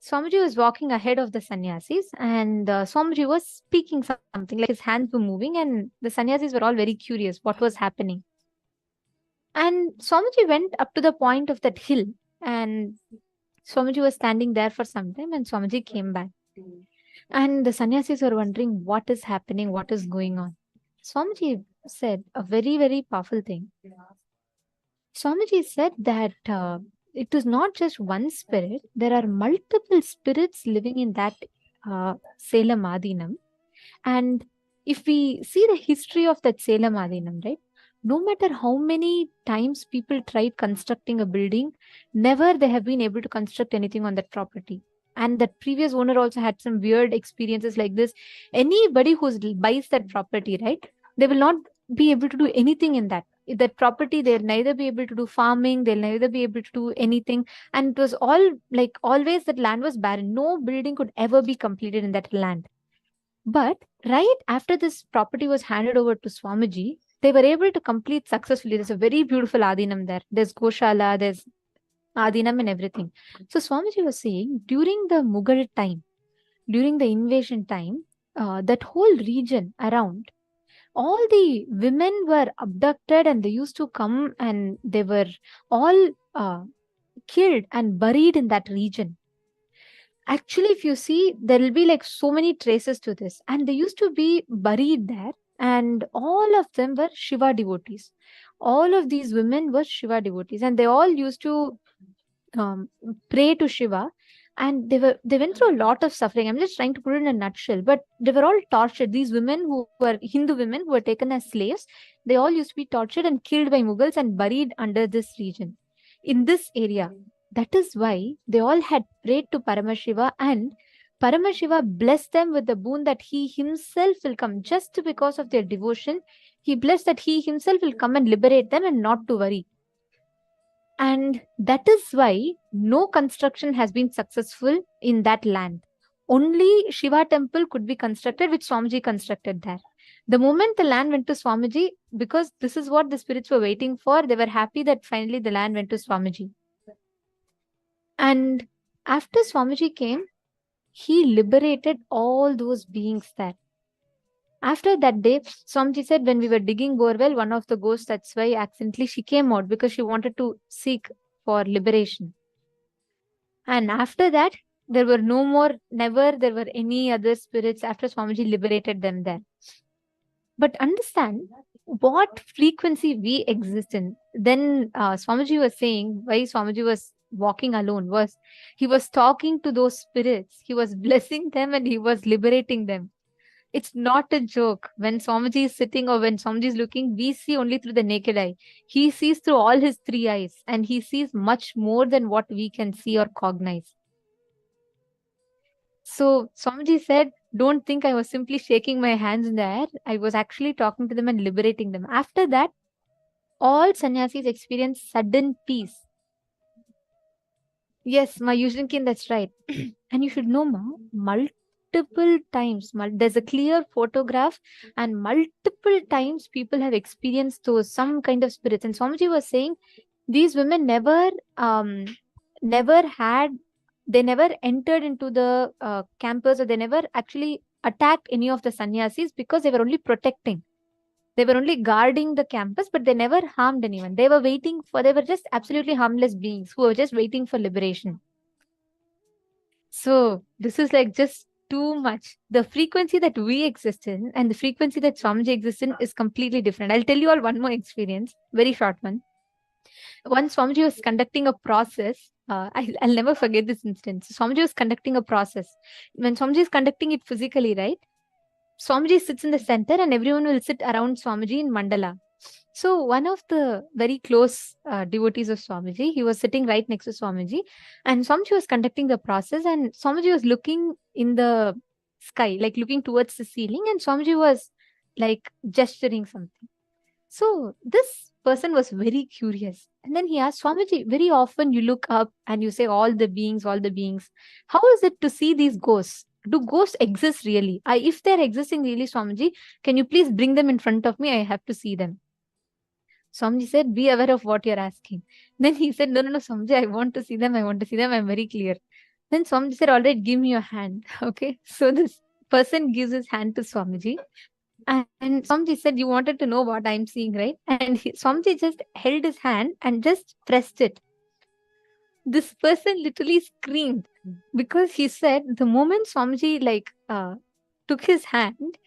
Swamiji was walking ahead of the sannyasis, and Swamiji was speaking something, like his hands were moving, and the sannyasis were all very curious what was happening. And Swamiji went up to the point of that hill, and Swamiji was standing there for some time, and Swamiji came back. And the sannyasis were wondering what is happening, what is going on. Swamiji said a very, very powerful thing. Swamiji said that it is not just one spirit, there are multiple spirits living in that Salem Adinam. And if we see the history of that Salem Adinam, right? No matter how many times people tried constructing a building, never they have been able to construct anything on that property. And that previous owner also had some weird experiences like this. Anybody who buys that property, right, they will not be able to do anything in that property. They'll neither be able to do farming, they'll neither be able to do anything. And it was all like, always that land was barren. No building could ever be completed in that land. But right after this property was handed over to Swamiji, they were able to complete successfully. There's a very beautiful Adinam there. There's Goshala, there's Adinam and everything. So Swamiji was saying, during the Mughal time, during the invasion time, that whole region around, all the women were abducted, and they used to come, and they were all killed and buried in that region. Actually, if you see, there will be like so many traces to this, and they used to be buried there, and all of them were Shiva devotees. All of these women were Shiva devotees, and they all used to pray to Shiva, and they went through a lot of suffering. I'm just trying to put it in a nutshell, but they were all tortured. These women who were Hindu women who were taken as slaves, they all used to be tortured and killed by Mughals and buried under this region, in this area. That is why they all had prayed to Paramashiva, and Paramashiva blessed them with the boon that he himself will come. Just because of their devotion, he blessed that he himself will come and liberate them, and not to worry. And that is why no construction has been successful in that land. Only Shiva temple could be constructed, which Swamiji constructed there. The moment the land went to Swamiji, because this is what the spirits were waiting for, they were happy that finally the land went to Swamiji. And after Swamiji came, he liberated all those beings there. After that day, Swamiji said, when we were digging borewell, one of the ghosts, that's why accidentally she came out, because she wanted to seek for liberation. And after that, there were no more, never there were any other spirits after Swamiji liberated them there. But understand what frequency we exist in. Then Swamiji was saying why Swamiji was walking alone was he was talking to those spirits, he was blessing them, and he was liberating them. It's not a joke. When Swamiji is sitting or when Swamiji is looking, we see only through the naked eye. He sees through all his three eyes, and he sees much more than what we can see or cognize. So Swamiji said, don't think I was simply shaking my hands in the air. I was actually talking to them and liberating them. After that, all sannyasis experience sudden peace. Yes, Ma Yushinkin, that's right. And you should know, Ma, multiple times, there's a clear photograph, and multiple times people have experienced those, some kind of spirits. And Swamiji was saying, these women never entered into the campus, or they never actually attacked any of the sannyasis, because they were only protecting. They were only guarding the campus, but they never harmed anyone. They were just absolutely harmless beings who were just waiting for liberation. So this is like just too much. The frequency that we exist in and the frequency that Swamiji exists in is completely different. I'll tell you all one more experience, very short one. Once Swamiji was conducting a process, I'll never forget this instance. Swamiji was conducting a process. When Swamiji is conducting it physically, right? Swamiji sits in the center and everyone will sit around Swamiji in mandala. So one of the very close devotees of Swamiji, he was sitting right next to Swamiji, and Swamiji was conducting the process, and Swamiji was looking in the sky, like looking towards the ceiling, and Swamiji was like gesturing something. So this person was very curious. And then he asked, Swamiji, very often you look up and you say all the beings. How is it to see these ghosts? Do ghosts exist really? If they're existing really, Swamiji, can you please bring them in front of me? I have to see them. Swamiji said, be aware of what you're asking. Then he said, no, Swamiji, I want to see them. I'm very clear. Then Swamiji said, all right, give me your hand. Okay. So this person gives his hand to Swamiji. And Swamiji said, you wanted to know what I'm seeing, right? And Swamiji just held his hand and just pressed it. This person literally screamed, because he said the moment Swamiji took his hand,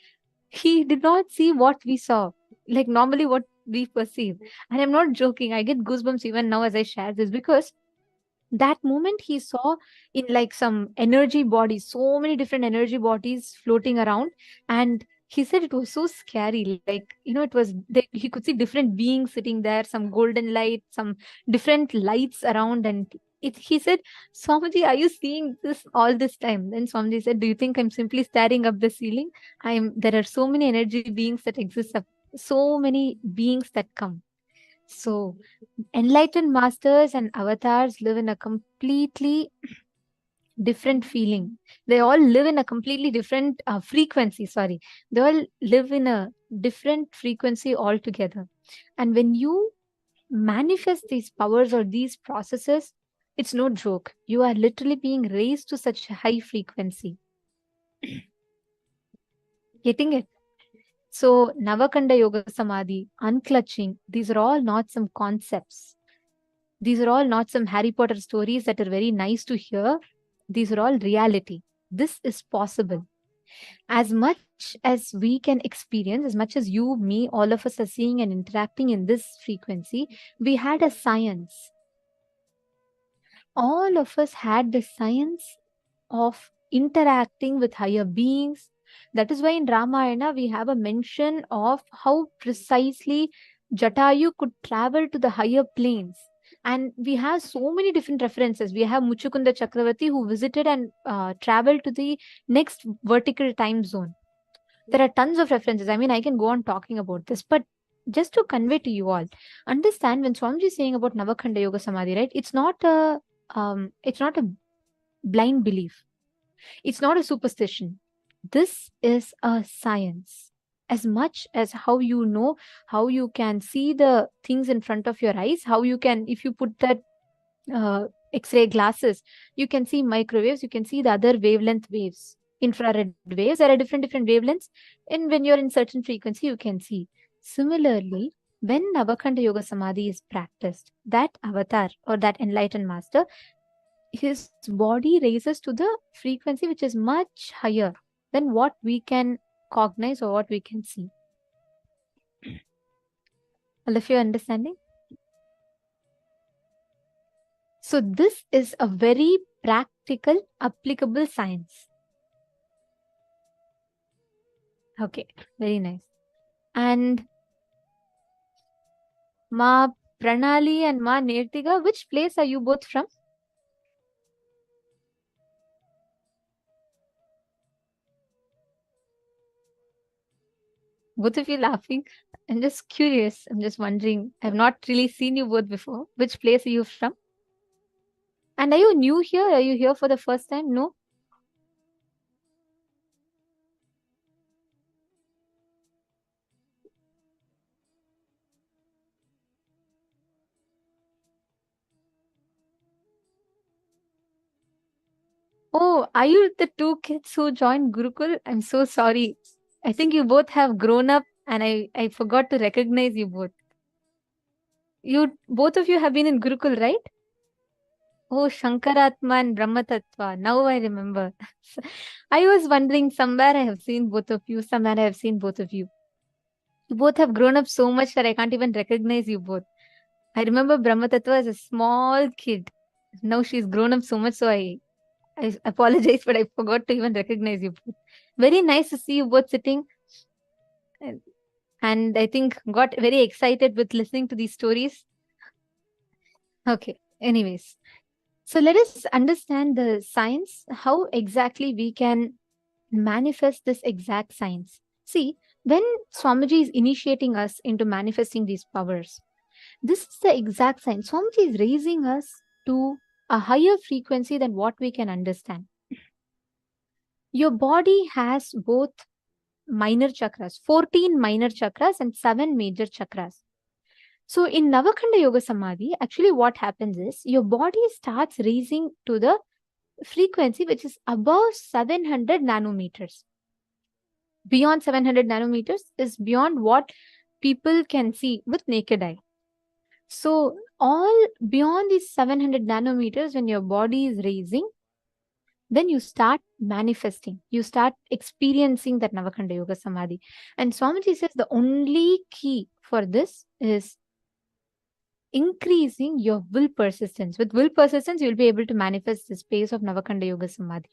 he did not see what we saw, like normally what we perceive. And I'm not joking. I get goosebumps even now as I share this, because that moment he saw in like some energy bodies, so many different energy bodies floating around. And he said it was so scary. Like, it was, he could see different beings sitting there, some golden light, some different lights around. And he said, Swamiji, are you seeing this all this time? Then Swamiji said, do you think I'm simply staring up the ceiling? There are so many energy beings that exist, so many beings that come. So enlightened masters and avatars live in a completely different feeling. They all live in a completely different frequency. They all live in a different frequency altogether. And when you manifest these powers or these processes, it's no joke. You are literally being raised to such a high frequency. Getting it? So Navakanda Yoga Samādhi, unclutching, these are all not some concepts. These are all not some Harry Potter stories that are very nice to hear. These are all reality. This is possible. As much as we can experience, as much as you, me, all of us are seeing and interacting in this frequency, we had a science. All of us had the science of interacting with higher beings. That is why in Ramayana we have a mention of how precisely Jatayu could travel to the higher planes. And we have so many different references. We have Muchukunda Chakravarti who visited and traveled to the next vertical time zone. There are tons of references. I mean, I can go on talking about this, but just to convey to you all, understand when Swamiji is saying about Navakanda Yoga Samādhi, right? It's not a blind belief. It's not a superstition. This is a science. as much as how you know, how you can see the things in front of your eyes, how you can, if you put that X-ray glasses, you can see microwaves, you can see the other wavelength waves, infrared waves. There are different wavelengths, and when you're in certain frequency, you can see. Similarly, when Navakanda Yoga Samadhi is practiced, that avatar or that enlightened master, his body raises to the frequency which is much higher than what we can cognize or what we can see. All of you understanding? So this is a very practical, applicable science. Okay, very nice. And Ma Pranali and Ma Nirtika, which place are you both from? Both of you laughing. I'm just curious. I'm just wondering. I've not really seen you both before. Which place are you from? And are you new here? Are you here for the first time? No? Oh, are you the two kids who joined Gurukul? I'm so sorry. I think you both have grown up and I forgot to recognize you both. Both of you have been in Gurukul, right? Oh, Shankaratma and Brahmatattva. Now I remember. I was wondering, somewhere I have seen both of you, somewhere I have seen both of you. You both have grown up so much that I can't even recognize you both. I remember Brahmatattva as a small kid. Now she's grown up so much, so I apologize, but I forgot to even recognize you both. Very nice to see you both sitting. And I think got very excited with listening to these stories. Okay, anyways. So let us understand the science, how exactly we can manifest this exact science. See, when Swamiji is initiating us into manifesting these powers, this is the exact science. Swamiji is raising us to a higher frequency than what we can understand. Your body has both minor chakras, 14 minor chakras and 7 major chakras. So in Navakanda Yoga Samadhi, actually what happens is your body starts raising to the frequency which is above 700 nanometers. Beyond 700 nanometers is beyond what people can see with naked eye. So all beyond these 700 nanometers, when your body is raising, then you start manifesting. You start experiencing that Navakanda Yoga Samadhi. And Swamiji says the only key for this is increasing your will persistence. With will persistence, you'll be able to manifest the space of Navakanda Yoga Samadhi.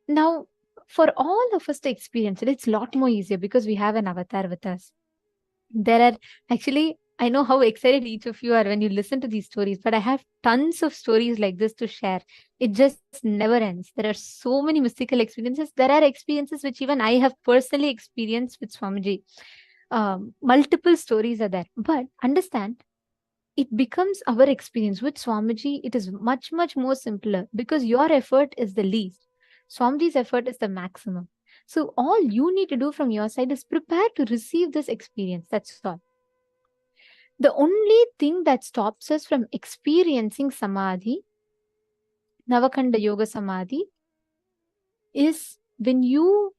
Now, for all of us to experience it, it's a lot more easier because we have an avatar with us. There are actually, I know how excited each of you are when you listen to these stories, but I have tons of stories like this to share. It just never ends. There are so many mystical experiences. There are experiences which even I have personally experienced with Swamiji. Multiple stories are there, but understand, it becomes our experience with Swamiji. It is much, much more simpler because your effort is the least. Swamiji's effort is the maximum. So all you need to do from your side is prepare to receive this experience. That's all. The only thing that stops us from experiencing Samadhi, Navakanda Yoga Samadhi, is when you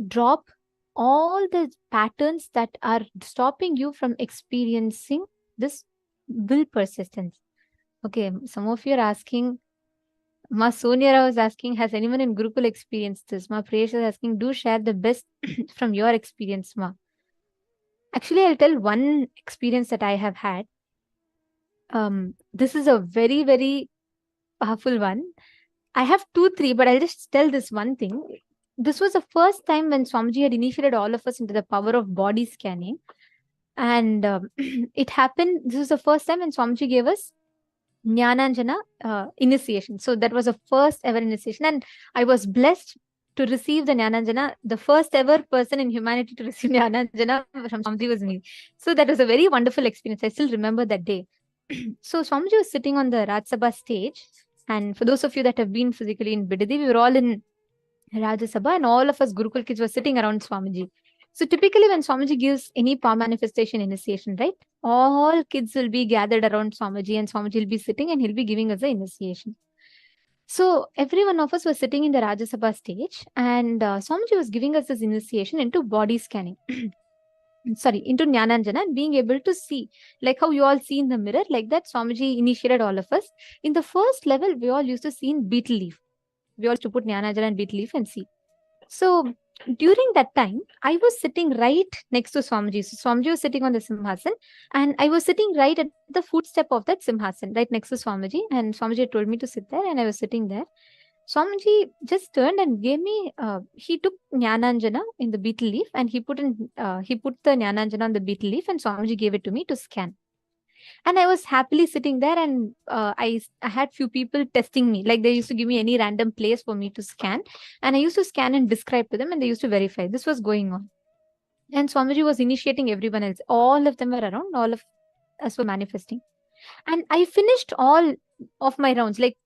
drop all the patterns that are stopping you from experiencing this will persistence. Okay, some of you are asking, Ma Sonia was asking, has anyone in Gurukul experienced this? Ma Priyesh is asking, do share the best from your experience, Ma. Actually, I'll tell one experience that I have had. This is a very, very powerful one. I have 2, 3, but I'll just tell this one thing. This was the first time when Swamiji had initiated all of us into the power of body scanning. And it happened, this was the first time when Swamiji gave us Jnananjana initiation. So that was the first ever initiation. And I was blessed to receive the Jnananjana. The first ever person in humanity to receive Jnananjana from Swamiji was me. So that was a very wonderful experience. I still remember that day. So Swamiji was sitting on the Raj Sabha stage. And for those of you that have been physically in Bidadi, we were all in Rajya Sabha, and all of us Gurukul kids were sitting around Swamiji. So typically when Swamiji gives any power manifestation initiation, right, all kids will be gathered around Swamiji, and Swamiji will be sitting and he'll be giving us the initiation. So every one of us was sitting in the Rajya Sabha stage, and Swamiji was giving us this initiation into body scanning. Sorry, into Jnananjana, and being able to see, like how you all see in the mirror, like that Swamiji initiated all of us. In the first level, we all used to see in beetle leaf. We all used to put Jnananjana and beetle leaf and see. So during that time, I was sitting right next to Swamiji. So Swamiji was sitting on the Simhasan, and I was sitting right at the footstep of that Simhasan, right next to Swamiji. And Swamiji told me to sit there, and I was sitting there. Swamiji just turned and gave me, he took Jnananjana in the beetle leaf, and he put the Jnananjana on the beetle leaf, and Swamiji gave it to me to scan. And I was happily sitting there, and I had few people testing me. Like they used to give me any random place for me to scan, and I used to scan and describe to them, and they used to verify. This was going on. And Swamiji was initiating everyone else. All of them were around, all of us were manifesting. And I finished all of my rounds. Like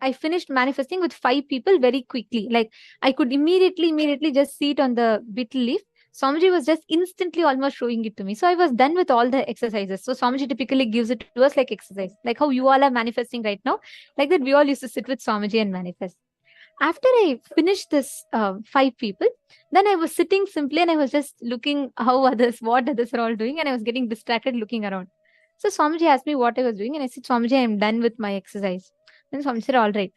I finished manifesting with 5 people very quickly. Like I could immediately just see it on the beetle leaf. Swamiji was just instantly almost showing it to me. So I was done with all the exercises. So Swamiji typically gives it to us like exercise. Like how you all are manifesting right now. Like that we all used to sit with Swamiji and manifest. After I finished this 5 people, then I was sitting simply and I was just looking what others are all doing, and I was getting distracted looking around. So Swamiji asked me what I was doing, and I said, Swamiji, I am done with my exercise. Then Swamiji said, all right,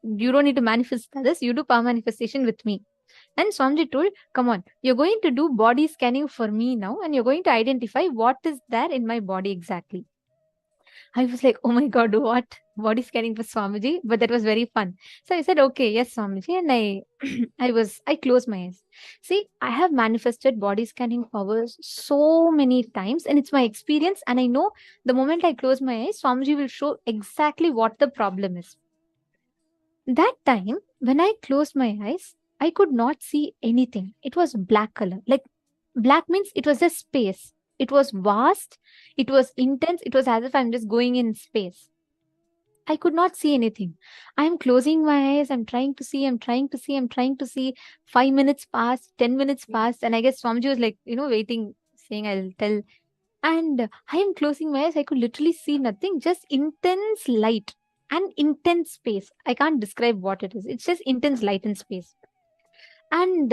you don't need to manifest others, you do power manifestation with me. And Swamiji told, come on, you're going to do body scanning for me now, and you're going to identify what is there in my body exactly. I was like, oh my God, what? Body scanning for Swamiji? But that was very fun. So I said, okay, yes, Swamiji. And I closed my eyes. See, I have manifested body scanning powers so many times, and it's my experience. And I know the moment I close my eyes, Swamiji will show exactly what the problem is. That time, when I closed my eyes, I could not see anything. It was black color. Like black means it was just space. It was vast. It was intense. It was as if I'm just going in space. I could not see anything. I'm closing my eyes. I'm trying to see. 5 minutes passed, 10 minutes passed. And I guess Swamiji was like, waiting, saying, I'll tell. And I am closing my eyes. I could literally see nothing. Just intense light and intense space. I can't describe what it is. It's just intense light and space. And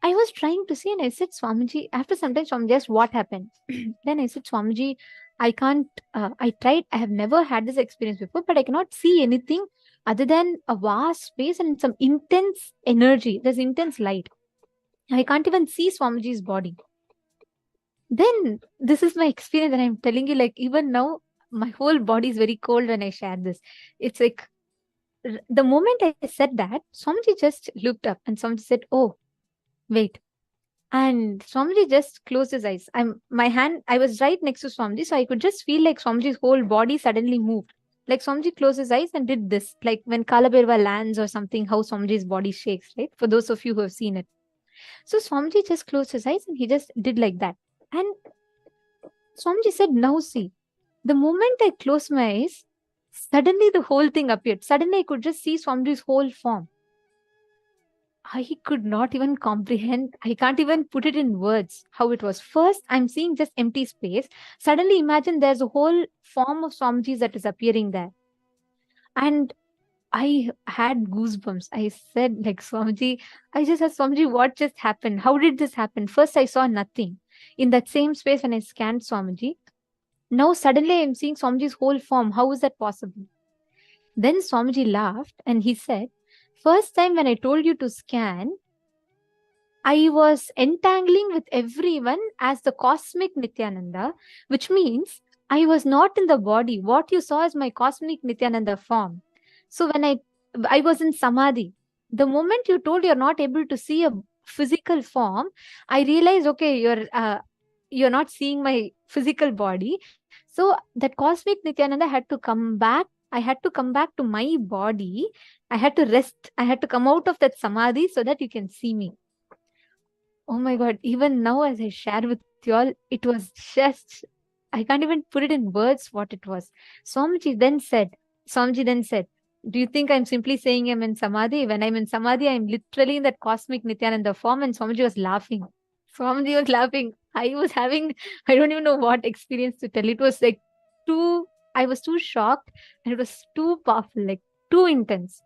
I was trying to see, and I said, Swamiji, after some time, Swamiji asked, what happened? Then I said, Swamiji, I can't, I tried, I have never had this experience before, but I cannot see anything other than a vast space and some intense energy. There's intense light. I can't even see Swamiji's body. Then this is my experience, and I'm telling you, like, even now, my whole body is very cold when I share this. It's like, the moment I said that, Swamiji just looked up and Swamiji said, oh, wait. And Swamiji just closed his eyes. I was right next to Swamiji, so I could just feel like Swamiji's whole body suddenly moved. Like Swamiji closed his eyes and did this, like when Kalabhairava lands or something, how Swamiji's body shakes, right? For those of you who have seen it. So Swamiji just closed his eyes and he just did like that. And Swamiji said, now see, the moment I closed my eyes, suddenly the whole thing appeared. Suddenly I could just see Swamiji's whole form. I could not even comprehend. I can't even put it in words how it was. First, I'm seeing just empty space. Suddenly imagine there's a whole form of Swamiji's that is appearing there. And I had goosebumps. I said, like, Swamiji, I just asked Swamiji, what just happened? How did this happen? First, I saw nothing. In that same space when I scanned Swamiji, now suddenly I'm seeing Swamiji's whole form. How is that possible? Then Swamiji laughed and he said, first time when I told you to scan, I was entangling with everyone as the cosmic Nithyananda, which means I was not in the body. What you saw is my cosmic Nithyananda form. So when I was in Samadhi, the moment you told you're not able to see a physical form, I realized, okay, you're not seeing my physical body. So that cosmic Nithyananda had to come back. I had to come back to my body. I had to rest. I had to come out of that Samadhi so that you can see me. Oh my God, even now as I share with you all, it was just, I can't even put it in words what it was. Swamiji then said, Do you think I'm simply saying I'm in Samadhi? When I'm in Samadhi, I'm literally in that cosmic Nithyananda form, and Swamiji was laughing. Swamiji was laughing. I was having, I don't even know what experience to tell. It was like I was too shocked, and it was too powerful, like too intense.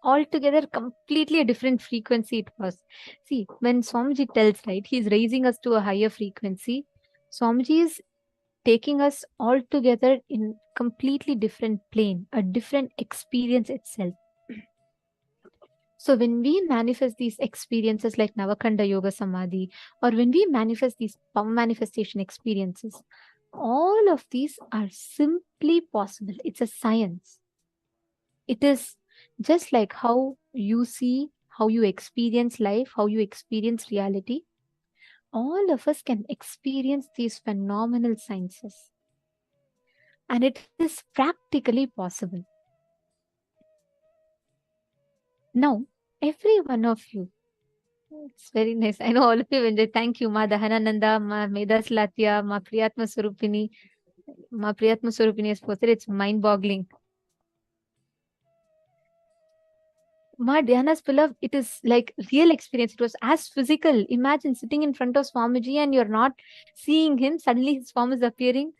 Altogether, completely a different frequency it was. See, when Swamiji tells, right, he's raising us to a higher frequency. Swamiji is taking us all together in completely different plane, a different experience itself. So when we manifest these experiences like Navakanda Yoga Samādhi, or when we manifest these power manifestation experiences, all of these are simply possible. It's a science. It is just like how you see, how you experience life, how you experience reality. All of us can experience these phenomenal sciences. And it is practically possible. Now, every one of you, it's very nice. I know all of you enjoy. Thank you, Ma Dahanananda, Ma Medas Latya, Ma Priyatma Surupini. Ma Priyatma Surupini has posted. It's mind-boggling. Ma Dhyana's beloved, it is like real experience. It was as physical. Imagine sitting in front of Swamiji and you're not seeing him. Suddenly his form is appearing.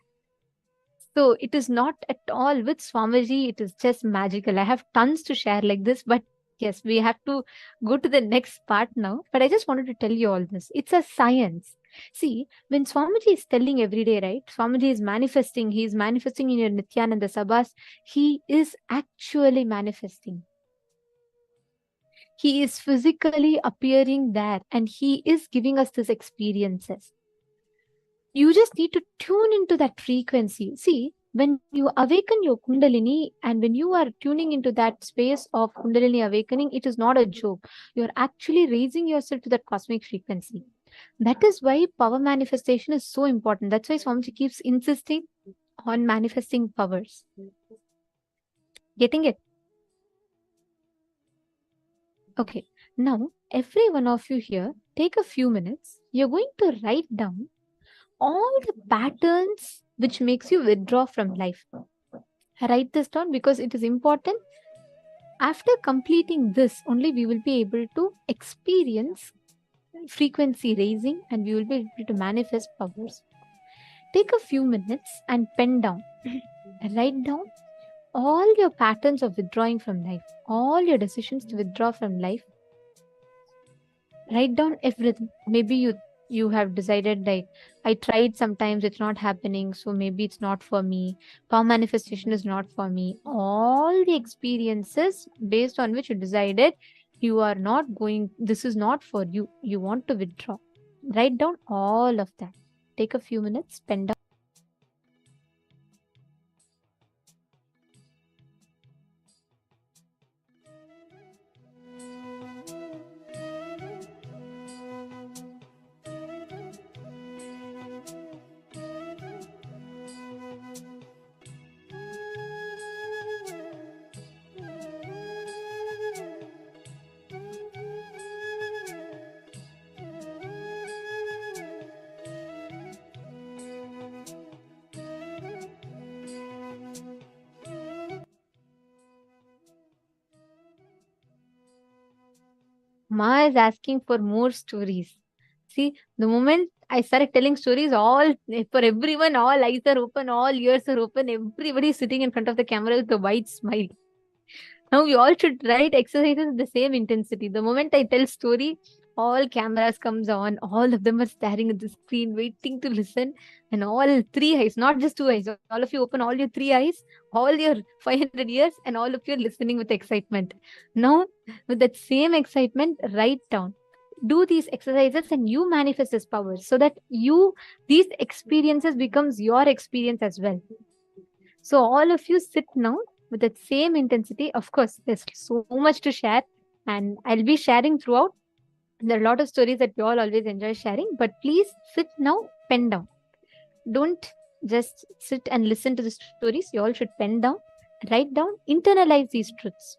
So it is not at all with Swamiji. It is just magical. I have tons to share like this, but yes, we have to go to the next part now. But I just wanted to tell you all this. It's a science. See, when Swamiji is telling every day, right? Swamiji is manifesting. He is manifesting in your Nithyananda Sabhas. He is actually manifesting. He is physically appearing there and he is giving us these experiences. You just need to tune into that frequency. See, when you awaken your Kundalini and when you are tuning into that space of Kundalini awakening, it is not a joke. You're actually raising yourself to that cosmic frequency. That is why power manifestation is so important. That's why Swamiji keeps insisting on manifesting powers. Getting it? Okay. Now, every one of you here, take a few minutes. You're going to write down all the patterns which makes you withdraw from life. Write this down because it is important. After completing this, only we will be able to experience frequency raising and we will be able to manifest powers. Take a few minutes and pen down. Write down all your patterns of withdrawing from life, all your decisions to withdraw from life. Write down everything. Maybe you have decided, like, I tried, sometimes it's not happening, so maybe it's not for me. Power manifestation is not for me. All the experiences based on which you decided you are not going, this is not for you. You want to withdraw. Write down all of that. Take a few minutes, pen down. Ma is asking for more stories. See, the moment I started telling stories, all for everyone, all eyes are open, all ears are open, everybody is sitting in front of the camera with a wide smile. Now we all should write exercises with the same intensity. The moment I tell story, all cameras comes on, all of them are staring at the screen, waiting to listen, and all three eyes, not just two eyes, all of you open all your three eyes, all your 500 years, and all of you are listening with excitement. Now, with that same excitement, write down. Do these exercises and you manifest this power so that these experiences becomes your experience as well. So all of you sit now with that same intensity. Of course, there's so much to share and I'll be sharing throughout. There are a lot of stories that we all always enjoy sharing, but please sit now, pen down. Don't just sit and listen to the stories. You all should pen down, write down, internalize these truths.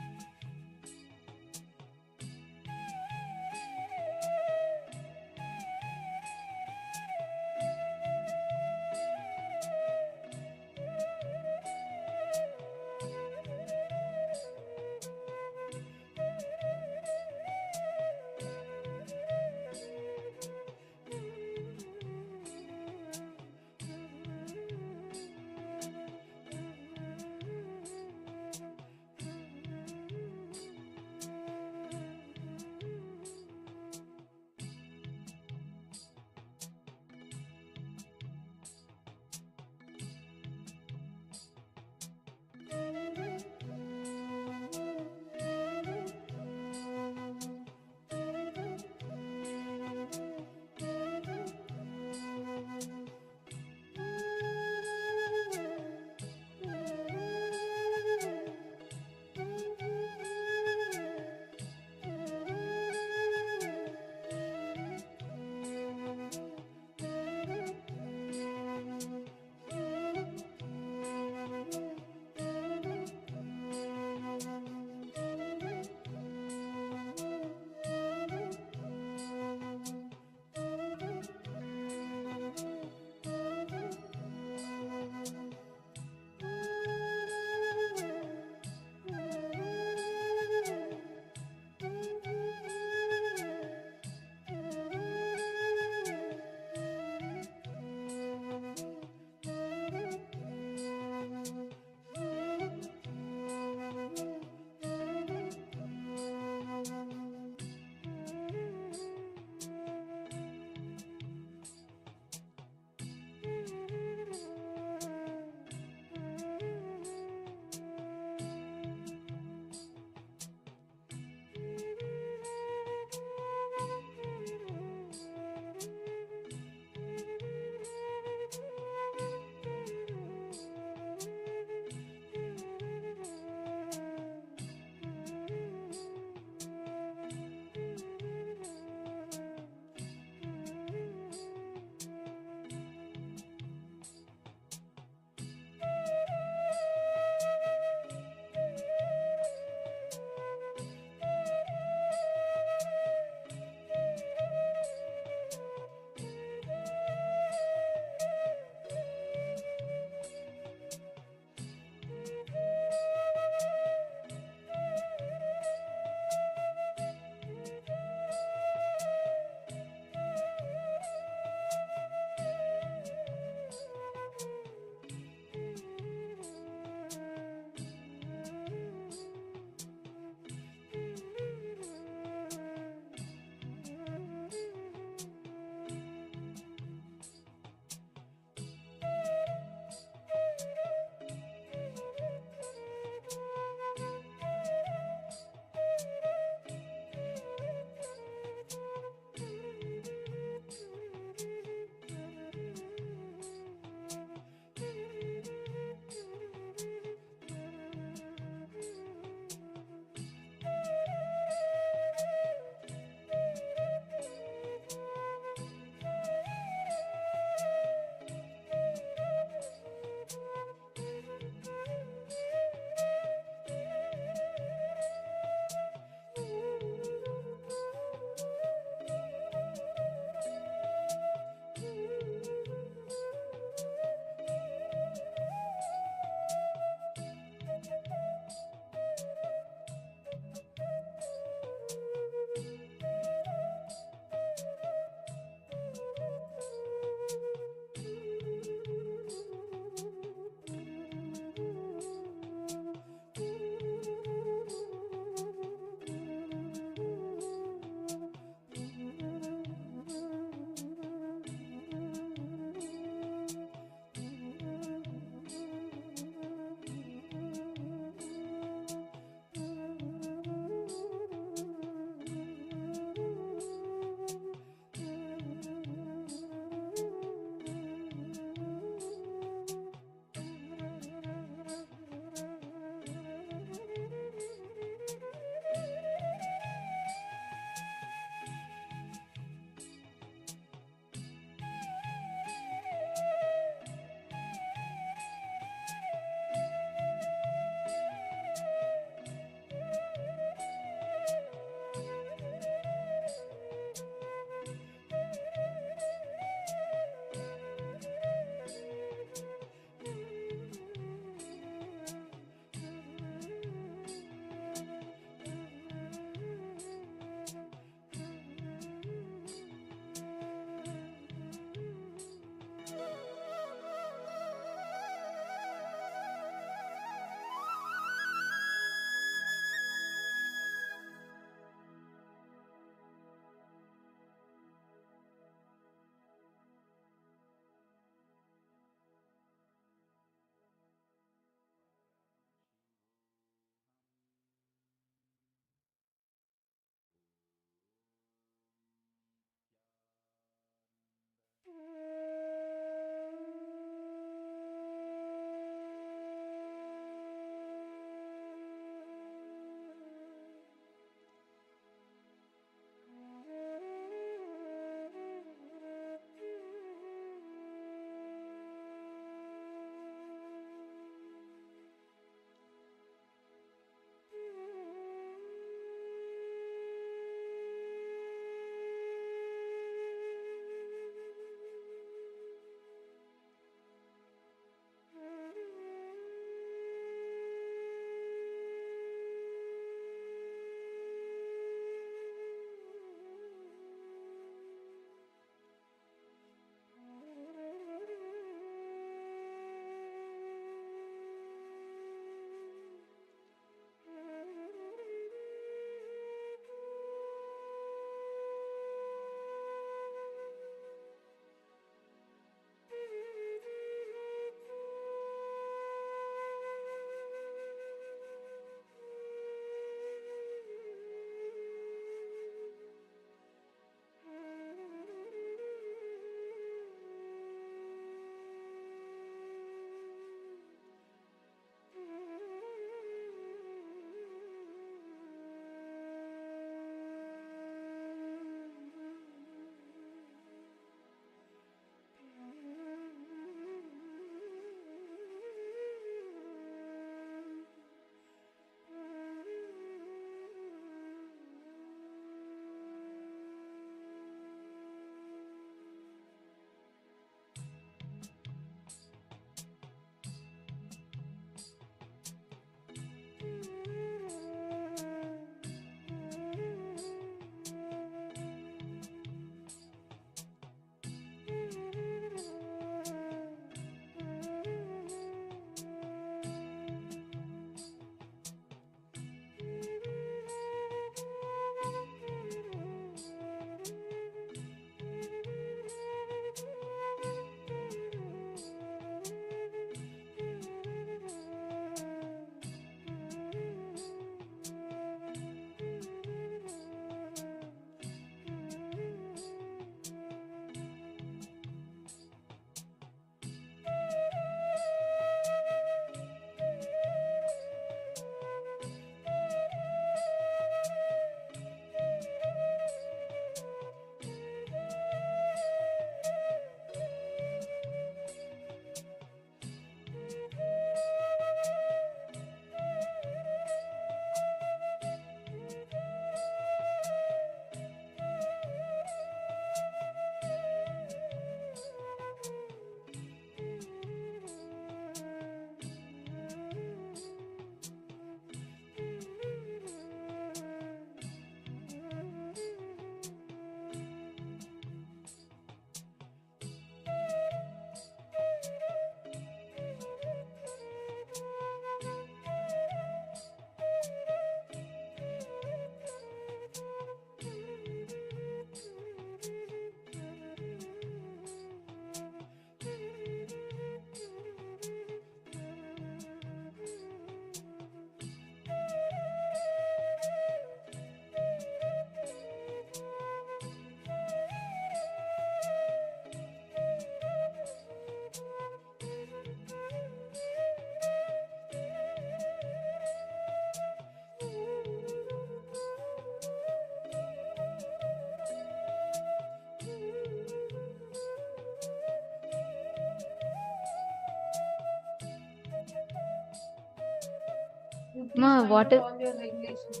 you please find what out is all your regulations?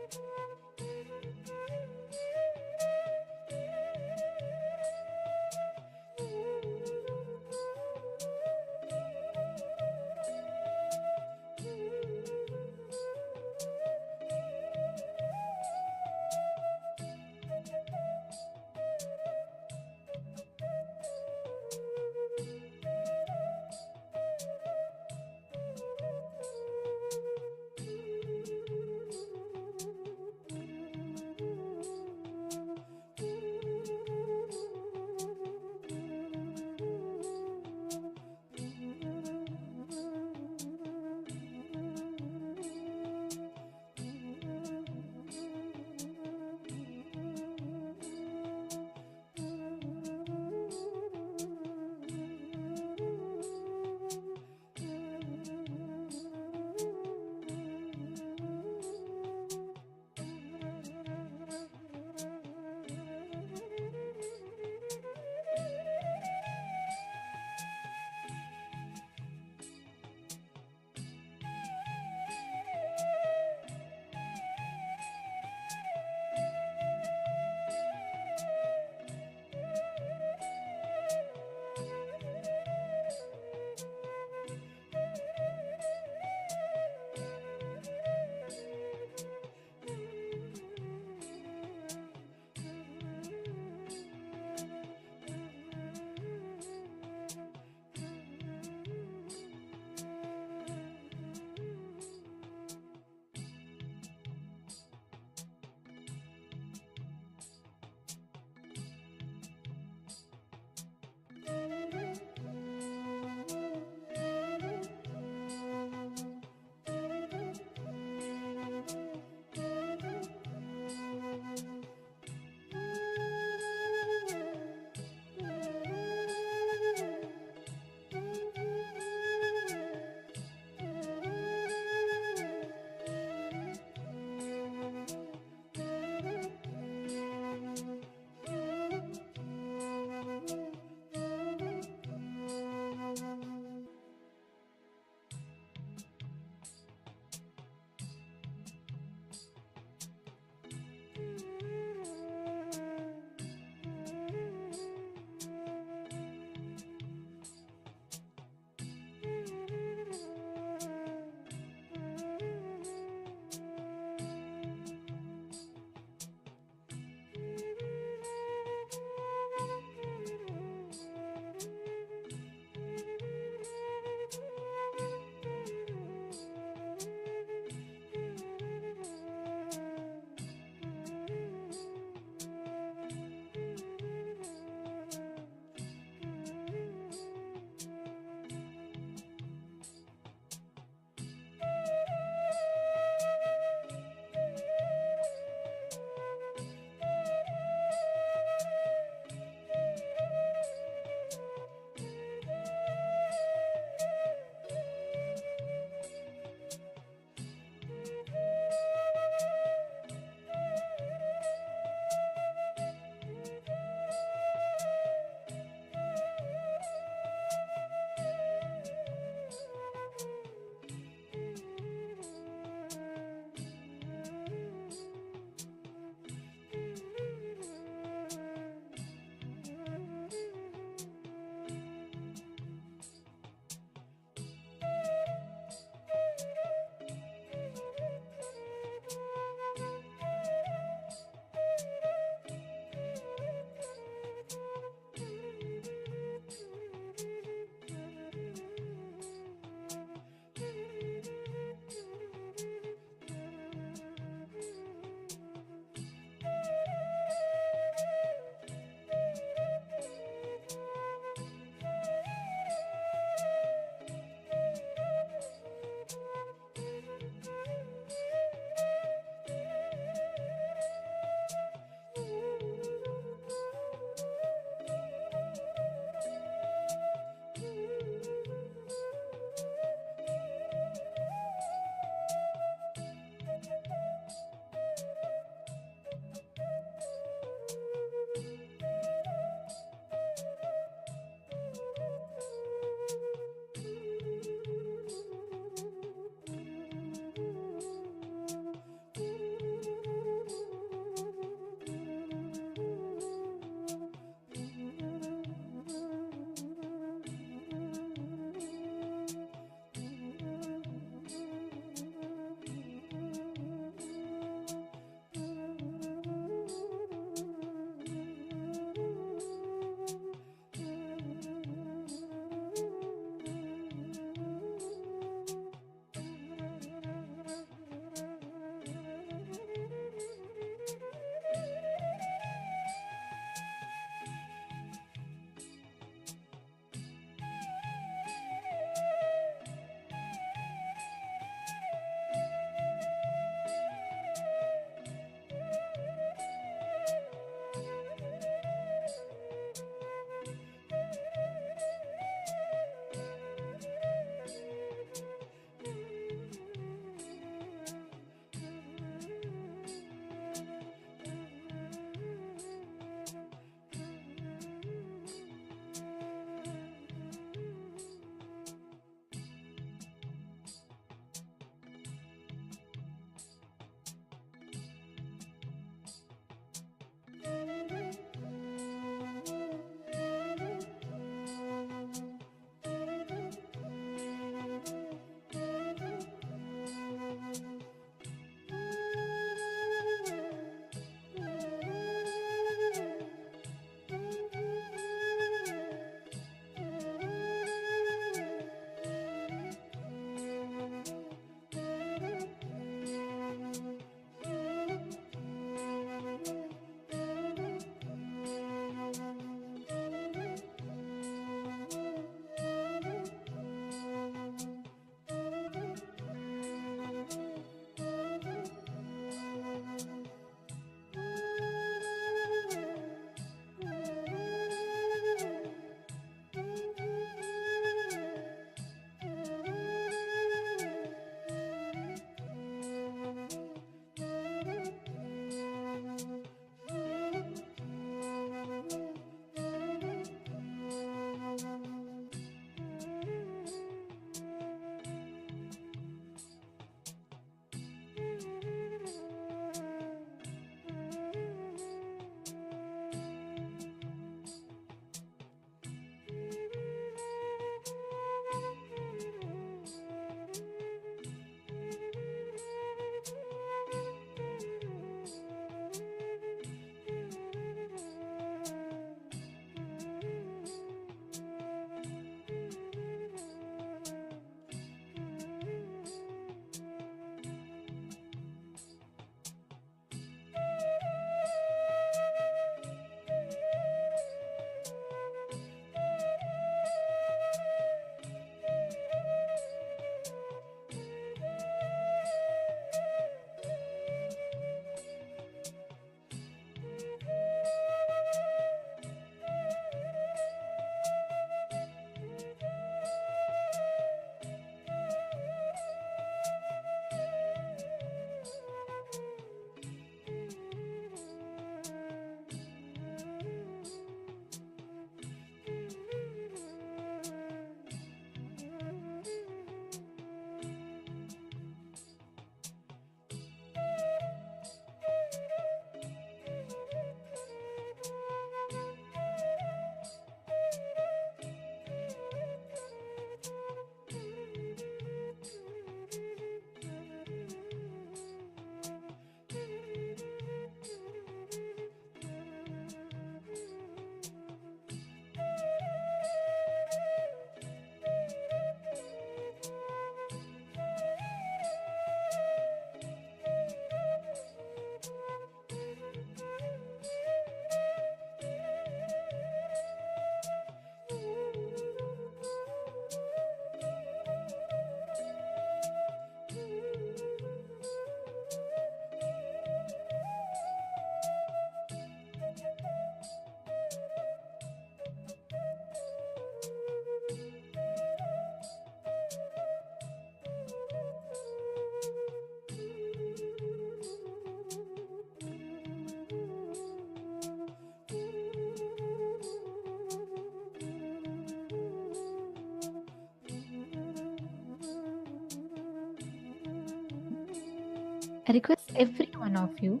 I request every one of you,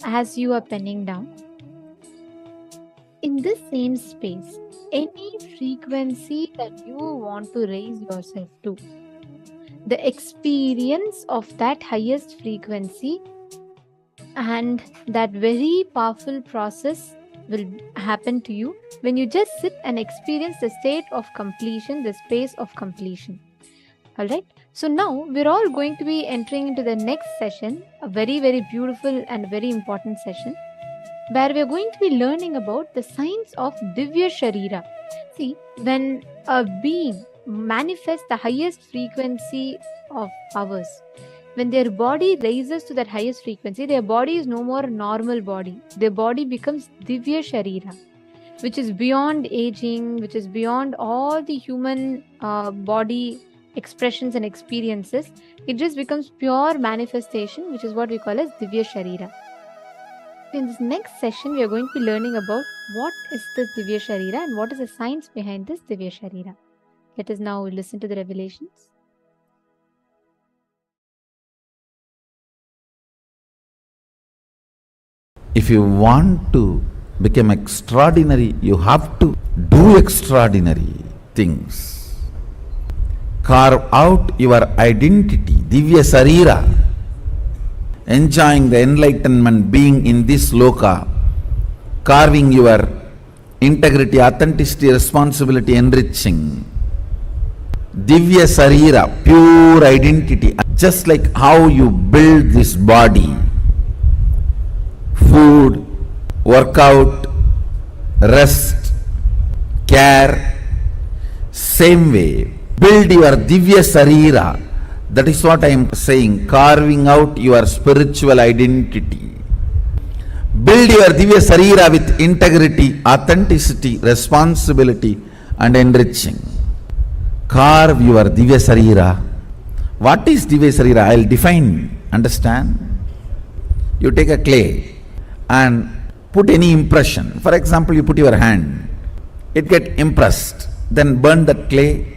as you are penning down, in this same space, any frequency that you want to raise yourself to, the experience of that highest frequency and that very powerful process will happen to you when you just sit and experience the state of completion, the space of completion. All right. So now we're all going to be entering into the next session, a very, very beautiful and very important session, where we're going to be learning about the science of Divya Sarira. See, when a being manifests the highest frequency of powers, when their body raises to that highest frequency, their body is no more normal body. Their body becomes Divya Sarira, which is beyond aging, which is beyond all the human body expressions and experiences. It just becomes pure manifestation, which is what we call as Divya Sarira. In this next session, we are going to be learning about what is this Divya Sarira and what is the science behind this Divya Sarira. Let us now listen to the revelations. If you want to become extraordinary, you have to do extraordinary things. Carve out your identity, Divya Sarira, enjoying the enlightenment, being in this loka, carving your integrity, authenticity, responsibility, enriching. Divya Sarira, pure identity, just like how you build this body. Food, workout, rest, care, same way. Build your Divya Sarira. That is what I am saying, carving out your spiritual identity. Build your Divya Sarira with integrity, authenticity, responsibility and enriching. Carve your Divya Sarira. What is Divya Sarira? I will define, understand? You take a clay and put any impression. For example, you put your hand, it get impressed, then burn that clay.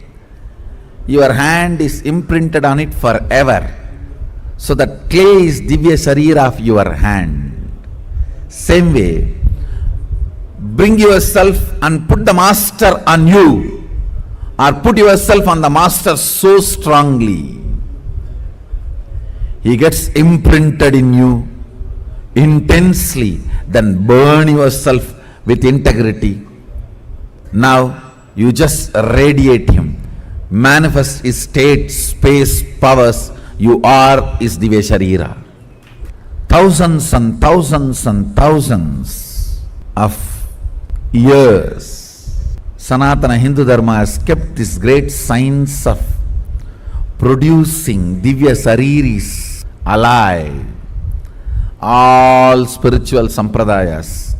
Your hand is imprinted on it forever. So that clay is Divya Sarira of your hand. Same way, bring yourself and put the master on you, or put yourself on the master so strongly. He gets imprinted in you intensely, then burn yourself with integrity. Now you just radiate him, manifest his state, space, powers. You are his Divya Sarira. Thousands and thousands and thousands of years, Sanatana Hindu Dharma has kept this great science of producing Divya Sariris alive. All spiritual sampradayas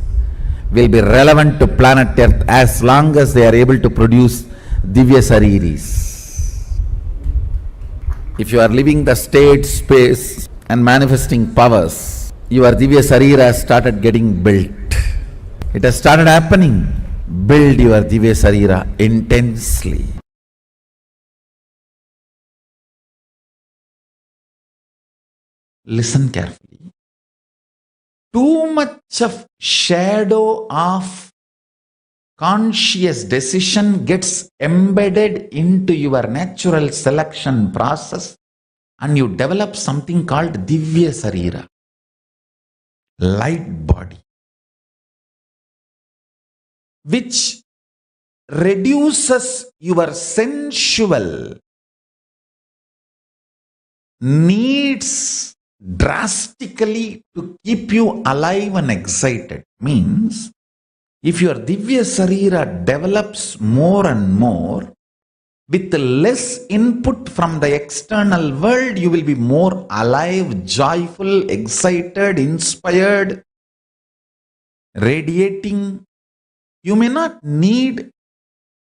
will be relevant to planet Earth as long as they are able to produce Divya Sariris. If you are living the state, space and manifesting powers, your Divya Sarira started getting built. It has started happening. Build your Divya Sarira intensely. Listen carefully. Too much of shadow of conscious decision gets embedded into your natural selection process and you develop something called Divya Sarira, light body, which reduces your sensual needs drastically to keep you alive and excited. Means, if your Divya Sarira develops more and more, with less input from the external world, you will be more alive, joyful, excited, inspired, radiating. You may not need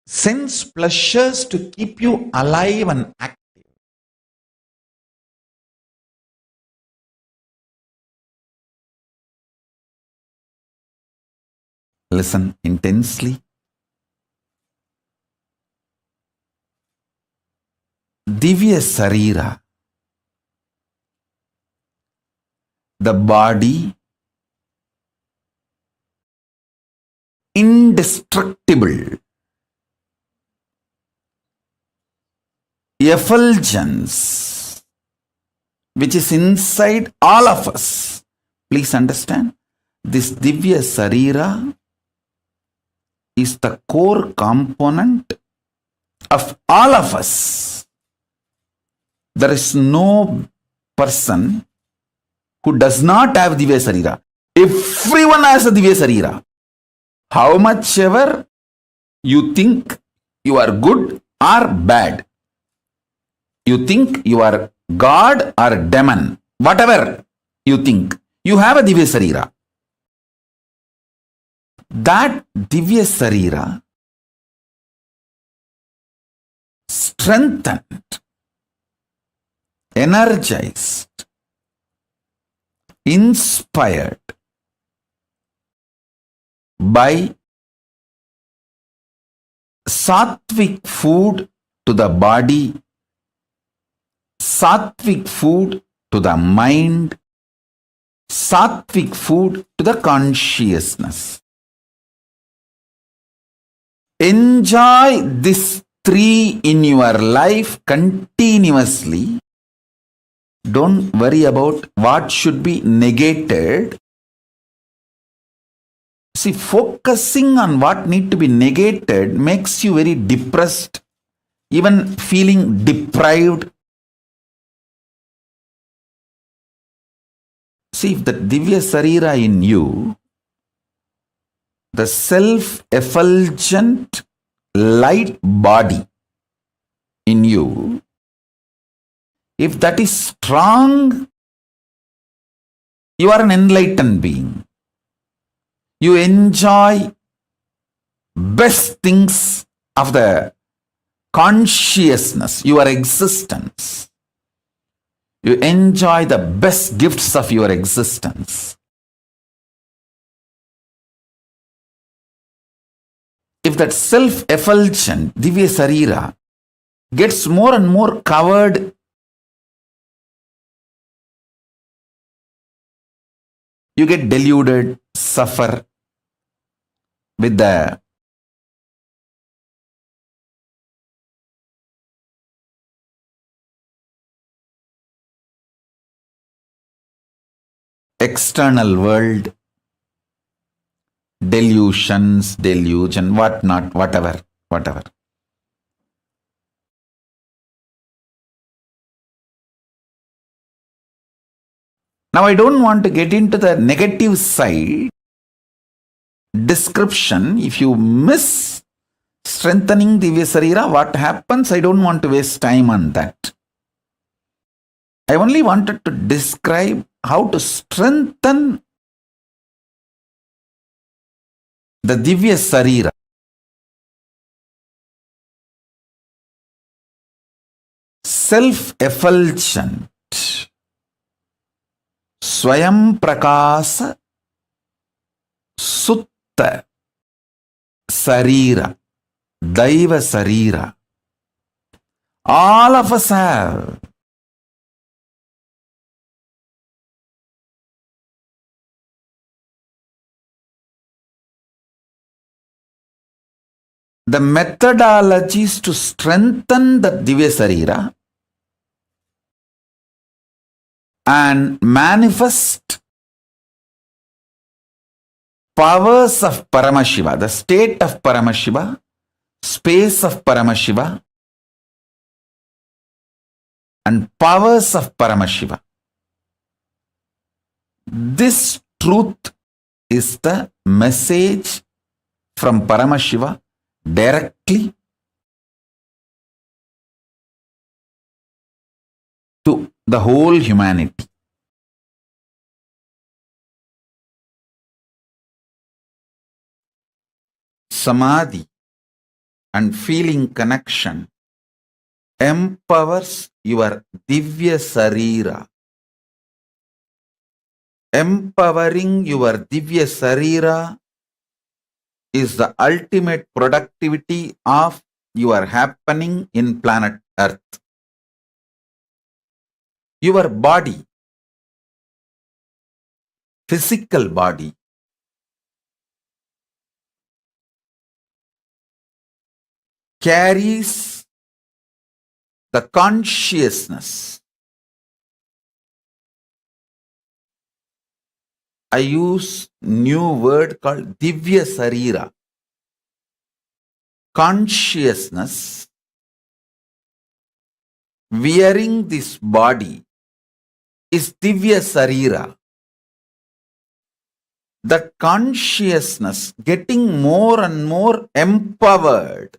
sense pleasures to keep you alive and active. Listen intensely. Divya Sarira the body indestructible effulgence which is inside all of us. Please understand, this Divya Sarira is the core component of all of us. There is no person who does not have Divya Sarira. Everyone has a Divya Sarira. How much ever you think you are good or bad, you think you are God or demon, whatever you think, you have a Divya Sarira. That Divya Sarira strengthened, energized, inspired by sattvic food to the body, sattvic food to the mind, sattvic food to the consciousness. Enjoy these three in your life continuously. Don't worry about what should be negated. See, focusing on what need to be negated makes you very depressed, even feeling deprived. See, if the Divya Sarira in you, the self-effulgent light body in you, if that is strong, you are an enlightened being. You enjoy best things of the consciousness, your existence. You enjoy the best gifts of your existence. If that self-effulgent Divya Sarira gets more and more covered, you get deluded, suffer with the external world, delusions, delusion, whatnot, whatever. Now I don't want to get into the negative side description. If you miss strengthening Divya Sarira, what happens? I don't want to waste time on that. I only wanted to describe how to strengthen the Divya Sarira. Self-effulgent, Swayam Prakasa, Sutta Sarira, Daiva Sarira. All of us have. The methodologies to strengthen the Divya Sarira and manifest powers of Paramashiva, the state of Paramashiva, space of Paramashiva, and powers of Paramashiva. This truth is the message from Paramashiva directly to the whole humanity. Samadhi and feeling connection empowers your Divya Sarira. Empowering your Divya Sarira is the ultimate productivity of your happening in planet Earth. Your body physical body carries the consciousness. I use new word called Divya Sarira. Consciousness wearing this body is Divya Sarira. The consciousness getting more and more empowered.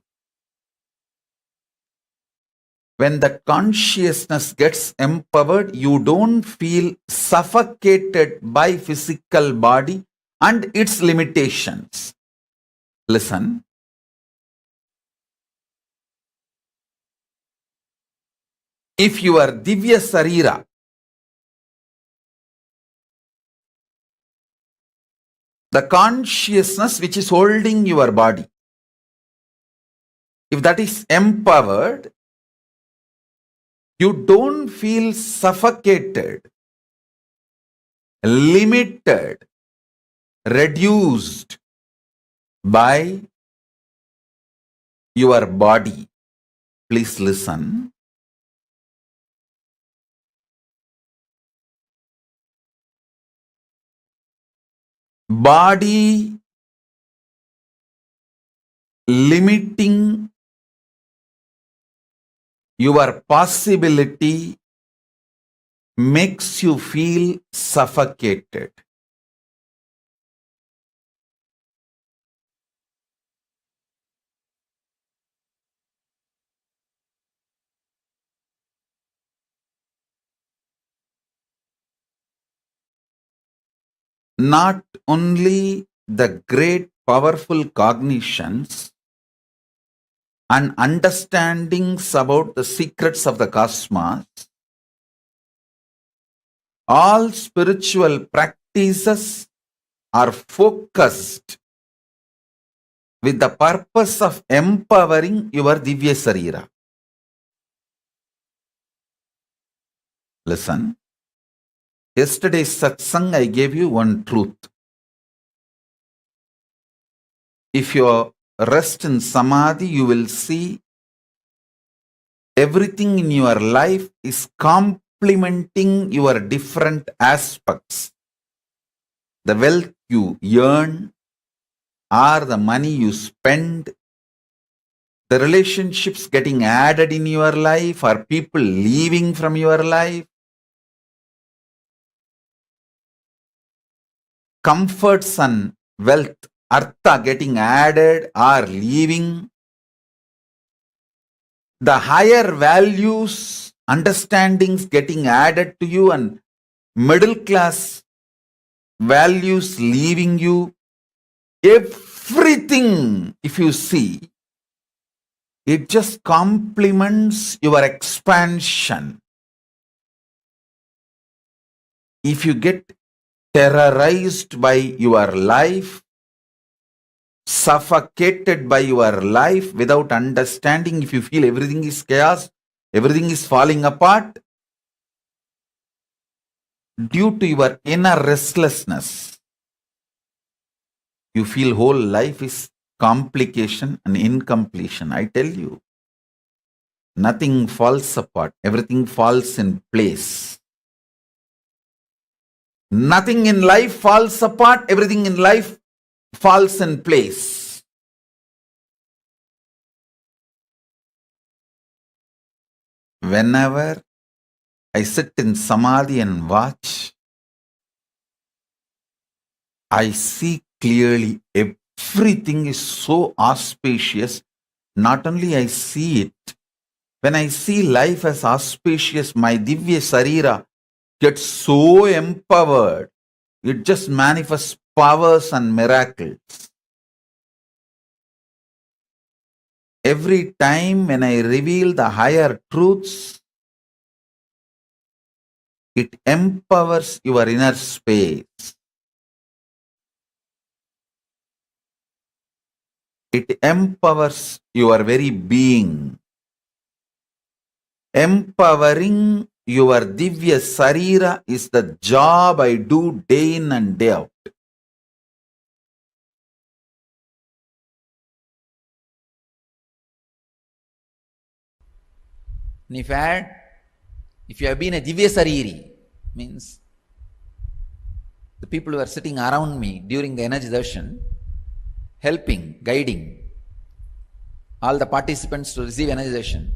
When the consciousness gets empowered, you don't feel suffocated by physical body and its limitations. Listen. If you are Divya Sarira, the consciousness which is holding your body, if that is empowered, you don't feel suffocated, limited, reduced by your body. Please listen. Body limiting your possibility makes you feel suffocated. Not only the great powerful cognitions and understandings about the secrets of the cosmos, all spiritual practices are focused with the purpose of empowering your Divya Sarira. Listen. Yesterday's satsang, I gave you one truth. If you rest in Samadhi, you will see everything in your life is complementing your different aspects. The wealth you earn, or the money you spend, the relationships getting added in your life, or people leaving from your life, comforts and wealth, artha getting added or leaving, the higher values, understandings getting added to you, and middle class values leaving you, everything, if you see, it just complements your expansion. If you get terrorized by your life, suffocated by your life without understanding, if you feel everything is chaos, everything is falling apart, due to your inner restlessness, you feel whole life is complication and incompletion. I tell you, nothing falls apart, everything falls in place. Nothing in life falls apart, everything in life falls in place. Whenever I sit in Samadhi and watch, I see clearly everything is so auspicious. Not only I see it, when I see life as auspicious, my Divya Sarira gets so empowered. It just manifests powers and miracles. Every time when I reveal the higher truths, it empowers your inner space. It empowers your very being. Empowering your Divya Sarira is the job I do day in and day out. And if you have been a Divya Sariri, means the people who are sitting around me during the energy darshan, helping, guiding all the participants to receive energy darshan,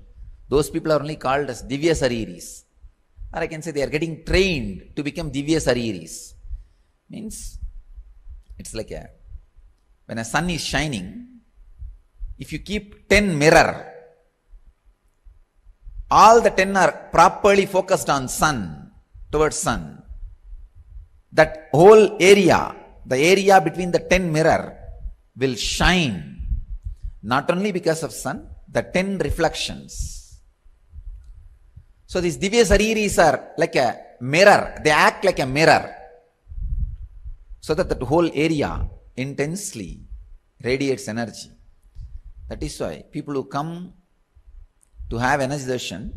those people are only called as Divya Sariris. Or I can say they are getting trained to become Divya Sariris. Means it's like when a sun is shining, if you keep 10 mirror, all the 10 are properly focused on sun, towards sun. That whole area, the area between the 10 mirror will shine, not only because of sun, the 10 reflections. So these Divya Sariris are like a mirror, they act like a mirror, so that the whole area intensely radiates energy. That is why people who come to have energy darshan,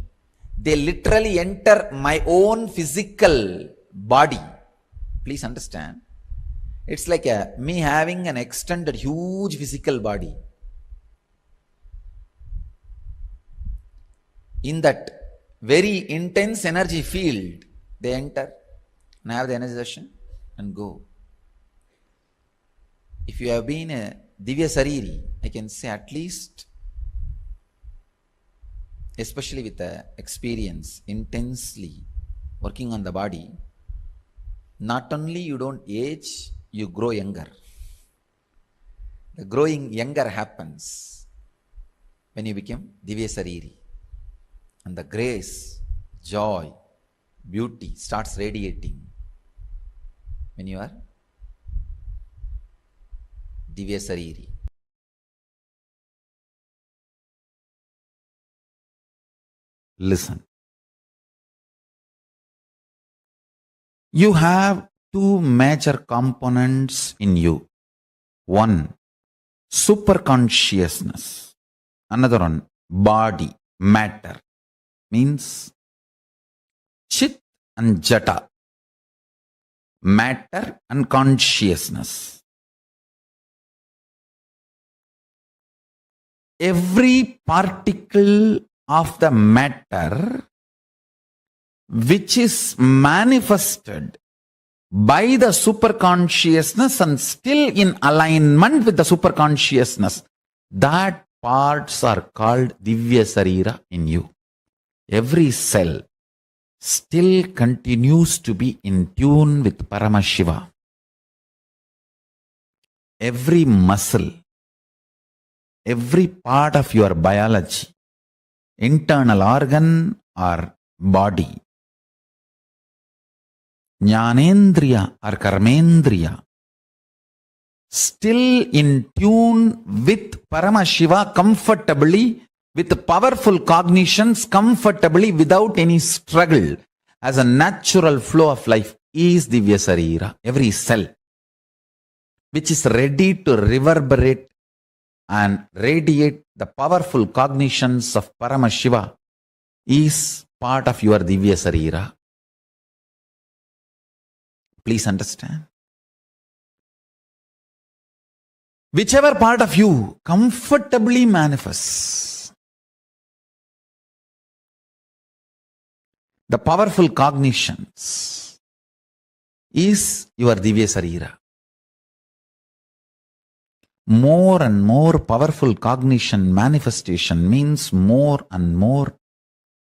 they literally enter my own physical body. Please understand. It's like me having an extended huge physical body. In that very intense energy field, they enter and have the energy darshan and go. If you have been a Divya Sariri, I can say at least, especially with the experience, intensely working on the body, not only you don't age, you grow younger. The growing younger happens when you become Divya Sariri. And the grace, joy, beauty starts radiating when you are Divya Sariri. Listen. You have two major components in you. One, superconsciousness. Another one, body, matter. Means Chit and Jata. Matter and consciousness. Every particle of the matter which is manifested by the superconsciousness and still in alignment with the superconsciousness, that parts are called Divya Sarira in you. Every cell still continues to be in tune with Paramashiva. Every muscle, every part of your biology, internal organ or body, Jnanendriya or Karmendriya, still in tune with Paramashiva comfortably, with powerful cognitions comfortably without any struggle, as a natural flow of life is Divya Sarira. Every cell which is ready to reverberate and radiate the powerful cognitions of Paramashiva is part of your Divya Sarira. Please understand. Whichever part of you comfortably manifests the powerful cognitions is your Divya Sarira. More and more powerful cognition manifestation means more and more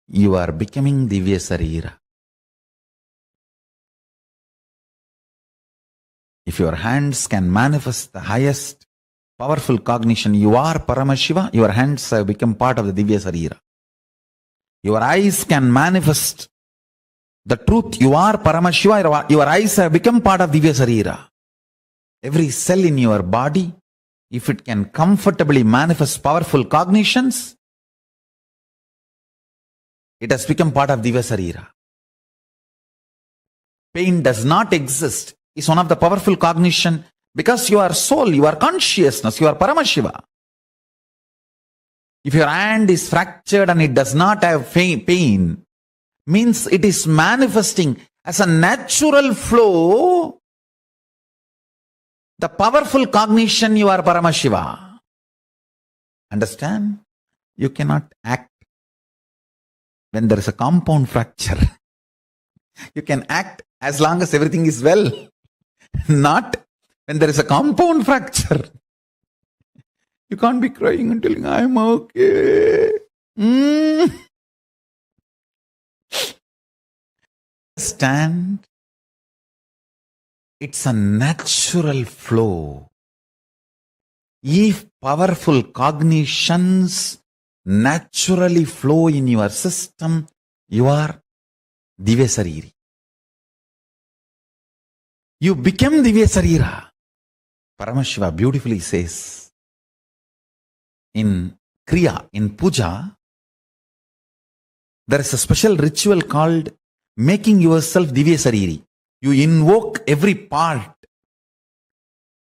you are becoming Divya Sarira. If your hands can manifest the highest powerful cognition, you are Paramashiva, your hands have become part of the Divya Sarira. Your eyes can manifest the truth, you are Paramashiva, your eyes have become part of Divya Sarira. Every cell in your body, if it can comfortably manifest powerful cognitions, it has become part of Divya Sarira. Pain does not exist is one of the powerful cognition because you are soul, you are consciousness, you are Paramashiva. If your hand is fractured and it does not have pain, means it is manifesting as a natural flow. The powerful cognition, you are Paramashiva. Understand? You cannot act when there is a compound fracture. You can act as long as everything is well, not when there is a compound fracture. You can't be crying and telling, I'm okay. Understand? It's a natural flow. If powerful cognitions naturally flow in your system, you are Divya Sarira. You become Divya Sarira. Paramashiva beautifully says in Kriya, in Puja, there is a special ritual called making yourself Divya Sarira. You invoke every part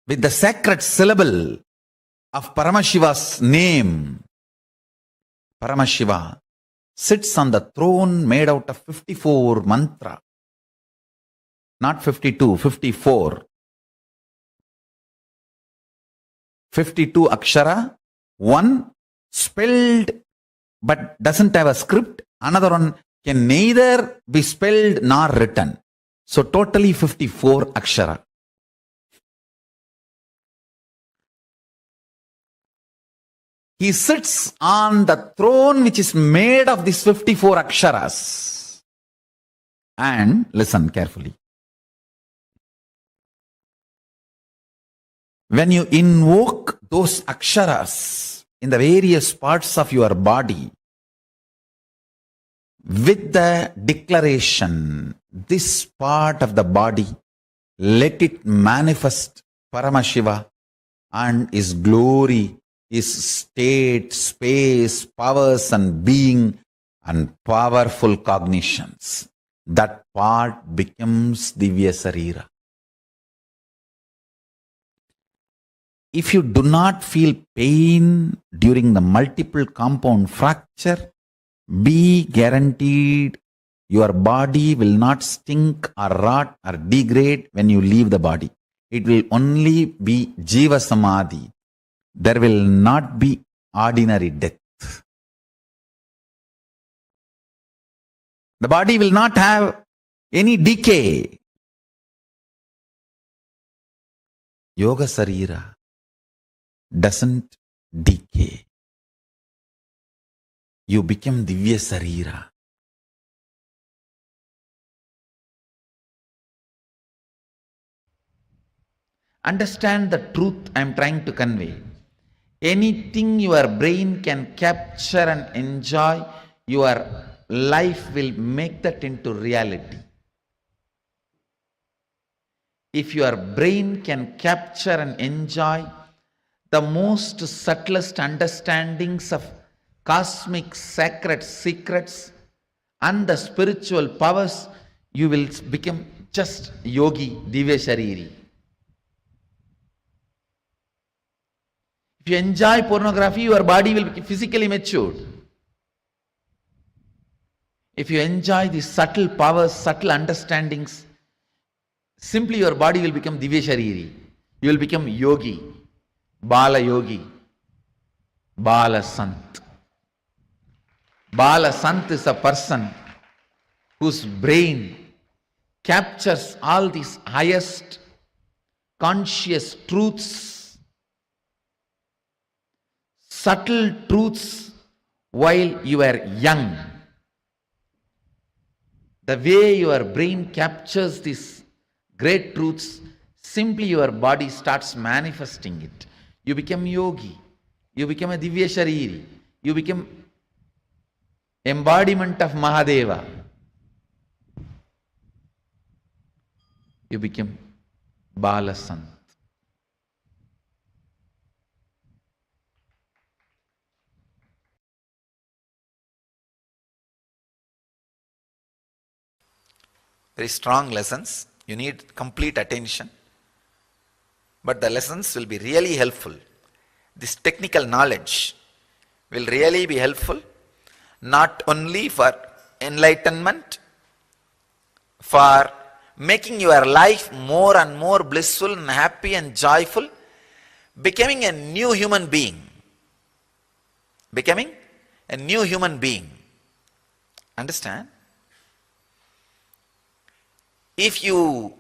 with the sacred syllable of Paramashiva's name. Paramashiva sits on the throne made out of 54 mantra. Not 52, 54. 52 akshara, one spelled but doesn't have a script. Another one can neither be spelled nor written. So totally 54 akshara. He sits on the throne which is made of these 54 aksharas. And listen carefully. When you invoke those aksharas in the various parts of your body, with the declaration, this part of the body, let it manifest Paramashiva and His glory, His state, space, powers and being and powerful cognitions. That part becomes Divya Sarira. If you do not feel pain during the multiple compound fracture, be guaranteed your body will not stink or rot or degrade when you leave the body. It will only be Jiva Samadhi. There will not be ordinary death. The body will not have any decay. Yoga Sarira doesn't decay. You become Divya Sarira. Understand the truth I am trying to convey. Anything your brain can capture and enjoy, your life will make that into reality. If your brain can capture and enjoy the most subtlest understandings of cosmic sacred secrets and the spiritual powers, you will become just yogi, Divya Sarira. If you enjoy pornography, your body will be physically matured. If you enjoy the subtle powers, subtle understandings, simply your body will become Divya Sarira. You will become yogi, Bala Yogi, Bala Sant. Bala Sant is a person whose brain captures all these highest conscious truths, subtle truths while you are young. The way your brain captures these great truths, simply your body starts manifesting it. You become yogi. You become a Divya Sarira. You become embodiment of Mahadeva. You become Bala Sant. Very strong lessons. You need complete attention. But the lessons will be really helpful. This technical knowledge will really be helpful, not only for enlightenment, for making your life more and more blissful and happy and joyful, becoming a new human being. Becoming a new human being. Understand? If you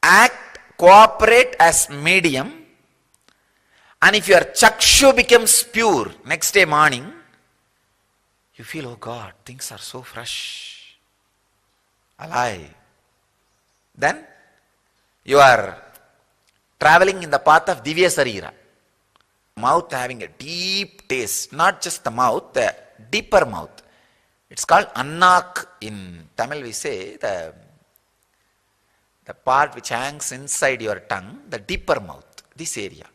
act, cooperate as medium, and if your chakshu becomes pure next day morning, you feel, oh God, things are so fresh, alive. Then you are traveling in the path of Divya Sarira. Mouth having a deep taste, not just the mouth, the deeper mouth. It's called annak. In Tamil we say the part which hangs inside your tongue, the deeper mouth, this area.